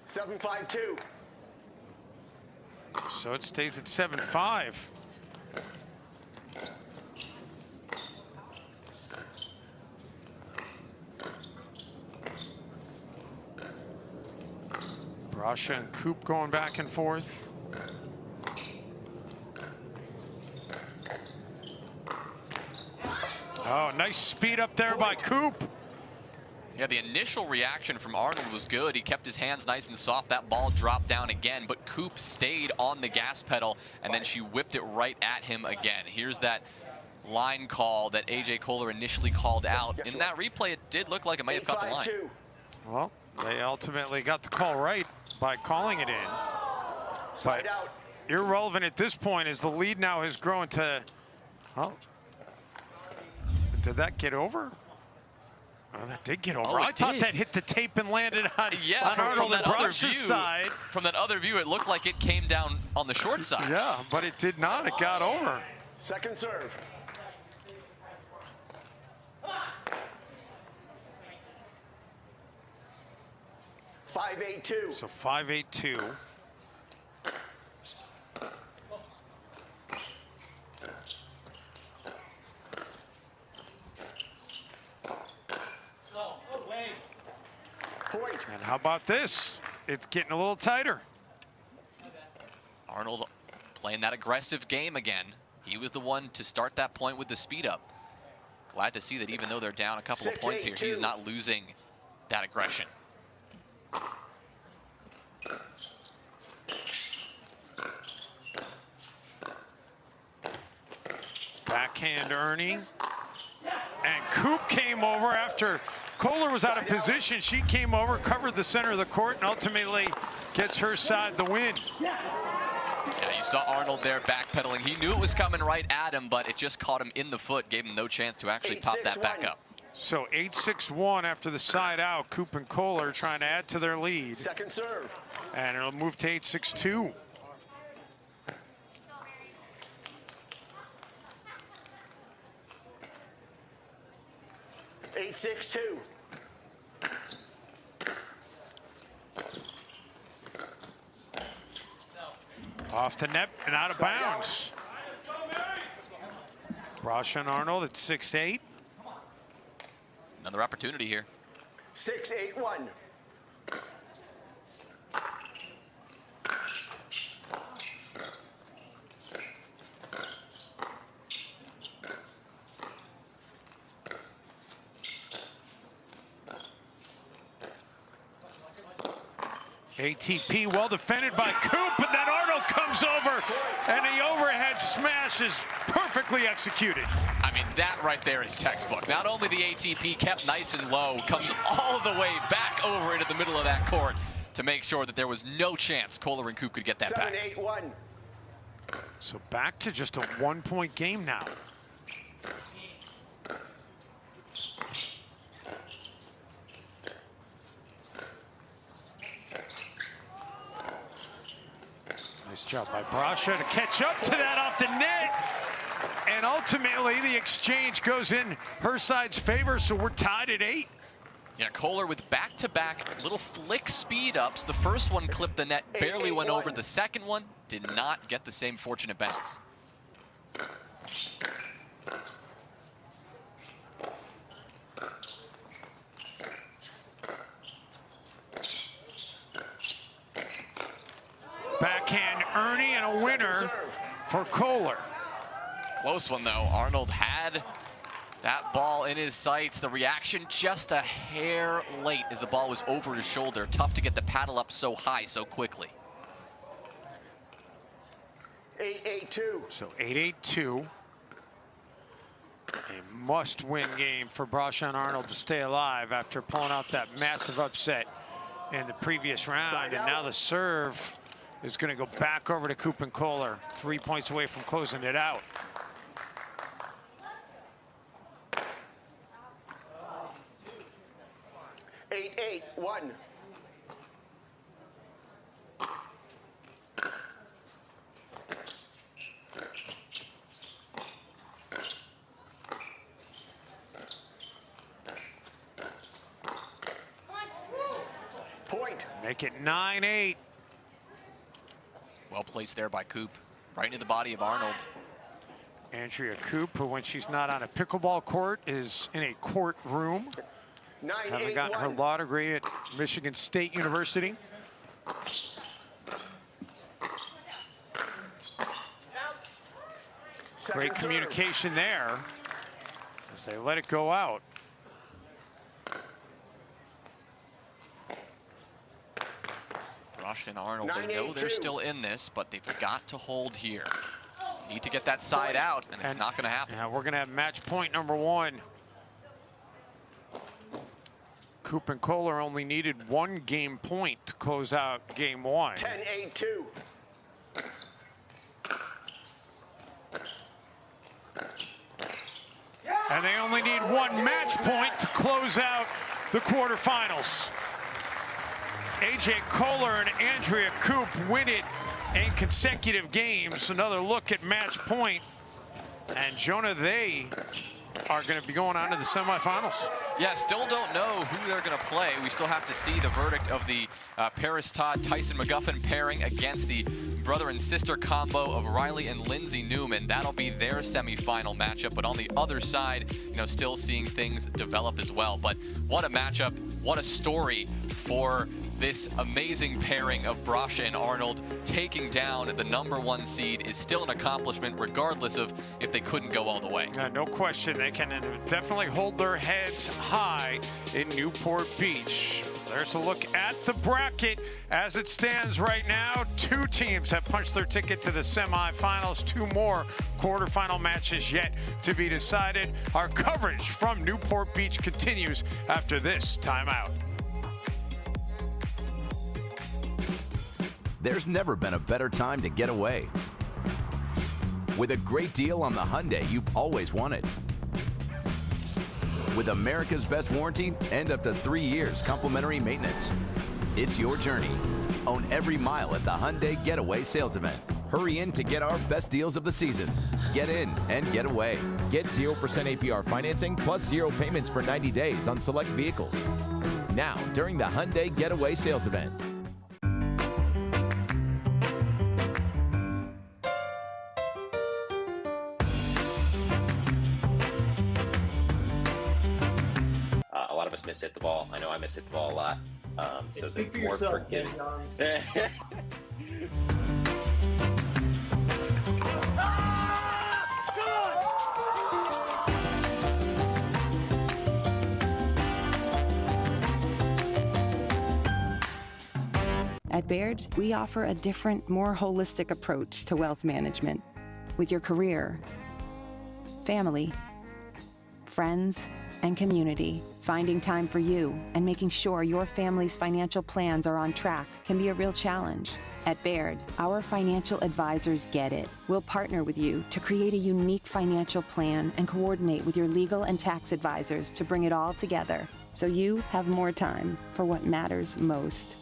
7-5-2. So it stays at 7-5. Brasha and Coop going back and forth. Oh, nice speed up there by Coop. Yeah, the initial reaction from Arnold was good. He kept his hands nice and soft. That ball dropped down again, but Coop stayed on the gas pedal, and then she whipped it right at him again. Here's that line call that AJ Koller initially called out. In that replay, it did look like it may have caught the line. Well, they ultimately got the call right by calling it in. But irrelevant at this point as the lead now has grown to, well, did that get over? Oh, that did get over. Oh, I thought that hit the tape and landed on, on Arnold and Brasha's side. From that other view, it looked like it came down on the short side. Yeah, but it did not. It got over. Second serve. $5-8-2. So 5-8-2. Point. And how about this? It's getting a little tighter. Arnold playing that aggressive game again. He was the one to start that point with the speed up. Glad to see that even though they're down a couple of points here, he's not losing that aggression. Backhand Ernie. And Coop came over after Kohler was out of position. She came over, covered the center of the court, and ultimately gets her side the win. Yeah, you saw Arnold there backpedaling. He knew it was coming right at him, but it just caught him in the foot, gave him no chance to actually pop that back up. So 8-6-1 after the side out. Coop and Kohler trying to add to their lead. Second serve. And it'll move to 8-6-2. Eight, 6-2. Off the net and out of bounds. Brasha and Arnold at 6-8. Another opportunity here. 6-8-1. ATP well defended by Coop, and then Arnold comes over, and the overhead smash is perfectly executed. I mean, that right there is textbook. Not only the ATP kept nice and low, comes all the way back over into the middle of that court to make sure that there was no chance Kohler and Coop could get that back. 7-8-1. So back to just a 1-point game now. job by Brasha to catch up to that off the net. And ultimately, the exchange goes in her side's favor, so we're tied at 8. Yeah, Kohler with back-to-back little flick speed ups. The first one clipped the net, barely went over. The second one did not get the same fortunate bounce. Backhand Ernie and a winner for Koller. Close one though. Arnold had that ball in his sights. The reaction just a hair late as the ball was over his shoulder. Tough to get the paddle up so high so quickly. 8-8-2. So 8-8-2. A must-win game for Brasha and Arnold to stay alive after pulling off that massive upset in the previous round. And now the serve is going to go back over to Koop and Kohler. 3 points away from closing it out. Eight, 8-1. Point. Make it 9-8. Well placed there by Koop, right into the body of Arnold. Andrea Koop, who when she's not on a pickleball court is in a courtroom. Having gotten her law degree at Michigan State University. Great communication there as they let it go out. Brasha and Arnold, they know they're still in this, but they've got to hold here. Need to get that side out, and it's not going to happen. Yeah, we're going to have match point number 1. Koop and Kohler only needed 1 game point to close out game 1. 10-8-2. And they only need 1 match point to close out the quarterfinals. AJ Koller and Andrea Koop win it in consecutive games. Another look at match point. And Jonah, they are going to be going on to the semifinals. Yeah, still don't know who they're going to play. We still have to see the verdict of the Parris, Todd, Tyson, McGuffin pairing against the brother and sister combo of Riley and Lindsey Newman. That'll be their semifinal matchup. But on the other side, you know, still seeing things develop as well. But what a matchup, what a story for this amazing pairing of Brasha and Arnold. Taking down the #1 seed is still an accomplishment, regardless of if they couldn't go all the way. No question, they can definitely hold their heads high in Newport Beach. There's a look at the bracket as it stands right now. 2 teams have punched their ticket to the semifinals. 2 more quarterfinal matches yet to be decided. Our coverage from Newport Beach continues after this timeout. There's never been a better time to get away. With a great deal on the Hyundai you've always wanted. With America's best warranty and up to 3 years complimentary maintenance. It's your journey. Own every mile at the Hyundai Getaway Sales Event. Hurry in to get our best deals of the season. Get in and get away. Get 0% APR financing plus 0 payments for 90 days on select vehicles. Now, during the Hyundai Getaway Sales Event. Mishit the ball. I know I mishit the ball a lot. So speak for more yourself, forgiving. At Baird, we offer a different, more holistic approach to wealth management. With your career, family, friends, and community, finding time for you and making sure your family's financial plans are on track can be a real challenge. At Baird, our financial advisors get it. We'll partner with you to create a unique financial plan and coordinate with your legal and tax advisors to bring it all together so you have more time for what matters most.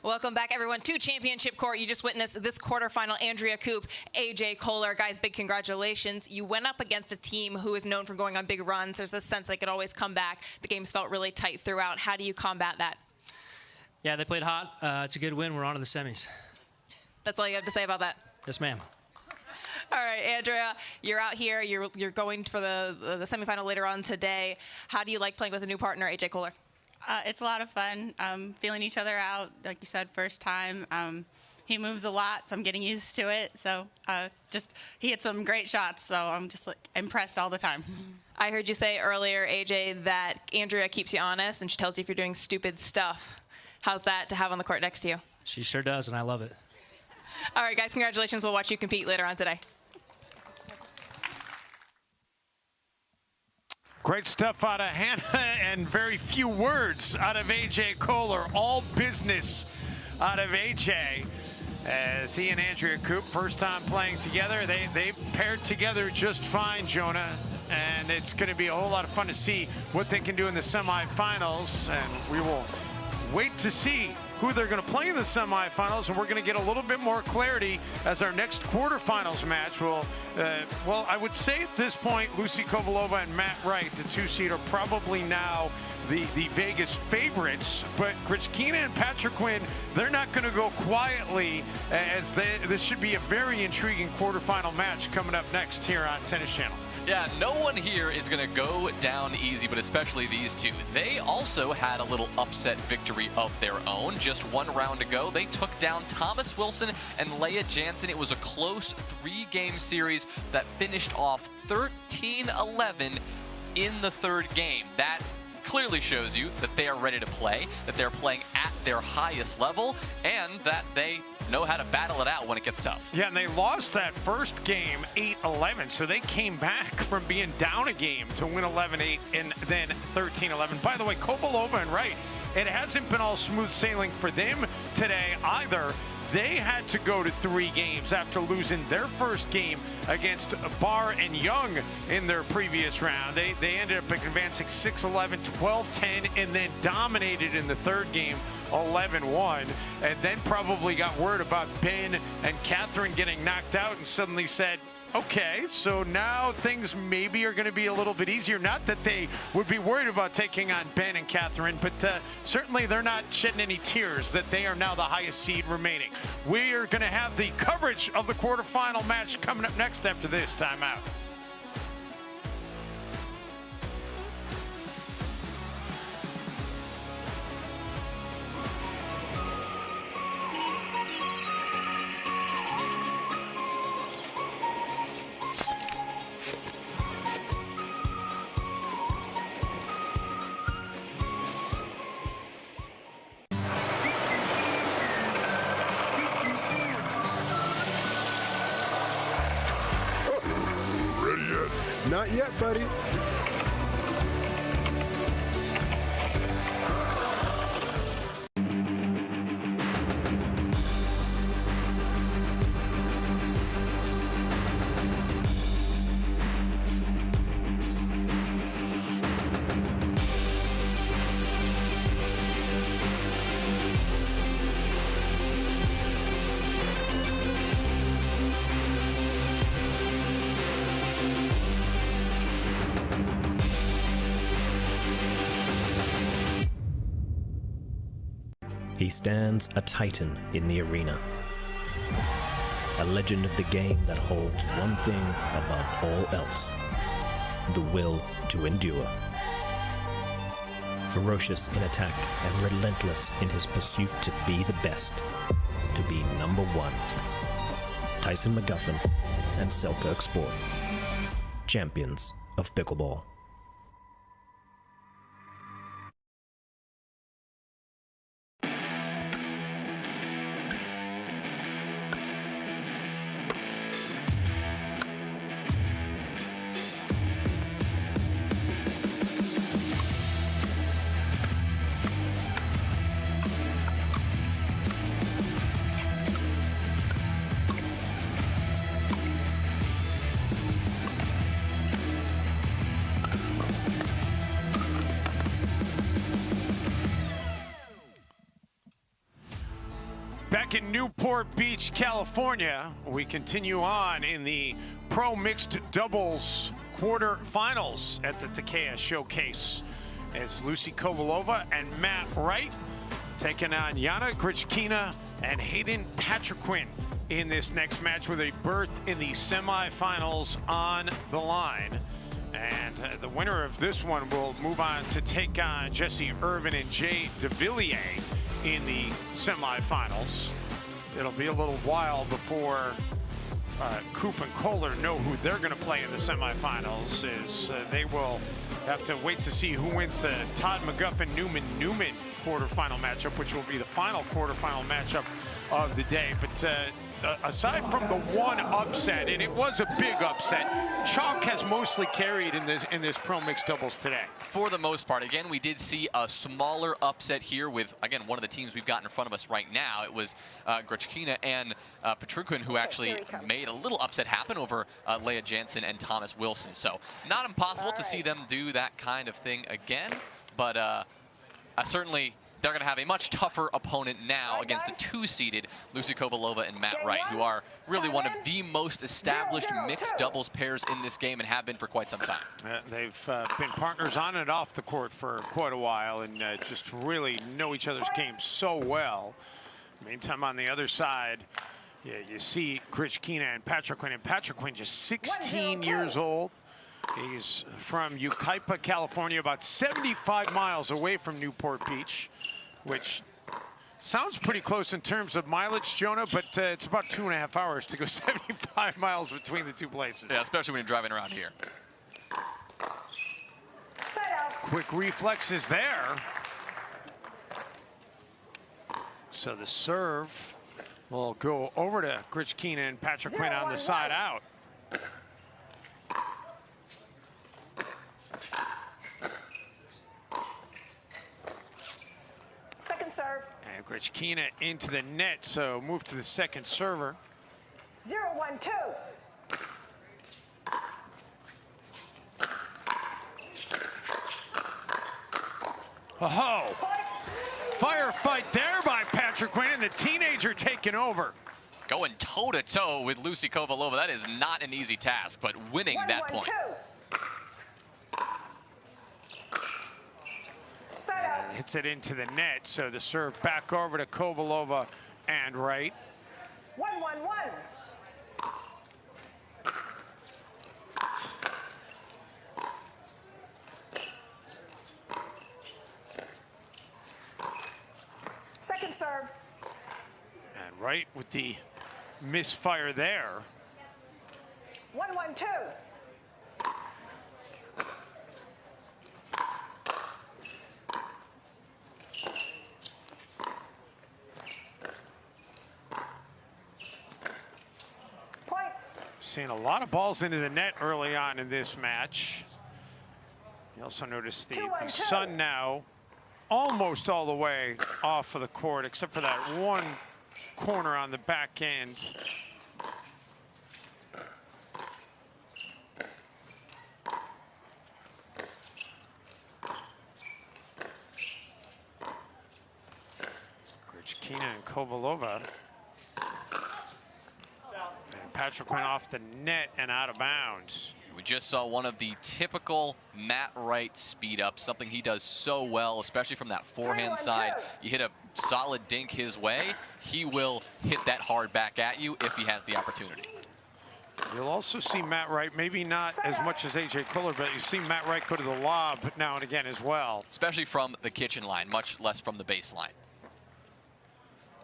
Welcome back, everyone, to Championship Court. You just witnessed this quarterfinal. Andrea, Koop, AJ, Kohler. Guys, big congratulations. You went up against a team who is known for going on big runs. There's a sense they could always come back. The games felt really tight throughout. How do you combat that? Yeah, they played hot. It's a good win. We're on to the semis. That's all you have to say about that? Yes, ma'am. All right, Andrea, you're out here. You're going for the semifinal later on today. How do you like playing with a new partner, AJ Kohler? It's a lot of fun, feeling each other out. Like you said, first time. He moves a lot, so I'm getting used to it. So he hit some great shots, so I'm just impressed all the time. I heard you say earlier, AJ, that Andrea keeps you honest and she tells you if you're doing stupid stuff. How's that to have on the court next to you? She sure does, and I love it. All right, guys, congratulations. We'll watch you compete later on today. Great stuff out of Hannah and very few words out of AJ Kohler. All business out of AJ as he and Andrea Koop, first time playing together. They paired together just fine, Jonah. And it's going to be a whole lot of fun to see what they can do in the semifinals. And we will wait to see who they're going to play in the semifinals, and we're going to get a little bit more clarity as our next quarterfinals match will, well, I would say at this point, Lucy Kovalova and Matt Wright, the 2 seed, are probably now the Vegas favorites, but Grechkina and Patriquin, they're not going to go quietly, as this should be a very intriguing quarterfinal match coming up next here on Tennis Channel. Yeah, no one here is going to go down easy, but especially these two. They also had a little upset victory of their own. Just 1 round to go. They took down Thomas Wilson and Leah Jansen. It was a close 3-game series that finished off 13-11 in the 3rd game. That clearly shows you that they are ready to play, that they're playing at their highest level, and that they know how to battle it out when it gets tough. Yeah, and they lost that first game 8-11, so they came back from being down a game to win 11-8 and then 13-11. By the way, Kovalova and Wright, it hasn't been all smooth sailing for them today either. They had to go to 3 games after losing their first game against Barr and Young in their previous round. They ended up advancing 6-11, 12-10, and then dominated in the 3rd game 11-1, and then probably got word about Ben and Catherine getting knocked out and suddenly said, okay, so now things maybe are going to be a little bit easier. Not that they would be worried about taking on Ben and Catherine, but certainly they're not shedding any tears that they are now the highest seed remaining. We are going to have the coverage of the quarterfinal match coming up next after this timeout. Not yet, buddy. He stands a titan in the arena, a legend of the game that holds one thing above all else: the will to endure. Ferocious in attack and relentless in his pursuit to be the best, to be number 1. Tyson McGuffin and Selkirk Sport, champions of pickleball. back in Newport Beach, California. We continue on in the Pro Mixed Doubles quarterfinals at the Takeya Showcase. It's Lucy Kovalova and Matt Wright taking on Yana, Grechkina, and Hayden Patriquin in this next match with a berth in the semifinals on the line. And the winner of this one will move on to take on Jessie Irvine and Jay Devilliers in the semifinals. It'll be a little while before Coop and Kohler know who they're going to play in the semifinals, as they will have to wait to see who wins the Todd McGuffin Newman quarterfinal matchup, which will be the final quarterfinal matchup of the day. But aside from the one upset, and it was a big upset, chalk has mostly carried in this Pro Mixed Doubles today. For the most part. Again, we did see a smaller upset here with, again, one of the teams we've got in front of us right now. It was Grechkina and Patriquin who actually made a little upset happen over Leah Jansen and Thomas Wilson. So not impossible to see them do that kind of thing again, but certainly they're going to have a much tougher opponent now against the two-seeded Lucy Kovalova and Matt Wright, who are really one of the most established mixed doubles pairs in this game and have been for quite some time. They've been partners on and off the court for quite a while, and just really know each other's games so well. Meantime, on the other side, you see Grechkina and Patriquin just 16 years old. He's from Yucaipa, California, about 75 miles away from Newport Beach, which sounds pretty close in terms of mileage, Jonah, but it's about 2.5 hours to go 75 miles between the two places. Yeah, especially when you're driving around here. Quick reflexes there. So the serve will go over to Grechkina and Patriquin on the side out. Serve. And Grechkina into the net, so move to the second server. 0-1-2. Oh, firefight there by Patriquin, and the teenager taking over. Going toe-to-toe with Lucy Kovalova. That is not an easy task, but winning that point. And hits it into the net, so the serve back over to Kovalova and Wright. 1-1-1. Second serve. And Wright with the misfire there. 1-1-2. Seeing a lot of balls into the net early on in this match. You also notice the sun now almost all the way off of the court, except for that one corner on the back end. Grechkina and Kovalova. Patriquin off the net and out of bounds. We just saw one of the typical Matt Wright speed ups, something he does so well, especially from that forehand side. You hit a solid dink his way, he will hit that hard back at you if he has the opportunity. You'll also see Matt Wright, maybe not as much as AJ Koller, but you see Matt Wright go to the lob now and again as well. Especially from the kitchen line, much less from the baseline.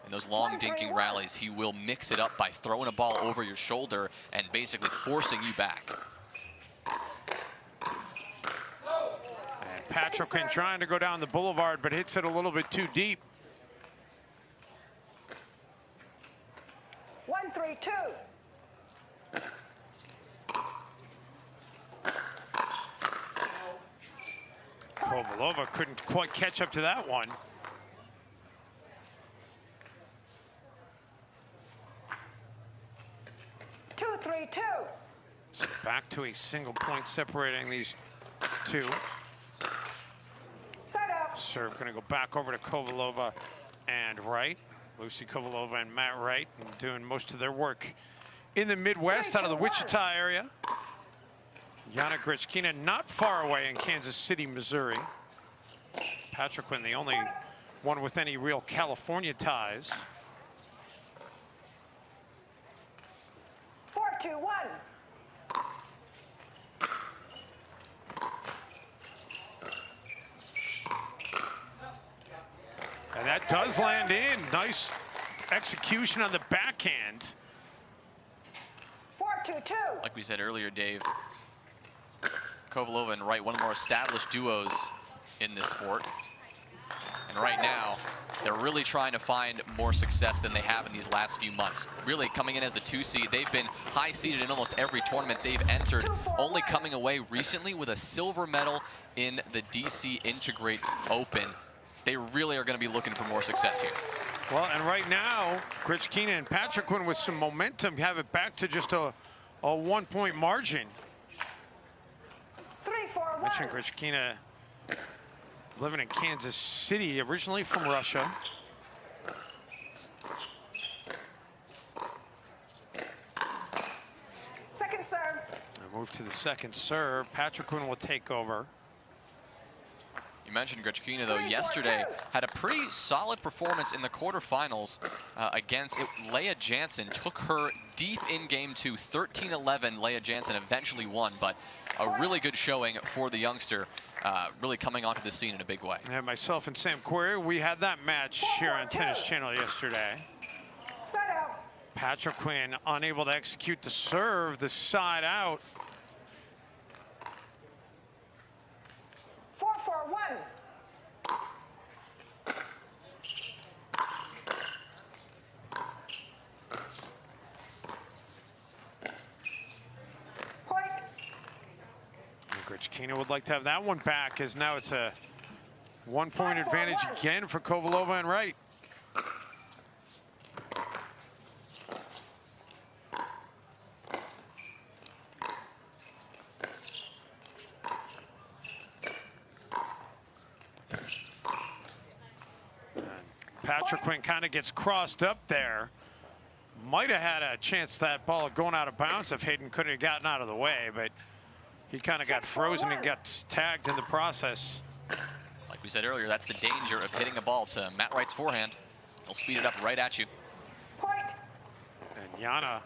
In those long dinking rallies, he will mix it up by throwing a ball over your shoulder and basically forcing you back. And Patriquin trying to go down the boulevard, but hits it a little bit too deep. 1-3-2. Kovalova couldn't quite catch up to that one. So back to a single point separating these two. Set up. Serve going to go back over to Kovalova and Wright. Lucy Kovalova and Matt Wright doing most of their work in the Midwest out of the Wichita area. Yana Grechkina not far away in Kansas City, Missouri. Patriquin, the only one with any real California ties. 4-2-1. And that does land in. Nice execution on the backhand. 4-2-2. Like we said earlier, Dave, Kovalova and Wright, one of the more established duos in this sport. And right now, they're really trying to find more success than they have in these last few months. Really coming in as the 2 seed, they've been high seeded in almost every tournament they've entered, only coming away recently with a silver medal in the DC Integrate Open. They really are going to be looking for more success here. Well, and right now, Grechkina and Patriquin with some momentum have it back to just a 1-point margin. 3-4-1. Mentioned Grechkina living in Kansas City, originally from Russia. Second serve. I move to the second serve. Patriquin will take over. You mentioned Grechkina, though, yesterday had a pretty solid performance in the quarterfinals against Leah Jansen. Took her deep in game 2, 13-11. Leah Jansen eventually won, but a really good showing for the youngster, really coming onto the scene in a big way. And myself and Sam Querrey, we had that match here on Tennis Channel yesterday. Side out. Patriquin unable to execute the serve, the side out. 4-4-1. Point. Grechkina would like to have that one back, as now it's a 1-point advantage again for Kovalova and Wright. Patriquin kind of gets crossed up there. Might have had a chance that ball going out of bounds if Hayden couldn't have gotten out of the way, but he kind of got frozen and got tagged in the process. Like we said earlier, that's the danger of hitting a ball to Matt Wright's forehand. He'll speed it up right at you. Point. And Yana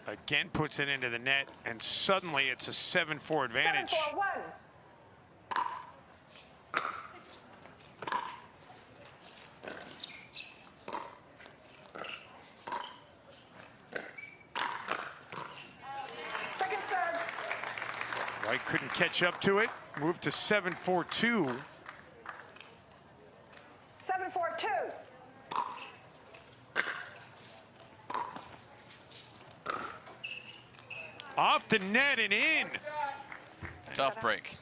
again puts it into the net, and suddenly it's a 7-4 advantage. 7-4-1. Second serve. Wright couldn't catch up to it. Moved to 7-4-2. 7-4-2. Off the net and in. Tough break.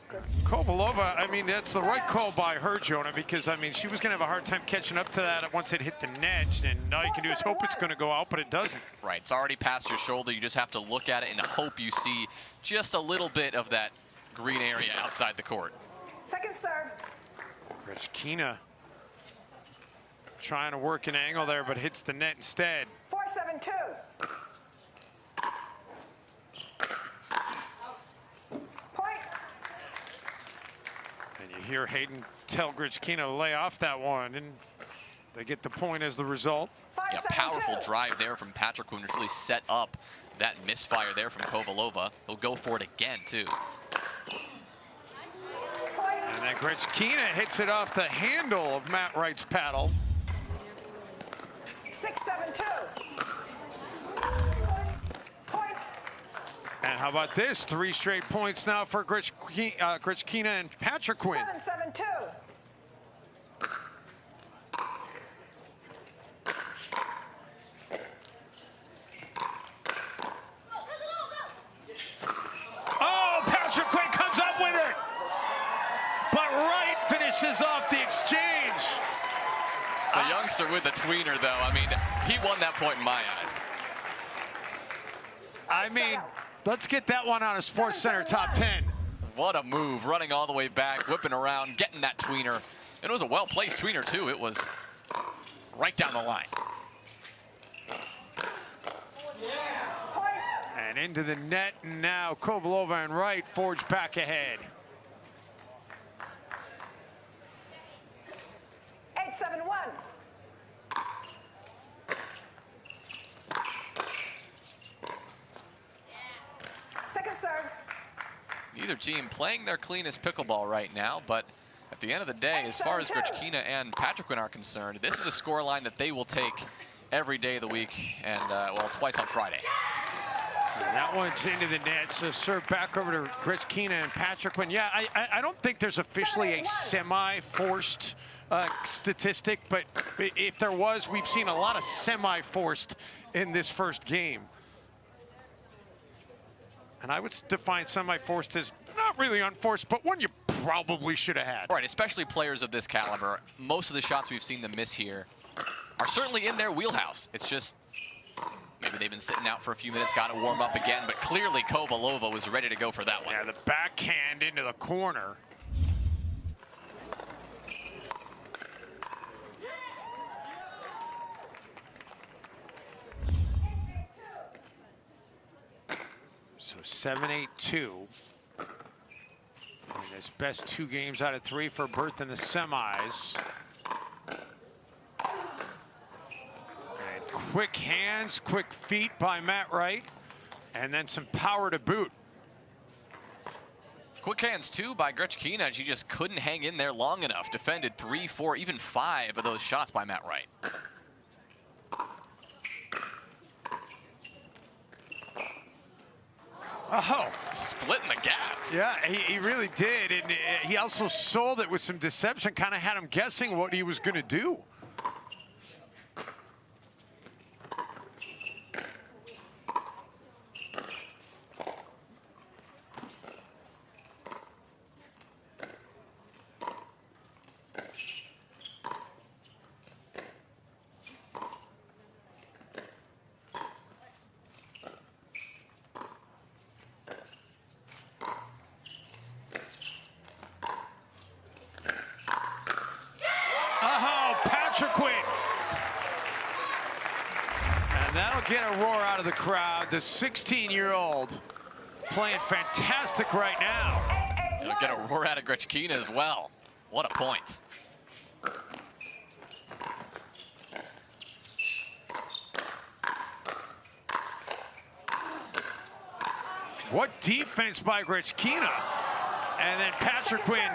Kovalova, I mean, that's the right call by her, Jonah, because, I mean, she was going to have a hard time catching up to that once it hit the net, and all you can do is hope it's going to go out, but it doesn't. Right, it's already past your shoulder. You just have to look at it and hope you see just a little bit of that green area outside the court. Second serve. Grechkina trying to work an angle there, but hits the net instead. 4-7-2. Point. And you hear Hayden tell Grechkina to lay off that one, and they get the point as the result. Yeah, powerful drive there from Patriquin, which really set up that misfire there from Kovalova. He'll go for it again, too. And then Grechkina hits it off the handle of Matt Wright's paddle. 6-7-2. Point. And how about this? 3 straight points now for Grechkina and Patriquin. 7-7-2. Oh, Patriquin comes up with it. But Wright finishes off the exchange. The youngster with the tweener, though, I mean, he won that point in my eyes. I mean, let's get that one on a Sports Center top 10. What a move, running all the way back, whipping around, getting that tweener. It was a well-placed tweener, too. It was right down the line. And into the net now. Kovalova and Wright forge back ahead. 8-7-1. Second serve. Neither team playing their cleanest pickleball right now, but at the end of the day, as far as Grechkina and Patriquin are concerned, this is a scoreline that they will take every day of the week and, well, twice on Friday. And that one's into the net, so serve back over to Grechkina and Patriquin. Yeah, I don't think there's officially a semi-forced statistic, but if there was, we've seen a lot of semi-forced in this first game. And I would define semi-forced as not really unforced, but one you probably should have had. Right, especially players of this caliber. Most of the shots we've seen them miss here are certainly in their wheelhouse. It's just maybe they've been sitting out for a few minutes, got to warm up again, but clearly Kovalova was ready to go for that one. Yeah, the backhand into the corner. So 7-8-2. And his best 2 games out of 3 for berth in the semis. And quick hands, quick feet by Matt Wright. And then some power to boot. Quick hands too by Grechkina. She just couldn't hang in there long enough. Defended 3, 4, even 5 of those shots by Matt Wright. Oh, splitting the gap. Yeah, he really did. And he also sold it with some deception, kind of had him guessing what he was going to do. Get a roar out of the crowd. The 16-year-old playing fantastic right now. It'll get a roar out of Grechkina as well. What a point. What defense by Grechkina. And then Patriquin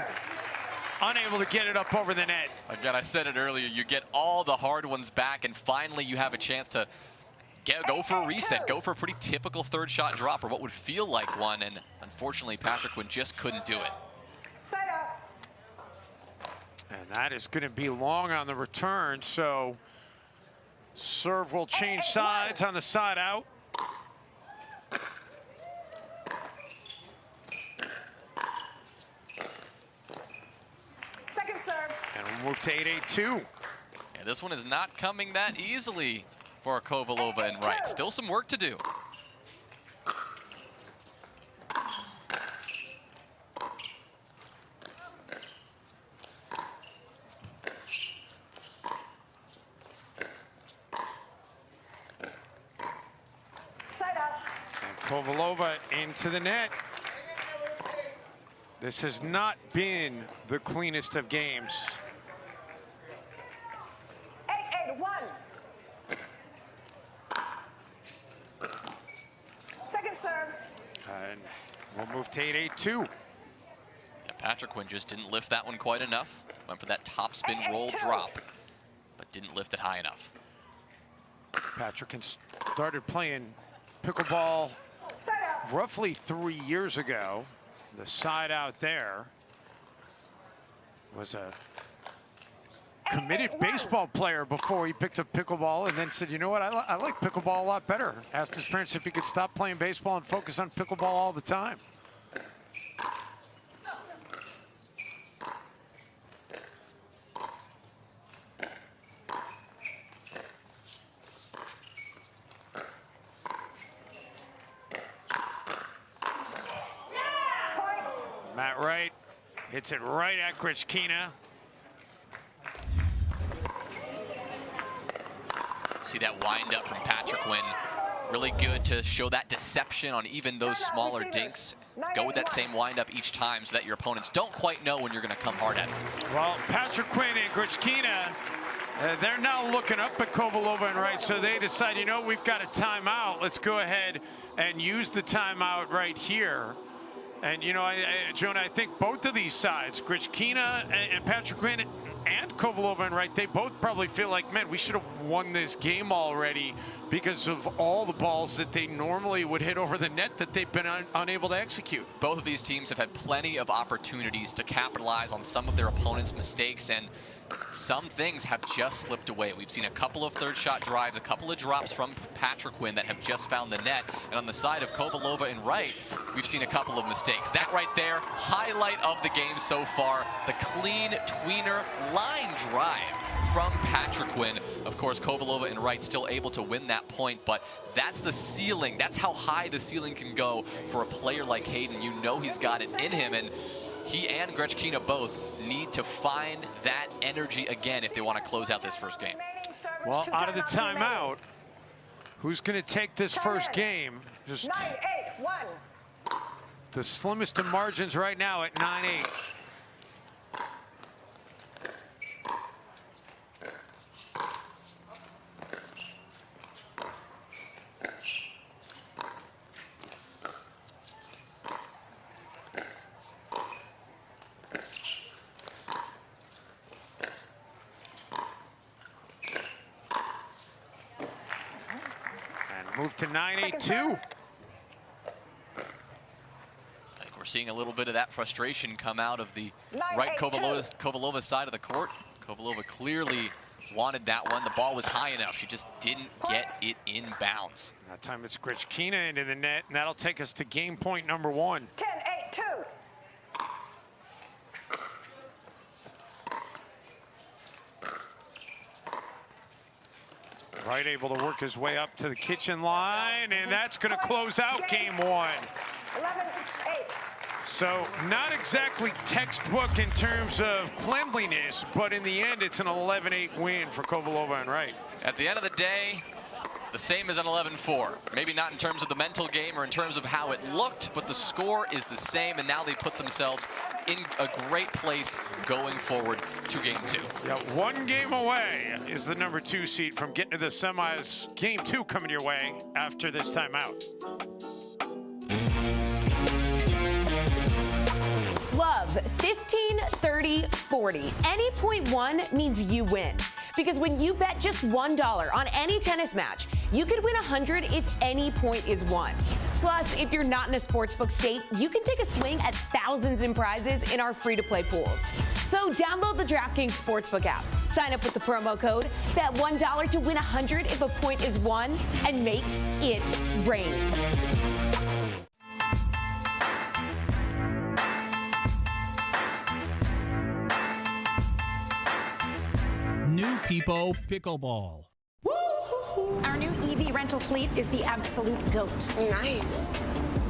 unable to get it up over the net. Again, I said it earlier, you get all the hard ones back, and finally you have a chance to go for a reset, go for a pretty typical third shot drop, or what would feel like one, and unfortunately Patriquin just couldn't do it. Side out. And that is going to be long on the return, so serve will change sides on the side out. Second serve. And we'll move to 8-8-2. Yeah, this one is not coming that easily for Kovalova and Wright. Still some work to do. Side out. And Kovalova into the net. This has not been the cleanest of games. 8-8-1. Second serve. And we'll move to 8-8-2. Yeah, Patriquin just didn't lift that one quite enough. Went for that top spin roll drop, but didn't lift it high enough. Patriquin started playing pickleball roughly 3 years ago. The side out there was a committed baseball player before he picked up pickleball, and then said, you know what, I like pickleball a lot better. Asked his parents if he could stop playing baseball and focus on pickleball all the time. Matt Wright hits it right at Grechkina. See that wind up from Patriquin. Really good to show that deception on even those smaller dinks. Go with that same windup each time so that your opponents don't quite know when you're going to come hard at them. Well, Patriquin and Grechkina, they're now looking up at Kovalova and Wright, so they decide, you know, we've got a timeout. Let's go ahead and use the timeout right here. And, you know, Jonah, I think both of these sides, Grechkina and Patriquin and Kovalova and Wright, they both probably feel like, man, we should have won this game already because of all the balls that they normally would hit over the net that they've been unable to execute. Both of these teams have had plenty of opportunities to capitalize on some of their opponents' mistakes, and some things have just slipped away. We've seen a couple of third shot drives, a couple of drops from Patriquin that have just found the net. And on the side of Kovalova and Wright, we've seen a couple of mistakes. That right there, highlight of the game so far, the clean tweener line drive from Patriquin. Of course, Kovalova and Wright still able to win that point, but that's the ceiling. That's how high the ceiling can go for a player like Hayden. You know he's got it in him, and he and Grechkina both need to find that energy again if they want to close out this first game. Well, out of the timeout, who's going to take this first game? Just 9-8-1. the slimmest of margins right now at 9-8. Move to 9-8-2. I think we're seeing a little bit of that frustration come out of the Wright Kovalova side of the court. Kovalova clearly wanted that one. The ball was high enough. She just didn't get it in bounds. That time it's Grechkina into the net, and that'll take us to game point number 1. 10-8-2. Wright able to work his way up to the kitchen line, and that's going to close out game 1. 11-8. So not exactly textbook in terms of cleanliness, but in the end, it's an 11-8 win for Kovalova and Wright. At the end of the day, the same as an 11-4. Maybe not in terms of the mental game or in terms of how it looked, but the score is the same, and now they put themselves in a great place going forward to game 2. Yeah, one game away is the number 2 seed from getting to the semis. Game 2 coming your way after this timeout. Love 15, 30, 40. Any point won means you win. Because when you bet just $1 on any tennis match, you could win 100 if any point is won. Plus, if you're not in a sportsbook state, you can take a swing at thousands in prizes in our free-to-play pools. So download the DraftKings Sportsbook app, sign up with the promo code, bet $1 to win 100 if a point is won, and make it rain. New People Pickleball. Our new EV rental fleet is the absolute GOAT. Nice.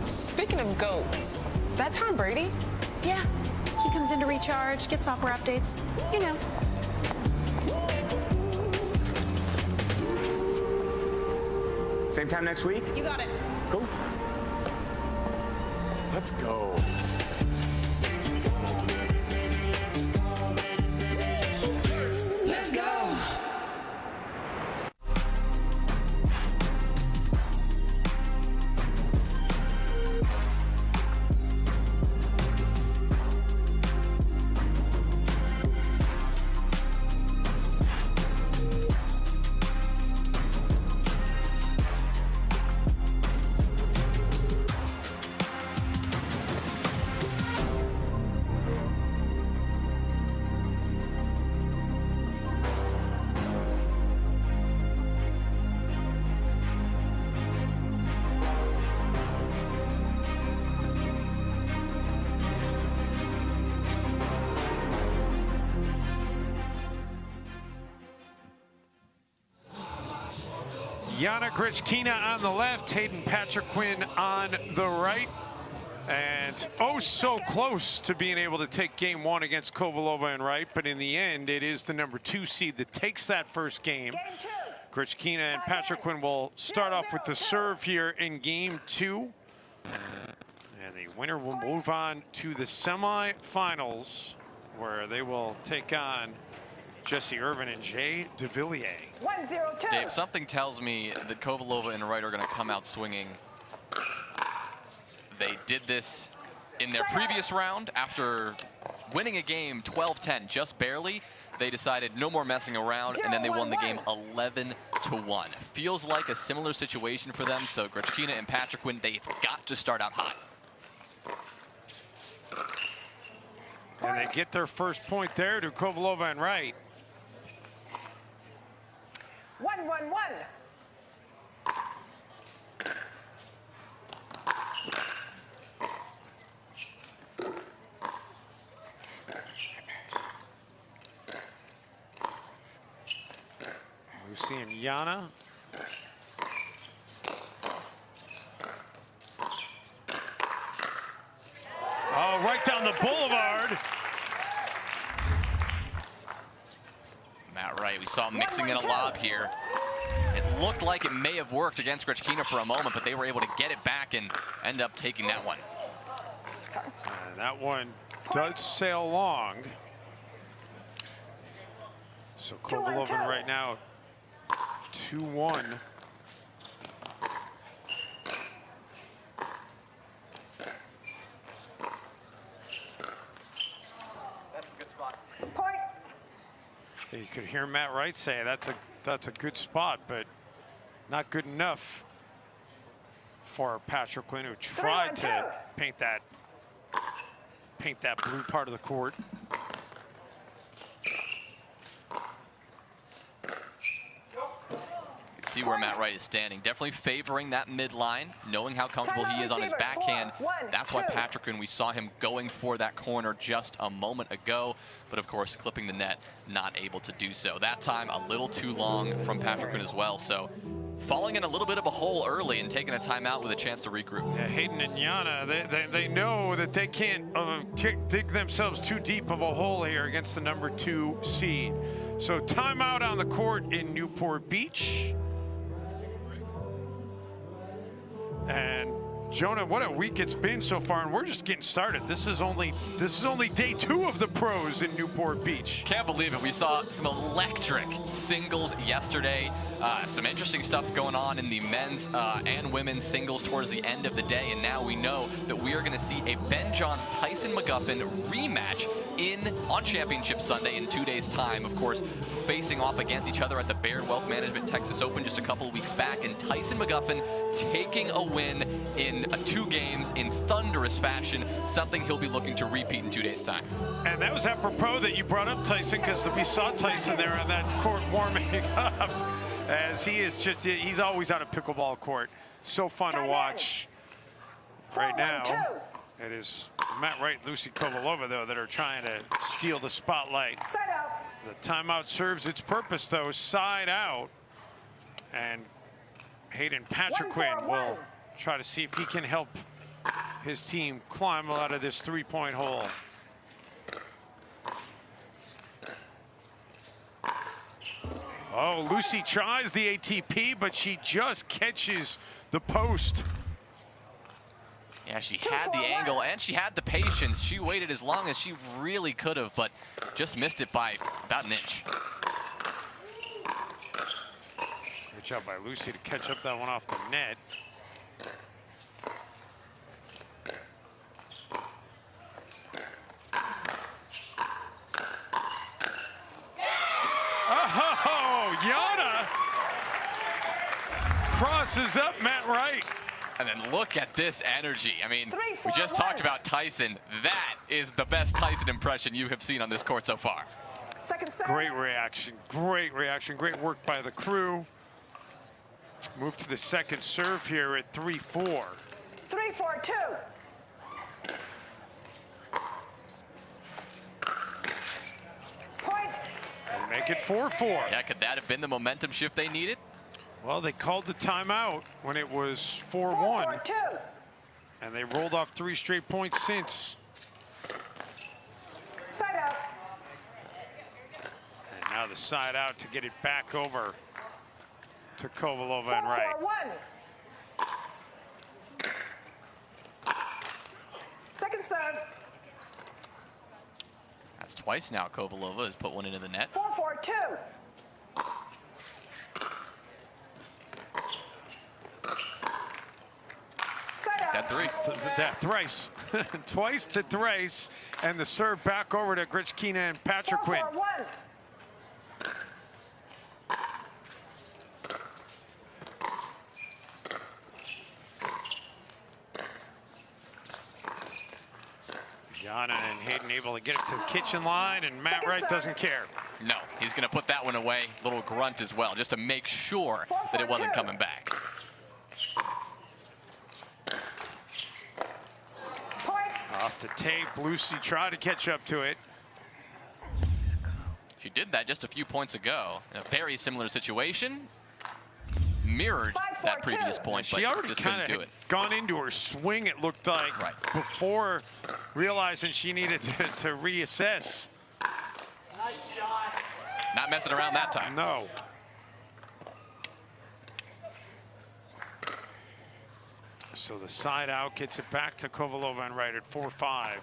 Speaking of goats, is that Tom Brady? Yeah, he comes in to recharge, get software updates, you know. Same time next week? You got it. Cool. Let's go. Let's go. Yana Grechkina on the left, Hayden Patriquin on the right. And oh, so close to being able to take game 1 against Kovalova and Wright, but in the end, it is the number 2 seed that takes that first game. Grechkina and Patriquin will start off with the serve here in game 2. And the winner will move on to the semifinals, where they will take on Jessie Irvine and Jay Devilliers. 1-0-2. Dave, something tells me that Kovalova and Wright are going to come out swinging. They did this in their previous round after winning a game 12-10, just barely. They decided no more messing around, and then they won the game 11-1. Feels like a similar situation for them, so Grechkina and Patriquin, they've got to start out hot. And they get their first point there to Kovalova and Wright. 1-1-1. Lucy and Yana. Oh, right down the boulevard. Matt Wright, we saw him mixing in a lob here. It looked like it may have worked against Grechkina for a moment, but they were able to get it back and end up taking that one. And that one does sail long. So Kovalova right now 2-1. That's a good spot. Point. You could hear Matt Wright say that's a good spot, but not good enough for Patriquin, who tried to paint that blue part of the court. See where Matt Wright is standing. Definitely favoring that midline, knowing how comfortable he is on his backhand. That's why Patriquin, we saw him going for that corner just a moment ago, but of course clipping the net, not able to do so. That time a little too long from Patriquin as well, so falling in a little bit of a hole early and taking a timeout with a chance to regroup. Yeah, Hayden and Yana, they know that they can't dig themselves too deep of a hole here against the number 2 seed. So timeout on the court in Newport Beach. And Jonah, what a week it's been so far, and we're just getting started. This is only day 2 of the pros in Newport Beach. Can't believe it. We saw some electric singles yesterday. Some interesting stuff going on in the men's and women's singles towards the end of the day, and now we know that we are going to see a Ben Johns Tyson McGuffin rematch on Championship Sunday in 2 days' time. Of course, facing off against each other at the Baird Wealth Management Texas Open just a couple of weeks back, and Tyson McGuffin taking a win in 2 games in thunderous fashion, something he'll be looking to repeat in 2 days' time. And that was apropos that you brought up Tyson, because we saw Tyson there on that court warming up, as he's always on a pickleball court. So fun to watch. Right now, it is Matt Wright and Lucy Kovalova, though, that are trying to steal the spotlight. Side out. The timeout serves its purpose, though. Side out. And Hayden Patriquin will try to see if he can help his team climb out of this 3-point hole. Oh, Lucy tries the ATP, but she just catches the post. Yeah, she had the angle and she had the patience. She waited as long as she really could have, but just missed it by about an inch. Good job by Lucy to catch up that one off the net. Oh, Yana crosses up Matt Wright. And then look at this energy. I mean, we just talked about Tyson. That is the best Tyson impression you have seen on this court so far. Second serve. Great reaction, great reaction. Great work by the crew. Move to the second serve here at 3-4. 3-4-2. Point. And make it 4-4. Yeah, could that have been the momentum shift they needed? Well, they called the timeout when it was 4-1. 4-4-2. And they rolled off 3 straight points since. Side out. And now the side out to get it back over to Kovalova and Wright. 4-4-1. Second serve. That's twice now Kovalova has put one into the net. 4-4-2. That three. That thrice. Twice to thrice. And the serve back over to Grechkina and Patriquin. 4-4-1. Yana and Hayden able to get it to the kitchen line, and Matt Wright doesn't care. No, he's going to put that one away. Little grunt as well, just to make sure that it wasn't coming back. Off the tape, Lucy tried to catch up to it. She did that just a few points ago. In a very similar situation. Mirrored that previous point, she but already just kind couldn't do of it. gone into her swing, it looked like, before realizing she needed to reassess. Nice shot. Not messing around that time. No. So the side out gets it back to Kovalova and Wright at 4-5. 4-5-1.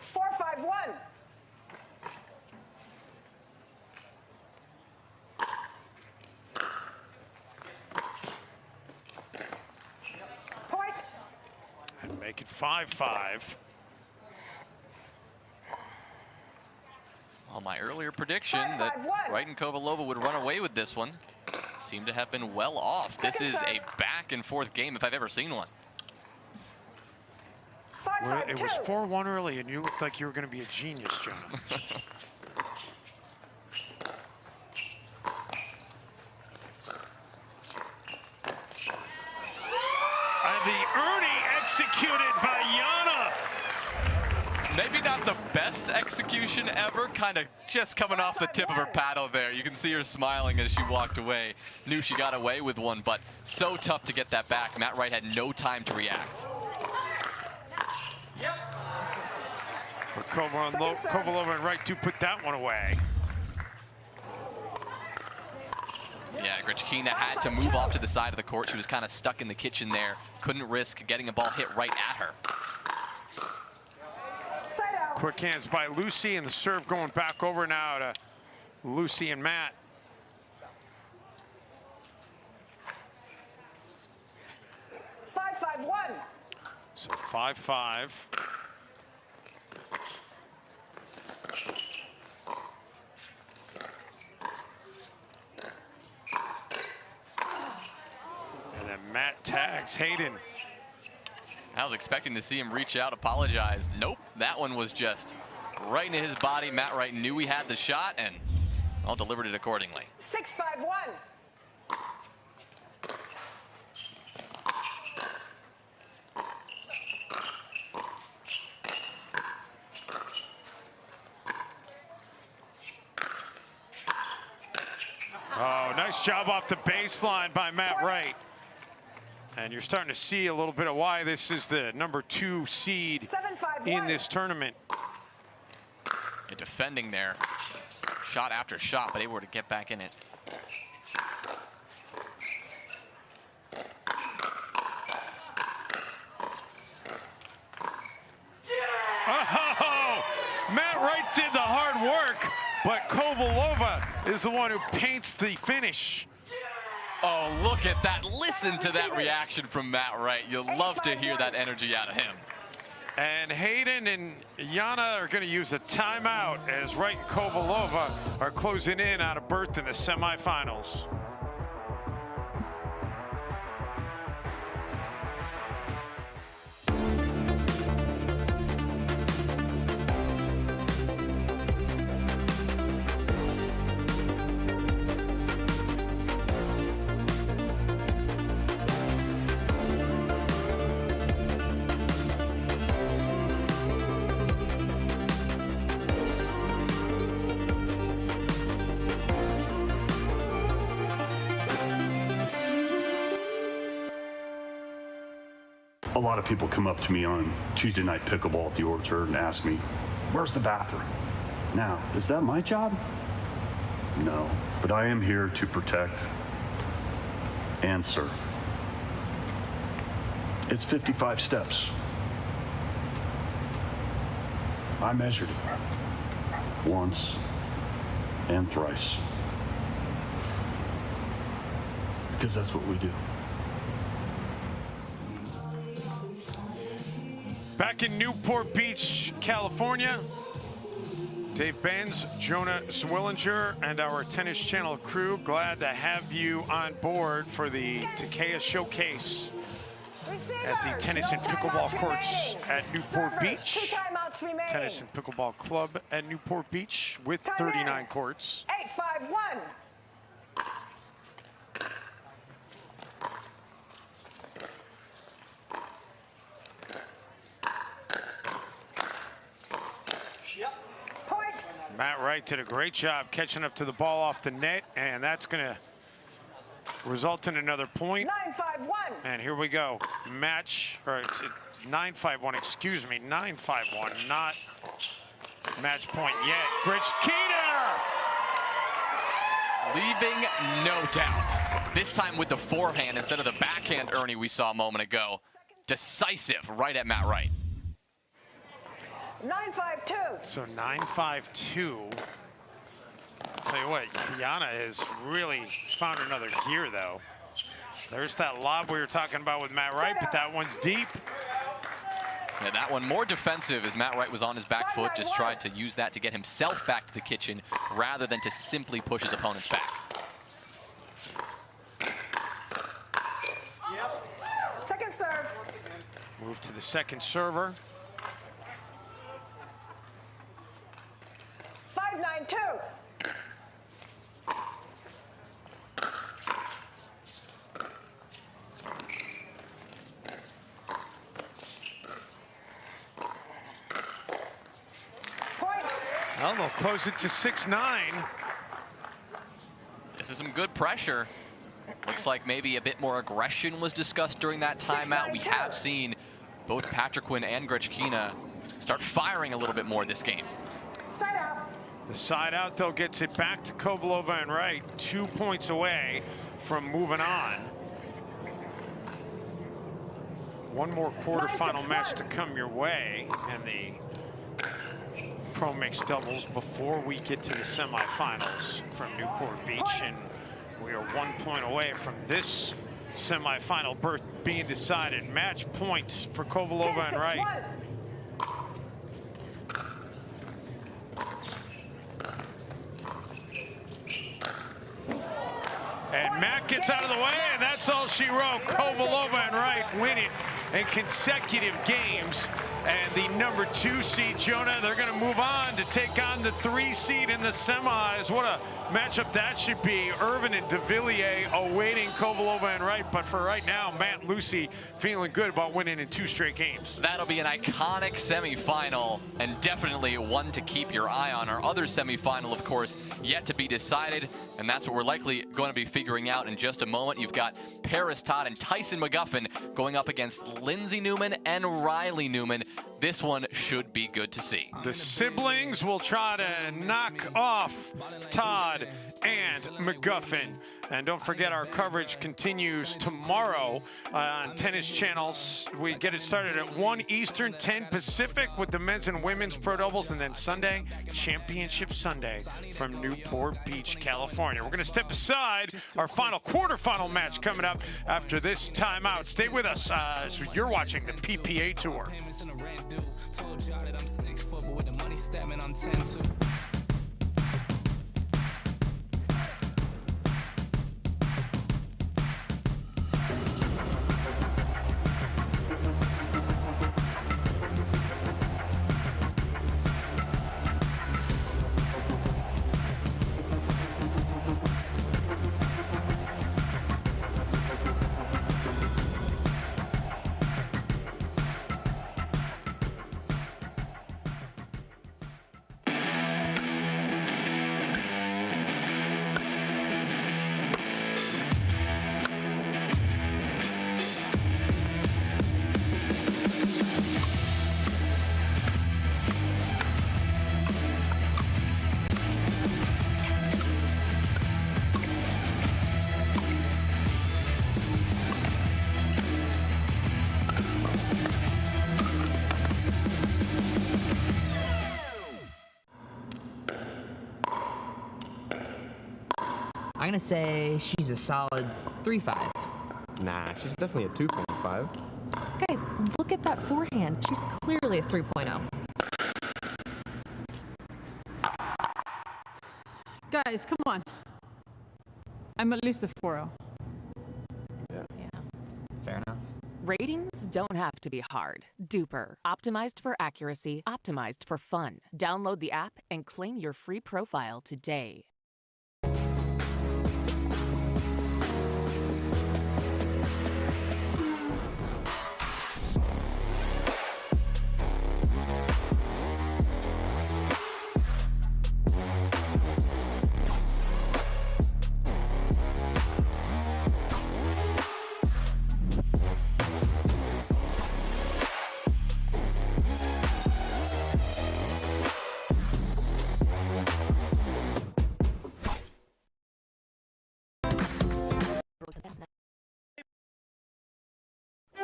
Point. And make it 5-5. Well, my earlier prediction that Wright and Kovalova would run away with this one seemed to have been well off. This is a back and forth game if I've ever seen one. It was 4-1 early, and you looked like you were going to be a genius, John. And the Ernie executed by Yana. Maybe not the best execution ever, kind of just coming off the tip of her paddle there. You can see her smiling as she walked away. Knew she got away with one, but so tough to get that back. Matt Wright had no time to react. But Kovalova and Wright do put that one away. Yeah, Grechkina had to move off to the side of the court. She was kind of stuck in the kitchen there. Couldn't risk getting a ball hit right at her. Quick hands by Lucy, and the serve going back over now to Lucy and Matt. So 5-5. And then Matt tags Hayden. I was expecting to see him reach out, apologize. Nope, that one was just right into his body. Matt Wright knew he had the shot and all delivered it accordingly. 6-5-1. Oh, nice job off the baseline by Matt Wright. And you're starting to see a little bit of why this is the #2 seed in this tournament. Yeah, defending there, shot after shot, but able to get back in it. Oh, Matt Wright did the hard work, but Kovalova is the one who paints the finish. Oh, look at that. Listen to that reaction from Matt Wright. You'll love to hear that energy out of him. And Hayden and Yana are going to use a timeout as Wright and Kovalova are closing in on a berth in the semifinals. A lot of people come up to me on Tuesday night pickleball at the Orchard and ask me, where's the bathroom? Now, is that my job? No, but I am here to protect and serve. It's 55 steps. I measured it once and thrice. Because that's what we do. Back in Newport Beach, California, Dave Benz, Jonah Zwillinger, and our Tennis Channel crew, glad to have you on board for the Takeya Showcase at the Tennis and Pickleball courts at Newport Beach. Tennis and Pickleball Club at Newport Beach with 39 courts. 8-5-1. Matt Wright did a great job catching up to the ball off the net, and that's going to result in another point. 9-5-1. And here we go. Match, or 9-5-1, excuse me, 9-5-1, not match point yet. Grechkina! Leaving no doubt. This time with the forehand instead of the backhand Ernie we saw a moment ago. Decisive right at Matt Wright. 9-5-2. So 9-5-2. Tell you what, Yana has really found another gear, though. There's that lob we were talking about with Matt Wright, but that one's deep. Yeah, that one more defensive as Matt Wright was on his back foot, just tried to use that to get himself back to the kitchen rather than to simply push his opponent's back. Second serve. Move to the second server. 5-9-2. Well, they'll close it to 6-9. This is some good pressure. Looks like maybe a bit more aggression was discussed during that timeout. We have seen both Patriquin and Grechkina start firing a little bit more this game. Side out. The side out, though, gets it back to Kovalova and Wright, 2 points away from moving on. One more quarterfinal match to come your way, and the Pro Mixed Doubles before we get to the semifinals from Newport Beach. And we are 1 point away from this semifinal berth being decided. Match point for Kovalova and Wright. And Matt gets out of the way, and that's all she wrote. Kovalova and Wright winning in consecutive games. And the number 2 seed, Jonah, they're going to move on to take on the 3 seed in the semis. What a matchup that should be. Irvine and Devilliers awaiting Kovalova and Wright. But for right now, Matt and Lucy feeling good about winning in 2 straight games. That'll be an iconic semifinal and definitely one to keep your eye on. Our other semifinal, of course, yet to be decided. And that's what we're likely going to be figuring out in just a moment. You've got Parris, Todd, and Tyson McGuffin going up against Lindsey Newman and Riley Newman. This one should be good to see. The siblings will try to knock off Todd and McGuffin. And don't forget, our coverage continues tomorrow on Tennis Channels. We get it started at 1 Eastern, 10 Pacific with the men's and women's pro doubles. And then Sunday, Championship Sunday from Newport Beach, California. We're going to step aside. Our final quarterfinal match coming up after this timeout. Stay with us as you're watching the PPA Tour. Told y'all that I'm 6 foot, but with the money statement, I'm 10 too. to say she's a solid 3.5. Nah, she's definitely a 2.5. Guys, look at that forehand. She's clearly a 3.0. Guys, come on. I'm at least a 4.0. Yeah. Fair enough. Ratings don't have to be hard. Duper. Optimized for accuracy. Optimized for fun. Download the app and claim your free profile today.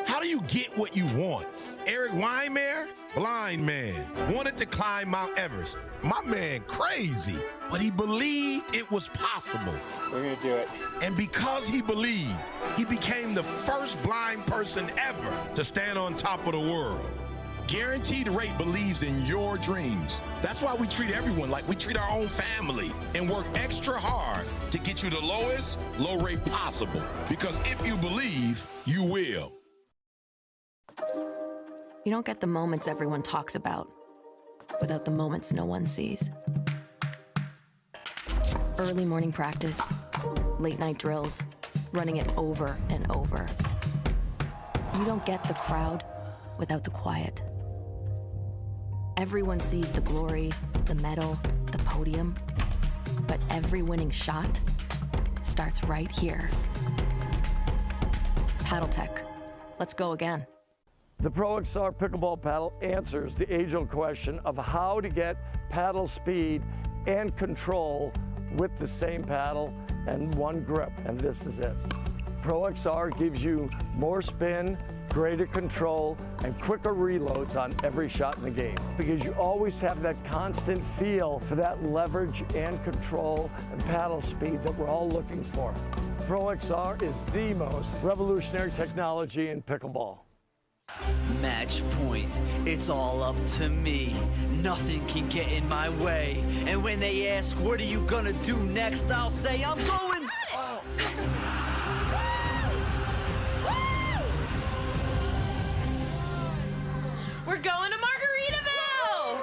How do you get what you want? Eric Weimer, blind man, wanted to climb Mount Everest. My man crazy, but he believed it was possible. We're gonna do it. And because he believed, he became the first blind person ever to stand on top of the world. Guaranteed Rate believes in your dreams. That's why we treat everyone like we treat our own family and work extra hard to get you the lowest low rate possible. Because if you believe, you will. You don't get the moments everyone talks about without the moments no one sees. Early morning practice, late night drills, running it over and over. You don't get the crowd without the quiet. Everyone sees the glory, the medal, the podium, but every winning shot starts right here. Paddle Tech. Let's go again. The Pro XR Pickleball Paddle answers the age-old question of how to get paddle speed and control with the same paddle and one grip, and this is it. Pro XR gives you more spin, greater control, and quicker reloads on every shot in the game because you always have that constant feel for that leverage and control and paddle speed that we're all looking for. Pro XR is the most revolutionary technology in pickleball. Match point, it's all up to me. Nothing can get in my way. And when they ask, what are you gonna do next? I'll say, I'm going. Oh. We're going to Margaritaville!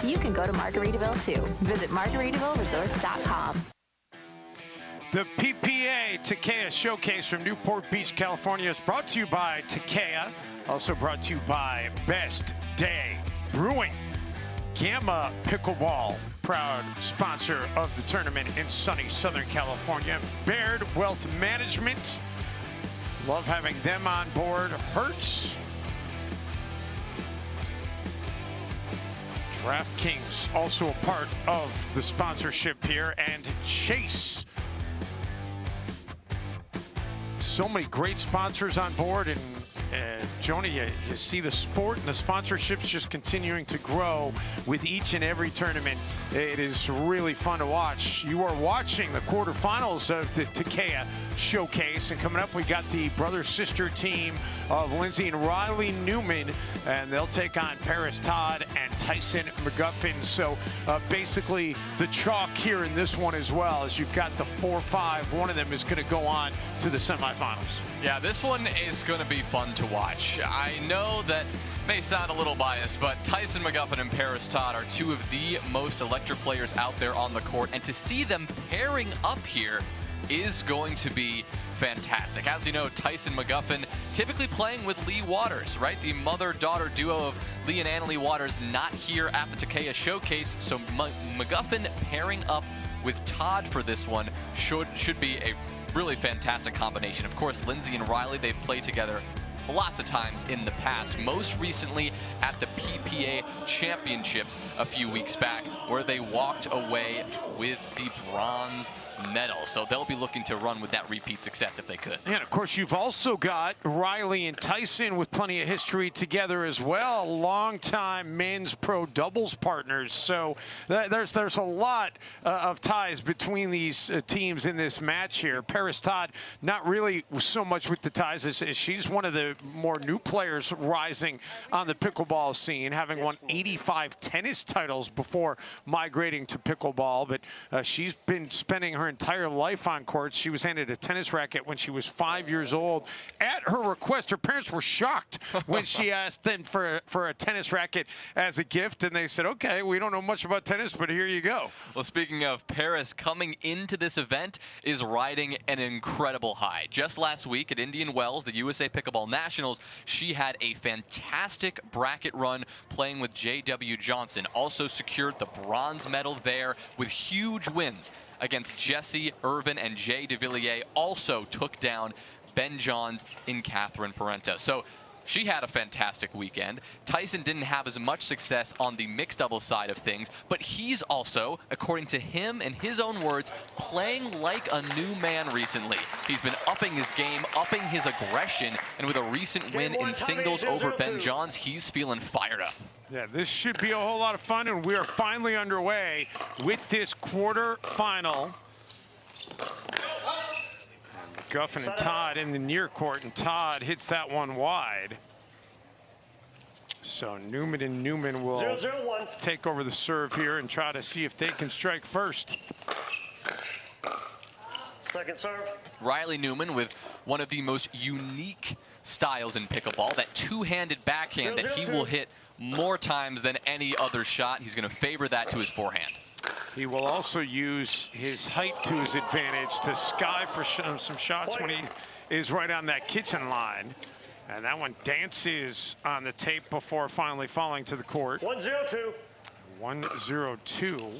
You can go to Margaritaville too. Visit MargaritavilleResorts.com. The PPA Takeya Showcase from Newport Beach, California is brought to you by Takeya. Also brought to you by Best Day Brewing. Gamma Pickleball, proud sponsor of the tournament in sunny Southern California. Baird Wealth Management. Love having them on board. Hertz. DraftKings, also a part of the sponsorship here. And Chase. So many great sponsors on board, and Joni, you see the sport and the sponsorships just continuing to grow with each and every tournament. It is really fun to watch. You are watching the quarterfinals of the Takeya Showcase, and coming up we got the brother-sister team of Lindsey and Riley Newman, and they'll take on Parris, Todd, and Tyson McGuffin. So basically the chalk here in this one as well, as you've got the 4-5. One of them is going to go on to the semifinals. Yeah, this one is going to be fun to watch. I know that may sound a little biased, but Tyson McGuffin and Parris Todd are two of the most electric players out there on the court, and to see them pairing up here is going to be fantastic. As you know, Tyson McGuffin typically playing with Lee Waters, right? The mother-daughter duo of Lee and Annalie Waters not here at the Takeya Showcase, so McGuffin pairing up with Todd for this one should be a really fantastic combination. Of course, Lindsey and Riley, they've played together lots of times in the past, most recently at the PPA Championships a few weeks back, where they walked away with the bronze medal. So they'll be looking to run with that repeat success if they could. And of course, you've also got Riley and Tyson with plenty of history together as well, longtime men's pro doubles partners. So there's a lot of ties between these teams in this match here. Parris Todd, not really so much with the ties as she's one of the more new players rising on the pickleball scene, having won 85 tennis titles before migrating to pickleball. But she's been spending her entire life on courts. She was handed a tennis racket when she was 5 years old. At her request, her parents were shocked when she asked them for a tennis racket as a gift, and they said, okay, we don't know much about tennis, but here you go. Well, speaking of Parris, coming into this event is riding an incredible high. Just last week at Indian Wells, the USA Pickleball Nationals, she had a fantastic bracket run playing with J.W. Jansen. Also secured the bronze medal there with huge wins against Jessie Irvine and Jay Devilliers. Also took down Ben Johns in Catherine Parenteau. So she had a fantastic weekend. Tyson didn't have as much success on the mixed doubles side of things, but he's also, according to him and his own words, playing like a new man recently. He's been upping his game, upping his aggression, and with a recent win in singles over Ben Johns, he's feeling fired up. Yeah, this should be a whole lot of fun, and we are finally underway with this quarterfinal. McGuffin and Todd in the near court, and Todd hits that one wide. So Newman and Newman will 0-0-1. take over the serve here and try to see if they can strike first. Second serve. Riley Newman with one of the most unique styles in pickleball, that two-handed backhand that he will hit more times than any other shot. He's going to favor that to his forehand. He will also use his height to his advantage to sky for some shots when he is right on that kitchen line. And that one dances on the tape before finally falling to the court. 1-0-2. 1-0-2.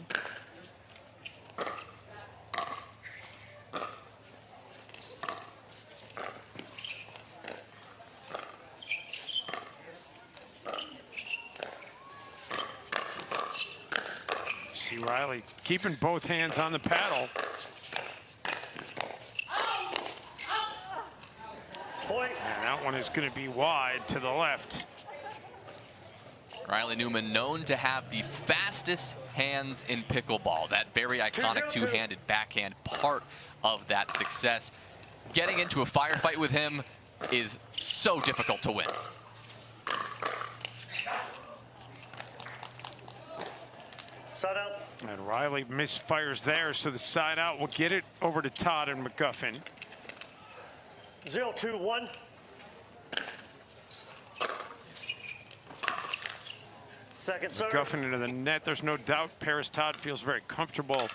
See Riley keeping both hands on the paddle. And that one is going to be wide to the left. Riley Newman known to have the fastest hands in pickleball. That very iconic two-handed backhand, part of that success. Getting into a firefight with him is so difficult to win. Side out. And Riley misfires there, so the side out will get it over to Todd and McGuffin. 0-2-1. Second serve. McGuffin into the net. There's no doubt Parris Todd feels very comfortable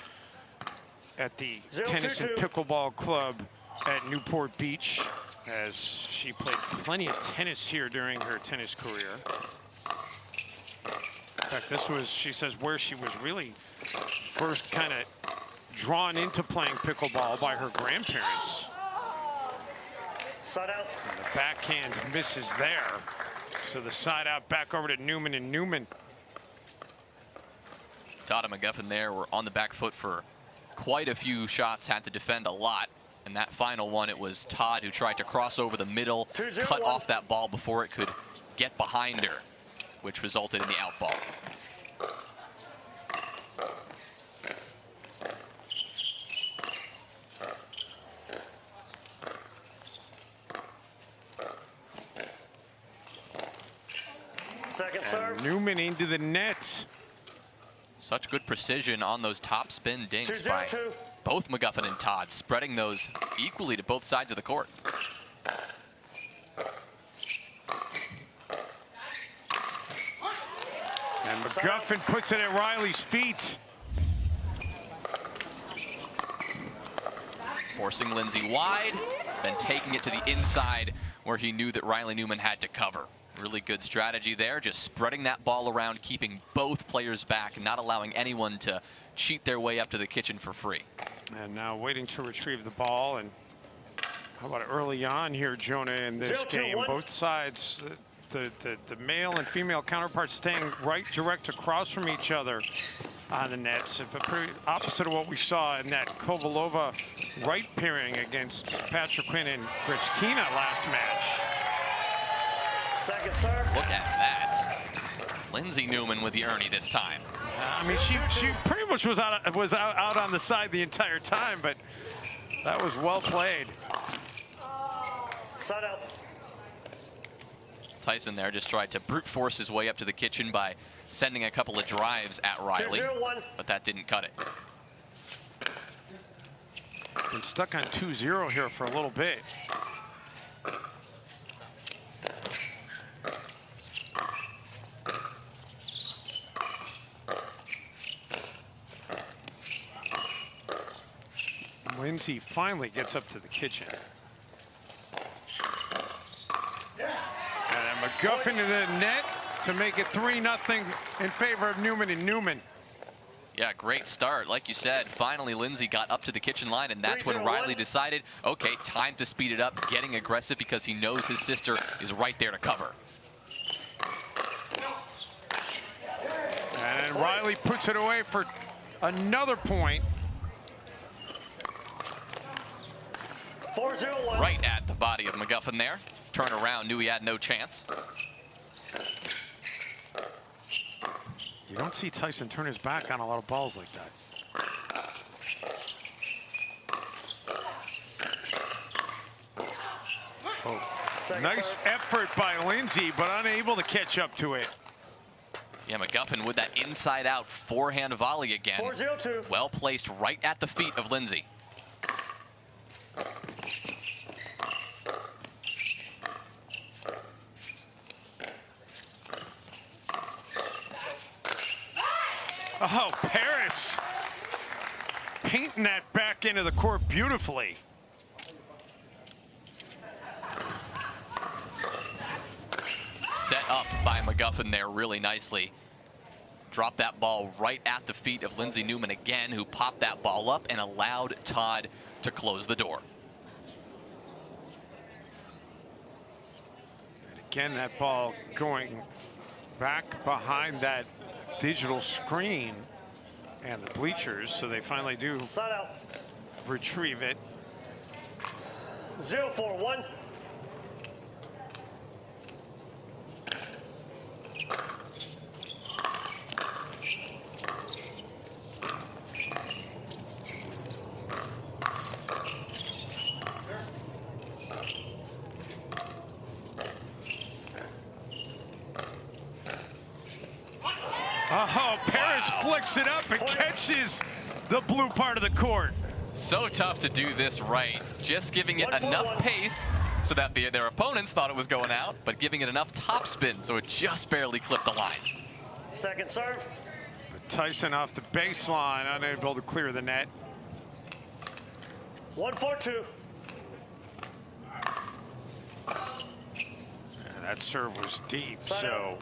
at the Tennis and Pickleball Club at Newport Beach, as she played plenty of tennis here during her tennis career. In fact, this was, she says, where she was really first kind of drawn into playing pickleball by her grandparents. Side out. And the backhand misses there. So the side out back over to Newman and Newman. Todd and McGuffin there were on the back foot for quite a few shots, had to defend a lot. And that final one, it was Todd who tried to cross over the middle, cut off that ball before it could get behind her, which resulted in the out ball. Second serve. Newman into the net. Such good precision on those top spin dinks by both McGuffin and Todd, spreading those equally to both sides of the court. And McGuffin puts it at Riley's feet. Forcing Lindsey wide, then taking it to the inside where he knew that Riley Newman had to cover. Really good strategy there, just spreading that ball around, keeping both players back, not allowing anyone to cheat their way up to the kitchen for free. And now waiting to retrieve the ball, and How about early on here, Jonah, in this game? Both sides, the male and female counterparts staying right direct across from each other on the nets. But pretty opposite of what we saw in that Kovalova Wright pairing against Patriquin and Grechkina last match. Second serve. Look at that. Lindsey Newman with the Ernie this time. I mean, she pretty much was out on the side the entire time, but that was well played. Side out. Tyson there just tried to brute force his way up to the kitchen by sending a couple of drives at Riley, but that didn't cut it. Been stuck on 2-0 here for a little bit. Lindsey finally gets up to the kitchen. And McGuffin to the net to make it 3-0 in favor of Newman and Newman. Yeah, great start. Like you said, finally Lindsey got up to the kitchen line, and that's when Riley decided, okay, time to speed it up, getting aggressive because he knows his sister is right there to cover. And Riley puts it away for another point. 4-0-1. Right at the body of McGuffin there. Turn around, knew he had no chance. You don't see Tyson turn his back on a lot of balls like that. Oh, nice effort by Lindsey, but unable to catch up to it. Yeah, McGuffin with that inside-out forehand volley again. 4-0-2. Well placed right at the feet of Lindsey. Oh, Parris painting that back into the court beautifully. Set up by McGuffin there really nicely. Dropped that ball right at the feet of Lindsey Newman again, who popped that ball up and allowed Todd to close the door. And again, that ball going back behind that digital screen and the bleachers, so they finally do retrieve it. 0-4-1. Oh, Parris flicks it up and catches the blue part of the court. So tough to do this right. Just giving it enough pace so that their opponents thought it was going out, but giving it enough topspin so it just barely clipped the line. Second serve. But Tyson off the baseline, unable to clear the net. 1-4-2. That serve was deep, so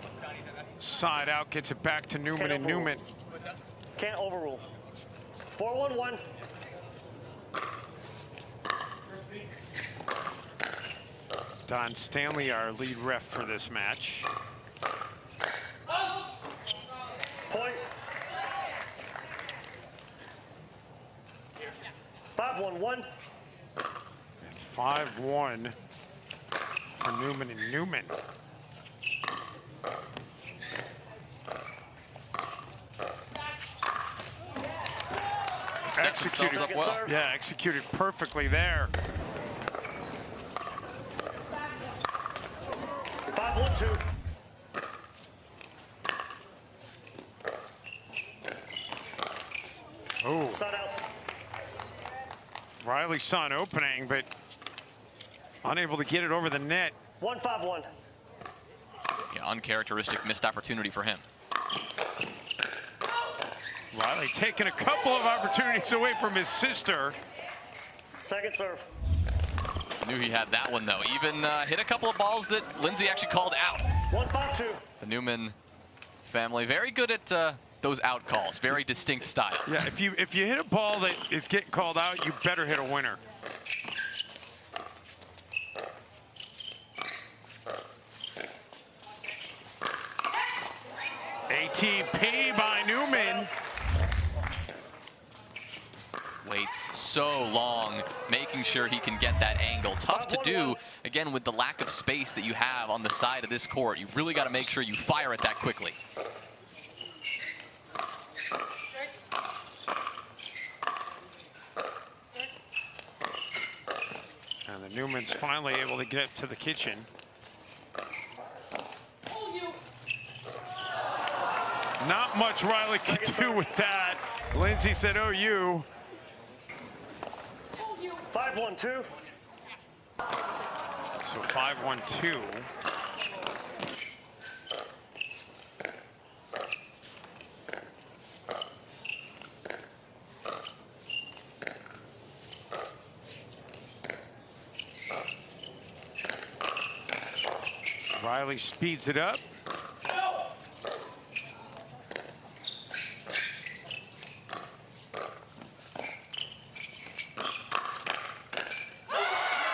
side out gets it back to Newman and Newman. Can't overrule. 4-1-1. Don Stanley, our lead ref for this match. Point. 5-1-1. 5-1 for Newman and Newman. Executed well. Yeah, executed perfectly there. 5-1-2. Oh. Side out. Riley saw an opening, but unable to get it over the net. 1-5-1. Yeah, uncharacteristic missed opportunity for him. Riley taking a couple of opportunities away from his sister. Second serve. Knew he had that one, though. Even hit a couple of balls that Lindsey actually called out. 1-5-2. The Newman family, very good at those out calls. Very distinct style. Yeah, if you hit a ball that is getting called out, you better hit a winner. ATP by Newman. Waits so long, making sure he can get that angle. Tough to do, again, with the lack of space that you have on the side of this court. You really got to make sure you fire it that quickly. And the Newman's finally able to get up to the kitchen. Not much Riley could do with that. Lindsey said, "Oh, you." 5-1-2. So 5-1-2. Riley speeds it up.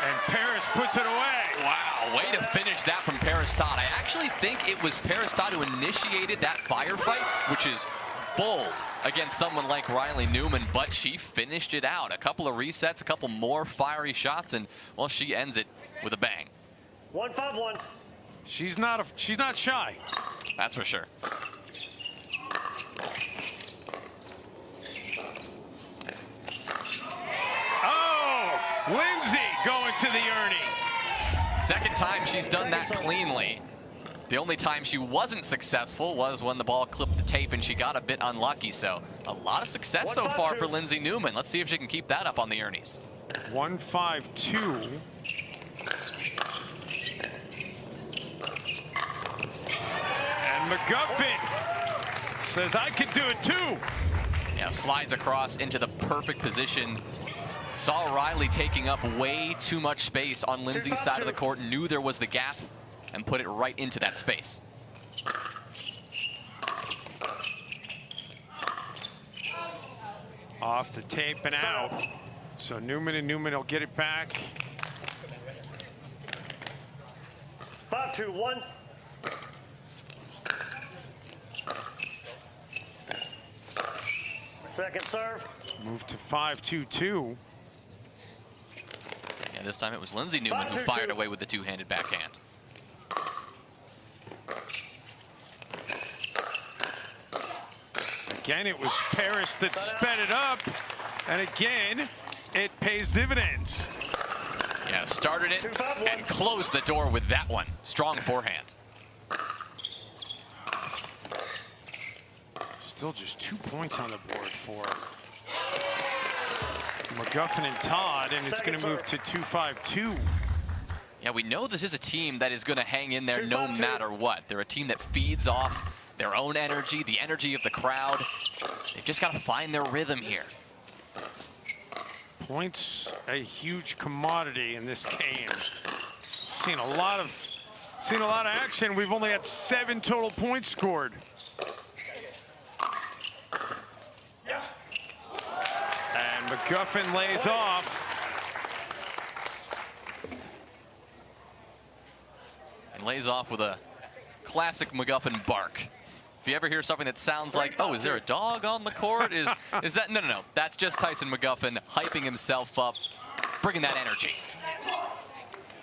And Parris puts it away. Wow, way to finish that from Parris Todd. I actually think it was Parris Todd who initiated that firefight, which is bold against someone like Riley Newman, but she finished it out. A couple of resets, a couple more fiery shots, and, well, she ends it with a bang. 1-5-1. She's not shy. That's for sure. Oh, Lindsey going to the Ernie. Second time she's done that cleanly. The only time she wasn't successful was when the ball clipped the tape and she got a bit unlucky. So a lot of success so far for Lindsey Newman. Let's see if she can keep that up on the Ernies. 1-5-2. And McGuffin says, "I can do it too." Yeah, slides across into the perfect position. Saw Riley taking up way too much space on Lindsey's side of the court, knew there was the gap, and put it right into that space. Off the tape and out. So Newman will get it back. 5-2-1. Second serve. Move to 5-2-2. And this time it was Lindsey Newman who fired away with the two-handed backhand. Again, it was Parris that sped it up. And again, it pays dividends. Yeah, started it and closed the door with that one. Strong forehand. Still just 2 points on the board for McGuffin and Todd, and it's going to move to 2-5-2. Yeah, we know this is a team that is going to hang in there no matter what. They're a team that feeds off their own energy, the energy of the crowd. They've just got to find their rhythm here. Points a huge commodity in this game. Seen a lot of action. We've only had 7 total points scored. And McGuffin lays off. And lays off with a classic McGuffin bark. If you ever hear something that sounds like, oh, is there a dog on the court? Is that, no. That's just Tyson McGuffin hyping himself up, bringing that energy.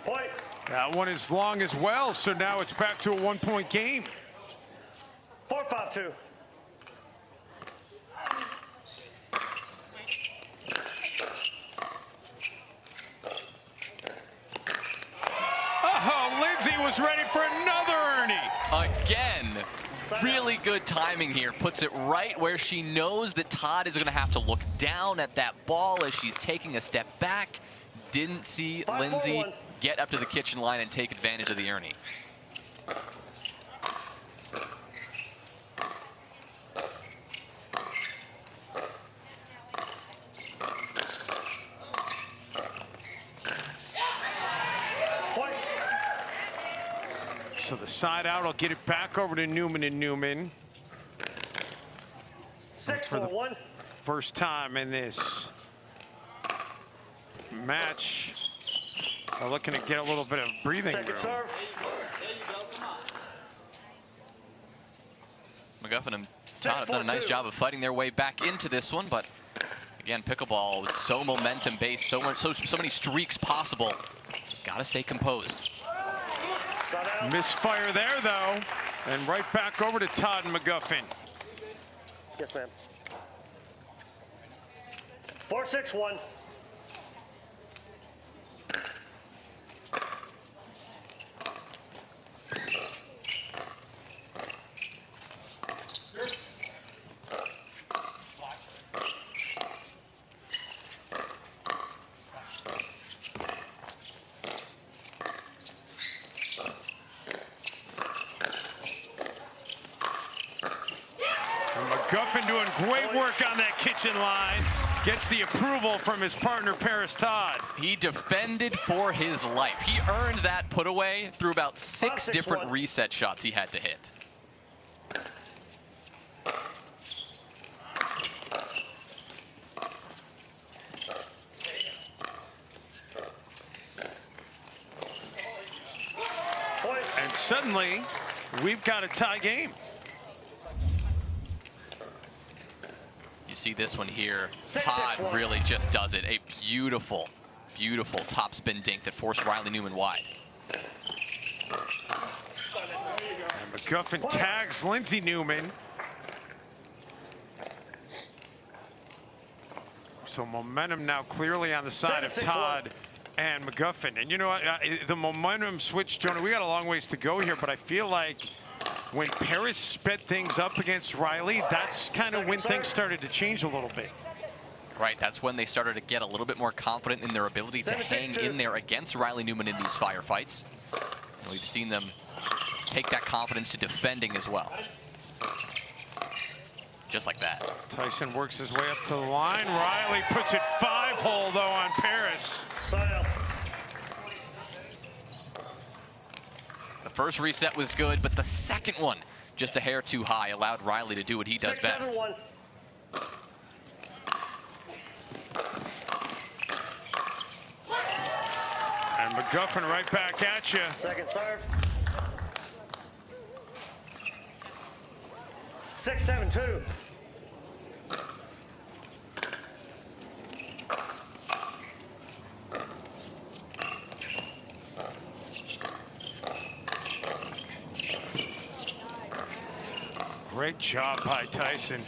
Point. That one is long as well, so now it's back to a 1-point game. 4-5-2. Oh, Lindsey was ready for another Ernie. Again, really good timing here. Puts it right where she knows that Todd is going to have to look down at that ball as she's taking a step back. Didn't see Lindsey get up to the kitchen line and take advantage of the Ernie. So the side out will get it back over to Newman and Newman. 6-4-1. First time in this match. They're looking to get a little bit of breathing room. McGuffin and Todd have done a nice job of fighting their way back into this one, but again, pickleball with so momentum-based, so many streaks possible. Got to stay composed. Misfire there, though, and right back over to Todd and McGuffin. Yes, ma'am. 4-6-1. McGuffin doing great work on that kitchen line. Gets the approval from his partner, Parris Todd. He defended for his life. He earned that put away through about 6 different reset shots he had to hit. And suddenly, we've got a tie game. You see this one here. Todd really just does it. A beautiful, beautiful topspin dink that forced Riley Newman wide. And McGuffin tags Lindsey Newman. So momentum now clearly on the side of Todd and McGuffin. And you know what? The momentum switch, Jonah, we got a long ways to go here, but I feel like when Parris sped things up against Riley, that's kind of when things started to change a little bit. Right, that's when they started to get a little bit more confident in their ability to hang in there against Riley Newman in these firefights. And we've seen them take that confidence to defending as well. Just like that. Tyson works his way up to the line. Riley puts it 5-hole, though, on Parris. The first reset was good, but the second one, just a hair too high, allowed Riley to do what he does best. And McGuffin right back at you. Second serve. 6-7-2. Great job by Tyson.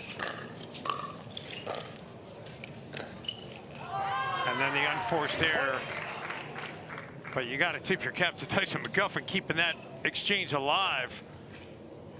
And then the unforced error. But you got to tip your cap to Tyson McGuffin, keeping that exchange alive.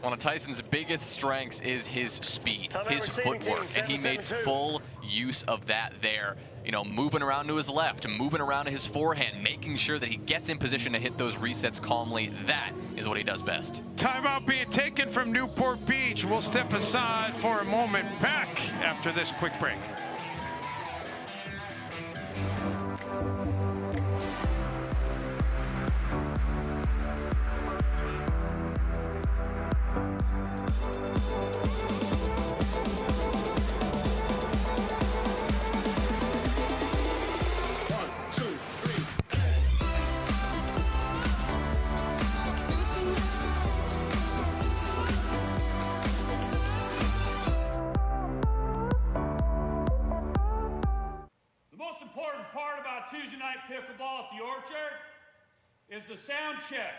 One of Tyson's biggest strengths is his speed, his footwork, and he made full use of that there. You know, moving around to his left, moving around to his forehand, making sure that he gets in position to hit those resets calmly. That is what he does best. Timeout being taken from Newport Beach. We'll step aside for a moment. Back after this quick break. Tuesday night pickleball at the Orchard is the sound check.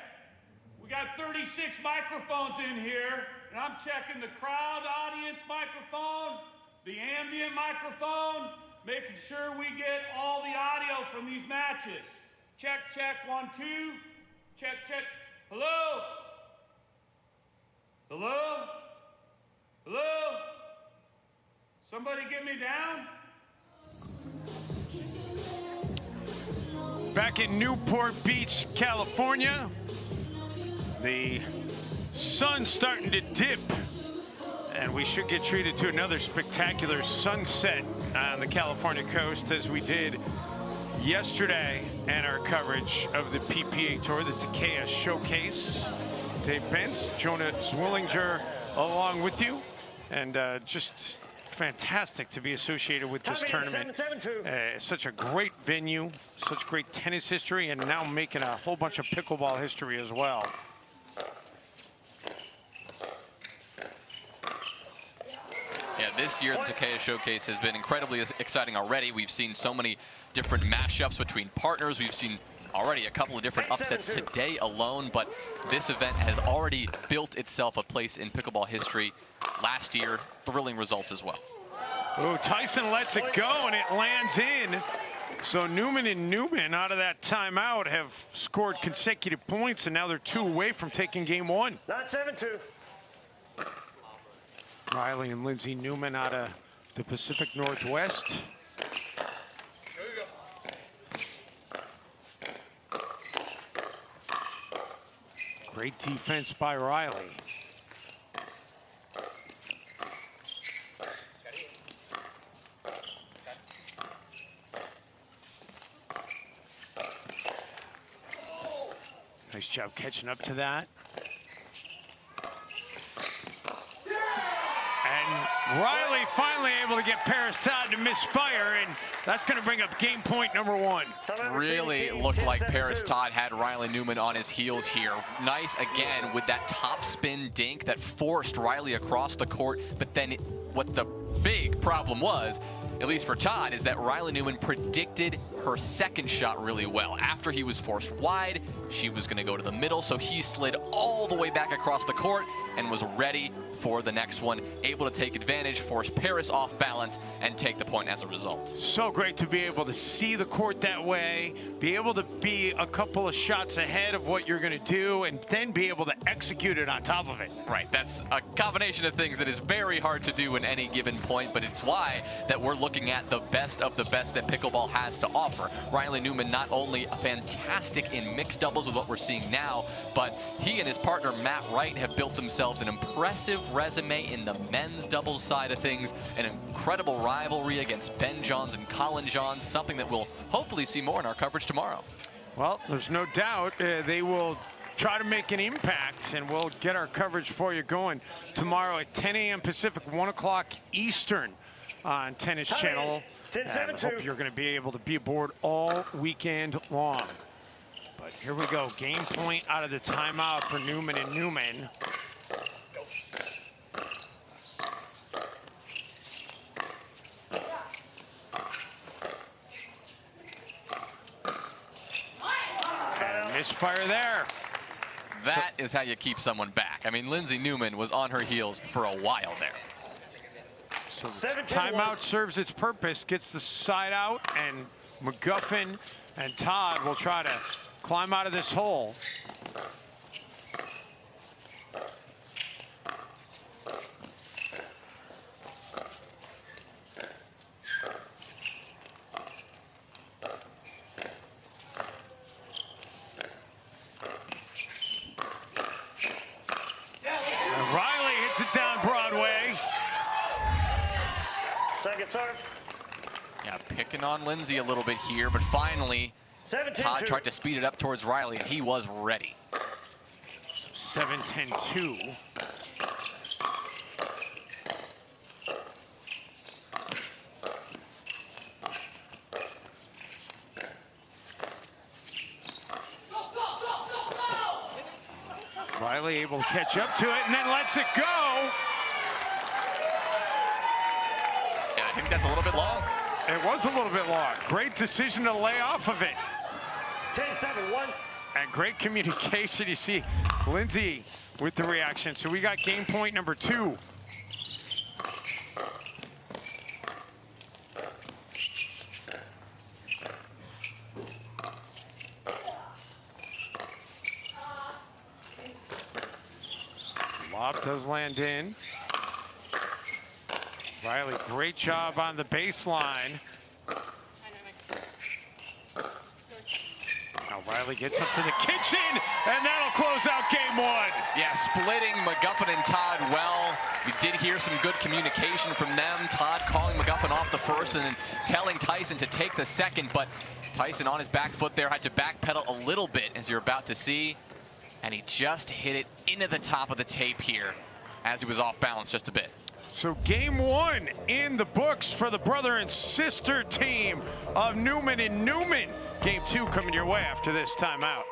We got 36 microphones in here, and I'm checking the crowd audience microphone, the ambient microphone, making sure we get all the audio from these matches. Check, check, 1, 2. Check, check. Hello? Hello? Hello? Somebody get me down? Back in Newport Beach, California, the sun's starting to dip, and we should get treated to another spectacular sunset on the California coast as we did yesterday and our coverage of the PPA Tour, the Takeya Showcase. Dave Benz, Jonah Zwillinger along with you, and just fantastic to be associated with this tournament. Such a great venue, such great tennis history, and now making a whole bunch of pickleball history as well. this year the Takeya Showcase has been incredibly exciting already. We've seen so many different matchups between partners. We've seen already a couple of different upsets today alone, but this event has already built itself a place in pickleball history. Last year, thrilling results as well. Oh, Tyson lets it go, and it lands in. So Newman and Newman out of that timeout have scored consecutive points, and now they're 2 away from taking game 1. Not 7-2. Riley and Lindsey Newman out of the Pacific Northwest. Great defense by Riley. Nice job catching up to that. And Riley finally able to get Parris Todd to misfire, and that's going to bring up game point number 1. Really looked like Parris Todd had Riley Newman on his heels here. Nice again with that top spin dink that forced Riley across the court, but then what the big problem was, at least for Todd, is that Riley Newman predicted her second shot really well. After he was forced wide, she was going to go to the middle, so he slid all the way back across the court and was ready for the next one, able to take advantage, force Parris off balance, and take the point as a result. So great to be able to see the court that way, be able to be a couple of shots ahead of what you're going to do, and then be able to execute it on top of it. Right, that's a combination of things that is very hard to do in any given point, but it's why that we're looking at the best of the best that pickleball has to offer. Riley Newman not only fantastic in mixed doubles with what we're seeing now, but he and his partner Matt Wright have built themselves an impressive resume in the men's doubles side of things, an incredible rivalry against Ben Johns and Colin Johns, something that we'll hopefully see more in our coverage tomorrow. Well, there's no doubt they will try to make an impact, and we'll get our coverage for you going tomorrow at 10 a.m. Pacific, 1 o'clock Eastern on Tennis Channel. And I hope you're going to be able to be aboard all weekend long. But here we go, game point out of the timeout for Newman and Newman. And misfire there. That is how you keep someone back. I mean, Lindsey Newman was on her heels for a while there. So the timeout serves its purpose, gets the side out, and McGuffin and Todd will try to climb out of this hole. And Riley hits it down Broadway. Second serve. Yeah, picking on Lindsey a little bit here, but finally, Todd tried to speed it up towards Riley, and he was ready. 7-10-2. Riley able to catch up to it and then lets it go. Yeah, I think that's a little bit long. It was a little bit long. Great decision to lay off of it. 10-7-1. And great communication. You see Lindsey with the reaction. So we got game point number 2. Lob does land in. Riley, great job on the baseline. Now Riley gets up to the kitchen, and that'll close out game 1. Yeah, splitting McGuffin and Todd well. We did hear some good communication from them. Todd calling McGuffin off the first and then telling Tyson to take the second, but Tyson on his back foot there had to backpedal a little bit, as you're about to see. And he just hit it into the top of the tape here as he was off balance just a bit. So game 1 in the books for the brother and sister team of Newman and Newman. Game 2 coming your way after this timeout.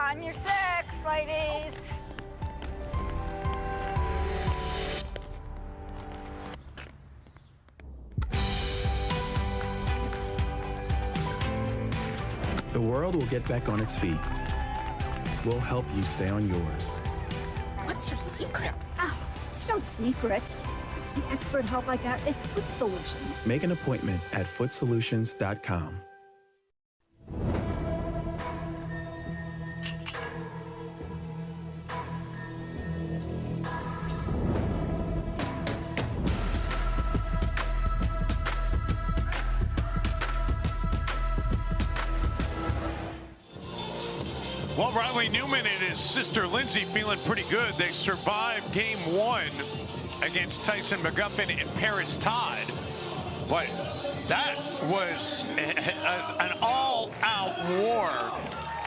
On your six, ladies. The world will get back on its feet. We'll help you stay on yours. What's your secret? Oh, it's no secret. It's the expert help I got at Foot Solutions. Make an appointment at footsolutions.com. Well, Riley Newman and his sister Lindsey feeling pretty good. They survived game one against Tyson McGuffin and Parris Todd. But that was an all-out war.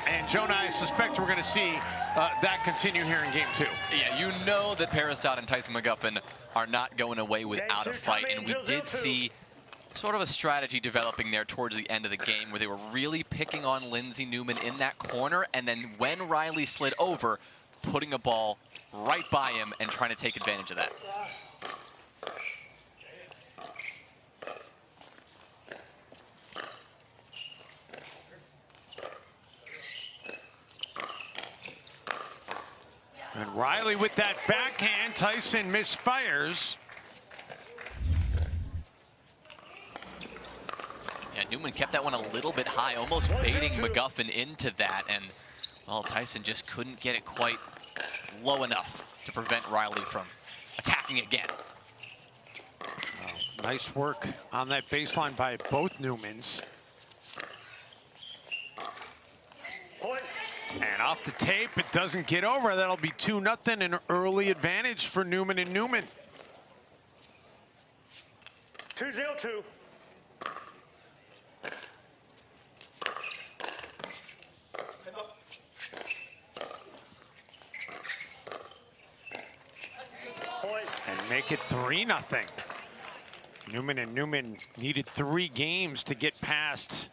And Jonah, I suspect we're going to see that continue here in game two. Yeah, you know that Parris Todd and Tyson McGuffin are not going away without a fight. And we did see sort of a strategy developing there towards the end of the game where they were really picking on Lindsey Newman in that corner, and then when Riley slid over, putting a ball right by him and trying to take advantage of that. And Riley with that backhand, Tyson misfires. Yeah, Newman kept that one a little bit high, almost baiting McGuffin into that, and well, Tyson just couldn't get it quite low enough to prevent Riley from attacking again. Oh, nice work on that baseline by both Newmans. And off the tape, it doesn't get over. That'll be 2-0, an early advantage for Newman and Newman. 2-0-2. And make it 3-0. Newman and Newman needed 3 games to get past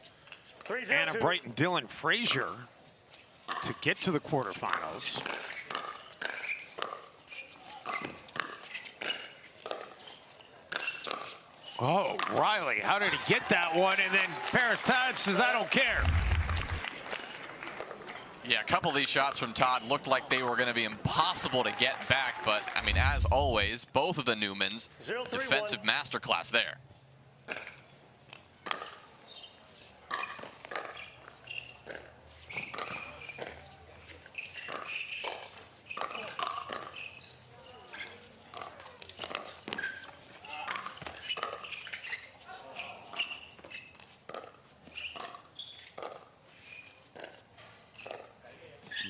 Anna Bright and Dylan Frazier to get to the quarterfinals. Oh, Riley, how did he get that one? And then Parris Todd says, I don't care. Yeah, a couple of these shots from Todd looked like they were going to be impossible to get back, but I mean, as always, both of the Newmans, a defensive masterclass there.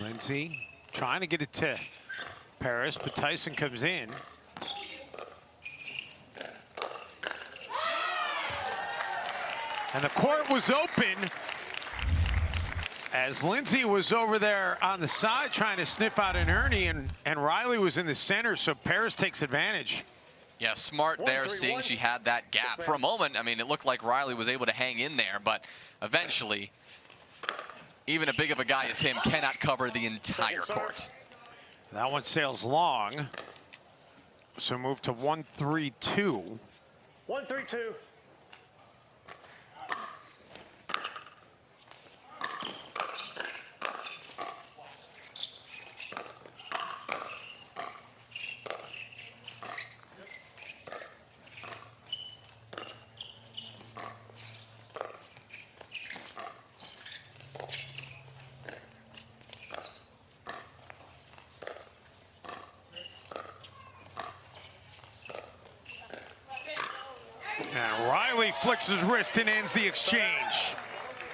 Lindsey trying to get it to Parris, but Tyson comes in. And the court was open as Lindsey was over there on the side trying to sniff out an Ernie, and Riley was in the center, so Parris takes advantage. Yeah, smart there, seeing she had that gap. For a moment, I mean, it looked like Riley was able to hang in there, but eventually, even a big of a guy as him cannot cover the entire court. That one sails long. So move to 1-3-2. 1-3-2. And Riley flicks his wrist and ends the exchange.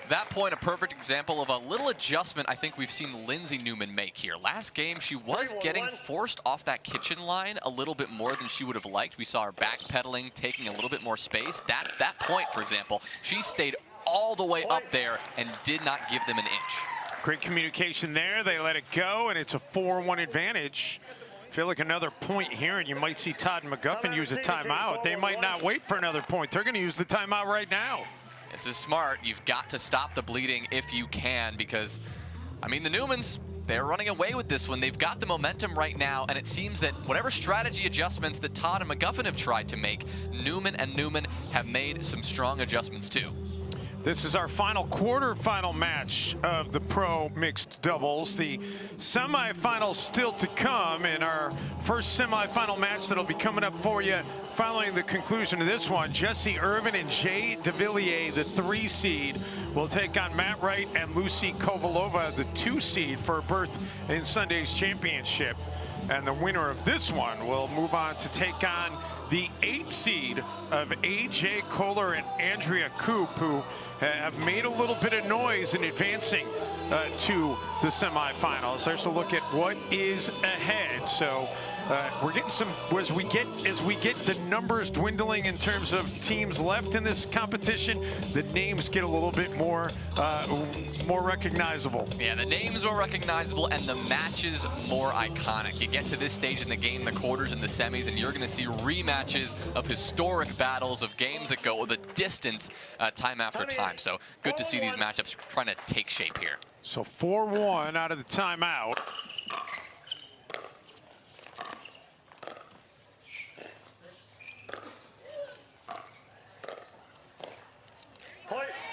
That point, a perfect example of a little adjustment I think we've seen Lindsey Newman make here. Last game, she was getting forced off that kitchen line a little bit more than she would have liked. We saw her backpedaling, taking a little bit more space. That point, for example, she stayed all the way up there and did not give them an inch. Great communication there. They let it go, and it's a 4-1 advantage. Feel like another point here, and you might see Todd and McGuffin use a timeout. They might not wait for another point. They're going to use the timeout right now. This is smart. You've got to stop the bleeding if you can, because, I mean, the Newmans, they're running away with this one. They've got the momentum right now, and it seems that whatever strategy adjustments that Todd and McGuffin have tried to make, Newman have made some strong adjustments too. This is our final quarterfinal match of the pro mixed doubles. The semifinals still to come in our first semifinal match that'll be coming up for you following the conclusion of this one. Jessie Irvine and Jay Devilliers, the 3 seed, will take on Matt Wright and Lucy Kovalova, the 2 seed, for a berth in Sunday's championship. And the winner of this one will move on to take on the 8 seed of AJ Koller and Andrea Koop, who have made a little bit of noise in advancing to the semifinals. There's a look at what is ahead. So we're getting some, as we get the numbers dwindling in terms of teams left in this competition, the names get a little bit more recognizable. Yeah, the names more recognizable and the matches more iconic. You get to this stage in the game, the quarters and the semis, and you're going to see rematches of historic battles, of games that go the distance time after time. So good to see these matchups trying to take shape here. So 4-1 out of the timeout.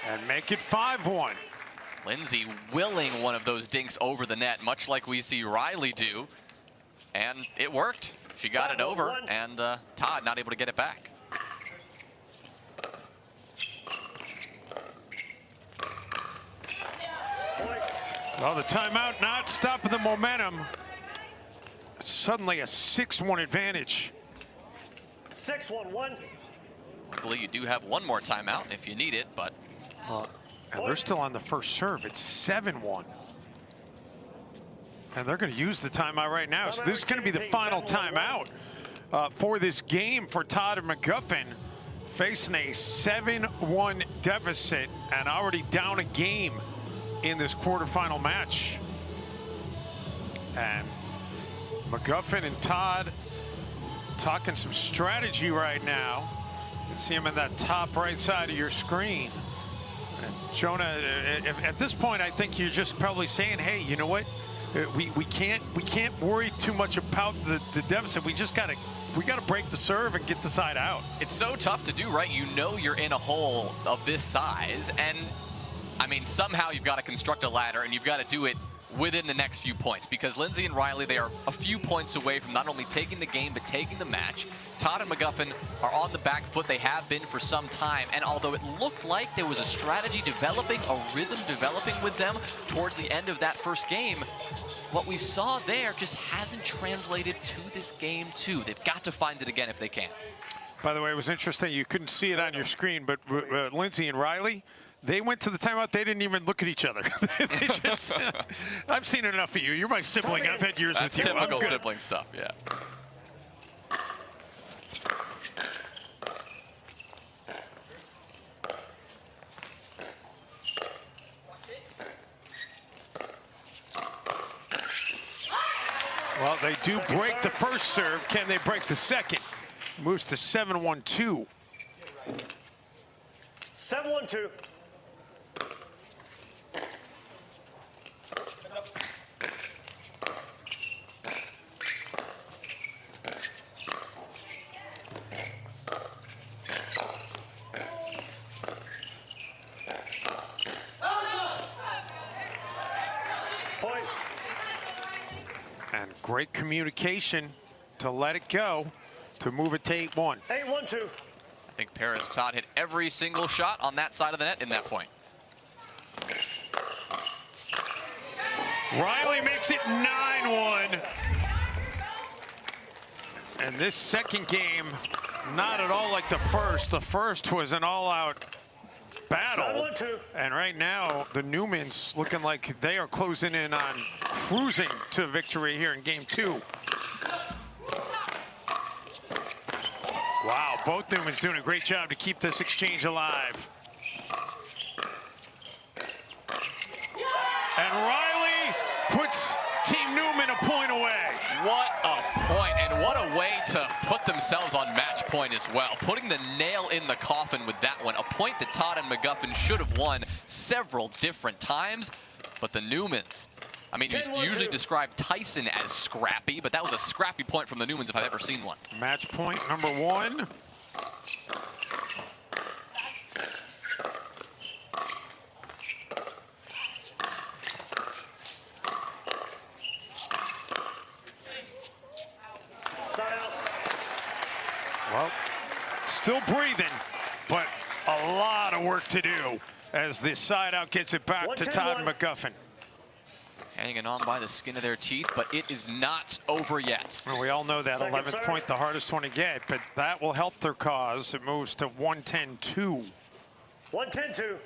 And make it 5-1. Lindsey willing one of those dinks over the net, much like we see Riley do. And it worked. She got it over, and Todd not able to get it back. Well, the timeout not stopping the momentum. Suddenly a 6-1 advantage. 6-1-1. Luckily, you do have one more timeout if you need it, but... and they're still on the first serve. It's 7-1. And they're going to use the timeout right now. So this is going to be the final timeout for this game for Todd and McGuffin, facing a 7-1 deficit and already down a game in this quarterfinal match. And McGuffin and Todd talking some strategy right now. You can see him in that top right side of your screen. And Jonah, at this point, I think you're just probably saying, hey, you know what? We can't worry too much about the deficit. We gotta break the serve and get the side out. It's so tough to do, right? You know you're in a hole of this size, and I mean, somehow you've got to construct a ladder, and you've got to do it within the next few points, because Lindsey and Riley, they are a few points away from not only taking the game, but taking the match. Todd and McGuffin are on the back foot. They have been for some time, and although it looked like there was a strategy developing, a rhythm developing with them towards the end of that first game, what we saw there just hasn't translated to this game too. They've got to find it again if they can. By the way, it was interesting. You couldn't see it on your screen, but Lindsey and Riley, they went to the timeout. They didn't even look at each other. They just, I've seen enough of you. You're my sibling. I've had years with you. That's typical sibling stuff, yeah. Well, they do break the first serve. Can they break the second? Moves to 7-1-2. 7-1-2. And great communication to let it go, to move it to 8-1. 8-1-2. I think Parris, Todd hit every single shot on that side of the net in that point. Riley makes it 9-1. And this second game, not at all like the first. The first was an all-out battle. And right now, the Newmans looking like they are closing in on cruising to victory here in game 2. Wow, both Newmans doing a great job to keep this exchange alive. And Riley puts Team Newman a point away. What a point, and what a way to put themselves on match point as well. Putting the nail in the coffin with that one. A point that Todd and McGuffin should have won several different times, but the Newmans I mean, you usually describe Tyson as scrappy, but that was a scrappy point from the Newmans if I've ever seen one. Match point number 1. Well, still breathing, but a lot of work to do as the side out gets it back to Todd McGuffin. Hanging on by the skin of their teeth, but it is not over yet. Well, we all know that 11th point, the hardest one to get, but that will help their cause. It moves to 110-2. 110-2.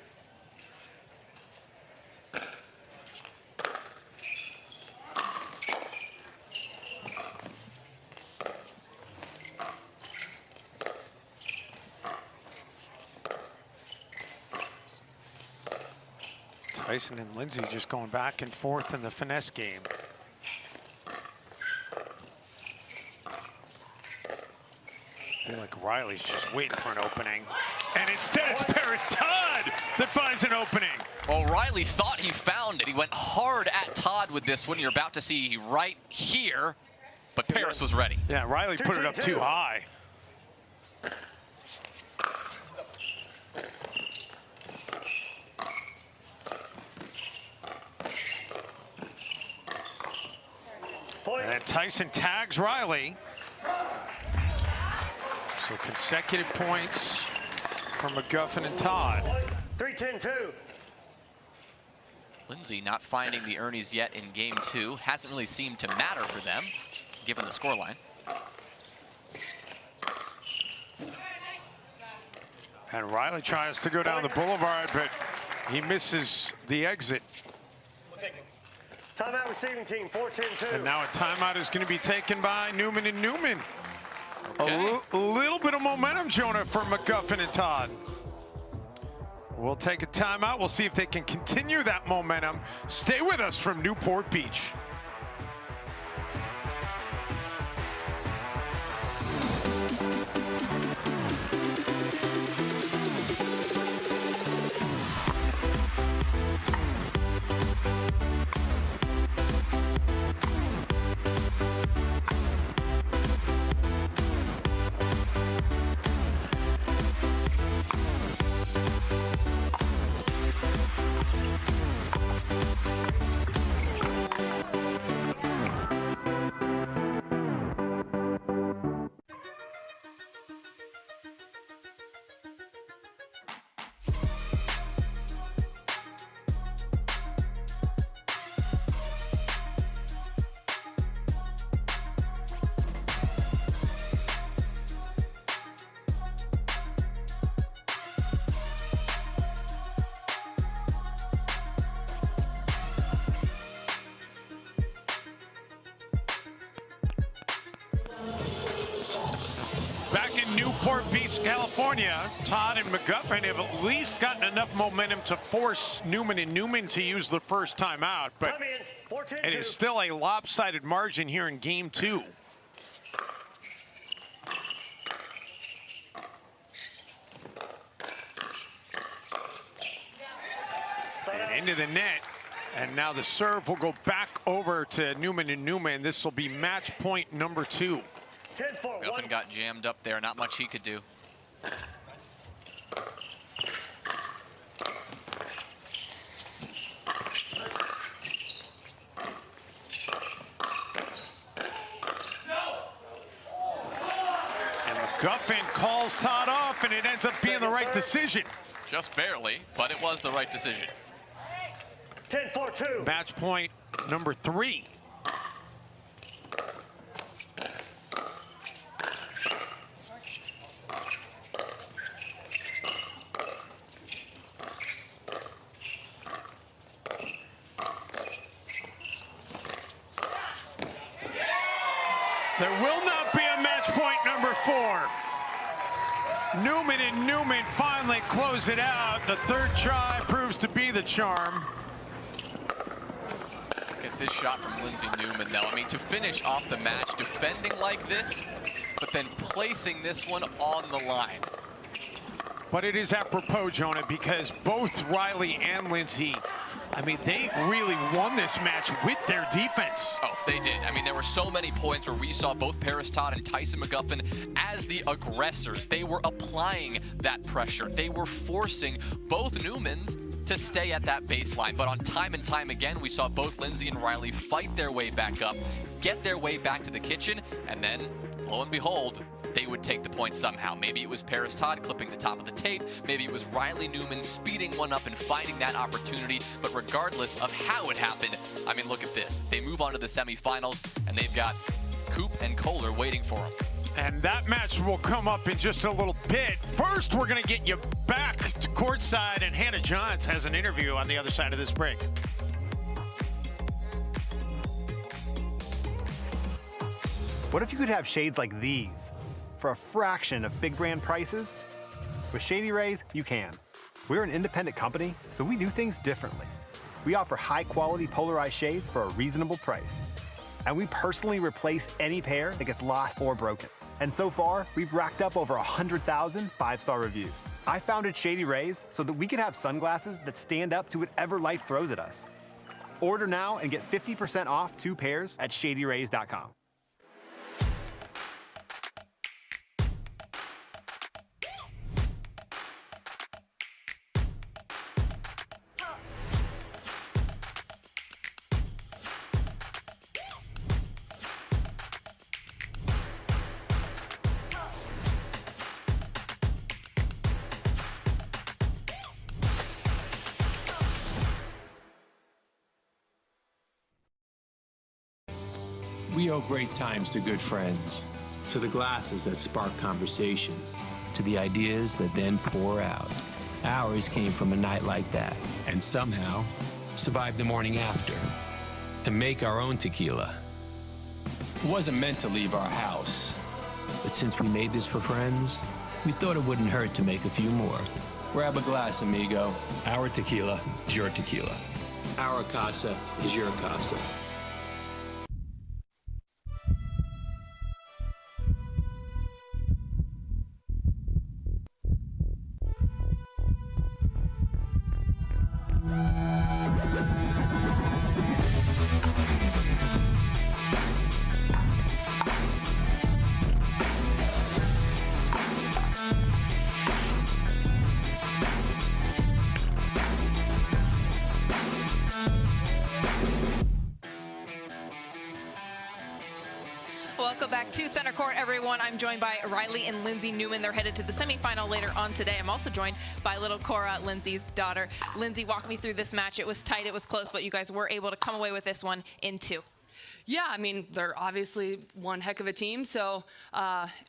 Tyson and Lindsey just going back and forth in the finesse game. I feel like Riley's just waiting for an opening. And instead it's Parris Todd that finds an opening. Well, Riley thought he found it. He went hard at Todd with this one. You're about to see right here, but Parris was ready. Yeah, Riley put it up too high. And Tyson tags Riley. So consecutive points for McGuffin and Todd. 3-10-2. Lindsey not finding the Ernies yet in game 2. Hasn't really seemed to matter for them, given the scoreline. And Riley tries to go down the boulevard, but he misses the exit. Timeout receiving team, 4-10-2. And now a timeout is going to be taken by Newman and Newman. Okay. A little bit of momentum, Jonah, for McGuffin and Todd. We'll take a timeout. We'll see if they can continue that momentum. Stay with us from Newport Beach. Newport Beach, California, Todd and McGuffin have at least gotten enough momentum to force Newman and Newman to use the first timeout, but it is still a lopsided margin here in game 2. And into the net, and now the serve will go back over to Newman and Newman. This will be match point number 2. McGuffin got jammed up there, not much he could do. And McGuffin calls Todd off, and it ends up being the right decision. Just barely, but it was the right decision. 10-4-2. Match point number 3. There will not be a match point number 4. Newman and Newman finally close it out. The third try proves to be the charm. Get this shot from Lindsey Newman, though. I mean, to finish off the match, defending like this, but then placing this one on the line. But it is apropos, Jonah, because both Riley and Lindsey I mean, they really won this match with their defense. Oh, they did. I mean, there were so many points where we saw both Parris, Todd, and Tyson McGuffin as the aggressors. They were applying that pressure. They were forcing both Newmans to stay at that baseline. But on time and time again, we saw both Lindsey and Riley fight their way back up, get their way back to the kitchen, and then, lo and behold, they would take the point somehow. Maybe it was Parris Todd clipping the top of the tape. Maybe it was Riley Newman speeding one up and finding that opportunity. But regardless of how it happened, I mean, look at this. They move on to the semifinals, and they've got Coop and Kohler waiting for them. And that match will come up in just a little bit. First, we're going to get you back to courtside, and Hannah Johns has an interview on the other side of this break. What if you could have shades like these for a fraction of big brand prices? With Shady Rays, you can. We're an independent company, so we do things differently. We offer high-quality polarized shades for a reasonable price. And we personally replace any pair that gets lost or broken. And so far, we've racked up over 100,000 five-star reviews. I founded Shady Rays so that we can have sunglasses that stand up to whatever life throws at us. Order now and get 50% off 2 pairs at shadyrays.com. We owe great times to good friends, to the glasses that spark conversation, to the ideas that then pour out. Ours came from a night like that, and somehow survived the morning after, to make our own tequila. It wasn't meant to leave our house, but since we made this for friends, we thought it wouldn't hurt to make a few more. Grab a glass, amigo. Our tequila is your tequila. Our casa is your casa. Welcome back to Center Court, everyone. I'm joined by Riley and Lindsey Newman. They're headed to the semifinal later on today. I'm also joined by little Cora, Lindsey's daughter. Lindsey, walk me through this match. It was tight, it was close, but you guys were able to come away with this one in 2. Yeah, I mean, they're obviously one heck of a team. So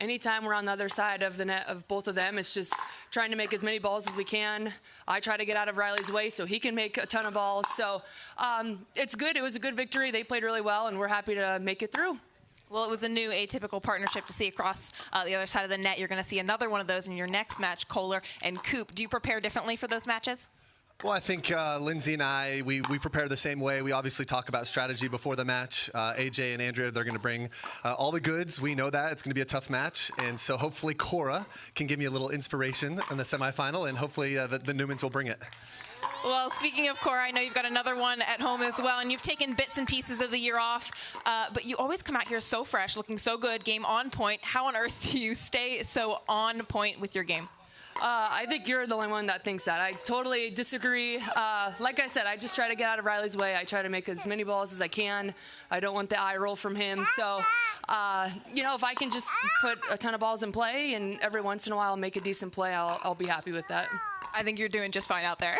anytime we're on the other side of the net of both of them, it's just trying to make as many balls as we can. I try to get out of Riley's way so he can make a ton of balls. So it's good. It was a good victory. They played really well, and we're happy to make it through. Well, it was a new atypical partnership to see across the other side of the net. You're going to see another one of those in your next match, Kohler and Coop. Do you prepare differently for those matches? Well, I think Lindsey and I, we prepare the same way. We obviously talk about strategy before the match. AJ and Andrea, they're going to bring all the goods. We know that. It's going to be a tough match. And so hopefully Cora can give me a little inspiration in the semifinal, and hopefully the Newmans will bring it. Well, speaking of Cora, I know you've got another one at home as well, and you've taken bits and pieces of the year off, but you always come out here so fresh, looking so good, game on point. How on earth do you stay so on point with your game? I think you're the only one that thinks that. I totally disagree. Like I said, I just try to get out of Riley's way. I try to make as many balls as I can. I don't want the eye roll from him. So, you know, if I can just put a ton of balls in play and every once in a while make a decent play, I'll be happy with that. I think you're doing just fine out there.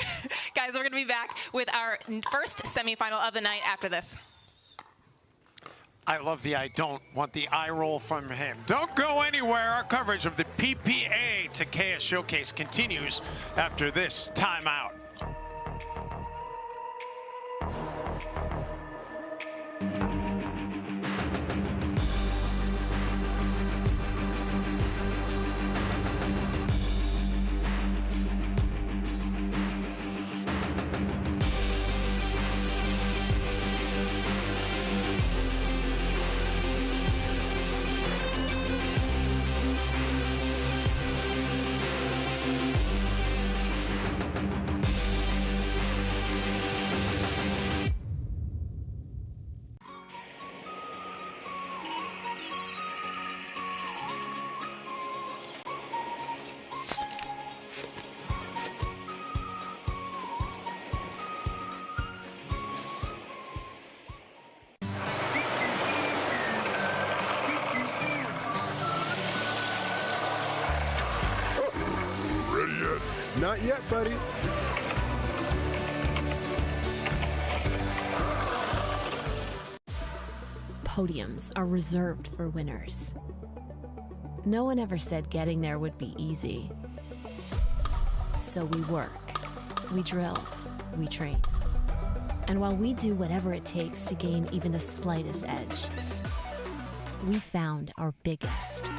Guys, we're going to be back with our first semifinal of the night after this. I love the I don't want the eye roll from him. Don't go anywhere. Our coverage of the PPA Takeya Showcase continues after this timeout. Not yet, buddy. Podiums are reserved for winners. No one ever said getting there would be easy. So we work, we drill, we train. And while we do whatever it takes to gain even the slightest edge, we found our biggest.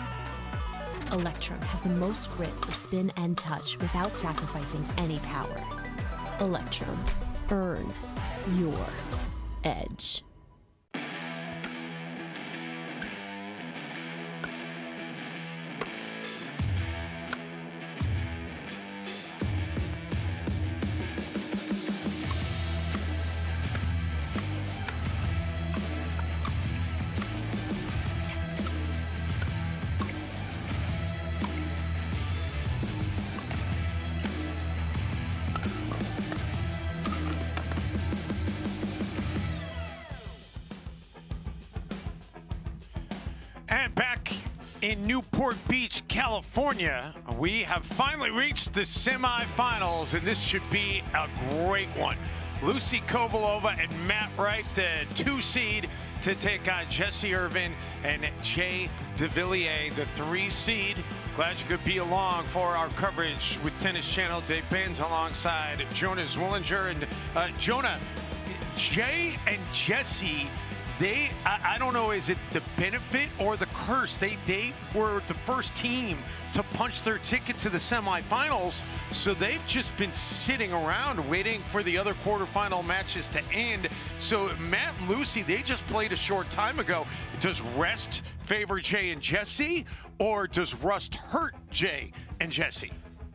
Electrum has the most grit for spin and touch without sacrificing any power. Electrum, earn your edge. And back in Newport Beach, California, we have finally reached the semifinals, and this should be a great one. Lucy Kovalova and Matt Wright, the 2 seed, to take on Jessie Irvine and Jay Devilliers, the 3 seed. Glad you could be along for our coverage with Tennis Channel. Dave Benz alongside Jonah Zwillinger. And Jonah, Jay and Jessie, I don't know, is it the benefit or the curse? They were the first team to punch their ticket to the semifinals, so they've just been sitting around waiting for the other quarterfinal matches to end. So Matt and Lucy, they just played a short time ago. Does rest favor Jay and Jessie, or does rust hurt Jay and Jessie?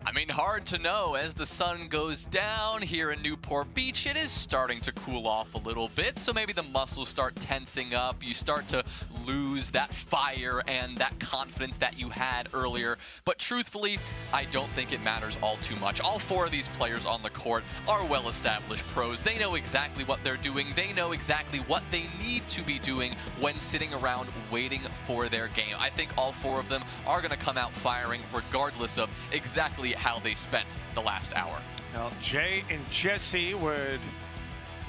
I mean, hard to know. As the sun goes down here in Newport Beach, it is starting to cool off a little bit, so maybe the muscles start tensing up. You start to lose that fire and that confidence that you had earlier. But truthfully, I don't think it matters all too much. All 4 of these players on the court are well-established pros. They know exactly what they're doing. They know exactly what they need to be doing when sitting around waiting for their game. I think all 4 of them are going to come out firing regardless of exactly how they spent the last hour. Well, Jay and Jessie would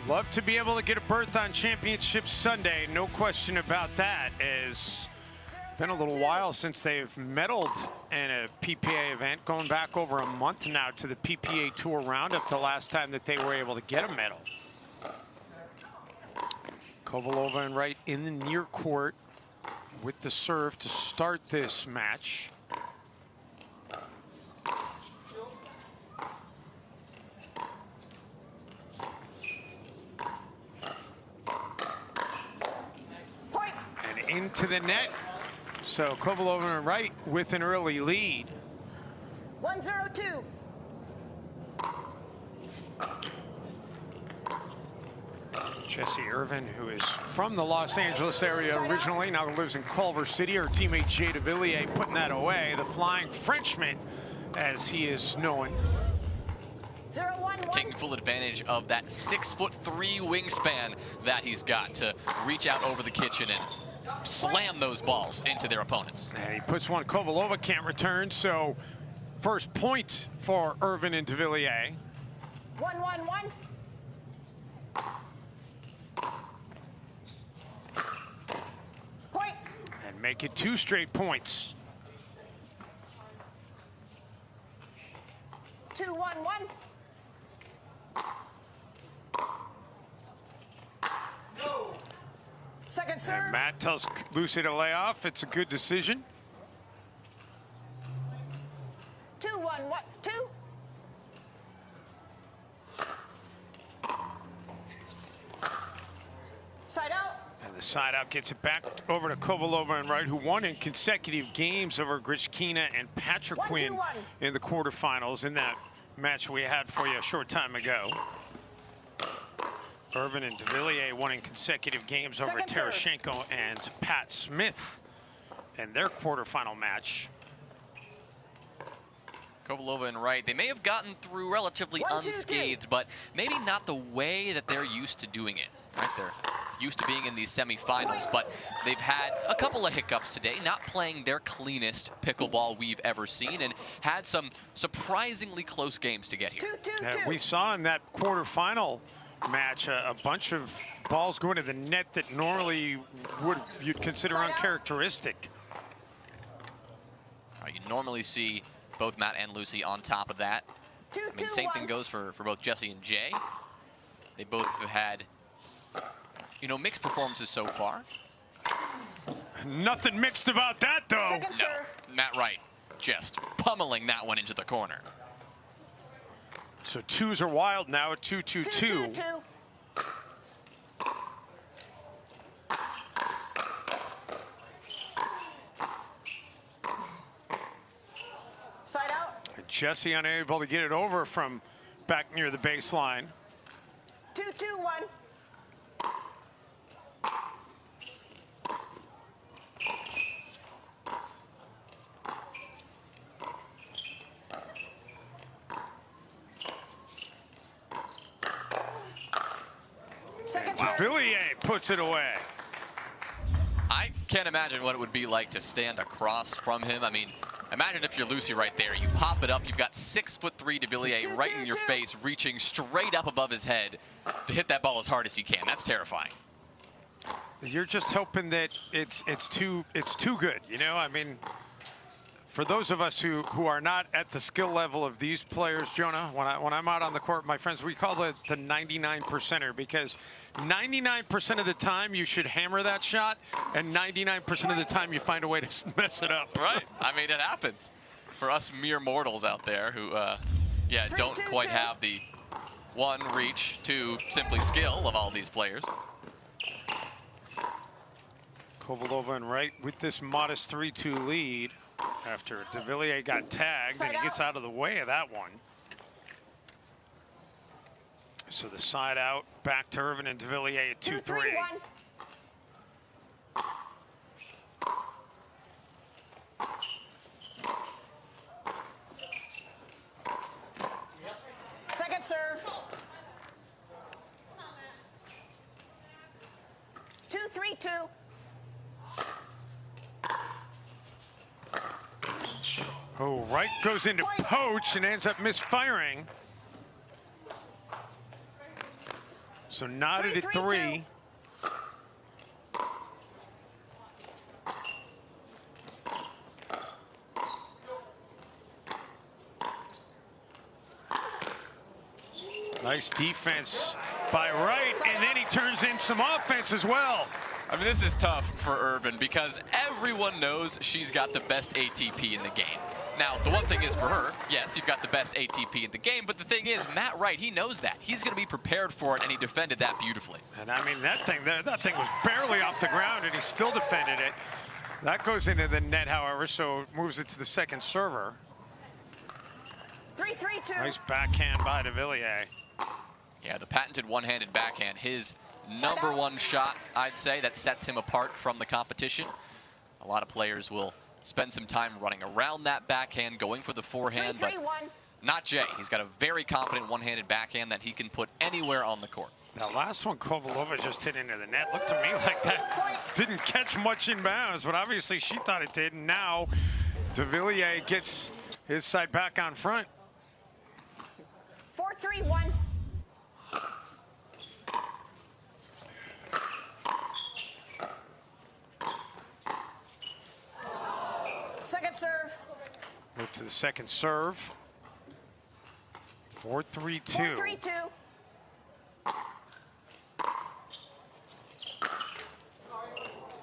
love to be able to get a berth on Championship Sunday. No question about that. It's been a little while since they've medaled in a PPA event, going back over a month now to the PPA Tour Roundup, the last time that they were able to get a medal. Kovalova and Wright in the near court with the serve to start this match. Into the net. So Kovalova and Wright with an early lead. 1-0-2. Jessie Irvine, who is from the Los Angeles area originally, now lives in Culver City. Her teammate Jay Devilliers putting that away. The Flying Frenchman, as he is known. 0-1-1. Taking full advantage of that 6'3" wingspan that he's got to reach out over the kitchen and slam those balls into their opponents. And he puts one Kovalova can't return, so first point for Irvine and Devilliers. 1-1-1. Point. And make it 2 straight points. 2-1-1. Second serve. And Matt tells Lucy to lay off. It's a good decision. 2-1-1. 2. Side out. And the side out gets it back over to Kovalova and Wright, who won in consecutive games over Grechkina and Patriquin in the quarterfinals in that match we had for you a short time ago. Irvine and Devilliers won in consecutive games over Tereshchenko and Pat Smith in their quarterfinal match. Kovalova and Wright, they may have gotten through relatively unscathed, but maybe not the way that they're used to doing it. Right there. used to being in these semifinals, but they've had a couple of hiccups today, not playing their cleanest pickleball we've ever seen, and had some surprisingly close games to get here. We saw in that quarterfinal match a bunch of balls going to the net that normally you'd consider uncharacteristic. You normally see both Matt and Lucy on top of that. I mean, same thing goes for both Jessie and Jay. They both have had, you know, mixed performances so far. Nothing mixed about that, though. No, Matt Wright just pummeling that one into the corner. So twos are wild now at 2-2-2. Side out. Jessie unable to get it over from back near the baseline. 2-2-1. Devilliers puts it away. I can't imagine what it would be like to stand across from him. I mean, imagine if you're Lucy right there. You pop it up. You've got 6'3" Devilliers right in your face, reaching straight up above his head to hit that ball as hard as he can. That's terrifying. You're just hoping that it's too good, you know? I mean, for those of us who are not at the skill level of these players, Jonah, when I'm out on the court, my friends, we call it the 99%er, because 99% of the time you should hammer that shot, and 99% of the time you find a way to mess it up. Right. I mean, it happens for us mere mortals out there who, yeah, don't quite have the 1 reach, 2 simply skill of all these players. Kovalova and Wright with this modest 3-2 lead after Devilliers got tagged, and he gets out of the way of that one. So the side out back to Irvine and Devilliers at 2-3. Second serve. 2-3-2. Oh, Wright goes into poach and ends up misfiring. So knotted at 3. Nice defense by Wright, and then he turns in some offense as well. I mean, this is tough for Irvine because everyone knows she's got the best ATP in the game. Now, the one thing is for her, yes, you've got the best ATP in the game, but the thing is, Matt Wright, he knows that. He's going to be prepared for it, and he defended that beautifully. And I mean, that thing was barely off the ground, and he still defended it. That goes into the net, however, so moves it to the second server. 3-3-2. Nice backhand by Devilliers. Yeah, the patented one-handed backhand, his #1 shot, I'd say, that sets him apart from the competition. A lot of players will spend some time running around that backhand, going for the forehand, but not Jay. He's got a very confident one-handed backhand that he can put anywhere on the court. That last one, Kovalova just hit into the net. Looked to me like that didn't catch much in bounds, but obviously she thought it did. And now Devilliers gets his side back on front. 4-3-1. Second serve. Move to the second serve. 4-3-2. 4-3-2.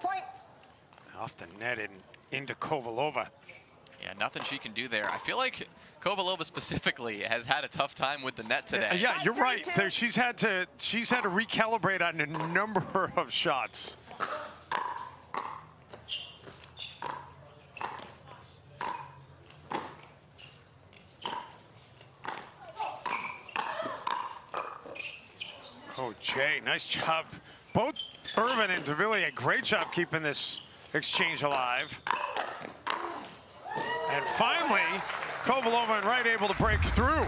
Point. Off the net and into Kovalova. Yeah, nothing she can do there. I feel like Kovalova specifically has had a tough time with the net today. Yeah, you're right. She's had to recalibrate on a number of shots. Oh, Jay, nice job. Both Irvine and Devilliers, great job keeping this exchange alive. And finally, Kovalova and Wright able to break through.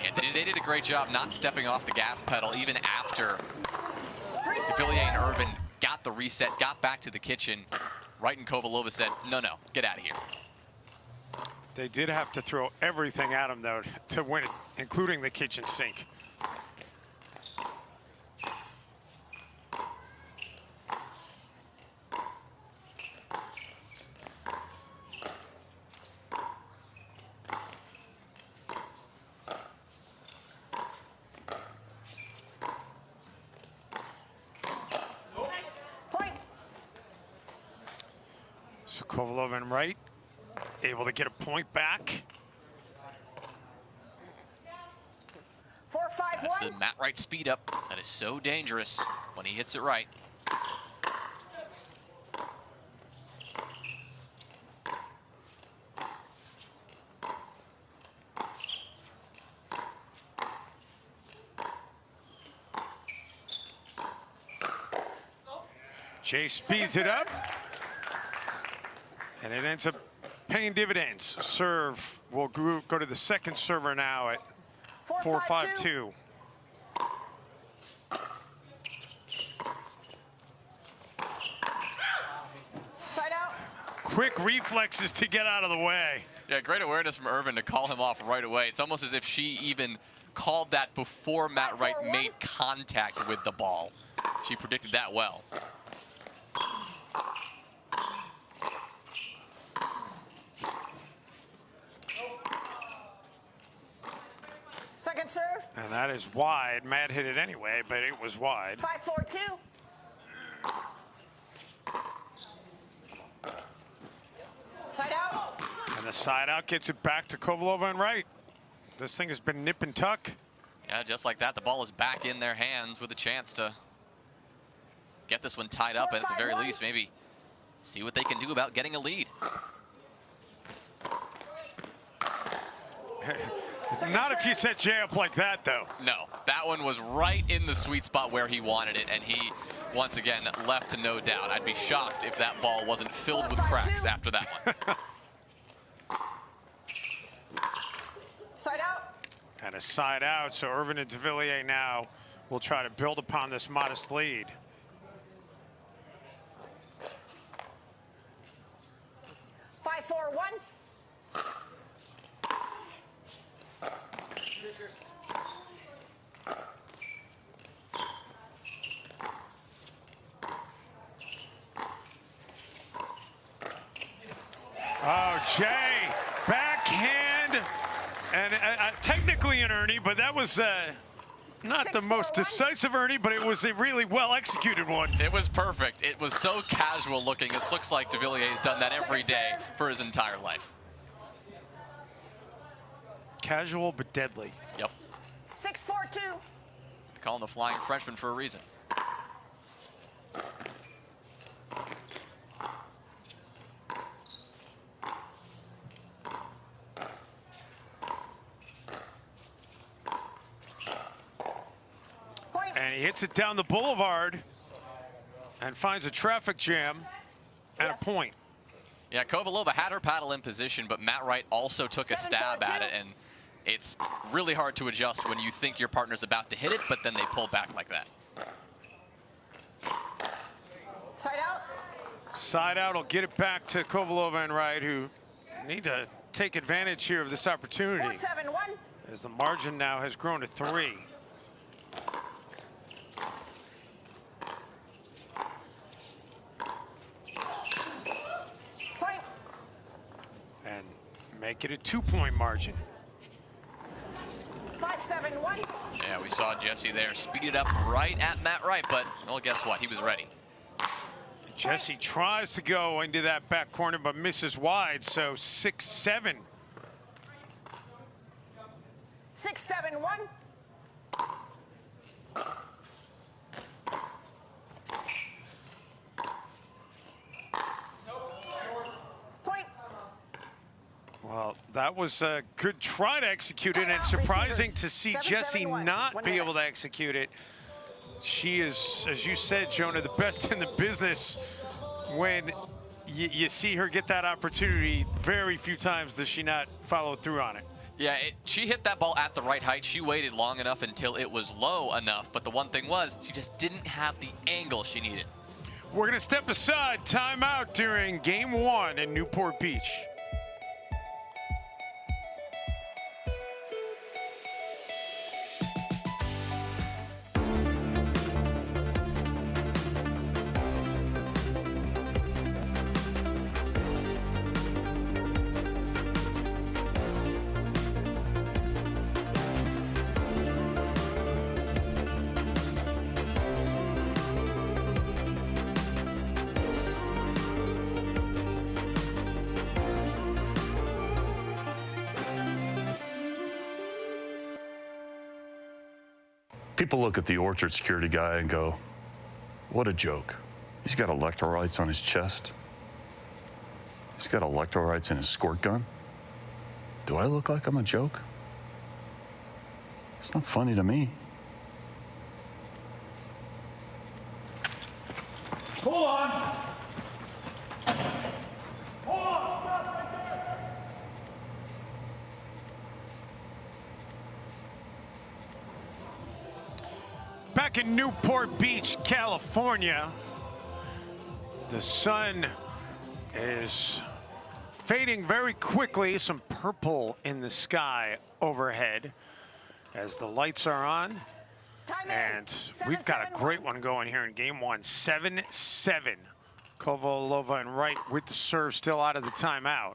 Yeah, they did a great job not stepping off the gas pedal even after Devilliers and Irvine got the reset, got back to the kitchen. Wright and Kovalova said, no, get out of here. They did have to throw everything at him, though, to win it, including the kitchen sink. So Kovalova and Wright able to get a point back. 4-5-1. That's the Matt Wright speed up. That is so dangerous when he hits it right. Jay speeds it up. And it ends up paying dividends. Serve will go to the second server now at 4-5-2. Side out. Quick reflexes to get out of the way. Yeah, great awareness from Irvine to call him off right away. It's almost as if she even called that before Matt Wright made contact with the ball. She predicted that well. Second serve. And that is wide. Matt hit it anyway, but it was wide. 5-4-2. Side out. And the side out gets it back to Kovalova and Wright. This thing has been nip and tuck. Yeah, just like that, the ball is back in their hands with a chance to get this one tied up, and at the very least, maybe see what they can do about getting a lead. Not if you set Jay up like that, though. No, that one was right in the sweet spot where he wanted it, and he, once again, left to no doubt. I'd be shocked if that ball wasn't filled with cracks after that one. Side out. And a side out, so Irvine and Devilliers now will try to build upon this modest lead. Five, 4-1. Oh, Jay, backhand, and technically an Ernie, but that was not the most decisive Ernie, but it was a really well-executed one. It was perfect. It was so casual looking. It looks like Devilliers has done that every day for his entire life. Casual but deadly. Yep. 6-4-2. Calling the Flying Frenchman for a reason. And he hits it down the boulevard and finds a traffic jam and a point. Yeah, Kovalova had her paddle in position, but Matt Wright also took a stab at it, and it's really hard to adjust when you think your partner's about to hit it, but then they pull back like that. Side out. Side out will get it back to Kovalova and Wright, who need to take advantage here of this opportunity. 4-7-1. As the margin now has grown to 3. Point. And make it a 2-point margin. 5-7-1. Yeah, we saw Jessie there speed it up right at Matt Wright, but, well, guess what? He was ready. Jessie tries to go into that back corner, but misses wide, so 6-7. 6-7-1. Point. Well, that was a good try to execute it, and surprising to see Jessie not be able to execute it. She is, as you said, Jonah, the best in the business. When you see her get that opportunity, very few times does she not follow through on it. Yeah, she hit that ball at the right height. She waited long enough until it was low enough, but the one thing was she just didn't have the angle she needed. We're going to step aside, timeout during game 1 in Newport Beach. People look at the Orchard security guy and go, what a joke. He's got electrolytes on his chest. He's got electrolytes in his squirt gun. Do I look like I'm a joke? It's not funny to me. Hold on. Hold on. Stop right there. Back in Newport Beach, California, the sun is fading very quickly. Some purple in the sky overhead as the lights are on. And we've got a great one going here in game 1, 7-7. Kovalova and Wright with the serve still out of the timeout.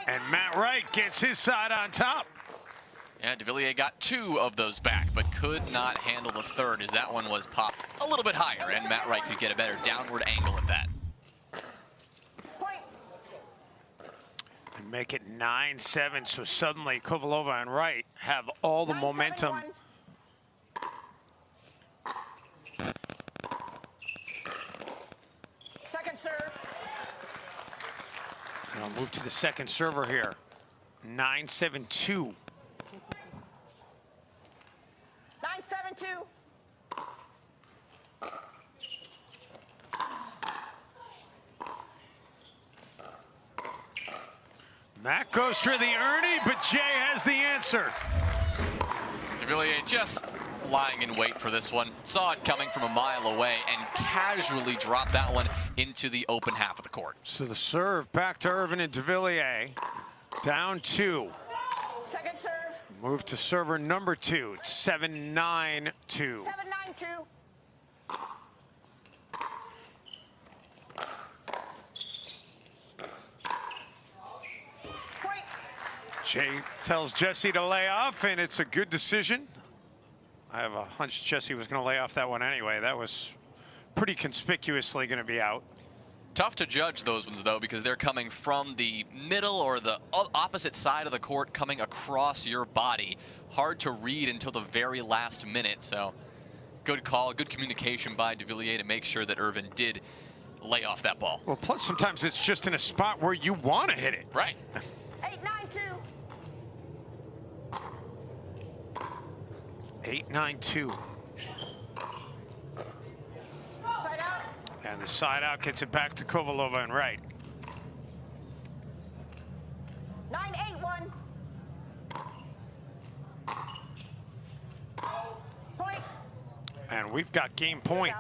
And Matt Wright gets his side on top. Yeah, Devilliers got 2 of those back, but could not handle the third as that one was popped a little bit higher, and Matt Wright could get a better downward angle at that. And make it 9-7, so suddenly Kovalova and Wright have all the momentum. Second serve. And I'll move to the second server here. 9-7-2. 9-7-2. Matt goes for the Ernie, but Jay has the answer. Devilliers just lying in wait for this one. Saw it coming from a mile away and casually dropped that one into the open half of the court. So the serve back to Irvine and Devilliers. Down 2. Second serve. Move to server number 2. It's 7-9-2. 7-9-2. Jay tells Jessie to lay off, and it's a good decision. I have a hunch Jessie was going to lay off that one anyway. That was pretty conspicuously going to be out. Tough to judge those ones, though, because they're coming from the middle or the opposite side of the court, coming across your body. Hard to read until the very last minute, so good call, good communication by Devilliers to make sure that Irvine did lay off that ball. Well, plus sometimes it's just in a spot where you want to hit it. Right. 8-9-2. 8-9-2. Side out. And the side out gets it back to Kovalova and Wright. 9-8-1. Point. And we've got game point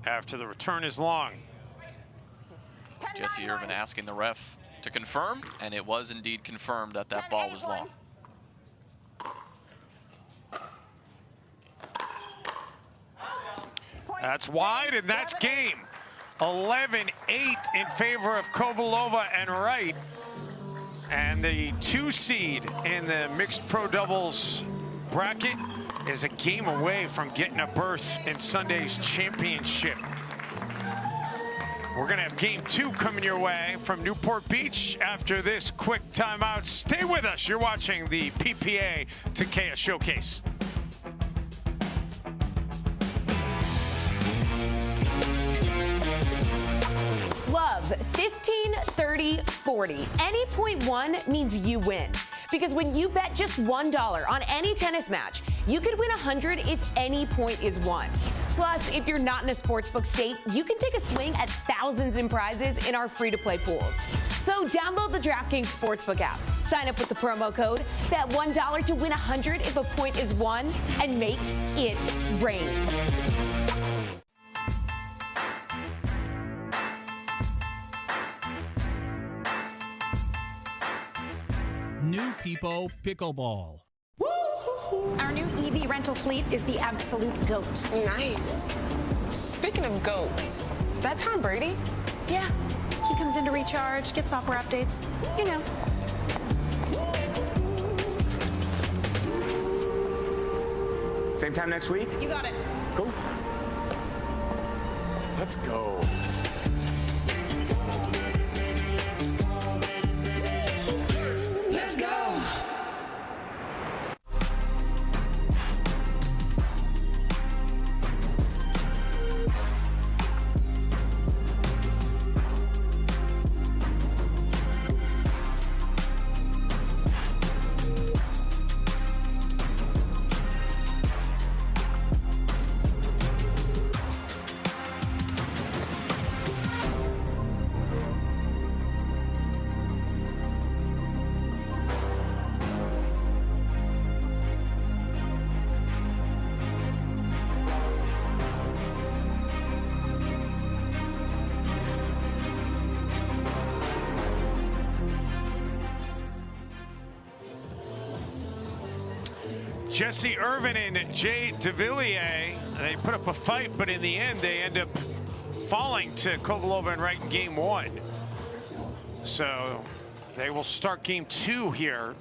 after the return is long. Jessie Irvine asking the ref to confirm, and it was indeed confirmed that that ball was long. That's wide, and that's game. 11-8 in favor of Kovalova and Wright. And the 2 seed in the mixed pro doubles bracket is a game away from getting a berth in Sunday's championship. We're gonna have game 2 coming your way from Newport Beach after this quick timeout. Stay with us. You're watching the PPA Takeya Showcase. Love 15, 30, 40. Any point one means you win. Because when you bet just $1 on any tennis match, you could win $100 if any point is won. Plus, if you're not in a sportsbook state, you can take a swing at thousands in prizes in our free-to-play pools. So download the DraftKings Sportsbook app, sign up with the promo code, bet $1 to win $100 if a point is won, and make it rain. New People Pickleball. Our new EV rental fleet is the absolute GOAT. Nice. Speaking of goats, is that Tom Brady? Yeah. He comes in to recharge, get software updates, you know. Same time next week? You got it. Cool. Let's go. Let's go. Jessie Irvine and Jay Devilliers, they put up a fight, but in the end, they end up falling to Kovalova and Wright in game 1. So they will start game 2 here,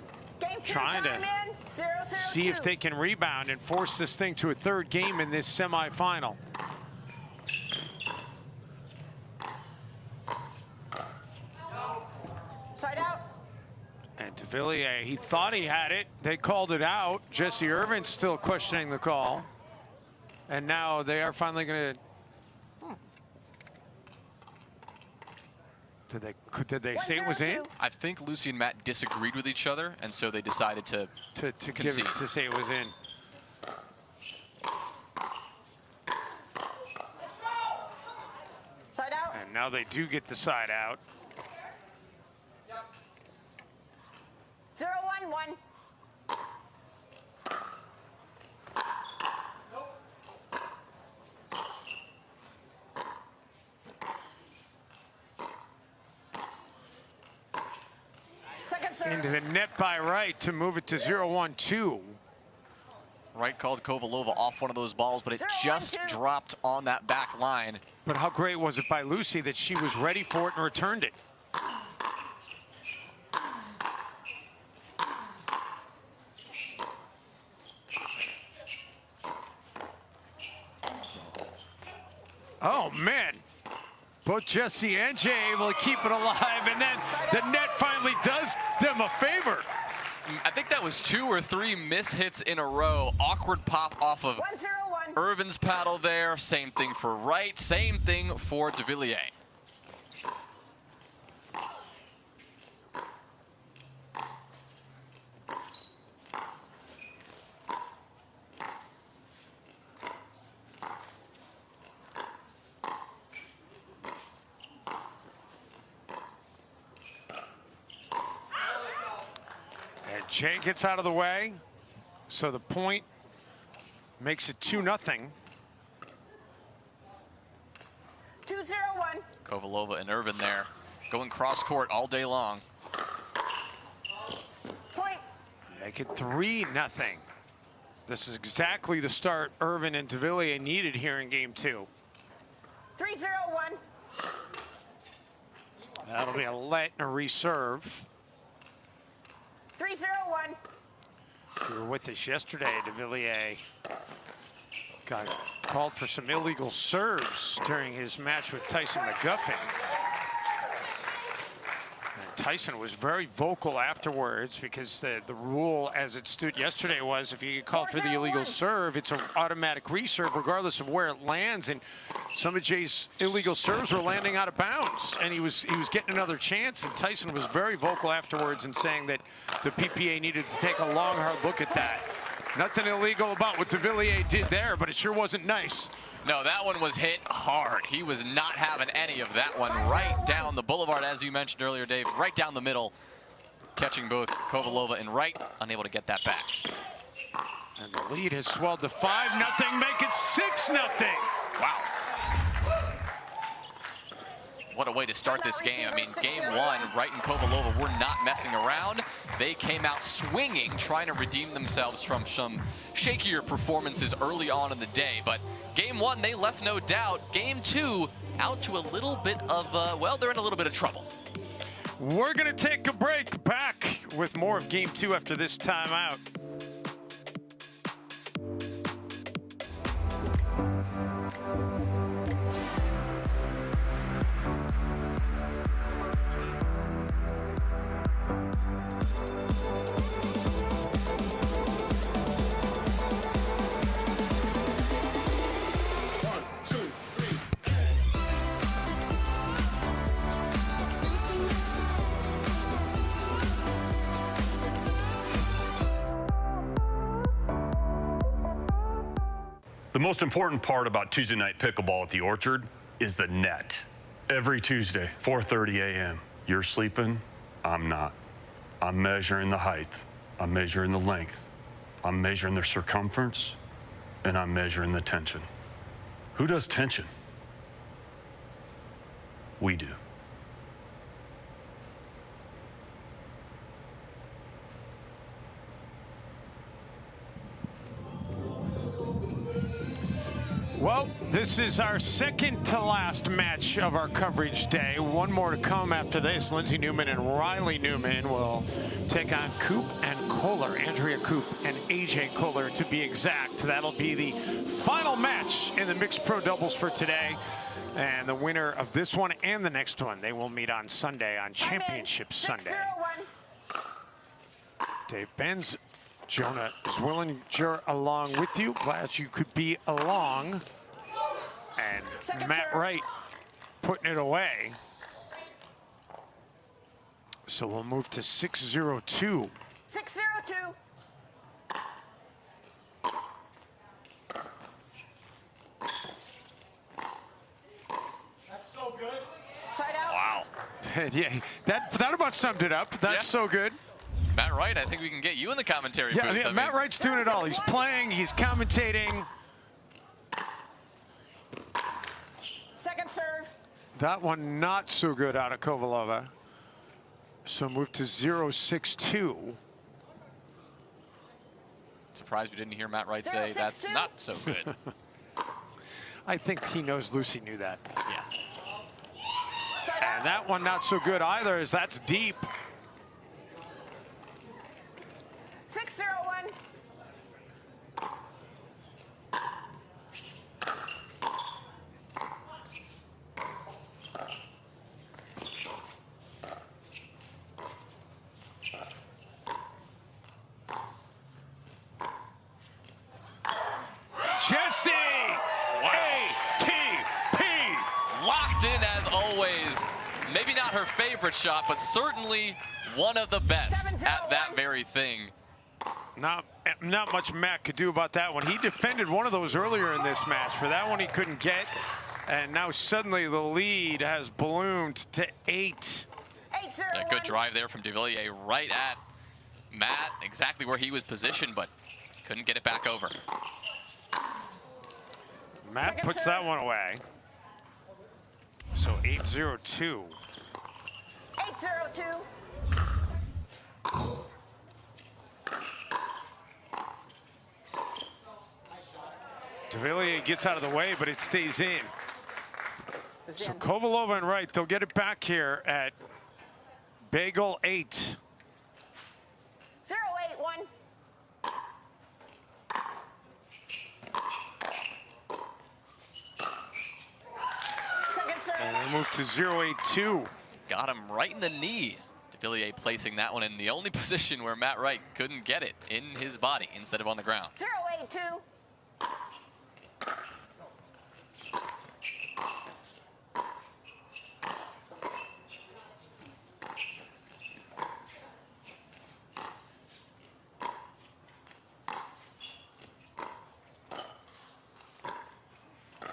trying to see if they can rebound and force this thing to a third game in this semifinal. Side out. And Devilliers, he thought he had it. They called it out. Jessie Irvine's still questioning the call. And now they are finally going to... Did they say it was in? I think Lucy and Matt disagreed with each other, and so they decided to concede. To say it was in. Side out. And now they do get the side out. 0-1-1. Second serve. Into the net by Wright to move it to 0-1-2. Wright called Kovalova off one of those balls, but it just dropped on that back line. But how great was it by Lucy that she was ready for it and returned it? Oh, man. Both Jessie and Jay able to keep it alive, and then the net finally does them a favor. I think that was 2 or 3 mishits in a row. Awkward pop off of Irvine's paddle there. Same thing for Wright. Same thing for Devilliers. Jay gets out of the way, so the point makes it 2-0. 2-0-1. Kovalova and Irvine there, going cross court all day long. Point. Make it 3-0. This is exactly the start Irvine and Devilliers needed here in game 2. 3-0-1. That'll be a let and a reserve. 3-0-1. We were with us yesterday. Devilliers got called for some illegal serves during his match with Tyson McGuffin. And Tyson was very vocal afterwards because the rule as it stood yesterday was if you get called for the illegal serve, it's an automatic reserve regardless of where it lands. And some of Jay's illegal serves were landing out of bounds, and he was getting another chance. And Tyson was very vocal afterwards in saying that the PPA needed to take a long, hard look at that. Nothing illegal about what Devilliers did there, but it sure wasn't nice. No, that one was hit hard. He was not having any of that one. Right down the boulevard, as you mentioned earlier, Dave. Right down the middle, catching both Kovalova and Wright, unable to get that back. And the lead has swelled to 5-0, make it 6-0. Wow. What a way to start this game. I mean, game one, Wright and Kovalova were not messing around. They came out swinging, trying to redeem themselves from some shakier performances early on in the day. But game one, they left no doubt. Game two, out to a little bit of, well, they're in a little bit of trouble. We're going to take a break. Back with more of game two after this timeout. The most important part about Tuesday night pickleball at the Orchard is the net. Every Tuesday, 4:30 a.m. You're sleeping, I'm not. I'm measuring the height, I'm measuring the length, I'm measuring the circumference, and I'm measuring the tension. Who does tension? We do. Well, this is our second to last match of our coverage day. One more to come after this. Lindsey Newman and Riley Newman will take on Coop and Kohler, Andrea Coop and AJ Kohler to be exact. That'll be the final match in the mixed pro doubles for today. And the winner of this one and the next one, they will meet on Sunday, on Championship Sunday. Dave Benz, Jonah Zwillinger along with you. Glad you could be along. And Matt Wright putting it away. So we'll move to 6-0-2. 6-0-2. That's so good. Side out. Wow. Yeah, that about summed it up. That's so good. Matt Wright, I think we can get you in the commentary booth. Yeah, Matt Wright's doing it all. He's playing, he's commentating. Second serve. That one not so good out of Kovalova. So move to 0-6-2. Surprised we didn't hear Matt Wright say that's not so good. I think he knows Lucy knew that. Yeah. And that one not so good either, as that's deep. 6-0-1. Jessie! ATP! Locked in as always. Maybe not her favorite shot, but certainly one of the best at that very thing. Not much Matt could do about that one. He defended one of those earlier in this match. For that one, he couldn't get. And now suddenly the lead has ballooned to 8. A good drive there from Devilliers right at Matt, exactly where he was positioned, but couldn't get it back over. Matt puts that one away. So 8-0-2. 8-0-2. Devilliers gets out of the way, but it stays in. So Kovalova and Wright, they'll get it back here at Bagel 8. 0-8-1. Second serve. And we move to 0-8-2. Got him right in the knee. Devilliers placing that one in the only position where Matt Wright couldn't get it, in his body instead of on the ground. 0-8-2.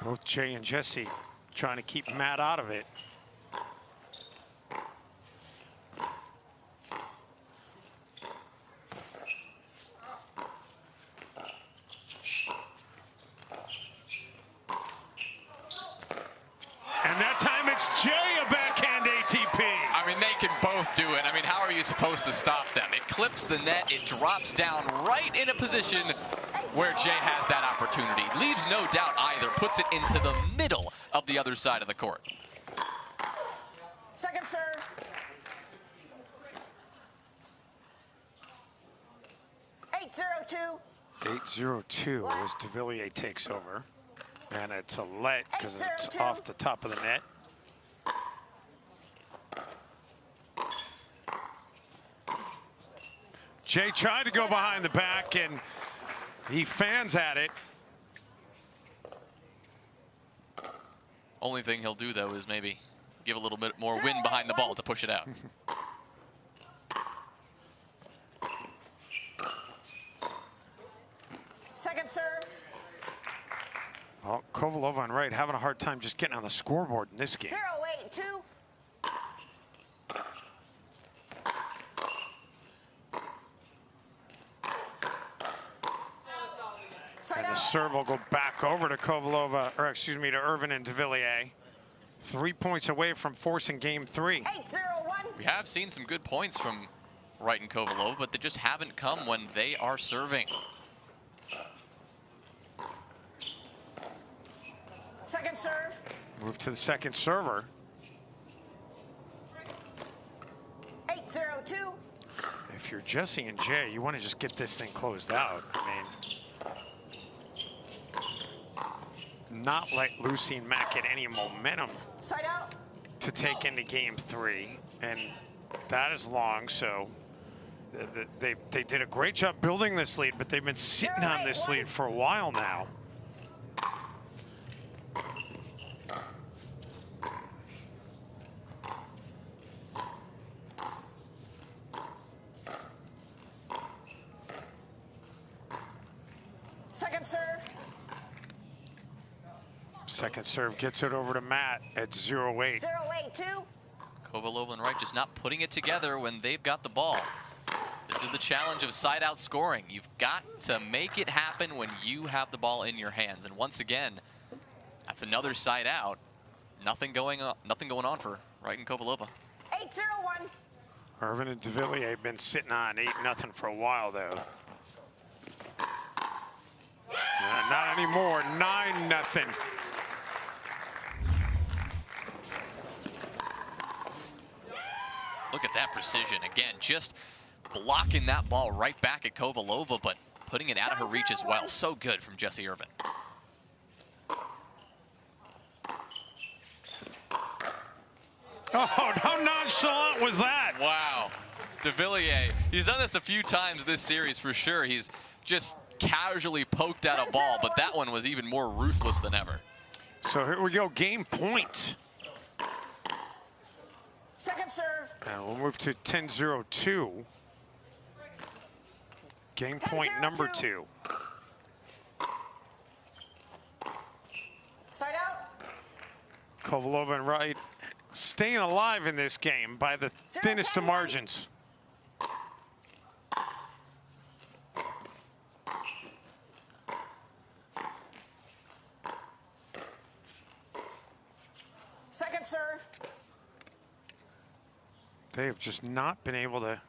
Both Jay and Jessie trying to keep Matt out of it. And that time it's Jay, a backhand ATP. I mean, they can both do it. I mean, how are you supposed to stop them? It clips the net, it drops down right in a position where Jay has that opportunity. Leaves no doubt either, puts it into the middle of the other side of the court. Second serve. 8-0-2. 8-0-2 as Devilliers takes over. And it's a let because it's off the top of the net. Jay tried to go behind the back and he fans at it. Only thing he'll do, though, is maybe give a little bit more wind behind the ball to push it out. Second serve. Well, Kovalova and Wright having a hard time just getting on the scoreboard in this game. 0-8-2. And the serve will go back over to Kovalova, or excuse me, to Irvine and Devilliers. 3 points away from forcing game 3. 8-0-1. We have seen some good points from Wright and Kovalova, but they just haven't come when they are serving. Second serve. Move to the second server. 8-0-2. If you're Jessie and Jay, you want to just get this thing closed out. I mean, not let Lucy and Matt get any momentum Side out. to take into game 3. And that is long, so they did a great job building this lead, but they've been sitting on this lead for a while now. Second serve. Second serve gets it over to Matt at 0-8. 0-8-2. Kovalova and Wright just not putting it together when they've got the ball. This is the challenge of side-out scoring. You've got to make it happen when you have the ball in your hands. And once again, that's another side-out. Nothing going on for Wright and Kovalova. 8-0-1. Irvine and Devilliers have been sitting on 8-0 for a while, though. Not anymore. 9-0. Look at that precision. Again, just blocking that ball right back at Kovalova, but putting it out of her reach as well. So good from Jessie Irvine. Oh, how nonchalant was that? Wow. Devilliers, he's done this a few times this series for sure. He's just casually poked at a ball, but that one was even more ruthless than ever. So here we go, game point. Second serve. And we'll move to 10-0-2. Game point number 2. Side out. Kovalova and Wright staying alive in this game by the thinnest of margins. Second serve. They have just not been able to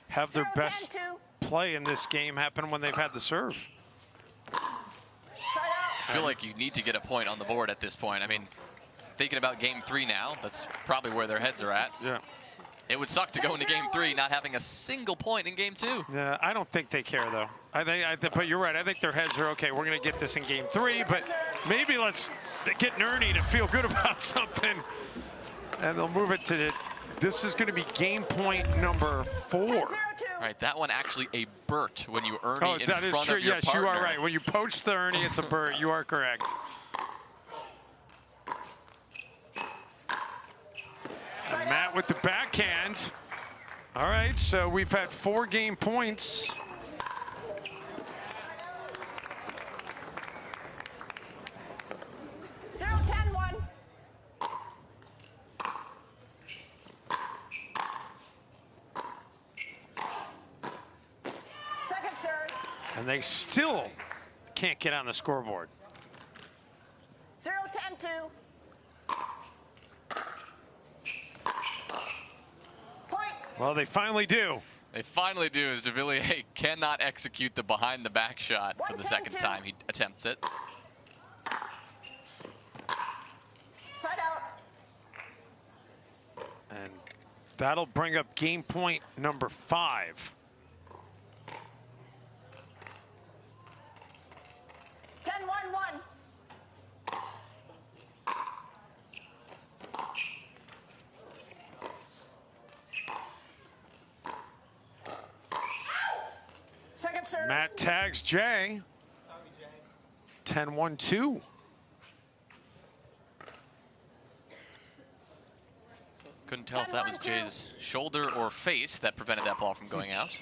have their best play in this game happen when they've had the serve. I feel like you need to get a point on the board at this point. I mean, thinking about game 3 now, that's probably where their heads are at. Yeah. It would suck to go into game 3 not having a single point in game 2. Yeah, I don't think they care, though. But you're right. I think their heads are okay. We're going to get this in game 3, but maybe let's get Ernie to feel good about something. And they'll move it to This is going to be game point number 4. Right, that one actually a Burt when you Ernie Oh, in that is front true. of your Yes, partner. you are right. When you poach the Ernie, it's a Burt. You are correct. And Matt with the backhand. All right, so we've had 4 game points. Second serve. And they still can't get on the scoreboard. 0-10-2. Point. Well, they finally do. They finally do, as Devilliers cannot execute the behind-the-back shot for the second time he attempts it. Side out. And that'll bring up game point number 5. 10-1-1. Second serve. Matt tags Jay. 10-1-2. Couldn't tell if that was Jay's shoulder or face that prevented that ball from going out.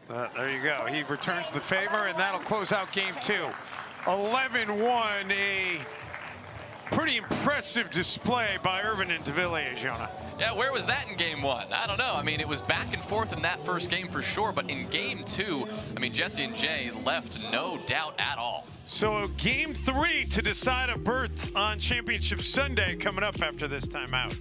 There you go. He returns the favor, and that'll close out game 2. 11-1, a pretty impressive display by Irvine and Devilliers, Yana. Yeah, where was that in game 1? I don't know. I mean, it was back and forth in that first game for sure, but in game 2, I mean, Jessie and Jay left no doubt at all. So game 3 to decide a berth on Championship Sunday coming up after this timeout.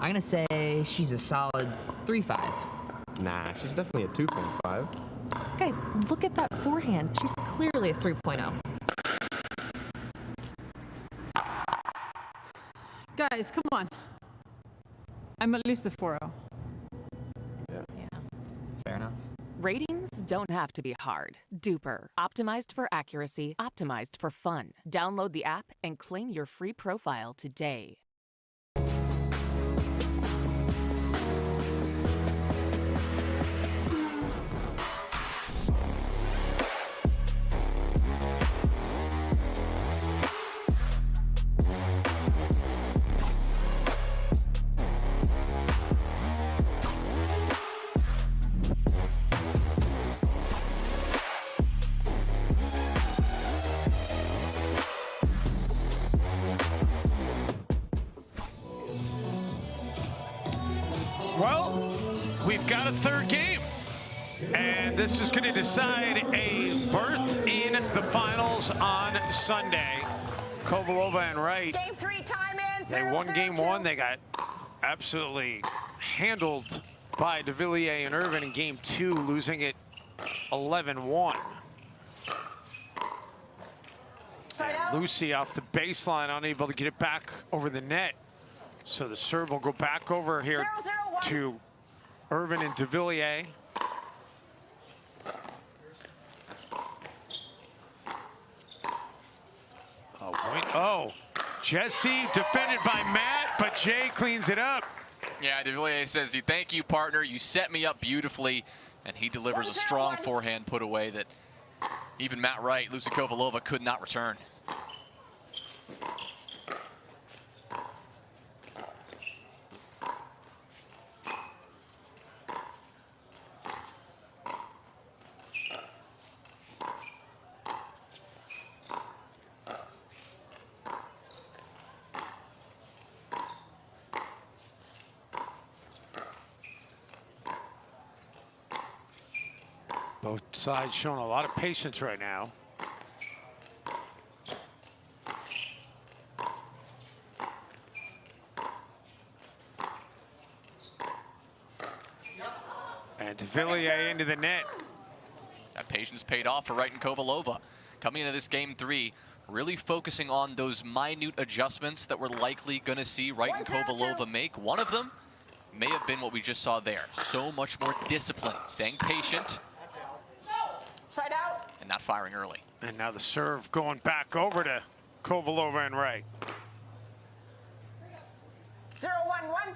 I'm gonna say she's a solid 3.5. Nah, she's definitely a 2.5. Guys, look at that forehand. She's clearly a 3.0. Guys, come on. I'm at least a 4.0. Yeah. Fair enough. Ratings don't have to be hard. Duper. Optimized for accuracy. Optimized for fun. Download the app and claim your free profile today. Well, we've got a third game, and this is going to decide a berth in the finals on Sunday. Kovalova and Wright. Game 3, time in. They won game 1. They got absolutely handled by Devilliers and Irvine in game 2, losing it 11-1. And Lucy off the baseline, unable to get it back over the net. So the serve will go back over here to Irvine and Devilliers. Oh, Jessie defended by Matt, but Jay cleans it up. Yeah, Devilliers says, thank you, partner. You set me up beautifully. And he delivers a strong forehand put away that Even Matt Wright, Lucy Kovalova could not return. Both sides showing a lot of patience right now. And Devilliers into the net. That patience paid off for Wright and Kovalova. Coming into this game 3, really focusing on those minute adjustments that we're likely going to see Wright and Kovalova make. One of them may have been what we just saw there. So much more discipline, staying patient. Side out. And not firing early. And now the serve going back over to Kovalova and Wright. 0-1-1.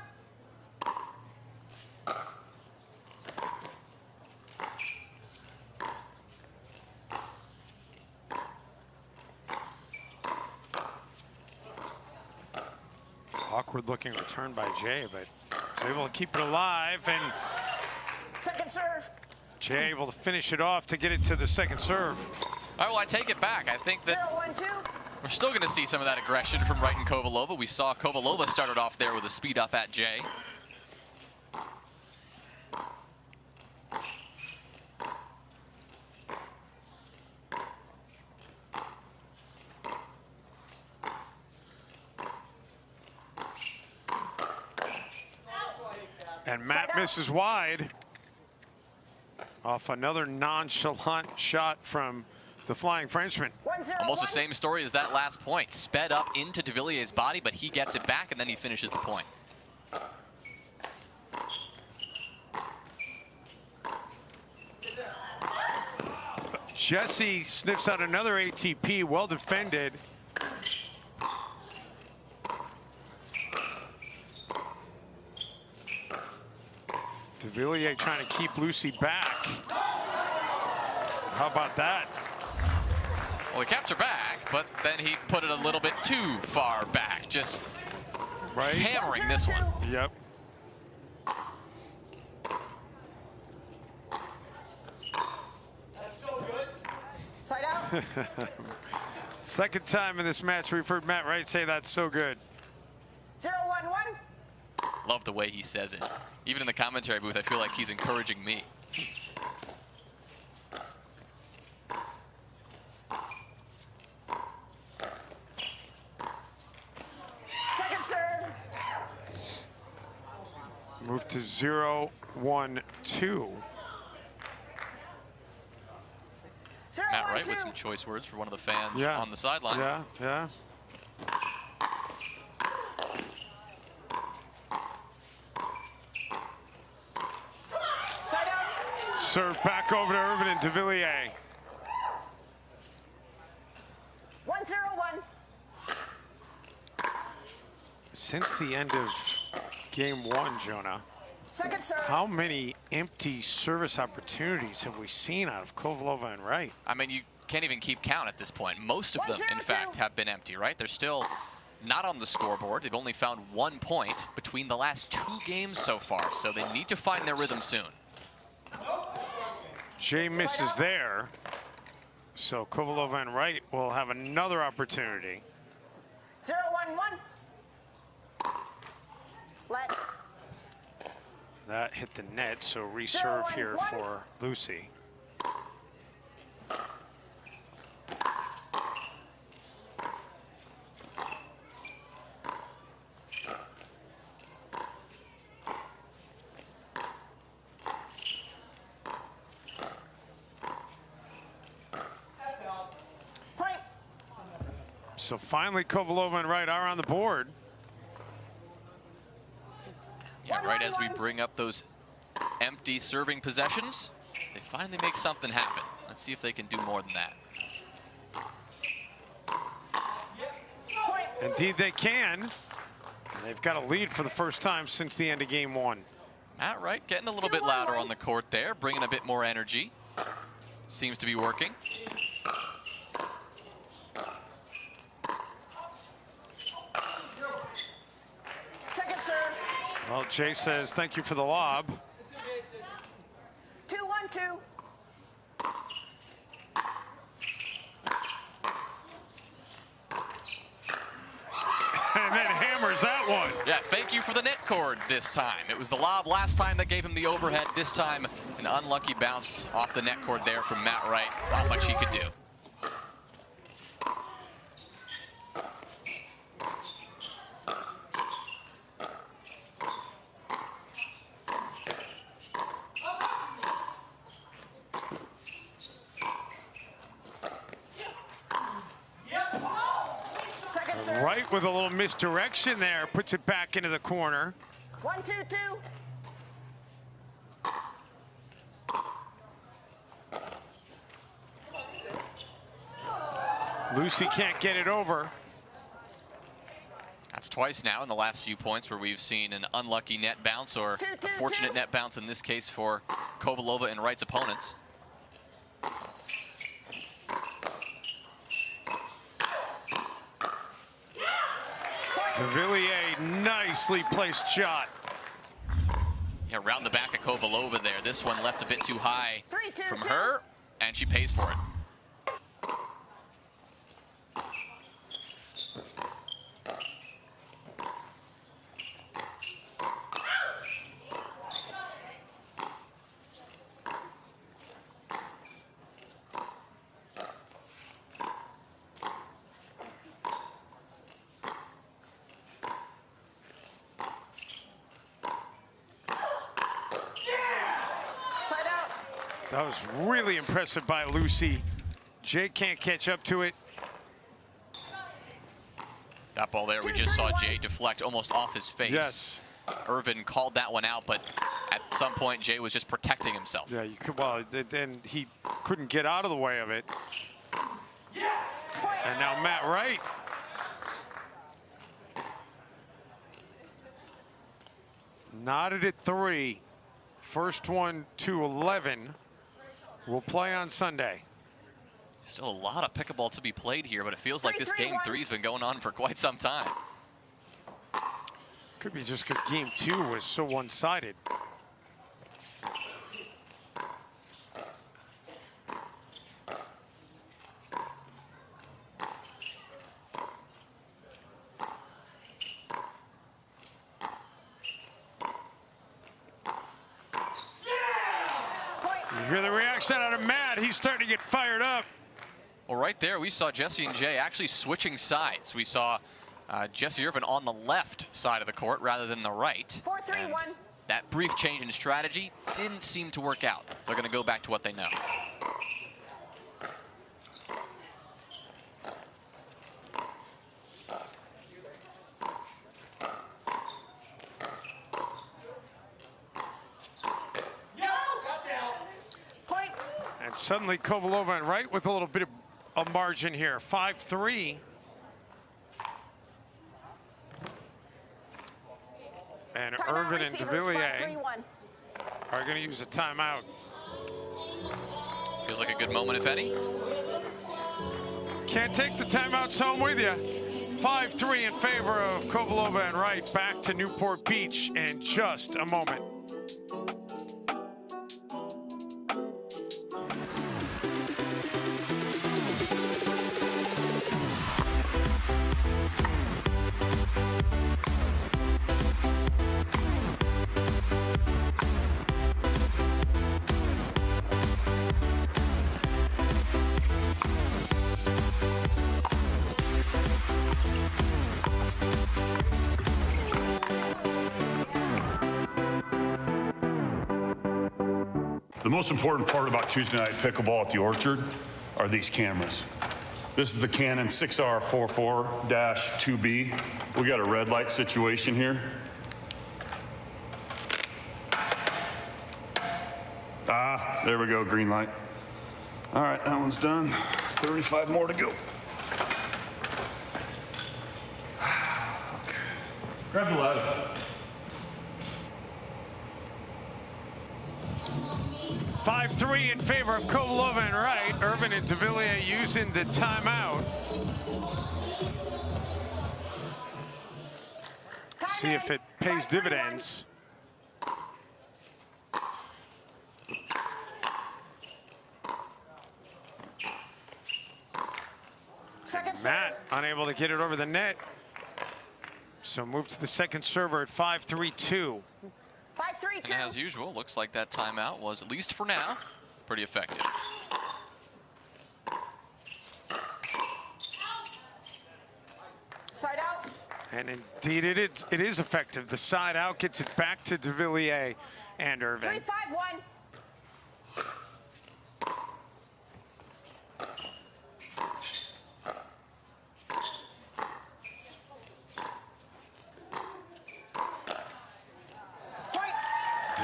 Awkward looking return by Jay, but was able to keep it alive, and second serve. Jay able to finish it off to get it to the second serve. All right, well, I take it back. I think that we're still going to see some of that aggression from Wright and Kovalova. We saw Kovalova started off there with a speed up at Jay. And Matt misses wide off another nonchalant shot from the Flying Frenchman. Almost the same story as that last point. Sped up into Devilliers' body, but he gets it back, and then he finishes the point. Jessie sniffs out another ATP, well defended. Devilliers trying to keep Lucy back. How about that? Well, he kept her back, but then he put it a little bit too far back, just hammering this one. Yep. That's so good. Side out. Second time in this match we've heard Matt Wright say that's so good. 0-1-1. Love the way he says it. Even in the commentary booth, I feel like he's encouraging me. Second serve. Move to 0-1-2. Matt Wright with some choice words for one of the fans on the sideline. Yeah, yeah. Side out. Serve back over to Irvine and Devilliers. 1-0-1. Since the end of game 1, Jonah, Second serve. how many empty service opportunities have we seen out of Kovalova and Wright? I mean, you can't even keep count at this point. Most of them, in fact, have been empty, right? They're still not on the scoreboard. They've only found 1 point between the last 2 games so far, so they need to find their rhythm soon. Jay misses there, so Kovalova and Wright will have another opportunity. 0-1-1. Let. That hit the net, so reserve here for Lucy. So finally, Kovalova and Wright are on the board. Yeah, right as we bring up those empty serving possessions, they finally make something happen. Let's see if they can do more than that. Indeed they can. They've got a lead for the first time since the end of game 1. Matt Wright getting a little bit louder on the court there, bringing a bit more energy. Seems to be working. Second serve. Well, Jay says thank you for the lob. 2-1-2. And then hammers that one. Yeah, thank you for the net cord this time. It was the lob last time that gave him the overhead. This time, an unlucky bounce off the net cord there from Matt Wright. Not much he could do. Second serve. Wright with a little misdirection there, puts it back into the corner. 1-2-2. Lucy can't get it over. That's twice now in the last few points where we've seen an unlucky net bounce or a fortunate net bounce in this case for Kovalova and Wright's opponents. Devilliers, nicely placed shot. Yeah, round the back of Kovalova there. This one left a bit too high from her, and she pays for it. That was really impressive by Lucy. Jay can't catch up to it. That ball there, we just saw Jay deflect almost off his face. Yes. Irvin called that one out, but at some point, Jay was just protecting himself. Yeah, you could, well, then he couldn't get out of the way of it. And now Matt Wright. Knotted at 3. First one to 11. We'll play on Sunday. Still a lot of pickleball to be played here, but it feels like this game 3 has been going on for quite some time. Could be just because game 2 was so one-sided. You hear the reaction out of Matt. He's starting to get fired up. Well, right there, we saw Jessie and Jay actually switching sides. We saw Jessie Irvine on the left side of the court rather than the right. 4-3-1. That brief change in strategy didn't seem to work out. They're going to go back to what they know. And suddenly Kovalova and Wright with a little bit of a margin here. 5-3. And Irvin and Devilliers are going to use a timeout. Feels like a good moment, if any. Can't take the timeouts home with you. 5-3 in favor of Kovalova and Wright. Back to Newport Beach in just a moment. The most important part about Tuesday night pickleball at the Orchard are these cameras. This is the Canon 6R44-2B. We got a red light situation here. Ah, there we go, green light. All right, that one's done. 35 more to go. Okay. Grab the ladder. 5-3 in favor of Kovalova and Wright. Irvine and Devilliers using the timeout. See if it pays dividends. And Matt unable to get it over the net. So move to the second server at 5-3-2. 5-3-2. And as usual, looks like that timeout was, at least for now, pretty effective. Side out. And indeed it is effective. The side out gets it back to Devilliers and Irvine. 3-5-1.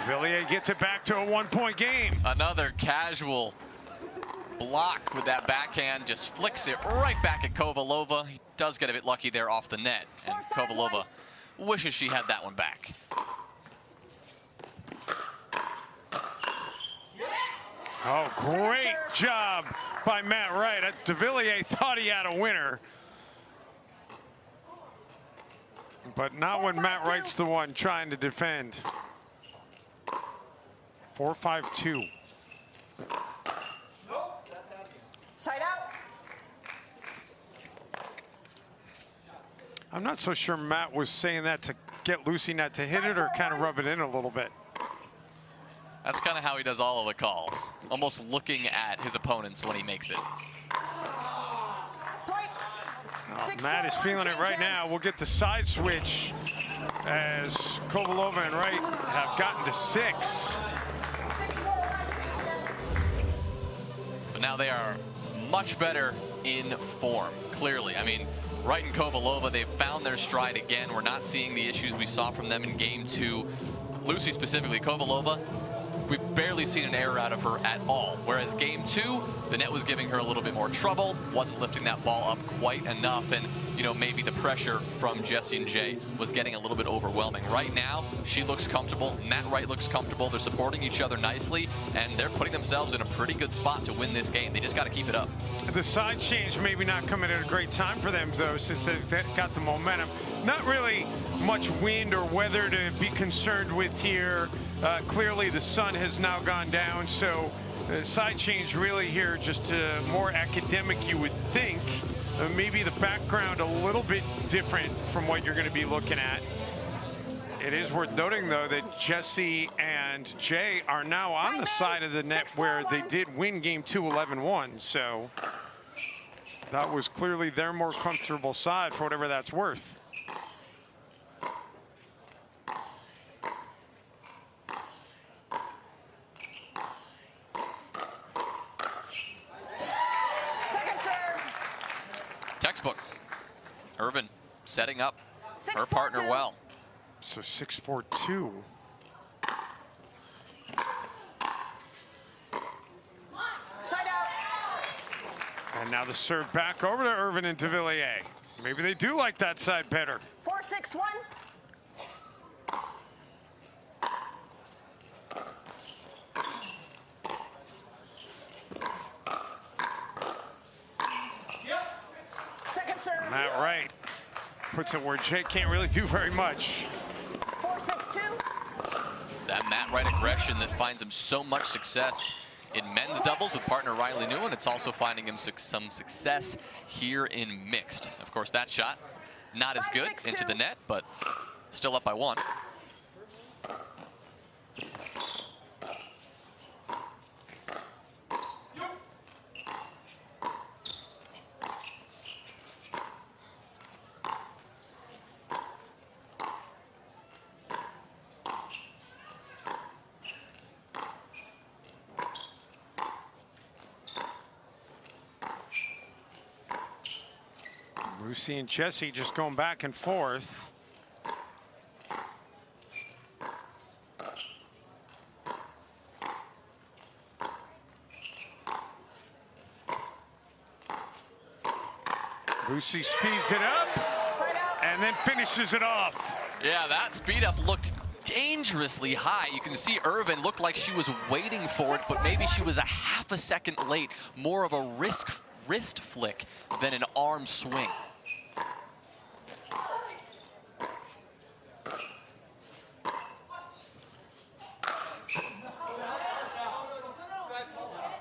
Devilliers gets it back to a 1-point game. Another casual block with that backhand, just flicks it right back at Kovalova. He does get a bit lucky there off the net, and Kovalova wishes she had that one back. Oh, great job by Matt Wright. Devilliers thought he had a winner. But not when Matt Wright's the one trying to defend. 4-5-2. Side out. I'm not so sure Matt was saying that to get Lucy not to hit it or kind of rub it in a little bit. That's kind of how he does all of the calls, almost looking at his opponents when he makes it. Matt is feeling it right now. We'll get the side switch as Kovalova and Wright have gotten to 6. But now they are much better in form, clearly. I mean, Wright and Kovalova, they've found their stride again. We're not seeing the issues we saw from them in game 2. Lucy specifically, Kovalova, we've barely seen an error out of her at all. Whereas game 2, the net was giving her a little bit more trouble, wasn't lifting that ball up quite enough, and you know, maybe the pressure from Jessie and Jay was getting a little bit overwhelming. Right now, she looks comfortable, Matt Wright looks comfortable, they're supporting each other nicely, and they're putting themselves in a pretty good spot to win this game. They just got to keep it up. The side change maybe not coming at a great time for them, though, since they've got the momentum. Not really much wind or weather to be concerned with here. Clearly, the sun has now gone down, so the side change really here just more academic, you would think. Maybe the background a little bit different from what you're going to be looking at. It is worth noting, though, that Jessie and Jay are now on the side of the net where they did win game 2 11-1. So that was clearly their more comfortable side for whatever that's worth. Textbook. Irvine setting up her partner well. So 6-4-2. Side out. And now the serve back over to Irvine and Devilliers. Maybe they do like that side better. 4-6-1. Second serve. Matt Wright puts it where Jay can't really do very much. 4-6-2. It's that Matt Wright aggression that finds him so much success in men's doubles with partner Riley Newman. It's also finding him some success here in mixed. Of course, that shot not as good into the net, but still up by 1. Lucy and Jessie just going back and forth. Lucy speeds it up and then finishes it off. Yeah, that speed up looked dangerously high. You can see Irvine looked like she was waiting for it, but maybe she was a half a second late. More of a wrist flick than an arm swing.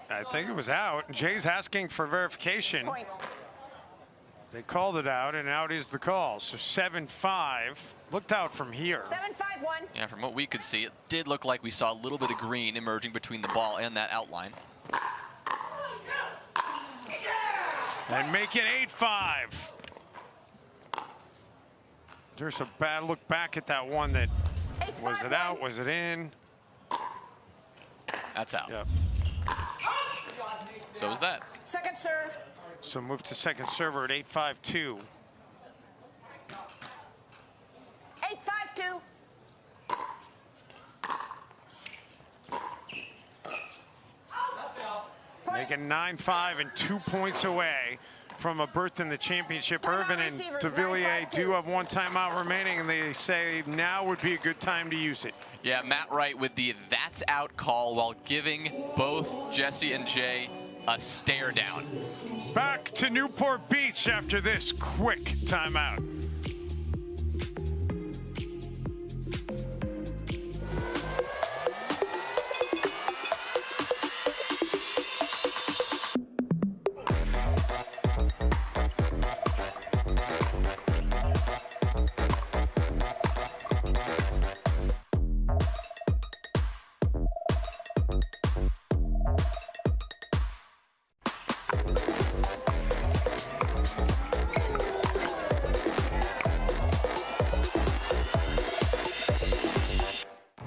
I think it was out. Jay's asking for verification. They called it out, and out is the call. So 7-5. Looked out from here. 7-5-1. Yeah, from what we could see, it did look like we saw a little bit of green emerging between the ball and that outline. And make it 8-5. There's a bad look back at that one that, was it out, was it in? That's out. Yep. So is that. Second serve. So move to second server at 8-5-2. 8-5-2. Making 9-5 and 2 points away from a berth in the championship. Irvine and Devilliers do have one timeout remaining, and they say now would be a good time to use it. Yeah, Matt Wright with the "that's out" call while giving both Jessie and Jay a stare down. Back to Newport Beach after this quick timeout.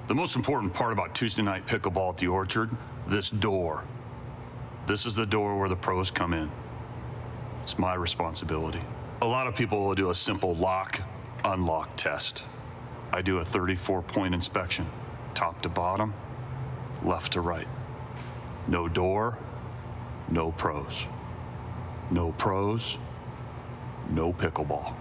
The most important part about Tuesday night pickleball at the Orchard, this door. This is the door where the pros come in. It's my responsibility. A lot of people will do a simple lock, unlock test. I do a 34-point inspection, top to bottom, left to right. No door, no pros. No pros, no pickleball.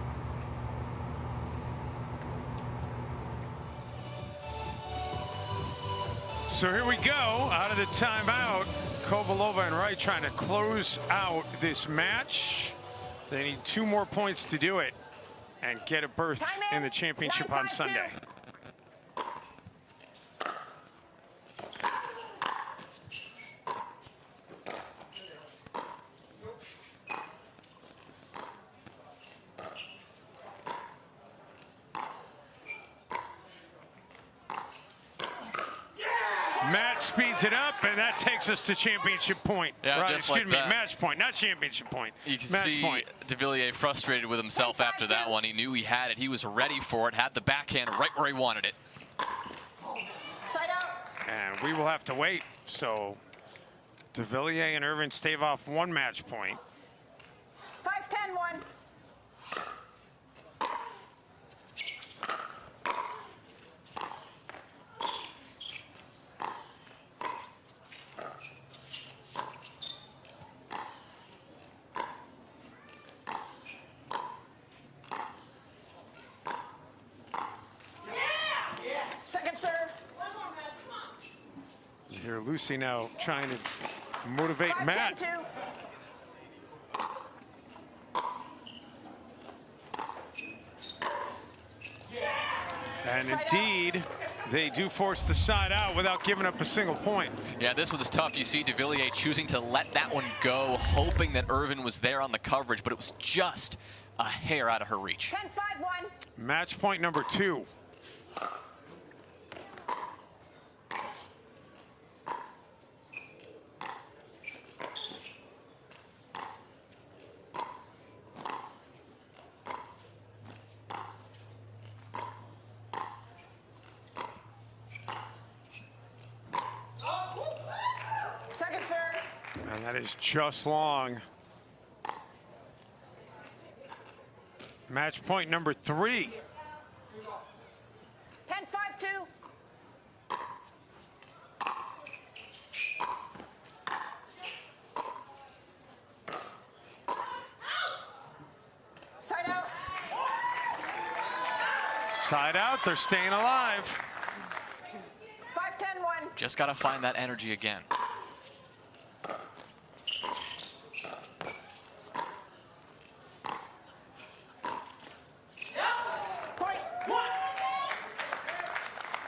So here we go, out of the timeout. Kovalova and Wright trying to close out this match. They need 2 more points to do it and get a berth in the championship on Sunday. Matt speeds it up, and that takes us to championship point. Yeah, right, just excuse like me, that. match point, not championship point. You can match see point. Devilliers frustrated with himself after that one. He knew he had it. He was ready for it, had the backhand right where he wanted it. Side out. And we will have to wait. So Devilliers and Irvine stave off 1 match point. 5-10-1. Second serve. You hear Lucy now trying to motivate Matt. 5-10-2. And indeed, they do force the side out without giving up a single point. Yeah, this was tough. You see Devilliers choosing to let that one go, hoping that Irvine was there on the coverage, but it was just a hair out of her reach. 10-5-1. Match point number 2. Second serve. And that is just long. Match point number 3. 10-5-2. Side out. Side out, they're staying alive. Just got to find that energy again.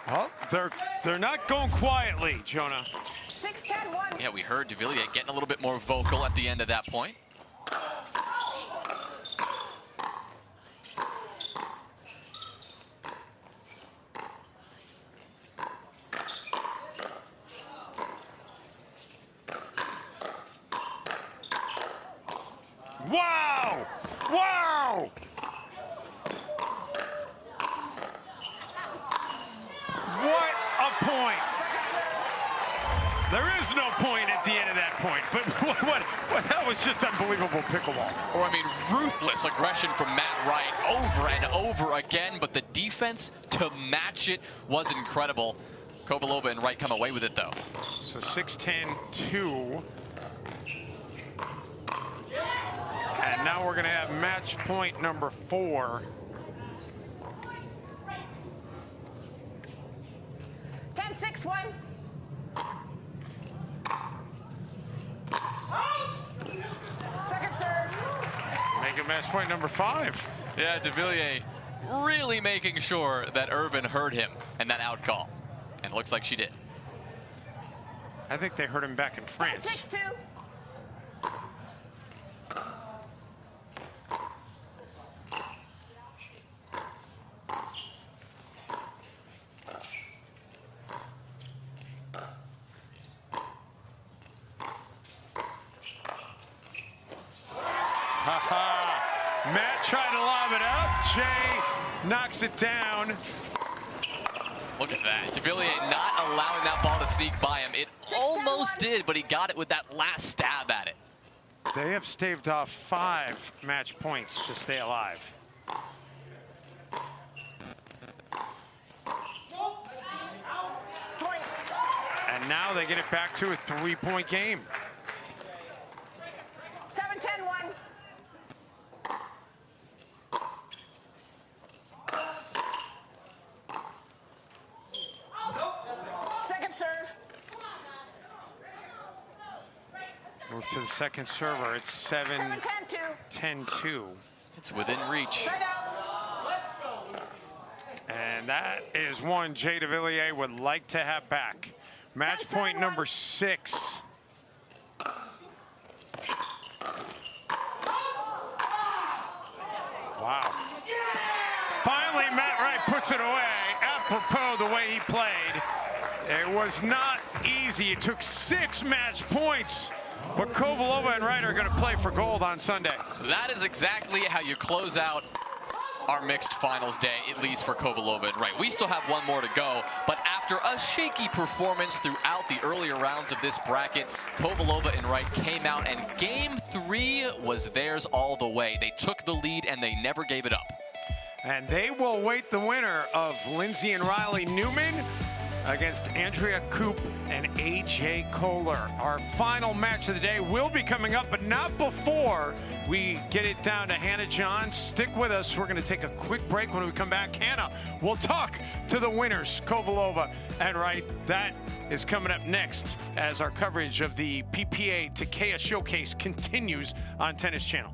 Well, they're not going quietly, Jonah. 6-10-1. Yeah, we heard Devilliers getting a little bit more vocal at the end of that point. Wow! Wow! What a point! There is no point at the end of that point, but what that was just unbelievable pickleball. Or, I mean, ruthless aggression from Matt Wright over and over again, but the defense to match it was incredible. Kovalova and Wright come away with it, though. So 6-10-2. And now we're going to have match point number 4. 10-6-1. Second serve. Make it match point number 5. Yeah, Devilliers really making sure that Irvine heard him and that out call. And it looks like she did. I think they heard him back in France. 6-2. Matt tried to lob it up. Jay knocks it down. Look at that. Devilliers not allowing that ball to sneak by him. It almost did, but he got it with that last stab at it. They have staved off 5 match points to stay alive. And now they get it back to a 3-point game. 7-10-1. Second serve. Move to the second server. It's 7-10-2. It's within reach. Side out. And that is one Jay Devilliers would like to have back. Match point number 6. Wow. Finally, Matt Wright puts it away. Apropos the way he played. It was not easy. It took 6 match points. But Kovalova and Wright are going to play for gold on Sunday. That is exactly how you close out our mixed finals day, at least for Kovalova and Wright. We still have one more to go, but after a shaky performance throughout the earlier rounds of this bracket, Kovalova and Wright came out, and game 3 was theirs all the way. They took the lead, and they never gave it up. And they will await the winner of Lindsey and Riley Newman against Andrea Koop and AJ Kohler. Our final match of the day will be coming up, but not before we get it down to Hannah John. Stick with us. We're going to take a quick break. When we come back, Hannah, we'll talk to the winners, Kovalova and Wright. That is coming up next as our coverage of the PPA Takeya Showcase continues on Tennis Channel.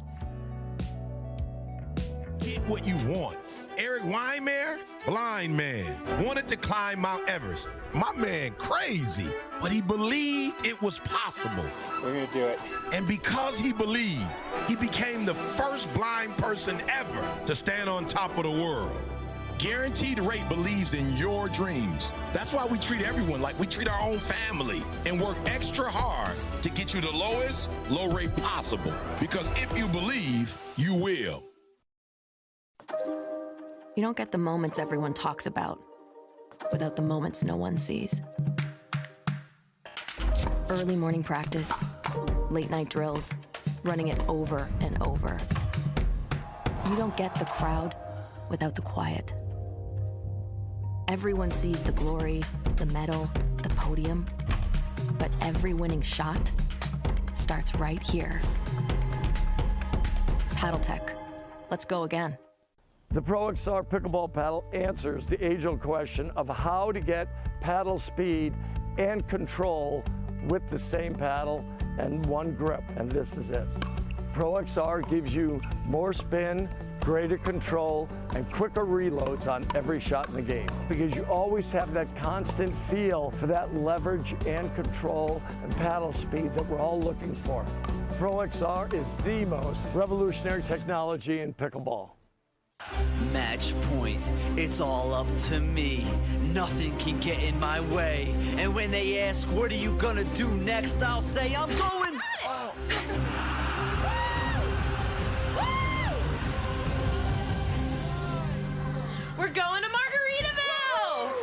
Get what you want. Eric Weimer, blind man, wanted to climb Mount Everest. My man crazy, but he believed it was possible. We're gonna do it. And because he believed, he became the first blind person ever to stand on top of the world. Guaranteed Rate believes in your dreams. That's why we treat everyone like we treat our own family and work extra hard to get you the lowest low rate possible. Because if you believe, you will. You don't get the moments everyone talks about without the moments no one sees. Early morning practice, late night drills, running it over and over. You don't get the crowd without the quiet. Everyone sees the glory, the medal, the podium, but every winning shot starts right here. Paddle Tech. Let's go again. The Pro XR Pickleball Paddle answers the age-old question of how to get paddle speed and control with the same paddle and one grip, and this is it. Pro XR gives you more spin, greater control, and quicker reloads on every shot in the game, because you always have that constant feel for that leverage and control and paddle speed that we're all looking for. Pro XR is the most revolutionary technology in pickleball. Match point, it's all up to me. Nothing can get in my way. And when they ask, what are you gonna do next? I'll say, I'm going. Oh. We're going to Margaritaville!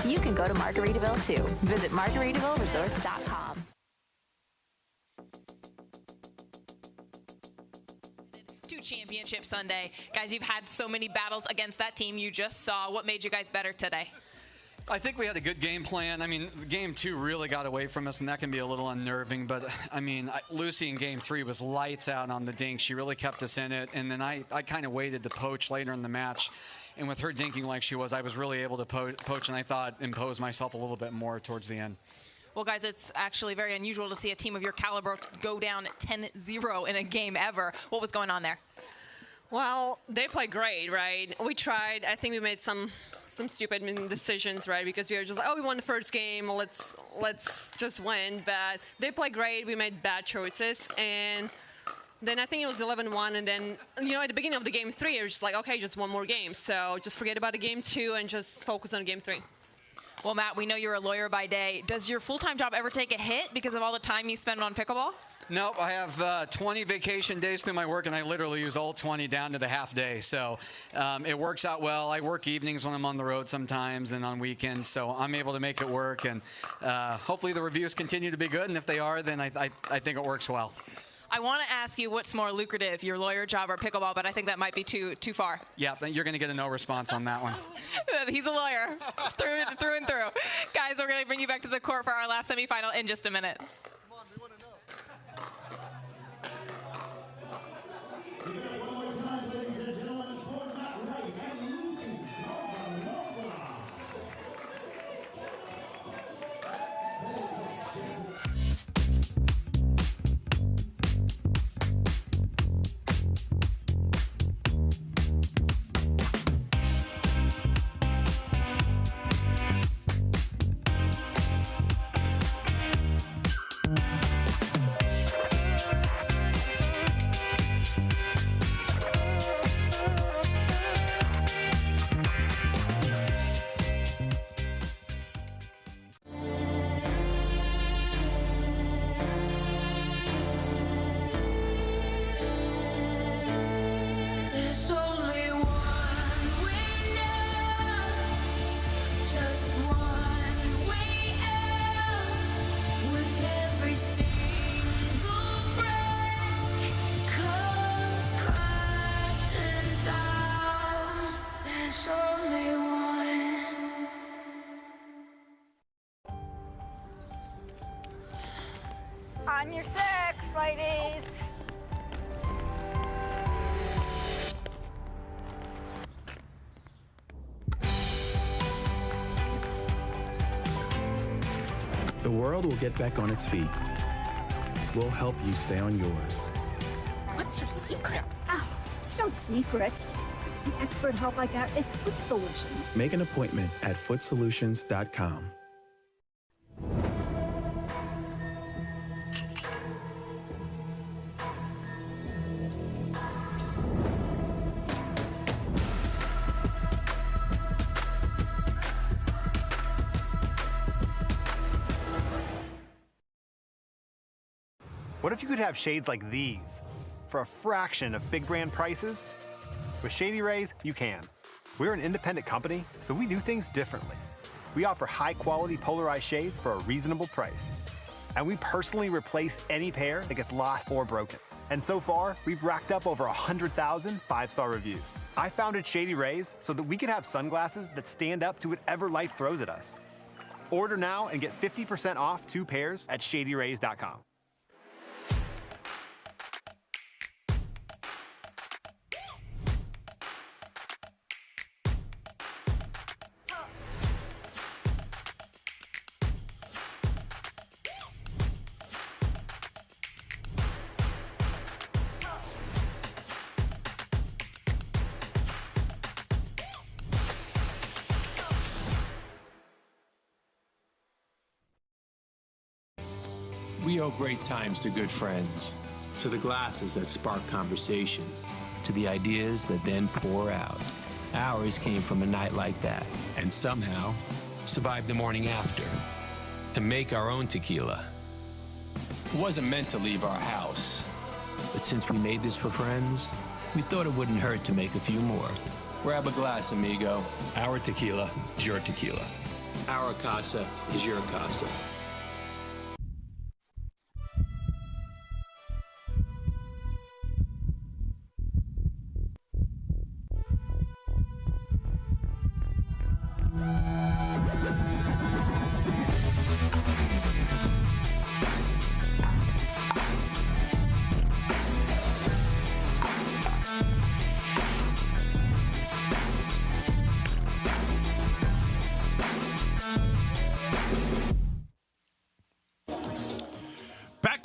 You can go to Margaritaville too. Visit MargaritavilleResorts.com. Championship Sunday. Guys, you've had so many battles against that team you just saw. What made you guys better today? I think we had a good game plan. I mean, game 2 really got away from us, and that can be a little unnerving. But, I mean, Lucy in game 3 was lights out on the dink. She really kept us in it. And then I kind of waited to poach later in the match. And with her dinking like she was, I was really able to poach, and I thought impose myself a little bit more towards the end. Well, guys, it's actually very unusual to see a team of your caliber go down 10-0 in a game ever. What was going on there? Well, they play great, right? We tried. I think we made some stupid decisions, right? Because we were just like, oh, we won the first game. Let's just win. But they play great. We made bad choices. And then I think it was 11-1. And then, you know, at the beginning of the game 3, it was just like, okay, just one more game. So just forget about the game 2 and just focus on game 3. Well, Matt, we know you're a lawyer by day. Does your full-time job ever take a hit because of all the time you spend on pickleball? Nope, I have 20 vacation days through my work, and I literally use all 20 down to the half day. So it works out well. I work evenings when I'm on the road sometimes and on weekends, so I'm able to make it work. And hopefully the reviews continue to be good, and if they are, then I think it works well. I want to ask you what's more lucrative, your lawyer job or pickleball, but I think that might be too far. Yeah, you're going to get a no response on that one. He's a lawyer through and through. Guys, we're going to bring you back to the court for our last semifinal in just a minute. On your six, ladies. The world will get back on its feet. We'll help you stay on yours. What's your secret? Oh, it's no secret. It's the expert help I got at Foot Solutions. Make an appointment at footsolutions.com. What if you could have shades like these for a fraction of big brand prices? With Shady Rays, you can. We're an independent company, so we do things differently. We offer high-quality polarized shades for a reasonable price. And we personally replace any pair that gets lost or broken. And so far, we've racked up over 100,000 five-star reviews. I founded Shady Rays so that we can have sunglasses that stand up to whatever life throws at us. Order now and get 50% off 2 pairs at shadyrays.com. We owe great times to good friends, to the glasses that spark conversation, to the ideas that then pour out. Ours came from a night like that, and somehow survived the morning after, to make our own tequila. It wasn't meant to leave our house, but since we made this for friends, we thought it wouldn't hurt to make a few more. Grab a glass, amigo. Our tequila is your tequila. Our casa is your casa.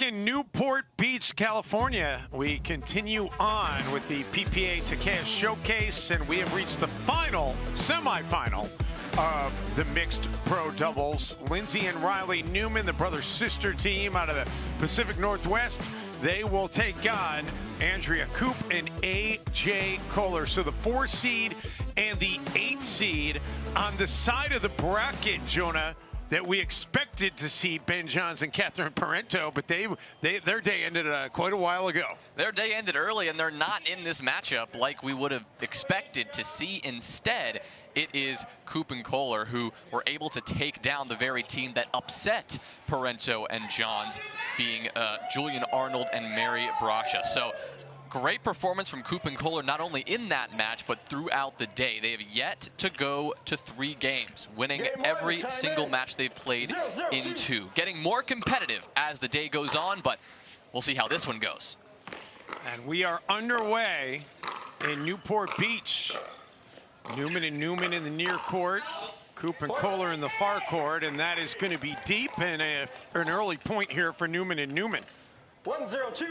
In Newport Beach, California, we continue on with the PPA Takeya Showcase, and we have reached the final, semifinal of the mixed pro doubles. Lindsey and Riley Newman, the brother-sister team out of the Pacific Northwest, they will take on Andrea Koop and AJ Koller. So the 4 seed and the 8 seed on the side of the bracket, Jonah, that we expected to see Ben Johns and Catherine Parenteau, but their day ended quite a while ago. Their day ended early, and they're not in this matchup like we would have expected to see. Instead, it is Koop and Kohler who were able to take down the very team that upset Parenteau and Johns, being Julian Arnold and Mary Brasha. So great performance from Koop and Kohler, not only in that match, but throughout the day. They have yet to go to 3 games, winning every single match they've played in 2. Getting more competitive as the day goes on, but we'll see how this one goes. And we are underway in Newport Beach. Newman and Newman in the near court. Koop and Kohler in the far court, and that is going to be deep and an early point here for Newman and Newman. 1-0-2.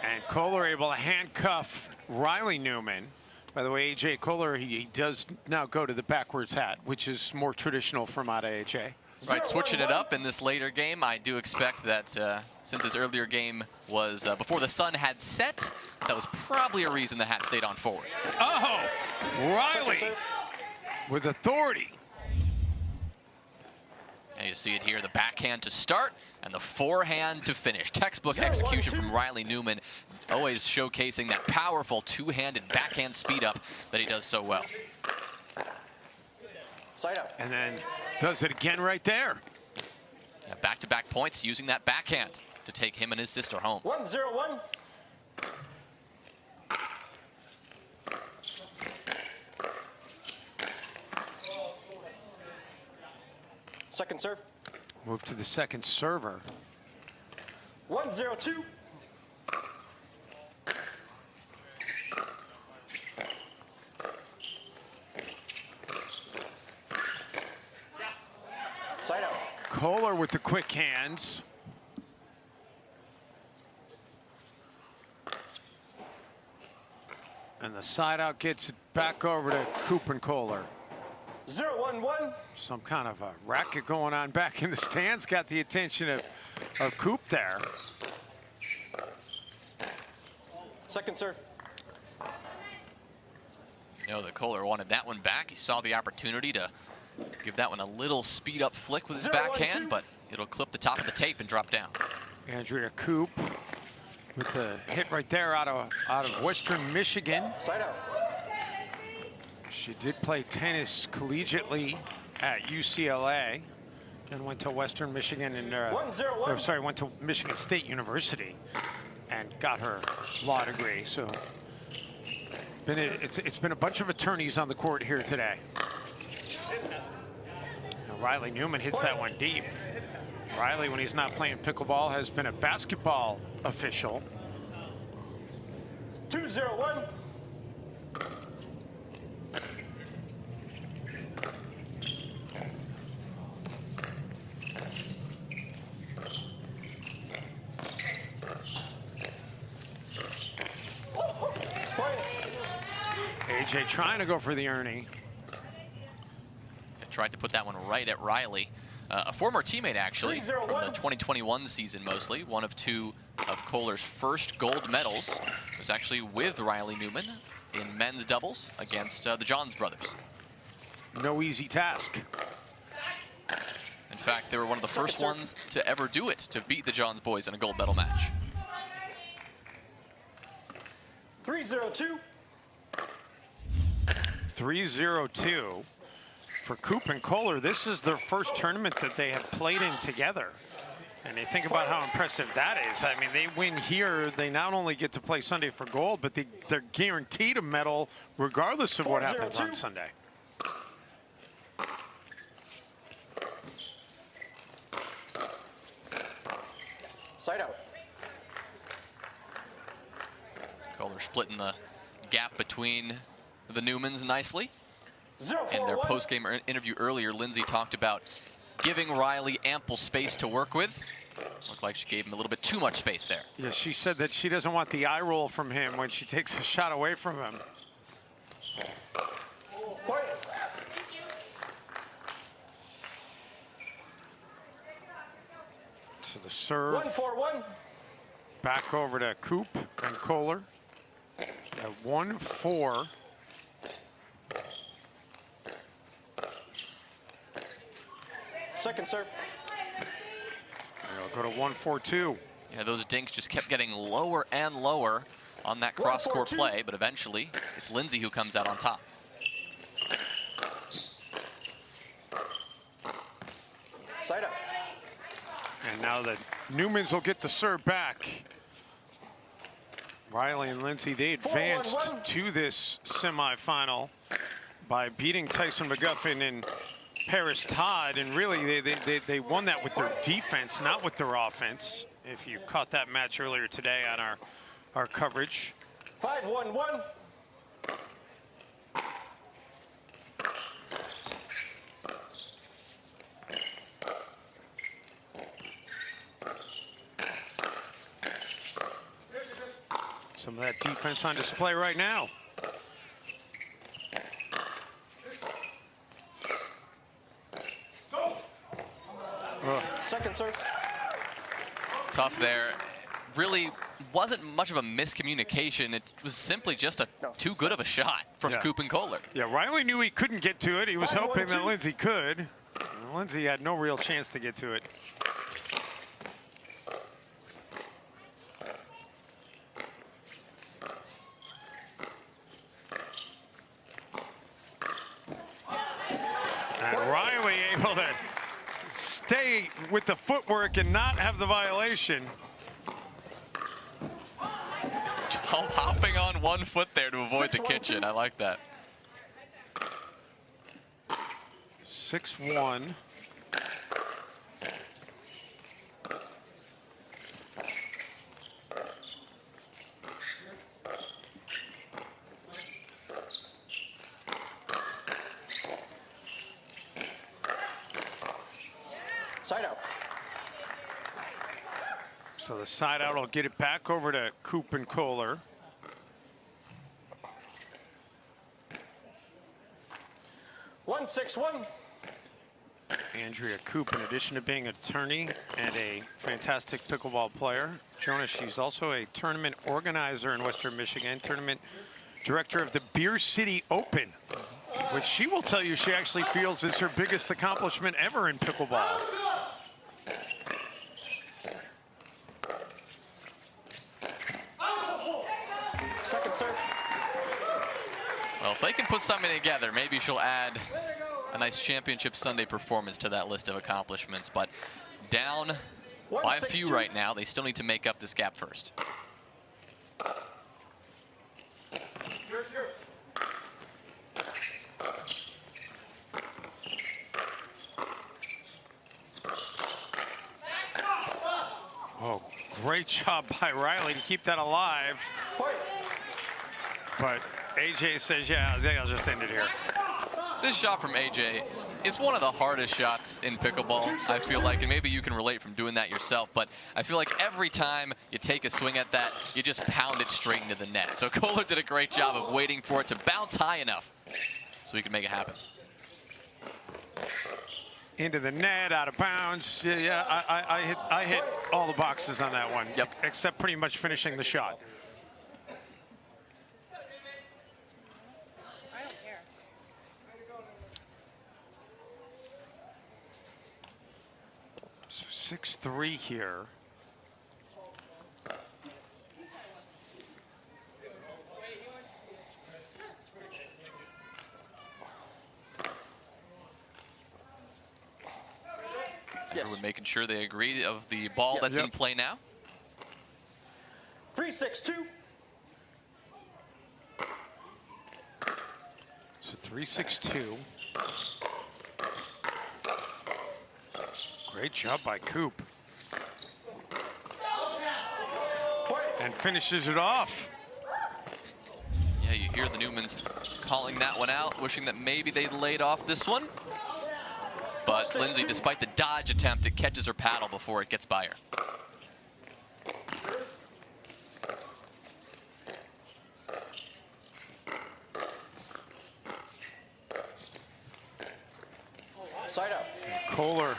And Kohler able to handcuff Riley Newman. By the way, AJ Kohler, he does now go to the backwards hat, which is more traditional from out of AJ. Right, switching it up in this later game. I do expect that since this earlier game was before the sun had set, that was probably a reason the hat stayed on forward. Oh, Riley with authority. And you see it here, the backhand to start and the forehand to finish. Textbook execution from Riley Newman, always showcasing that powerful two-handed backhand speed up that he does so well. Side up. And then does it again right there. Yeah, back-to-back points using that backhand to take him and his sister home. 1-0-1. Second serve. Move to the second server. 1-0-2. Side out. Kohler with the quick hands. And the side out gets it back over to Koop and Kohler. 0-1-1. Some kind of a racket going on back in the stands. Got the attention of Koop there. Second serve. You know that Kohler wanted that one back. He saw the opportunity to give that one a little speed up flick with his backhand, but it'll clip the top of the tape and drop down. Andrea Koop with the hit right there out of Western Michigan. Side out. She did play tennis collegiately at UCLA and went to Western Michigan and went to Michigan State University and got her law degree. So it's been a bunch of attorneys on the court here today. Now, Riley Newman hits that one deep. Riley, when he's not playing pickleball, has been a basketball official. 2-0-1. AJ trying to go for the Ernie. Tried to put that one right at Riley. A former teammate, actually, from the 2021 season mostly. One of two of Kohler's first gold medals was actually with Riley Newman in men's doubles against the Johns brothers. No easy task. In fact, they were one of the first ones to ever do it, to beat the Johns boys in a gold medal match. 3-0-2. 3-0-2 for Koop and Kohler. This is their first tournament that they have played in together. And you think about how impressive that is. I mean, they win here, they not only get to play Sunday for gold, but they're guaranteed a medal regardless of what happens on Sunday. Side out. Kohler splitting the gap between the Newmans nicely. 0-4-1. In their post-game interview earlier, Lindsey talked about giving Riley ample space to work with. Looked like she gave him a little bit too much space there. Yeah, she said that she doesn't want the eye roll from him when she takes a shot away from him. So the serve. 1-4-1. Back over to Koop and Kohler. At 1-4. Second serve. They'll go to 1-4-2. Yeah, those dinks just kept getting lower and lower on that cross-court play, but eventually it's Lindsey who comes out on top. Side up. And now the Newmans will get the serve back. Riley and Lindsey, they advanced to this semifinal by beating Tyson McGuffin and Parris Todd, and really they won that with their defense, not with their offense. If you caught that match earlier today on our coverage. 5-1-1. Some of that defense on display right now. Second serve. Tough there. Really wasn't much of a miscommunication. It was simply just too good of a shot from Koop and Kohler. Yeah, Riley knew he couldn't get to it. He was hoping that Lindsey could. And Lindsey had no real chance to get to it. And Riley able to stay with the footwork and not have the violation. Hopping on one foot there to avoid the kitchen. I like that. 6-1. Side out. So the side out will get it back over to Koop and Kohler. One 6-1. Andrea Koop, in addition to being an attorney and a fantastic pickleball player, Jonas, she's also a tournament organizer in Western Michigan, tournament director of the Beer City Open, which she will tell you she actually feels is her biggest accomplishment ever in pickleball. Second serve. Well, if they can put something together, maybe she'll add a nice Championship Sunday performance to that list of accomplishments. But down by a few right now, they still need to make up this gap first. Oh, great job by Riley to keep that alive. But AJ says, yeah, I think I'll just end it here. This shot from AJ is one of the hardest shots in pickleball, I feel like, and maybe you can relate from doing that yourself, but I feel like every time you take a swing at that, you just pound it straight into the net. So Kohler did a great job of waiting for it to bounce high enough so he could make it happen. Into the net, out of bounds. Yeah, I hit all the boxes on that one. Yep. Except pretty much finishing the shot. I don't care. So 6-3 here. Everyone making sure they agree of the ball that's in play now. 3-6-2. So 3-6-2. Great job by Coop. And finishes it off. Yeah, you hear the Newmans calling that one out, wishing that maybe they laid off this one. But Lindsey, despite the dodge attempt, it catches her paddle before it gets by her. Side out. Kohler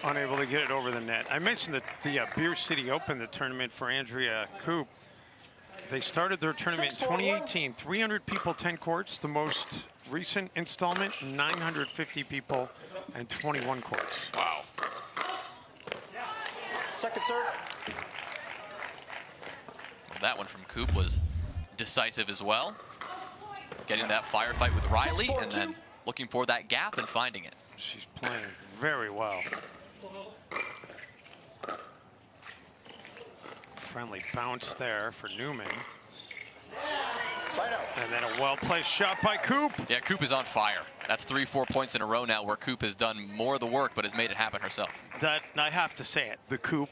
unable to get it over the net. I mentioned that the Beer City Open, the tournament for Andrea Koop. They started their tournament in 2018. 300 people, 10 courts. The most recent installment, 950 people and 21 courts. Wow. Second serve. Well, that one from Coop was decisive as well. Getting that firefight with Riley and then looking for that gap and finding it. She's playing very well. Friendly bounce there for Newman. Side out. And then a well-placed shot by Coop. Yeah, Coop is on fire. That's 3-4 points in a row now where Coop has done more of the work but has made it happen herself. That, I have to say it. The Coop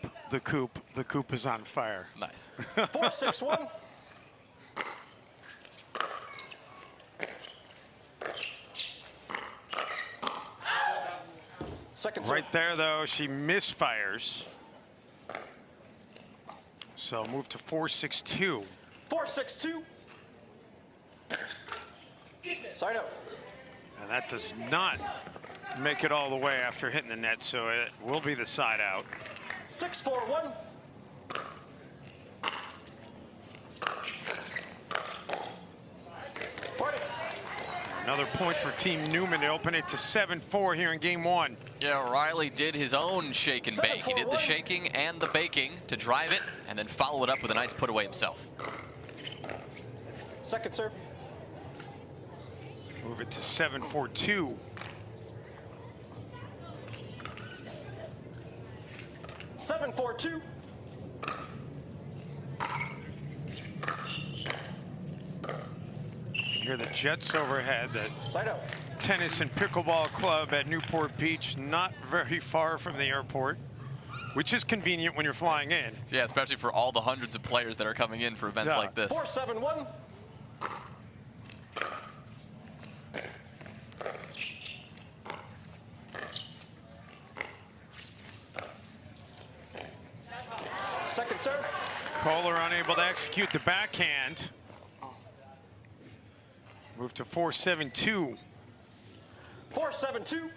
is on fire. Nice. 4-6-1. Second serve. Right there, though, she misfires. So move to 4-6-2. 4-6-2. Side out. And that does not make it all the way after hitting the net, so it will be the side out. 6-4-1. Another point for Team Newman to open it to 7-4 here in game one. Yeah, Riley did his own shake and bake. He did the shaking and the baking to drive it and then follow it up with a nice put away himself. Second serve. Move it to 7-4-2. 7-4-2. You hear the jets overhead. The Side out. tennis and pickleball club at Newport Beach, not very far from the airport, which is convenient when you're flying in. Yeah, especially for all the hundreds of players that are coming in for events like this. 4-7-1. Second serve. Kohler unable to execute the backhand. Move to 4-7-2. 4-7-2.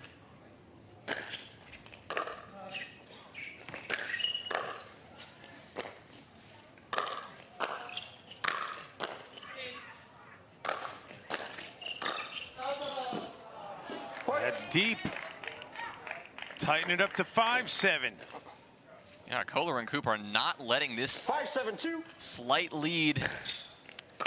That's deep. Tighten it up to 5-7. Yeah, Kohler and Coop are not letting this 5-7-2 slight lead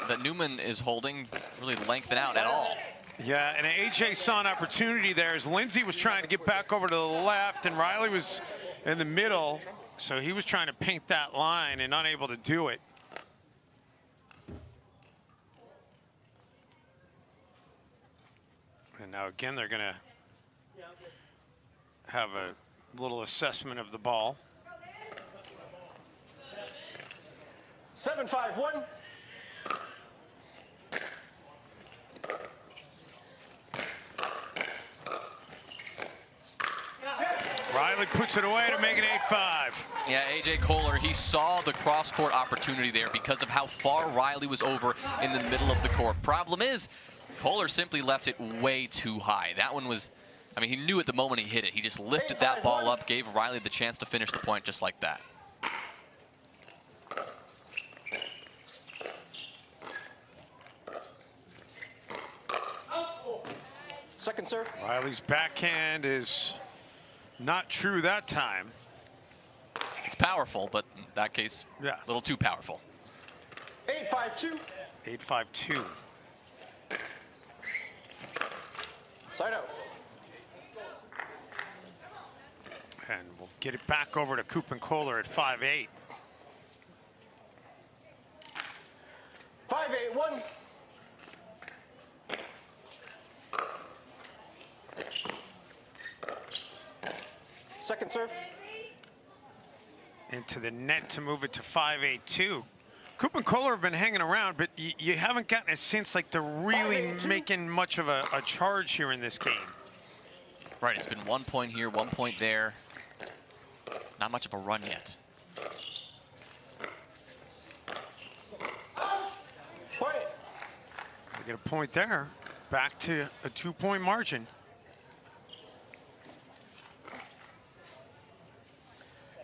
that Newman is holding really lengthen out at all. Yeah, and AJ saw an opportunity there as Lindsey was trying to get back over to the left and Riley was in the middle, so he was trying to paint that line and unable to do it. And now again, they're gonna have a little assessment of the ball. 7-5-1. Riley puts it away to make it 8-5. Yeah, AJ Koller, he saw the cross-court opportunity there because of how far Riley was over in the middle of the court. Problem is, Koller simply left it way too high. That one was, I mean, he knew at the moment he hit it. He just lifted that ball up, gave Riley the chance to finish the point just like that. Second serve. Riley's backhand is not true that time. It's powerful, but in that case, yeah, a little too powerful. 8-5-2. 8-5-2. Side out. And we'll get it back over to Koop and Kohler at 5-8. 5-8-1. Second serve. Into the net to move it to 5-8-2. Koop and Kohler have been hanging around, but you haven't gotten a sense like they're really making much of a charge here in this game. Right, it's been 1 point here, 1 point there. Not much of a run yet. They get a point there. Back to a 2-point margin.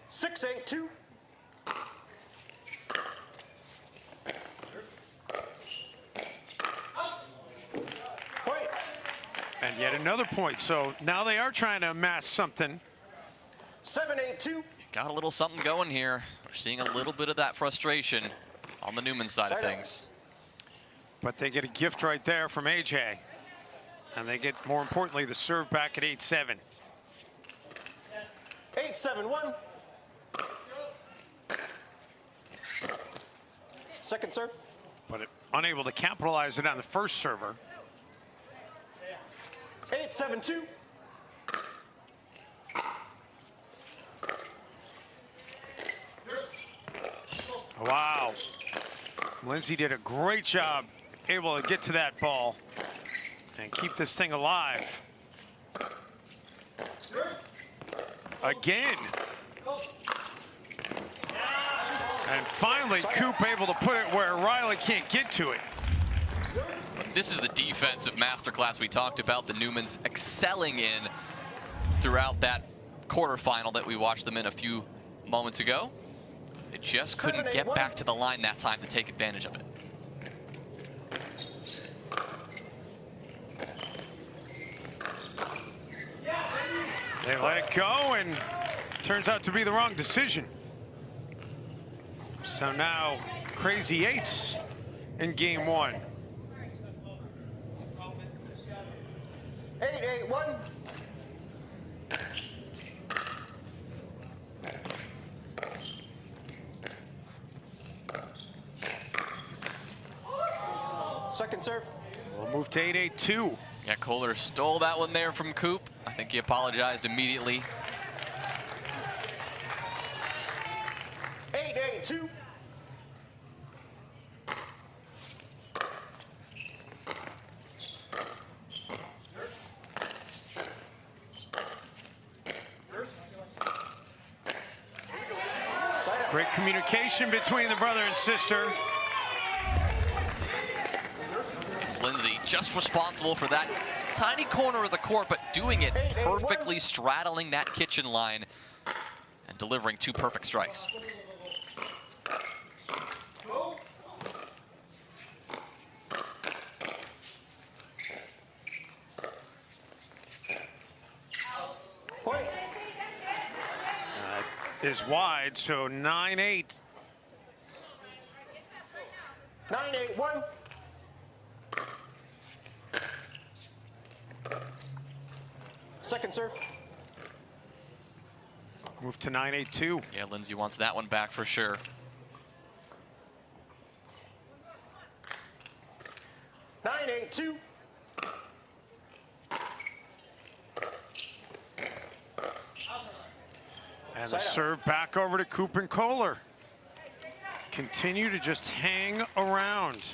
6-8-2. And yet another point. So now they are trying to amass something. 7-8-2. Got a little something going here. We're seeing a little bit of that frustration on the Newman side of things. But they get a gift right there from AJ. And they get, more importantly, the serve back at 8-7. 8-7-1. Second serve. But unable to capitalize it on the first server. 8-7-2. Wow. Lindsey did a great job able to get to that ball and keep this thing alive. Again. And finally, Coop able to put it where Riley can't get to it. This is the defensive masterclass we talked about, the Newmans excelling in throughout that quarterfinal that we watched them in a few moments ago. They just couldn't get back to the line that time to take advantage of it. They let it go, and turns out to be the wrong decision. So now, crazy eights in game one. 8-8-1. Second serve. We'll move to 8-8-2. Yeah, Kohler stole that one there from Coop. I think he apologized immediately. 8-8-2. Great communication between the brother and sister. It's Lindsey just responsible for that tiny corner of the court, but doing it perfectly, straddling that kitchen line and delivering two perfect strikes. Is wide, so 9-8. 9-8-1. Second serve. Move to 9-8-2. Yeah, Lindsey wants that one back for sure. 9-8-2. And the serve back over to Koop and Kohler. Continue to just hang around.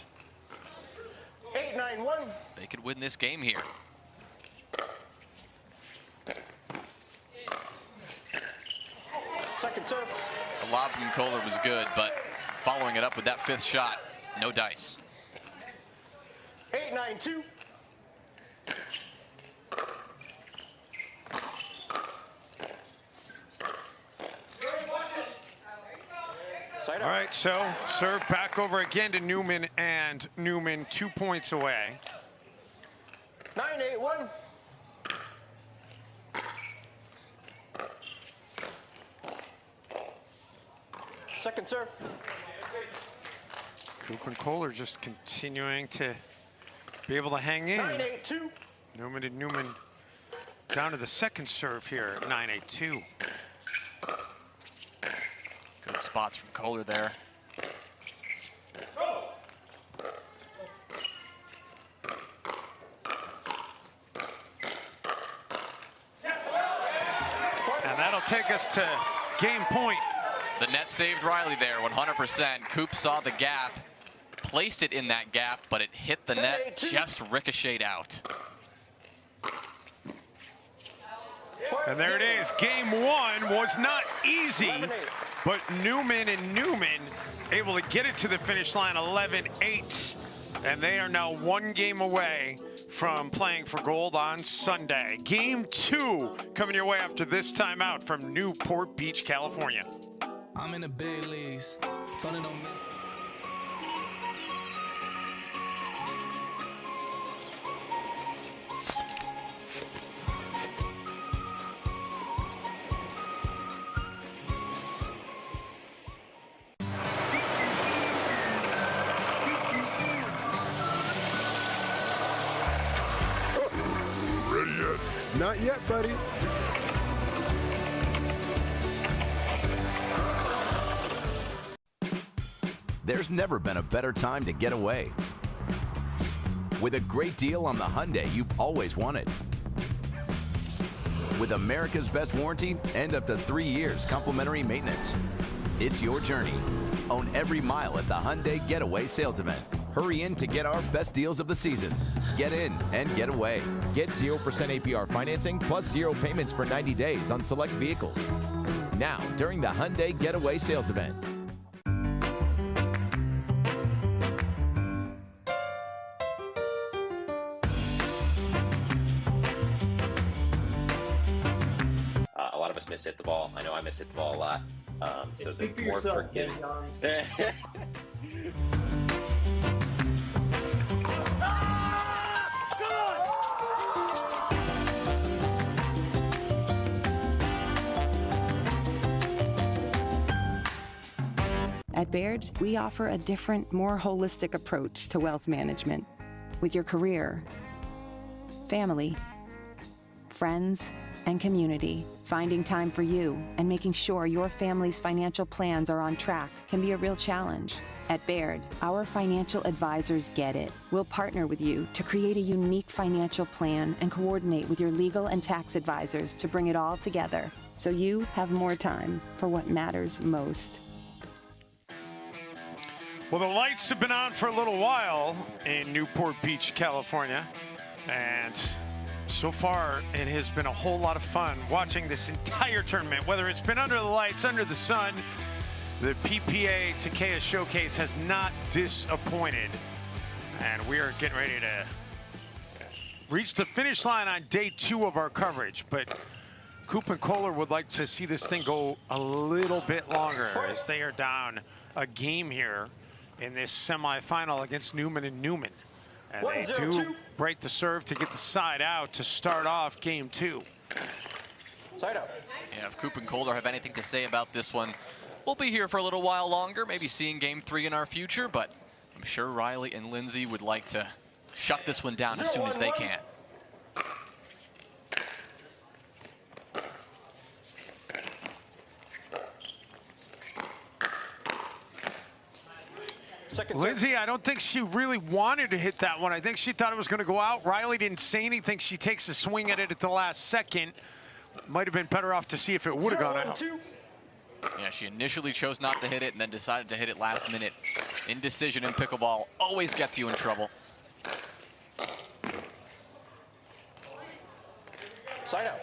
8-9-1. They could win this game here. Second serve. The lob from Kohler was good, but following it up with that 5th shot, no dice. 8-9-2. All right, so serve back over again to Newman, and Newman 2 points away. 9-8-1. Second serve. Koop and Kohler just continuing to be able to hang in. 9-8-2. Newman and Newman down to the second serve here at 9-8-2. Good spots from Kohler there. And that'll take us to game point. The net saved Riley there, 100%. Coop saw the gap, placed it in that gap, but it hit the net, just ricocheted out. And there it is. Game 1 was not easy, but Newman and Newman able to get it to the finish line 11-8. And they are now 1 game away from playing for gold on Sunday. Game 2 coming your way after this timeout from Newport Beach, California. I'm in the big leagues. Turning on me. Ready yet? Not yet, buddy. There's never been a better time to get away. With a great deal on the Hyundai you've always wanted. With America's best warranty and up to 3 years complimentary maintenance. It's your journey. Own every mile at the Hyundai Getaway Sales Event. Hurry in to get our best deals of the season. Get in and get away. Get 0% APR financing plus 0 payments for 90 days on select vehicles. Now, during the Hyundai Getaway Sales Event. A lot of us miss hit the ball. I know I miss hit the ball a lot. So Speak for more yourself, forgiving. At Baird, we offer a different, more holistic approach to wealth management. With your career, family, friends, and community, finding time for you and making sure your family's financial plans are on track can be a real challenge. At Baird, our financial advisors get it. We'll partner with you to create a unique financial plan and coordinate with your legal and tax advisors to bring it all together so you have more time for what matters most. Well, the lights have been on for a little while in Newport Beach, California, and so far it has been a whole lot of fun watching this entire tournament. Whether it's been under the lights, under the sun, the PPA Takeya Showcase has not disappointed, and we are getting ready to reach the finish line on day 2 of our coverage. But Koop and Kohler would like to see this thing go a little bit longer as they are down a game here in this semifinal against Newman and Newman. And they do break the serve to get the side out to start off game 2. Side out. Yeah, if Koop and Kohler have anything to say about this one, we'll be here for a little while longer, maybe seeing game 3 in our future, but I'm sure Riley and Lindsey would like to shut this one down as soon as they can. Lindsey, I don't think she really wanted to hit that one. I think she thought it was going to go out. Riley didn't say anything. She takes a swing at it at the last second. Might have been better off to see if it would have gone out. Yeah, she initially chose not to hit it and then decided to hit it last minute. Indecision in pickleball always gets you in trouble. Side out.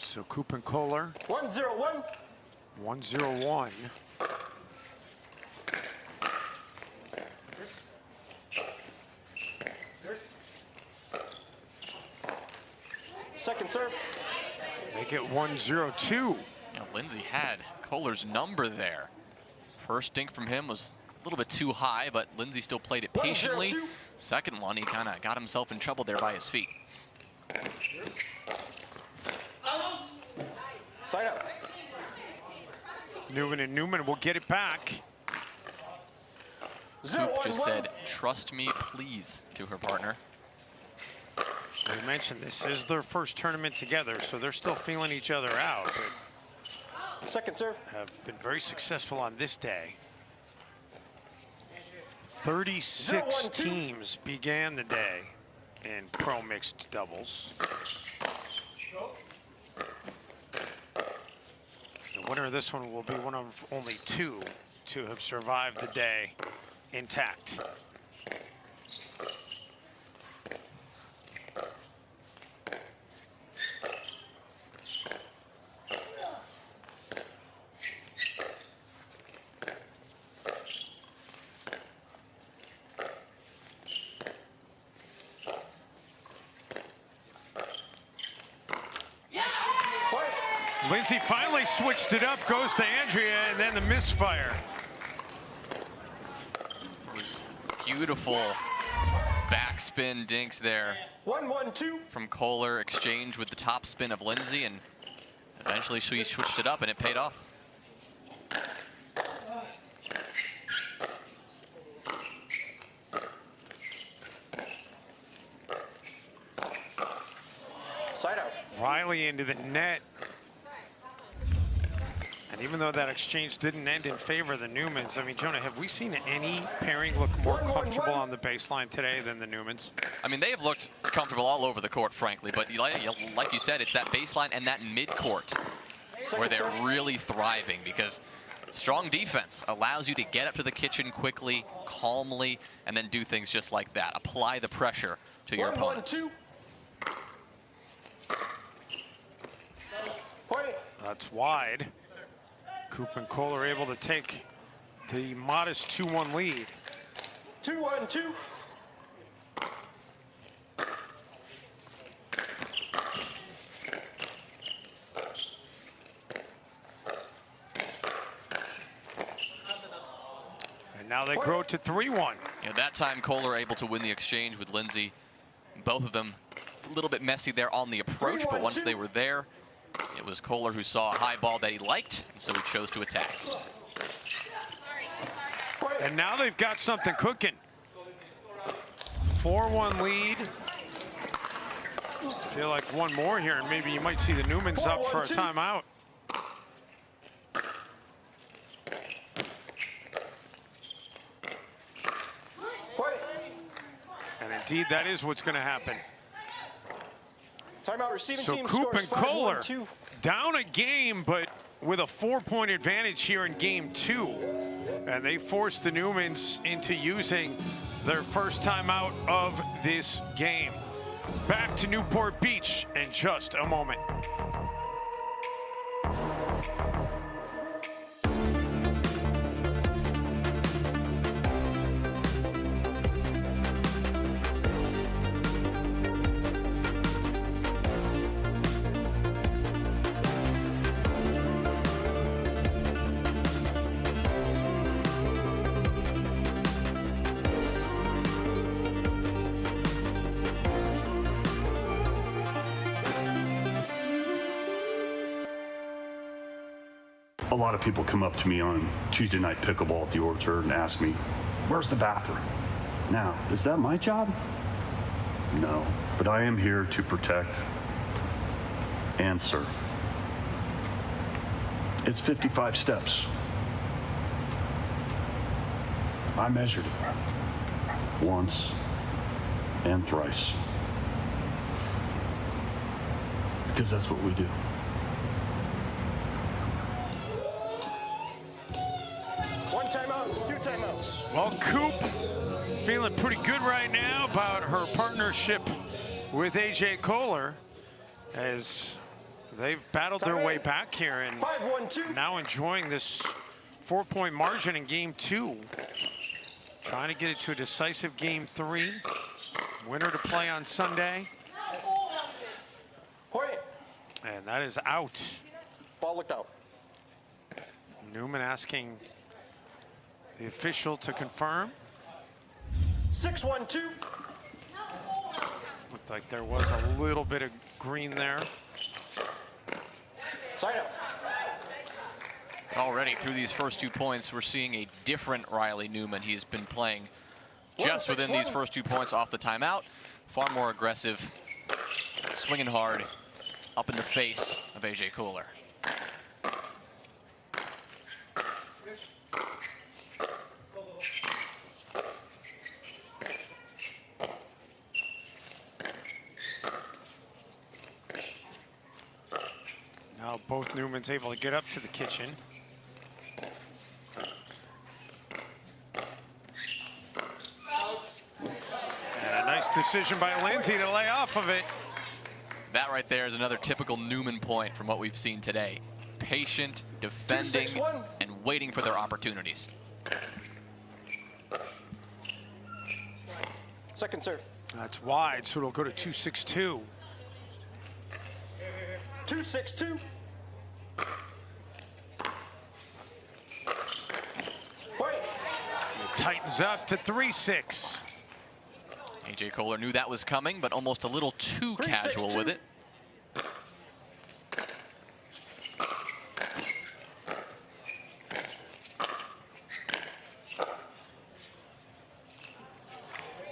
So Koop and Kohler. 1-0-1. 1-0-1. Second serve. Make it 1-0-2. You know, Lindsey had Kohler's number there. First dink from him was a little bit too high, but Lindsey still played it patiently. 1-0-2. Second one, he kind of got himself in trouble there by his feet. Side out. Newman and Newman will get it back. Coop just said, "Trust me, please," to her partner. We mentioned this is their first tournament together, so they're still feeling each other out. But second serve. Have been very successful on this day. 36 teams began the day in pro mixed doubles. The winner of this one will be one of only 2 to have survived the day intact. Lindsey finally switched it up, goes to Andrea, and then the misfire. It was beautiful backspin dinks there. 1-1-2. From Kohler, exchange with the top spin of Lindsey, and eventually she switched it up and it paid off. Side out. Riley into the net. And even though that exchange didn't end in favor of the Newmans, I mean, Jonah, have we seen any pairing look more comfortable on the baseline today than the Newmans? I mean, they have looked comfortable all over the court, frankly, but like you said, it's that baseline and that mid-court where they're really thriving, because strong defense allows you to get up to the kitchen quickly, calmly, and then do things just like that. Apply the pressure to your opponent. 1-1-2. That's wide. Coop and Kohler able to take the modest 2-1 lead. 2-1-2. And now they grow to 3-1. You know, that time Kohler able to win the exchange with Lindsey. Both of them a little bit messy there on the approach, but once they were there, it was Kohler who saw a high ball that he liked, and so he chose to attack. And now they've got something cooking. 4-1 lead. Feel like one more here, and maybe you might see the Newmans up for a timeout. And indeed, that is what's going to happen. Timeout. Receiving So team Coop scores and Kohler 5-1-2. down a game, but with a 4-point advantage here in game 2. And they forced the Newmans into using their first timeout of this game. Back to Newport Beach in just a moment. A lot of people come up to me on Tuesday night pickleball at the Orchard and ask me, where's the bathroom? Now, is that my job? No, but I am here to protect and serve. It's 55 steps. I measured it once and thrice. Because that's what we do. One timeout, 2 timeouts. Well, Coop feeling pretty good right now about her partnership with AJ Koller, as they've battled their way back here and 5-1-2. now enjoying this 4-point margin in game 2. Trying to get it to a decisive game 3. Winner to play on Sunday. And that is out. Ball looked out. Newman asking the official to confirm. 6-1-2. Looked like there was a little bit of green there. Side out. Already through these first 2 points, we're seeing a different Riley Newman. He's been playing just within these first 2 points off the timeout. Far more aggressive, swinging hard, up in the face of AJ Kohler. Now both Newmans able to get up to the kitchen. And a nice decision by Lindsey to lay off of it. That right there is another typical Newman point from what we've seen today. Patient, defending, and waiting for their opportunities. Second serve. That's wide, so it'll go to 2-6-2. 2-6-2. It tightens up to 3-6. AJ Kohler knew that was coming, but almost a little too casual with it.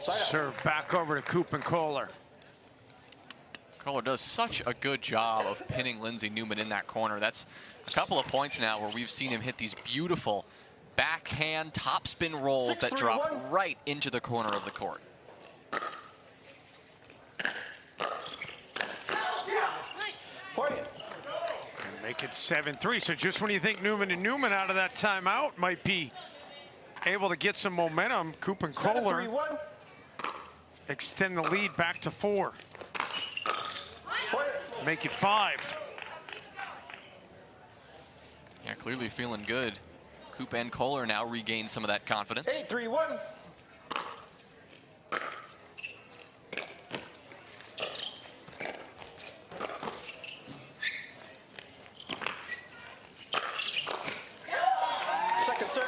Serve back over to Coop and Kohler. Kohler does such a good job of pinning Lindsey Newman in that corner. That's a couple of points now where we've seen him hit these beautiful backhand topspin rolls that drop right into the corner of the court. And make it 7-3. So just when you think Newman and Newman out of that timeout might be able to get some momentum, Coop and Kohler extend the lead back to 4. Make it 5. Yeah, clearly feeling good. Coop and Kohler now regain some of that confidence. 8-3-1. Second serve.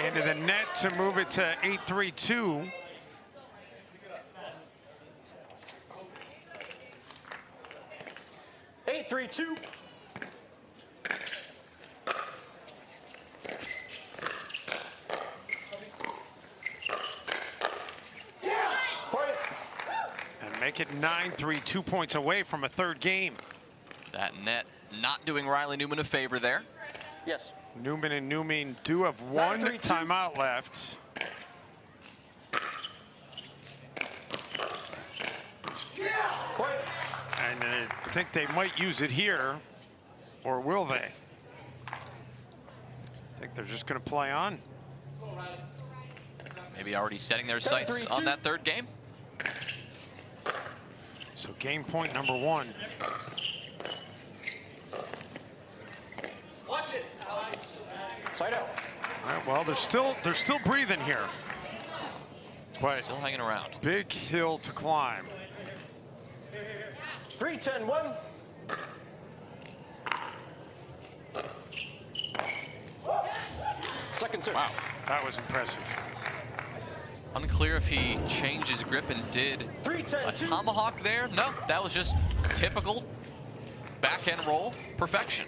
Into the net to move it to 8-3-2. Two. And make it 9-3, 2 points away from a third game. That net not doing Riley Newman a favor there. Yes. Newman and Newman do have one timeout left. And I think they might use it here, or will they? I think they're just going to play on. Maybe already setting their sights on that third game. So game point number 1. Watch it. Side out. All right, well, they're still breathing here. But still hanging around. Big hill to climb. 3-10-1. Second serve. Wow, that was impressive. Unclear if he changed his grip and did a tomahawk there. No, that was just typical backhand roll perfection.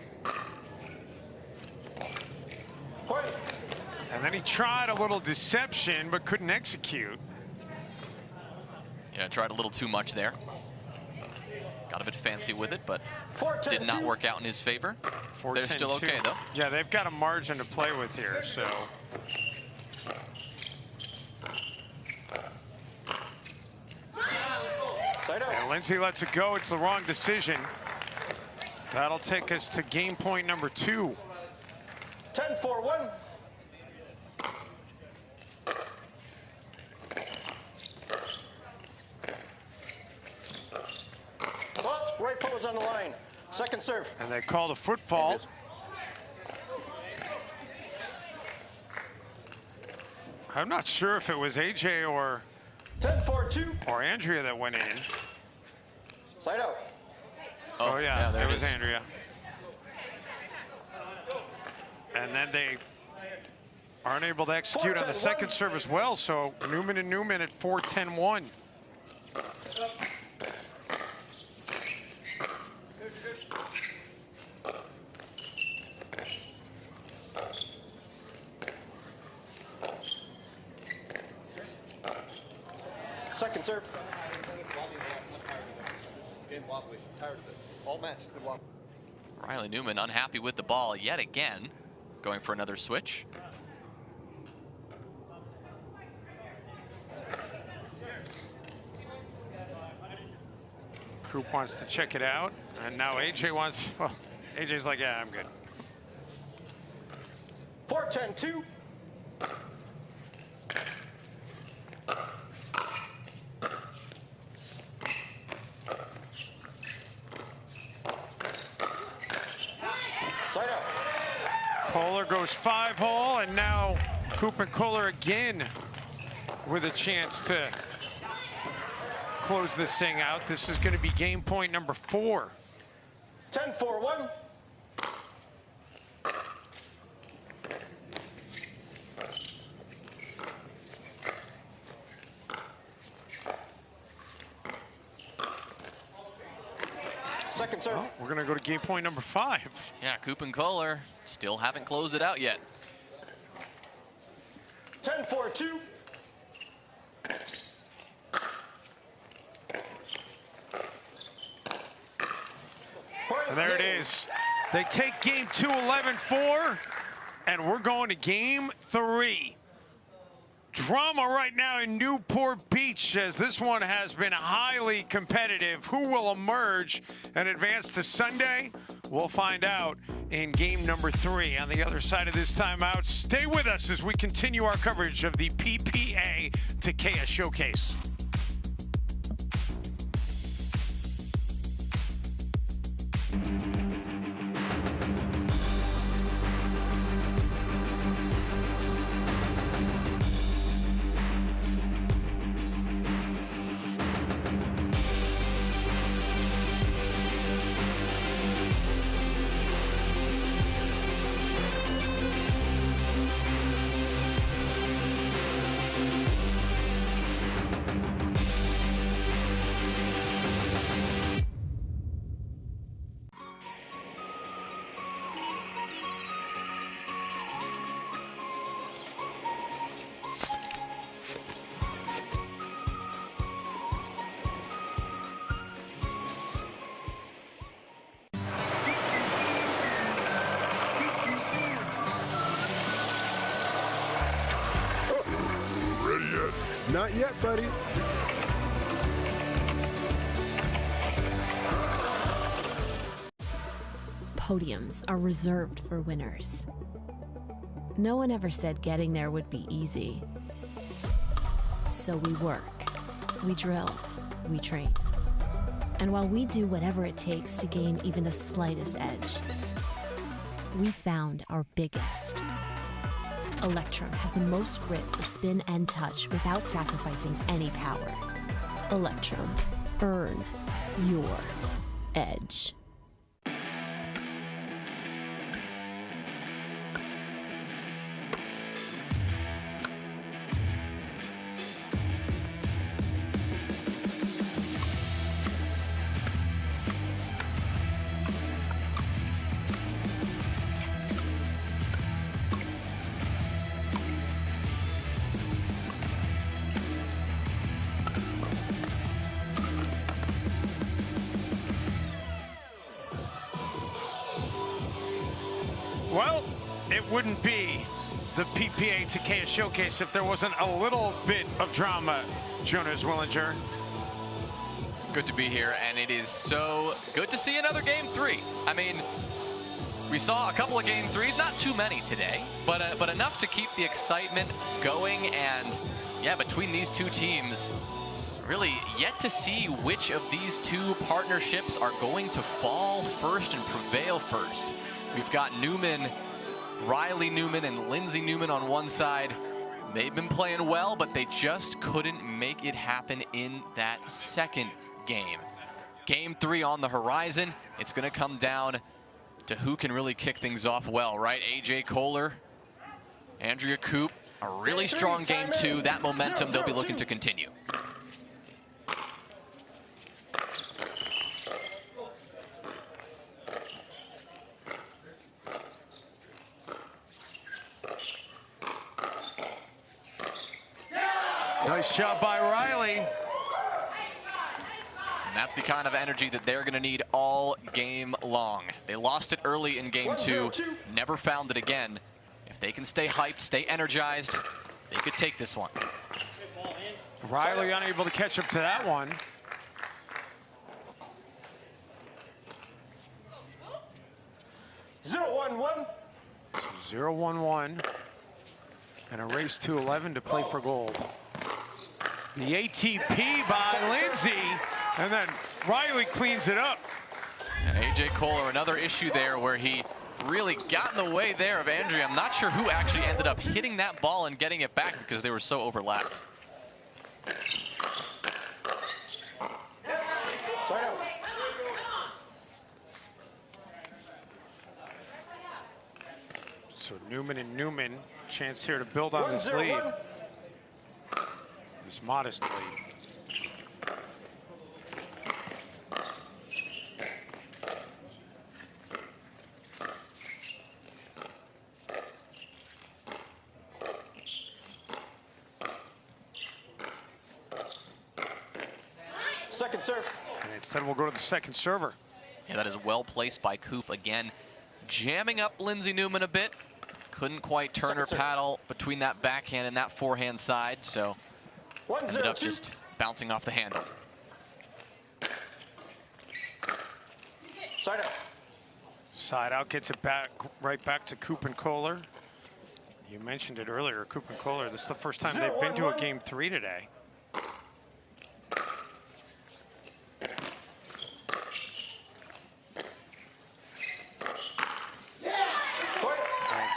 And then he tried a little deception, but couldn't execute. Yeah, tried a little too much there. Got a bit fancy with it, but did not work out in his favor. They're still okay, though. Yeah, they've got a margin to play with here, so. And Lindsey lets it go. It's the wrong decision. That'll take us to game point number 2. 10-4-1. Right foot was on the line. Second serve. And they called a foot fault. I'm not sure if it was AJ or 10-4-2. or Andrea that went in. Side out. Oh, yeah, there it it was is. Andrea. And then they aren't able to execute on the second serve as well. So Newman and Newman at 4-10-1. Second serve. Again, wobbly. Tired of it. All match has been wobbly. Riley Newman unhappy with the ball yet again, going for another switch. Coop wants to check it out, and now AJ wants, well, AJ's like, yeah, I'm good. 4-10-2. Side out. Kohler goes 5-hole, and now Coop and Kohler again with a chance to close this thing out. This is going to be game point number 4. 10-4-1. Second serve. Well, we're going to go to game point number 5. Yeah, Coop and Kohler still haven't closed it out yet. 10-4-2. And there it is. They take game 2, 11-4, and we're going to game 3. Drama right now in Newport Beach, as this one has been highly competitive. Who will emerge and advance to Sunday? We'll find out in game number 3. On the other side of this timeout, stay with us as we continue our coverage of the PPA Takeya Showcase. Not yet, buddy. Podiums are reserved for winners. No one ever said getting there would be easy. So we work, we drill, we train. And while we do whatever it takes to gain even the slightest edge, we found our biggest. Electrum has the most grip for spin and touch without sacrificing any power. Electrum, earn your edge. Well, it wouldn't be the PPA Takeya Showcase if there wasn't a little bit of drama, Jonas Willinger. Good to be here, and it is so good to see another game 3. I mean, we saw a couple of game 3s, not too many today, but enough to keep the excitement going. And yeah, between these two teams, Really yet to see which of these two partnerships are going to fall first and prevail first. We've got Newman, Riley Newman and Lindsey Newman on one side. They've been playing well, but they just couldn't make it happen in that second game. Game 3 on the horizon. It's going to come down to who can really kick things off well, right? AJ Kohler, Andrea Koop, a really strong game 2. That momentum they'll be looking to continue. Nice job by Riley. And that's the kind of energy that they're going to need all game long. They lost it early in game 2, never found it again. If they can stay hyped, stay energized, they could take this one. Riley unable to catch up to that one. Zero, 1-1. 0-1-1. And a race to 11 to play for gold. The ATP by Lindsey, and then Riley cleans it up. And AJ Kohler, another issue there where he really got in the way there of Andrea. I'm not sure who actually ended up hitting that ball and getting it back because they were so overlapped. So Newman and Newman, chance here to build on this lead. This modest lead. Second serve. And instead we'll go to the second server. Yeah, that is well placed by Coop again. Jamming up Lindsey Newman a bit. Couldn't quite turn her paddle between that backhand and that forehand side, so ended up just bouncing off the handle. Side out. Side out gets it back, right back to Coop and Kohler. You mentioned it earlier, Coop and Kohler. This is the first time they've been to a game 3 today.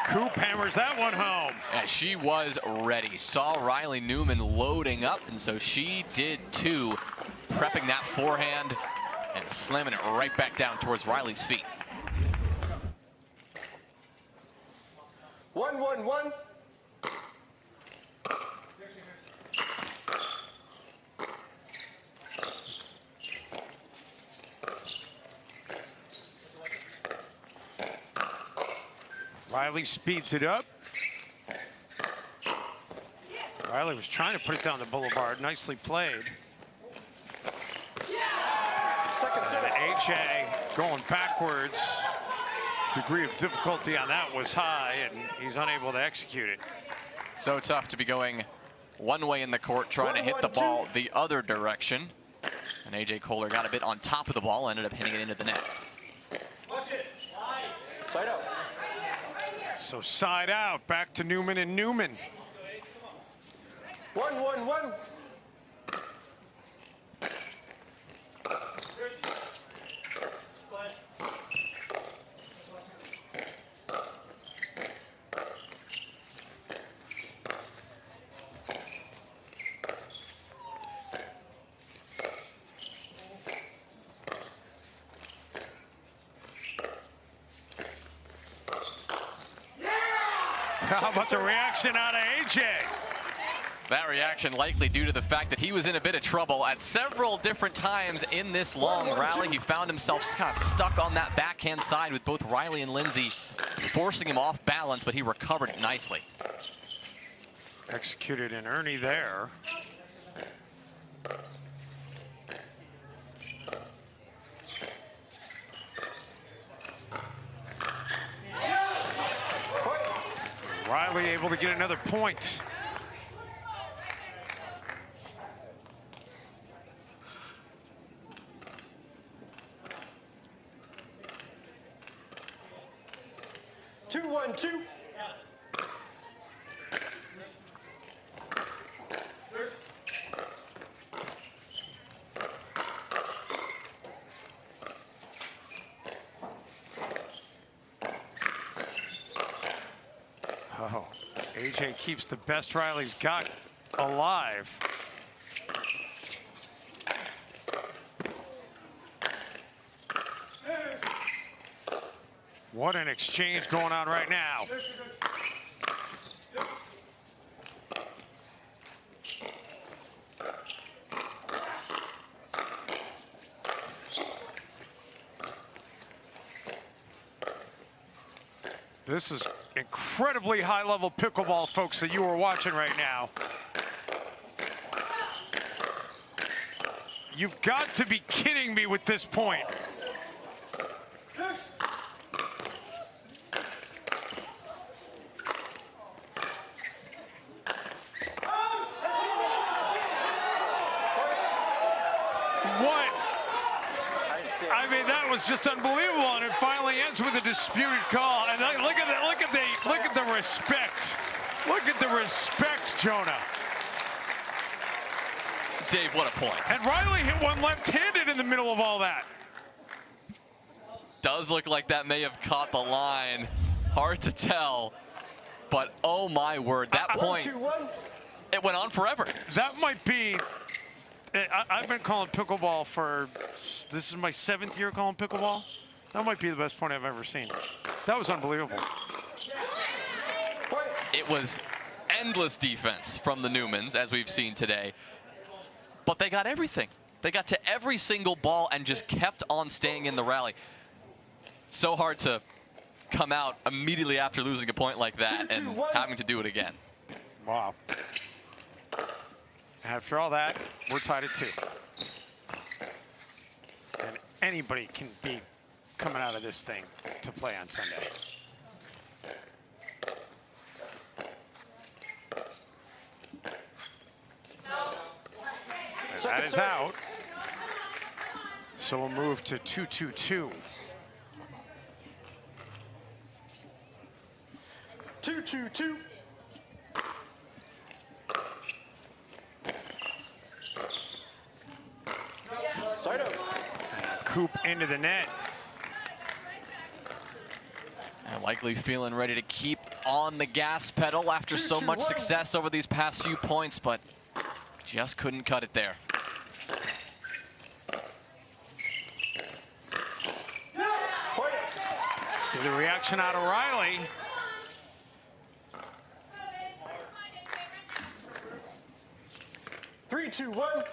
Coop hammers that one home. Yeah, she was ready. Saw Riley Newman loading up, and so she did too, prepping that forehand and slamming it right back down towards Riley's feet. 1-1-1. Riley speeds it up. Riley was trying to put it down the boulevard. Nicely played. Second serve. And AJ going backwards. Degree of difficulty on that was high, and he's unable to execute it. So tough to be going one way in the court, trying to hit the ball the other direction. And AJ Kohler got a bit on top of the ball, ended up hitting it into the net. Watch it. Side out. So side out, back to Newman and Newman. 1-1-1. How about the reaction out of AJ? That reaction likely due to the fact that he was in a bit of trouble at several different times in this long rally. He found himself kind of stuck on that backhand side with both Riley and Lindsey forcing him off balance, but he recovered it nicely. Executed an Ernie there. Riley able to get another point. Two, 1-2. Oh, AJ keeps the best Riley's got alive. What an exchange going on right now. This is incredibly high-level pickleball, folks, that you are watching right now. You've got to be kidding me with this point. What? I mean, that was just unbelievable, and it finally ends with a disputed call. And look at that! Look at the respect! Look at the respect, Jonah. Dave, what a point! And Riley hit one left-handed in the middle of all that. Does look like that may have caught the line. Hard to tell, but oh my word, that point, it went on forever. That might be. I've been calling pickleball for, this is my 7th year calling pickleball. That might be the best point I've ever seen. That was unbelievable. It was endless defense from the Newmans, as we've seen today. But they got everything. They got to every single ball and just kept on staying in the rally. So hard to come out immediately after losing a point like that and having to do it again. Wow. After all that, we're tied at 2. And anybody can be coming out of this thing to play on Sunday. That is out. So we'll move to 2-2-2. 2-2-2. Side out. Coop into the net. And likely feeling ready to keep on the gas pedal after so much success over these past few points, but just couldn't cut it there. See the reaction out of Riley. Three, two, one.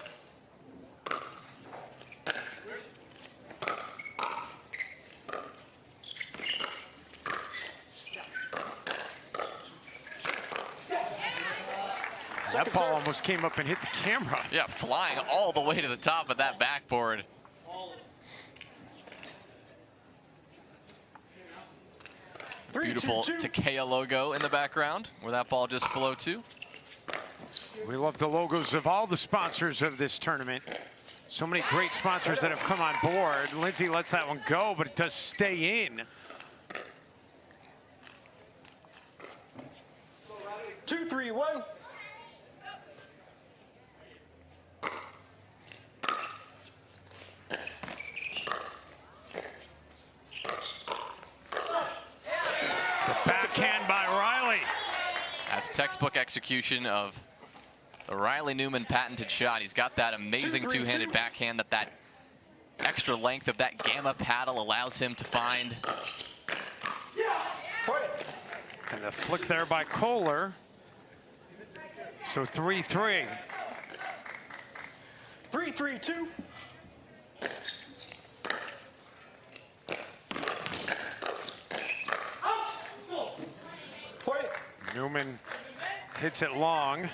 That ball almost came up and hit the camera. Yeah, flying all the way to the top of that backboard. Beautiful Takeya logo in the background, where that ball just flew to. We love the logos of all the sponsors of this tournament. So many great sponsors that have come on board. Lindsey lets that one go, but it does stay in. 2-3-1. Backhand by Riley. That's textbook execution of the Riley Newman patented shot. He's got that amazing two-handed backhand that extra length of that gamma paddle allows him to find. And the flick there by Kohler. So 3-3. 3-3-2. Newman hits it long.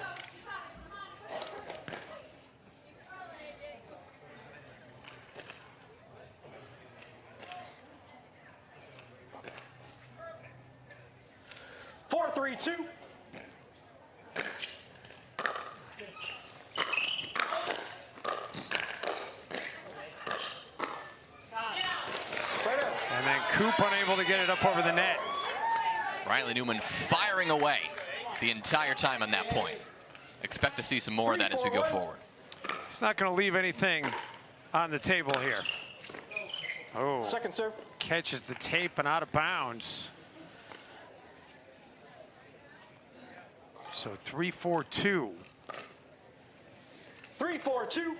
Four, 3-2. And then Coop unable to get it up over the net. Riley Newman firing away the entire time on that point. Expect to see some more of that as we go forward. He's not going to leave anything on the table here. Oh, second serve. Catches the tape and out of bounds. So 3-4-2. 3-4-2.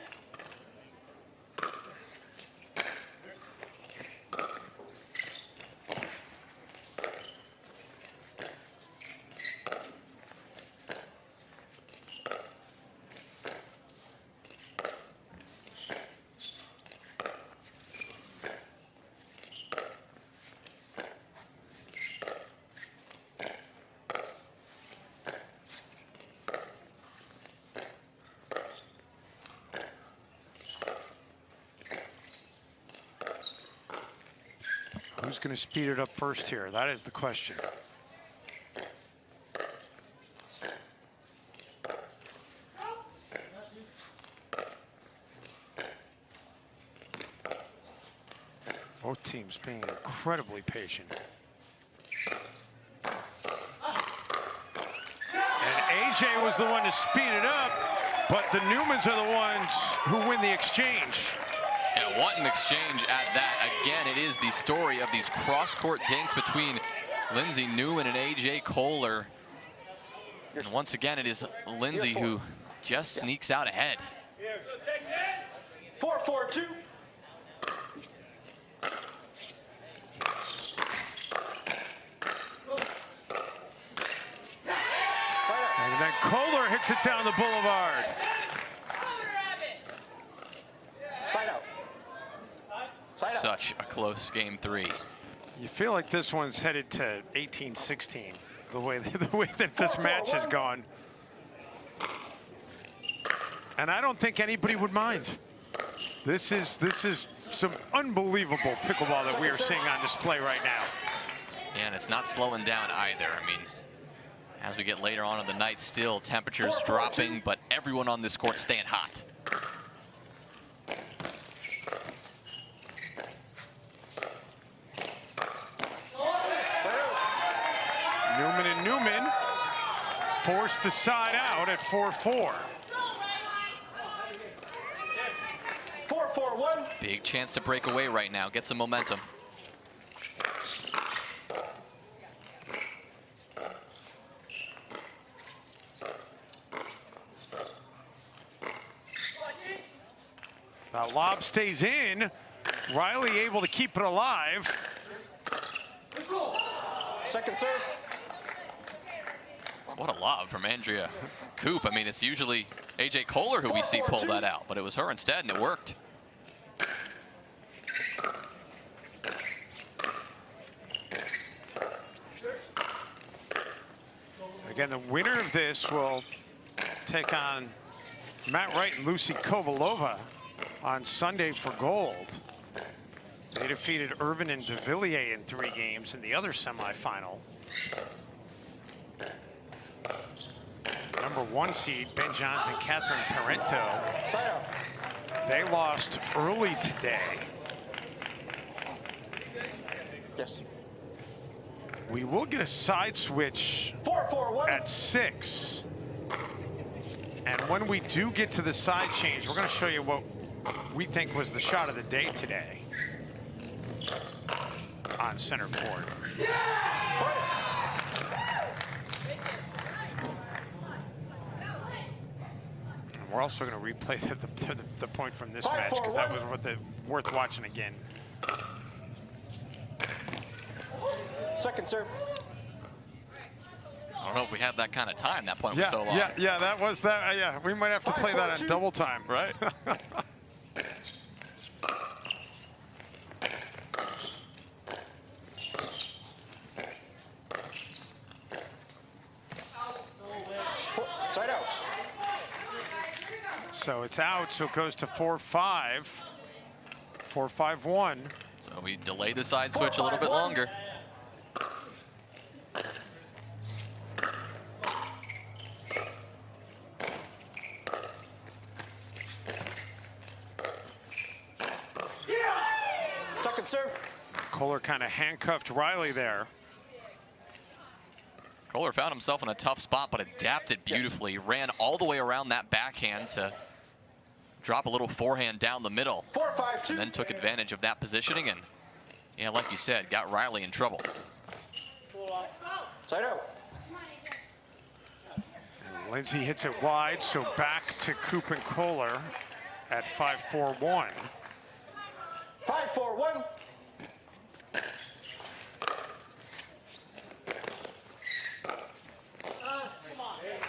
Who's going to speed it up first here? That is the question. Both teams being incredibly patient. And AJ was the one to speed it up, but the Newmans are the ones who win the exchange. Yeah, what an exchange at that. Again, it is the story of these cross-court dinks between Lindsey, Newman, and AJ Kohler. And once again, it is Lindsey who just sneaks out ahead. 4-4-2. And then Kohler hits it down the boulevard. Side out. Side out. Such a close game 3. You feel like this one's headed to 18-16, the way that this match has gone. And I don't think anybody would mind. This is some unbelievable pickleball that we are seeing on display right now. And it's not slowing down either. I mean, as we get later on in the night, still temperatures dropping, but everyone on this court staying hot. Newman and Newman forced the side out at 4-4. 4-4-1. Big chance to break away right now, get some momentum. That lob stays in. Riley able to keep it alive. Second serve. What a lob from Andrea Coop. I mean, it's usually AJ Kohler who we see pull that out, but it was her instead, and it worked. Again, the winner of this will take on Matt Wright and Lucy Kovalova on Sunday for gold. They defeated Irvine and Devilliers in 3 games in the other semifinal. Number 1 seed, Ben Jansen, Catherine Parenteau. Side out. They lost early today. Yes. We will get a side switch 4-4-1. at 6. And when we do get to the side change, we're going to show you what we think was the shot of the day today on center court. And we're also going to replay the point from this match because that was worth watching again. Second serve. I don't know if we had that kind of time. That point was so long. Yeah, that was that. Yeah, we might have to play that on double time. Right. Side out. So it's out, so it goes to 4-5. 4-5-1. So we delay the side switch a little bit longer. Second serve. Kohler kind of handcuffed Riley there. Kohler found himself in a tough spot, but adapted beautifully. Yes. Ran all the way around that backhand to drop a little forehand down the middle. 4-5-2. And then took advantage of that positioning and, yeah, like you said, got Riley in trouble. Side out. Lindsey hits it wide, so back to Koop and Kohler at 5-4-1. 5-4-1.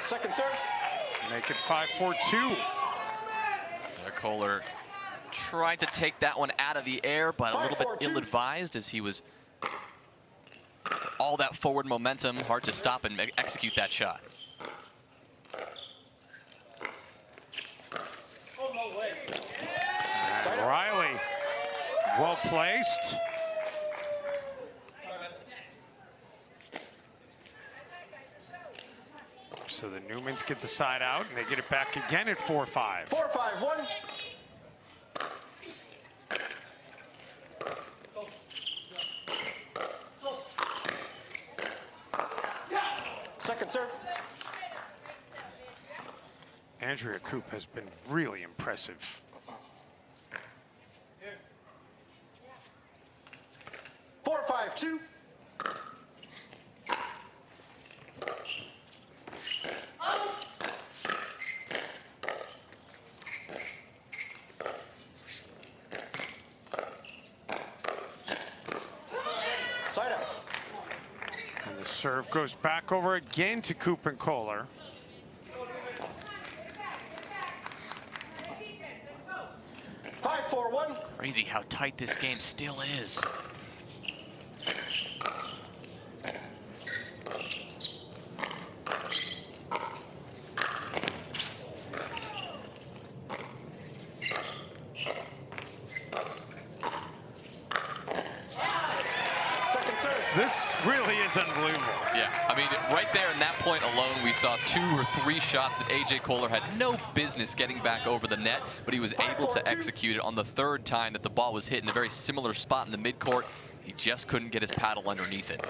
Second serve. Make it 5-4-2. Kohler tried to take that one out of the air, but a little bit ill-advised as he was all that forward momentum, hard to stop and execute that shot. And Riley, well placed. So the Newmans get the side out, and they get it back again at 4-5. 4-5-1. Second serve. Andrea Koop has been really impressive. Four, 5-2. Side out. And the serve goes back over again to Koop and Kohler. Crazy how tight this game still is. This really is unbelievable. Yeah, I mean, right there in that point alone, we saw 2 or 3 shots that A.J. Koller had no business getting back over the net, but he was able to execute it on the 3rd time that the ball was hit in a very similar spot in the midcourt. He just couldn't get his paddle underneath it.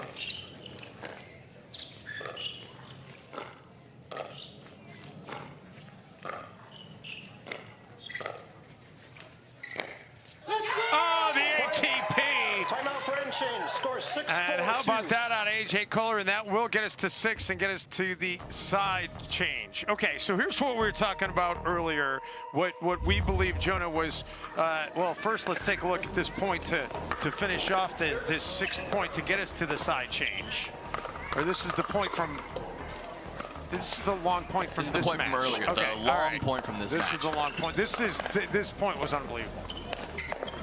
And how about that on A.J. Koller? And that will get us to 6 and get us to the side change. Okay, so here's what we were talking about earlier. What we believe Jonah was, well, first let's take a look at this point to finish off this 6th point to get us to the side change. Or this is the point from, this is the long point from this match. This is the point from earlier, okay, the long point from this match. This is the long point. This point was unbelievable.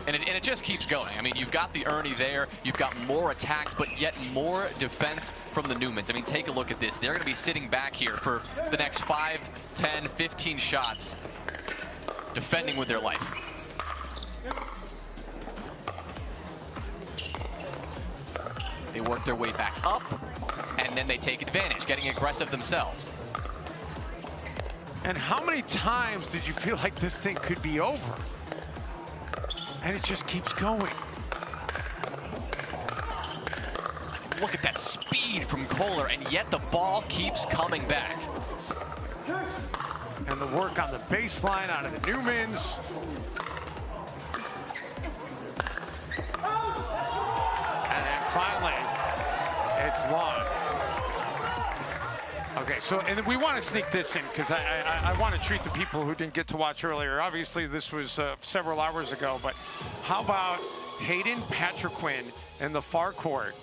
And it just keeps going. I mean, you've got the Ernie there, you've got more attacks, but yet more defense from the Newmans. I mean, take a look at this. They're going to be sitting back here for the next 5, 10, 15 shots, defending with their life. They work their way back up, and then they take advantage, getting aggressive themselves. And how many times did you feel like this thing could be over? And it just keeps going. Look at that speed from Kohler, and yet the ball keeps coming back. And the work on the baseline out of the Newmans. And then finally, it's Loong. Okay, so, and we want to sneak this in because I want to treat the people who didn't get to watch earlier. Obviously, this was several hours ago, but how about Hayden, Patriquin in the far court?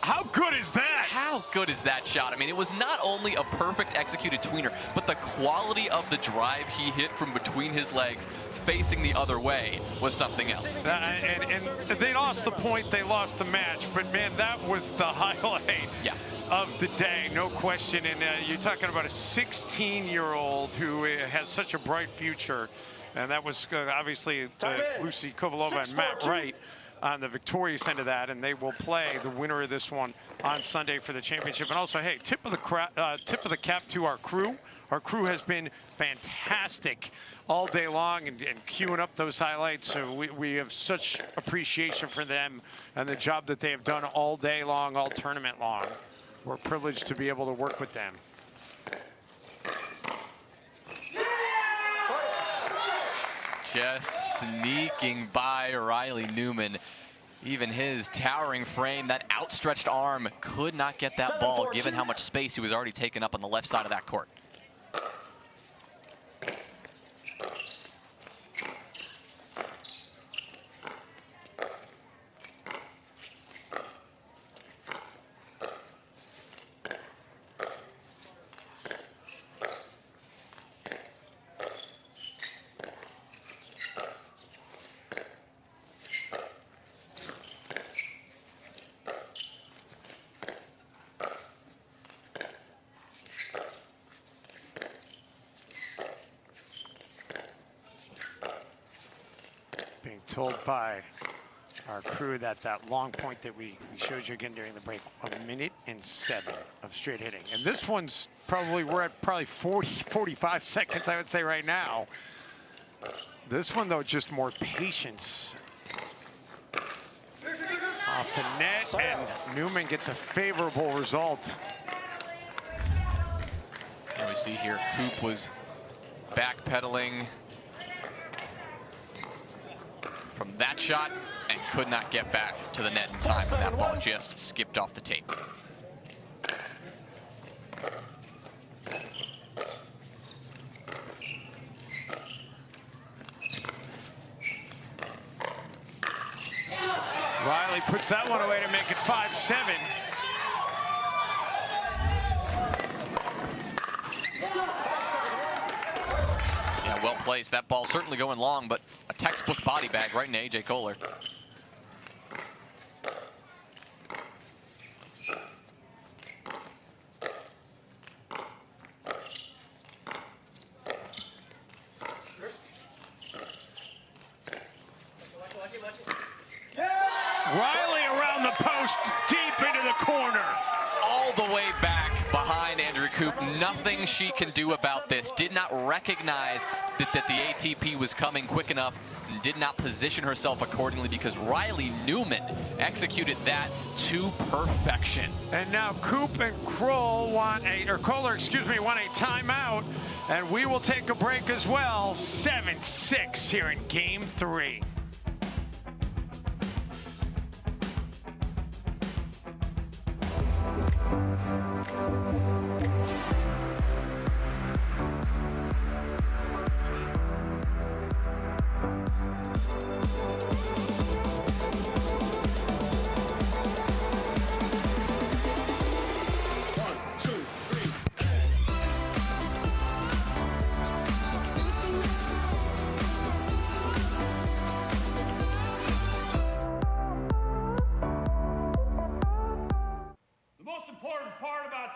How good is that? How good is that shot? I mean, it was not only a perfect executed tweener, but the quality of the drive he hit from between his legs facing the other way was something else. And they lost the point, they lost the match, but man, that was the highlight. Yeah. Of the day, no question. And you're talking about a 16-year-old who has such a bright future. And that was obviously Lucy Kovalova and Matt Wright on the victorious end of that. And they will play the winner of this one on Sunday for the championship. And also, hey, tip of the cap to our crew. Our crew has been fantastic all day long and queuing up those highlights. So we have such appreciation for them and the job that they have done all day long, all tournament long. We're privileged to be able to work with them. Just sneaking by Riley Newman. Even his towering frame, that outstretched arm, could not get that ball, given how much space he was already taking up on the left side of that court. Being told by our crew that long point that we showed you again during the break, 1:07 of straight hitting. And this one's probably, we're at probably 45 seconds, I would say right now. This one though, just more patience. Off the net, and Newman gets a favorable result. And we see here, Coop was backpedaling from that shot and could not get back to the net in time. And that ball just skipped off the tape. Riley puts that one away to make it 5-7. Yeah, well placed. That ball certainly going long, but a textbook body bag right into AJ Kohler. Riley around the post, deep into the corner. All the way back behind Andrea Coop. Nothing she can do about this. Did not recognize that the ATP was coming quick enough and did not position herself accordingly because Riley Newman executed that to perfection. And now Coop and Koller want a timeout, and we will take a break as well. 7-6 here in Game 3.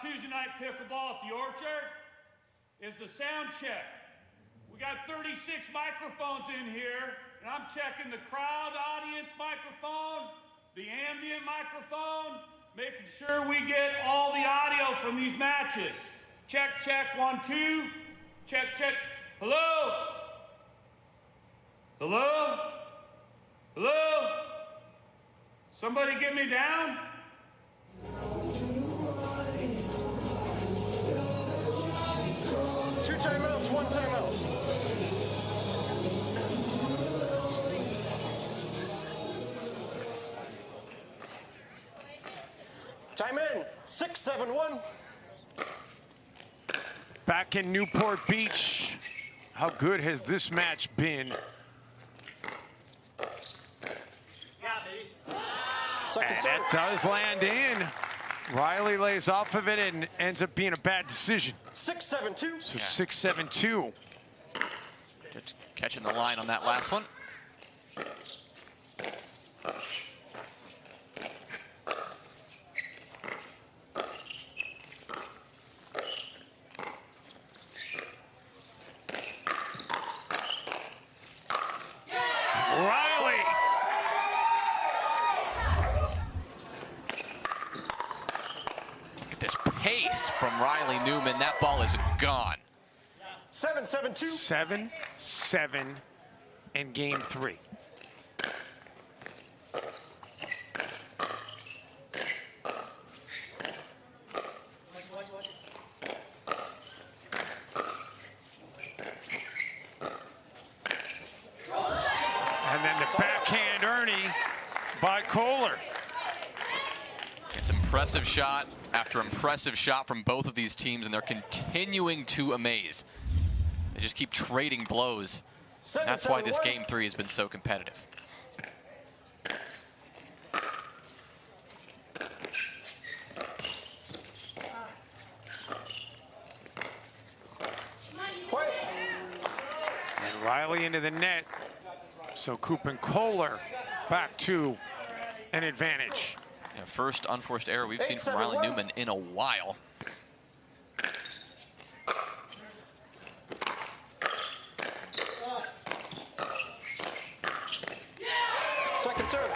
Tuesday night pickleball at the Orchard is the sound check. We got 36 microphones in here, and I'm checking the crowd audience microphone, the ambient microphone, making sure we get all the audio from these matches. Check, check, 1, 2. Check, check. Hello? Hello? Hello? Somebody get me down? Two timeouts, one timeout. Time in, 6-7-1. Back in Newport Beach, how good has this match been? And that does land in. Riley lays off of it and ends up being a bad decision. 6-7-2. So 6-7-2. Just catching the line on that last one. Riley. Look at this pace from Riley Newman. That ball is gone. 7-7-2. 7-7 in Game 3. And then the backhand Ernie by Kohler. It's impressive shot after impressive shot from both of these teams, and they're continuing to amaze. They just keep trading blows. And that's why this game 3 has been so competitive. And Riley into the net. So Koop and Kohler back to an advantage. Yeah, first unforced error we've seen from Riley Newman in a while. Second serve.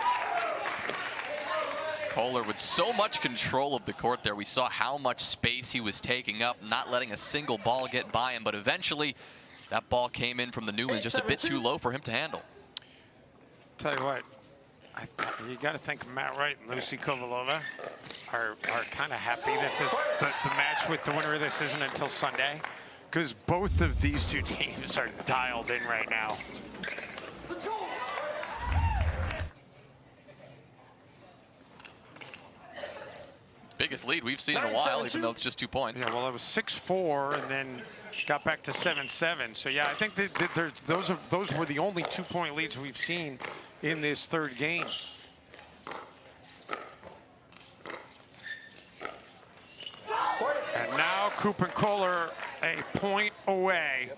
Kohler with so much control of the court there. We saw how much space he was taking up, not letting a single ball get by him, but eventually that ball came in from the Newman just a bit too low for him to handle. Tell you what, you got to think Matt Wright and Lucy Kovalova are kind of happy that the match with the winner of this isn't until Sunday, because both of these two teams are dialed in right now. Biggest lead we've seen in a while, even though it's just 2 points. Yeah, well, it was 6-4 and then got back to 7-7. So yeah, I think that those were the only 2-point leads we've seen in this third game. And now Koop and Koller a point away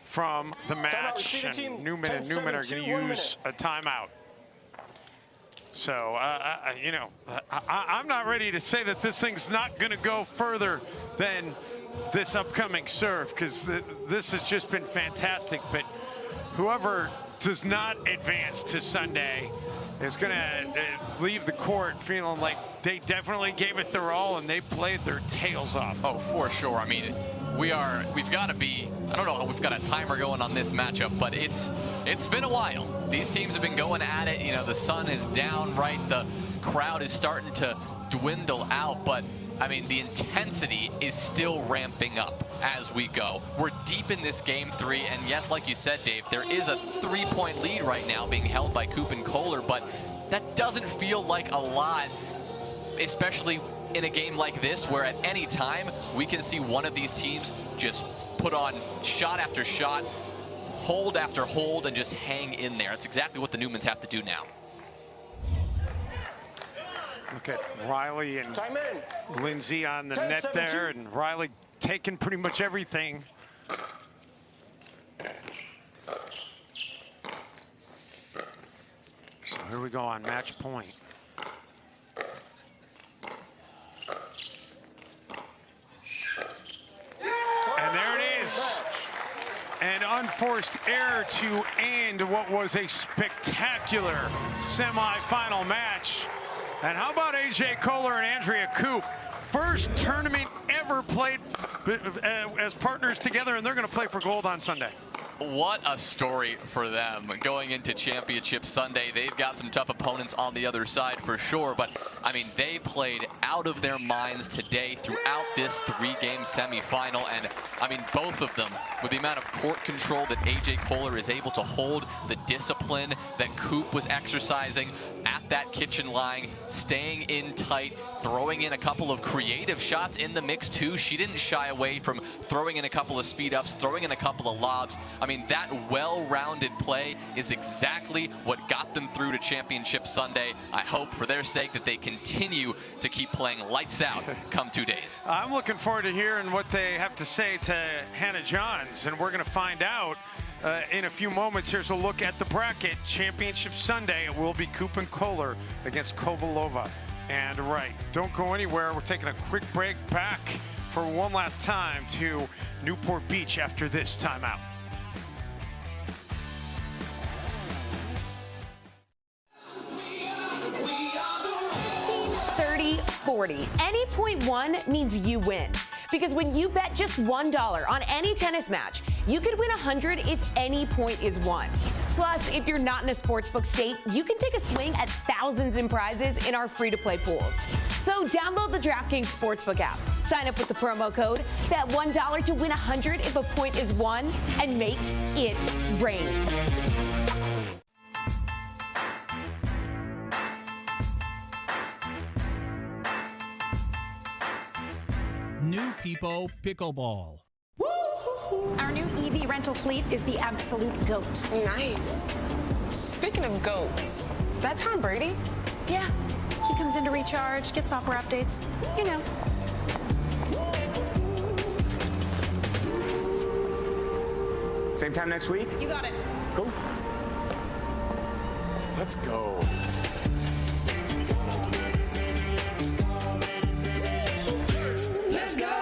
from the match. And Newman and Newman are going to use a timeout. So, you know, I'm not ready to say that this thing's not going to go further than this upcoming serve, because this has just been fantastic. But whoever does not advance to Sunday is going to leave the court feeling like they definitely gave it their all and they played their tails off. Oh, for sure. I mean, we've got to be, I don't know how we've got a timer going on this matchup, but it's been a while. These teams have been going at it. You know, the sun is down, right? The crowd is starting to dwindle out, but I mean, the intensity is still ramping up as we go. We're deep in this game 3, and yes, like you said, Dave, there is a 3-point lead right now being held by Koop and Kohler, but that doesn't feel like a lot, especially in a game like this, where at any time we can see one of these teams just put on shot after shot, hold after hold, and just hang in there. That's exactly what the Newmans have to do now. Look at Riley and Lindsey on the net there, and Riley taking pretty much everything. So here we go on match point. And there it is. An unforced error to end what was a spectacular semifinal match. And how about AJ Koller and Andrea Koop? First tournament ever played as partners together, and they're going to play for gold on Sunday. What a story for them going into Championship Sunday. They've got some tough opponents on the other side for sure, but I mean, they played out of their minds today throughout this 3-game semifinal, and I mean, both of them, with the amount of court control that AJ Koller is able to hold, the discipline that Koop was exercising at that kitchen line, staying in tight, throwing in a couple of creative shots in the mix too. She didn't shy away from throwing in a couple of speed ups, throwing in a couple of lobs. I mean, that well-rounded play is exactly what got them through to Championship Sunday. I hope for their sake that they continue to keep playing lights out come 2 days. I'm looking forward to hearing what they have to say to Hannah Johns, and we're going to find out in a few moments. Here's a look at the bracket. Championship Sunday, it will be Koop and Kohler against Kovalova and Wright. Don't go anywhere. We're taking a quick break, back for one last time to Newport Beach after this timeout. Any point won means you win. Because when you bet just $1 on any tennis match, you could win $100 if any point is won. Plus, if you're not in a sportsbook state, you can take a swing at thousands in prizes in our free-to-play pools. So download the DraftKings Sportsbook app, sign up with the promo code, bet $1 to win $100 if a point is won, and make it rain. New People Pickleball. Our new EV rental fleet is the absolute GOAT. Nice. Speaking of goats, is that Tom Brady? Yeah. He comes in to recharge, get software updates, you know. Same time next week? You got it. Cool. Let's go. Let's go.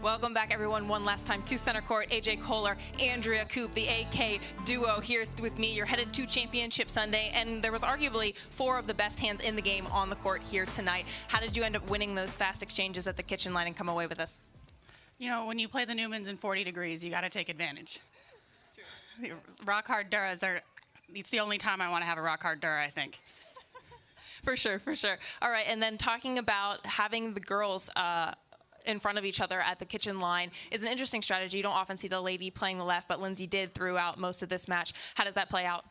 Welcome back, everyone, one last time to center court. AJ Koller, Andrea Koop, the AK duo here with me. You're headed to Championship Sunday, and there was arguably 4 of the best hands in the game on the court here tonight. How did you end up winning those fast exchanges at the kitchen line and come away with this? You know, when you play the Newmans in 40 degrees, you got to take advantage. The rock hard Duras are, it's the only time I want to have a rock hard Dura, I think. For sure, for sure. All right, and then talking about having the girls in front of each other at the kitchen line is an interesting strategy. You don't often see the lady playing the left, but Lindsey did throughout most of this match. How does that play out?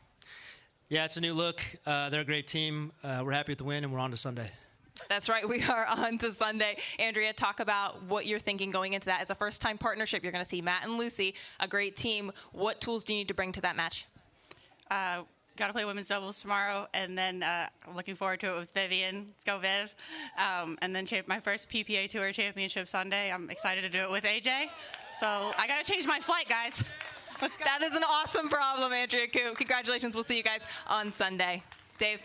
Yeah, it's a new look. They're a great team. We're happy with the win, and we're on to Sunday. That's right. We are on to Sunday. Andrea, talk about what you're thinking going into that. As a first-time partnership, you're going to see Matt and Lucy, a great team. What tools do you need to bring to that match? Got to play women's doubles tomorrow, and then I'm looking forward to it with Vivian. Let's go, Viv. And then my first PPA Tour Championship Sunday. I'm excited to do it with AJ. So I got to change my flight, guys. Let's go. That is an awesome problem, Andrea Koop. Congratulations. We'll see you guys on Sunday. Dave.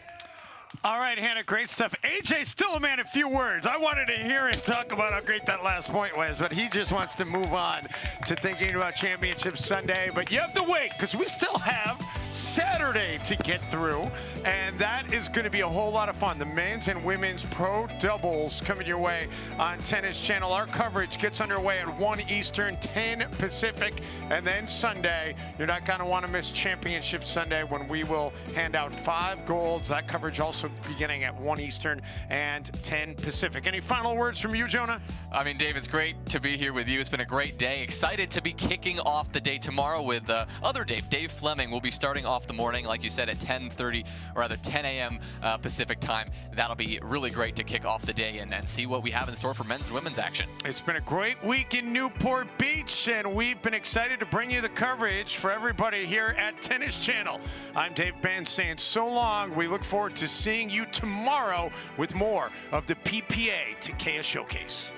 All right, Hannah, great stuff. AJ's still a man of few words. I wanted to hear him talk about how great that last point was, but he just wants to move on to thinking about Championship Sunday. But you have to wait, because we still have Saturday to get through, and that is going to be a whole lot of fun. The men's and women's pro doubles coming your way on Tennis Channel. Our coverage gets underway at 1 Eastern, 10 Pacific, and then Sunday, you're not going to want to miss Championship Sunday when we will hand out 5 golds. That coverage also beginning at 1 Eastern and 10 Pacific. Any final words from you, Jonah? I mean, Dave, it's great to be here with you. It's been a great day. Excited to be kicking off the day tomorrow with other Dave Fleming. Will be starting off the morning, like you said, at 10:30, or rather 10 a.m. Pacific time. That'll be really great to kick off the day and see what we have in store for men's and women's action. It's been a great week in Newport Beach, and we've been excited to bring you the coverage for everybody here at Tennis Channel. I'm Dave Ben saying so long. We look forward to seeing you tomorrow with more of the PPA Takeya Showcase.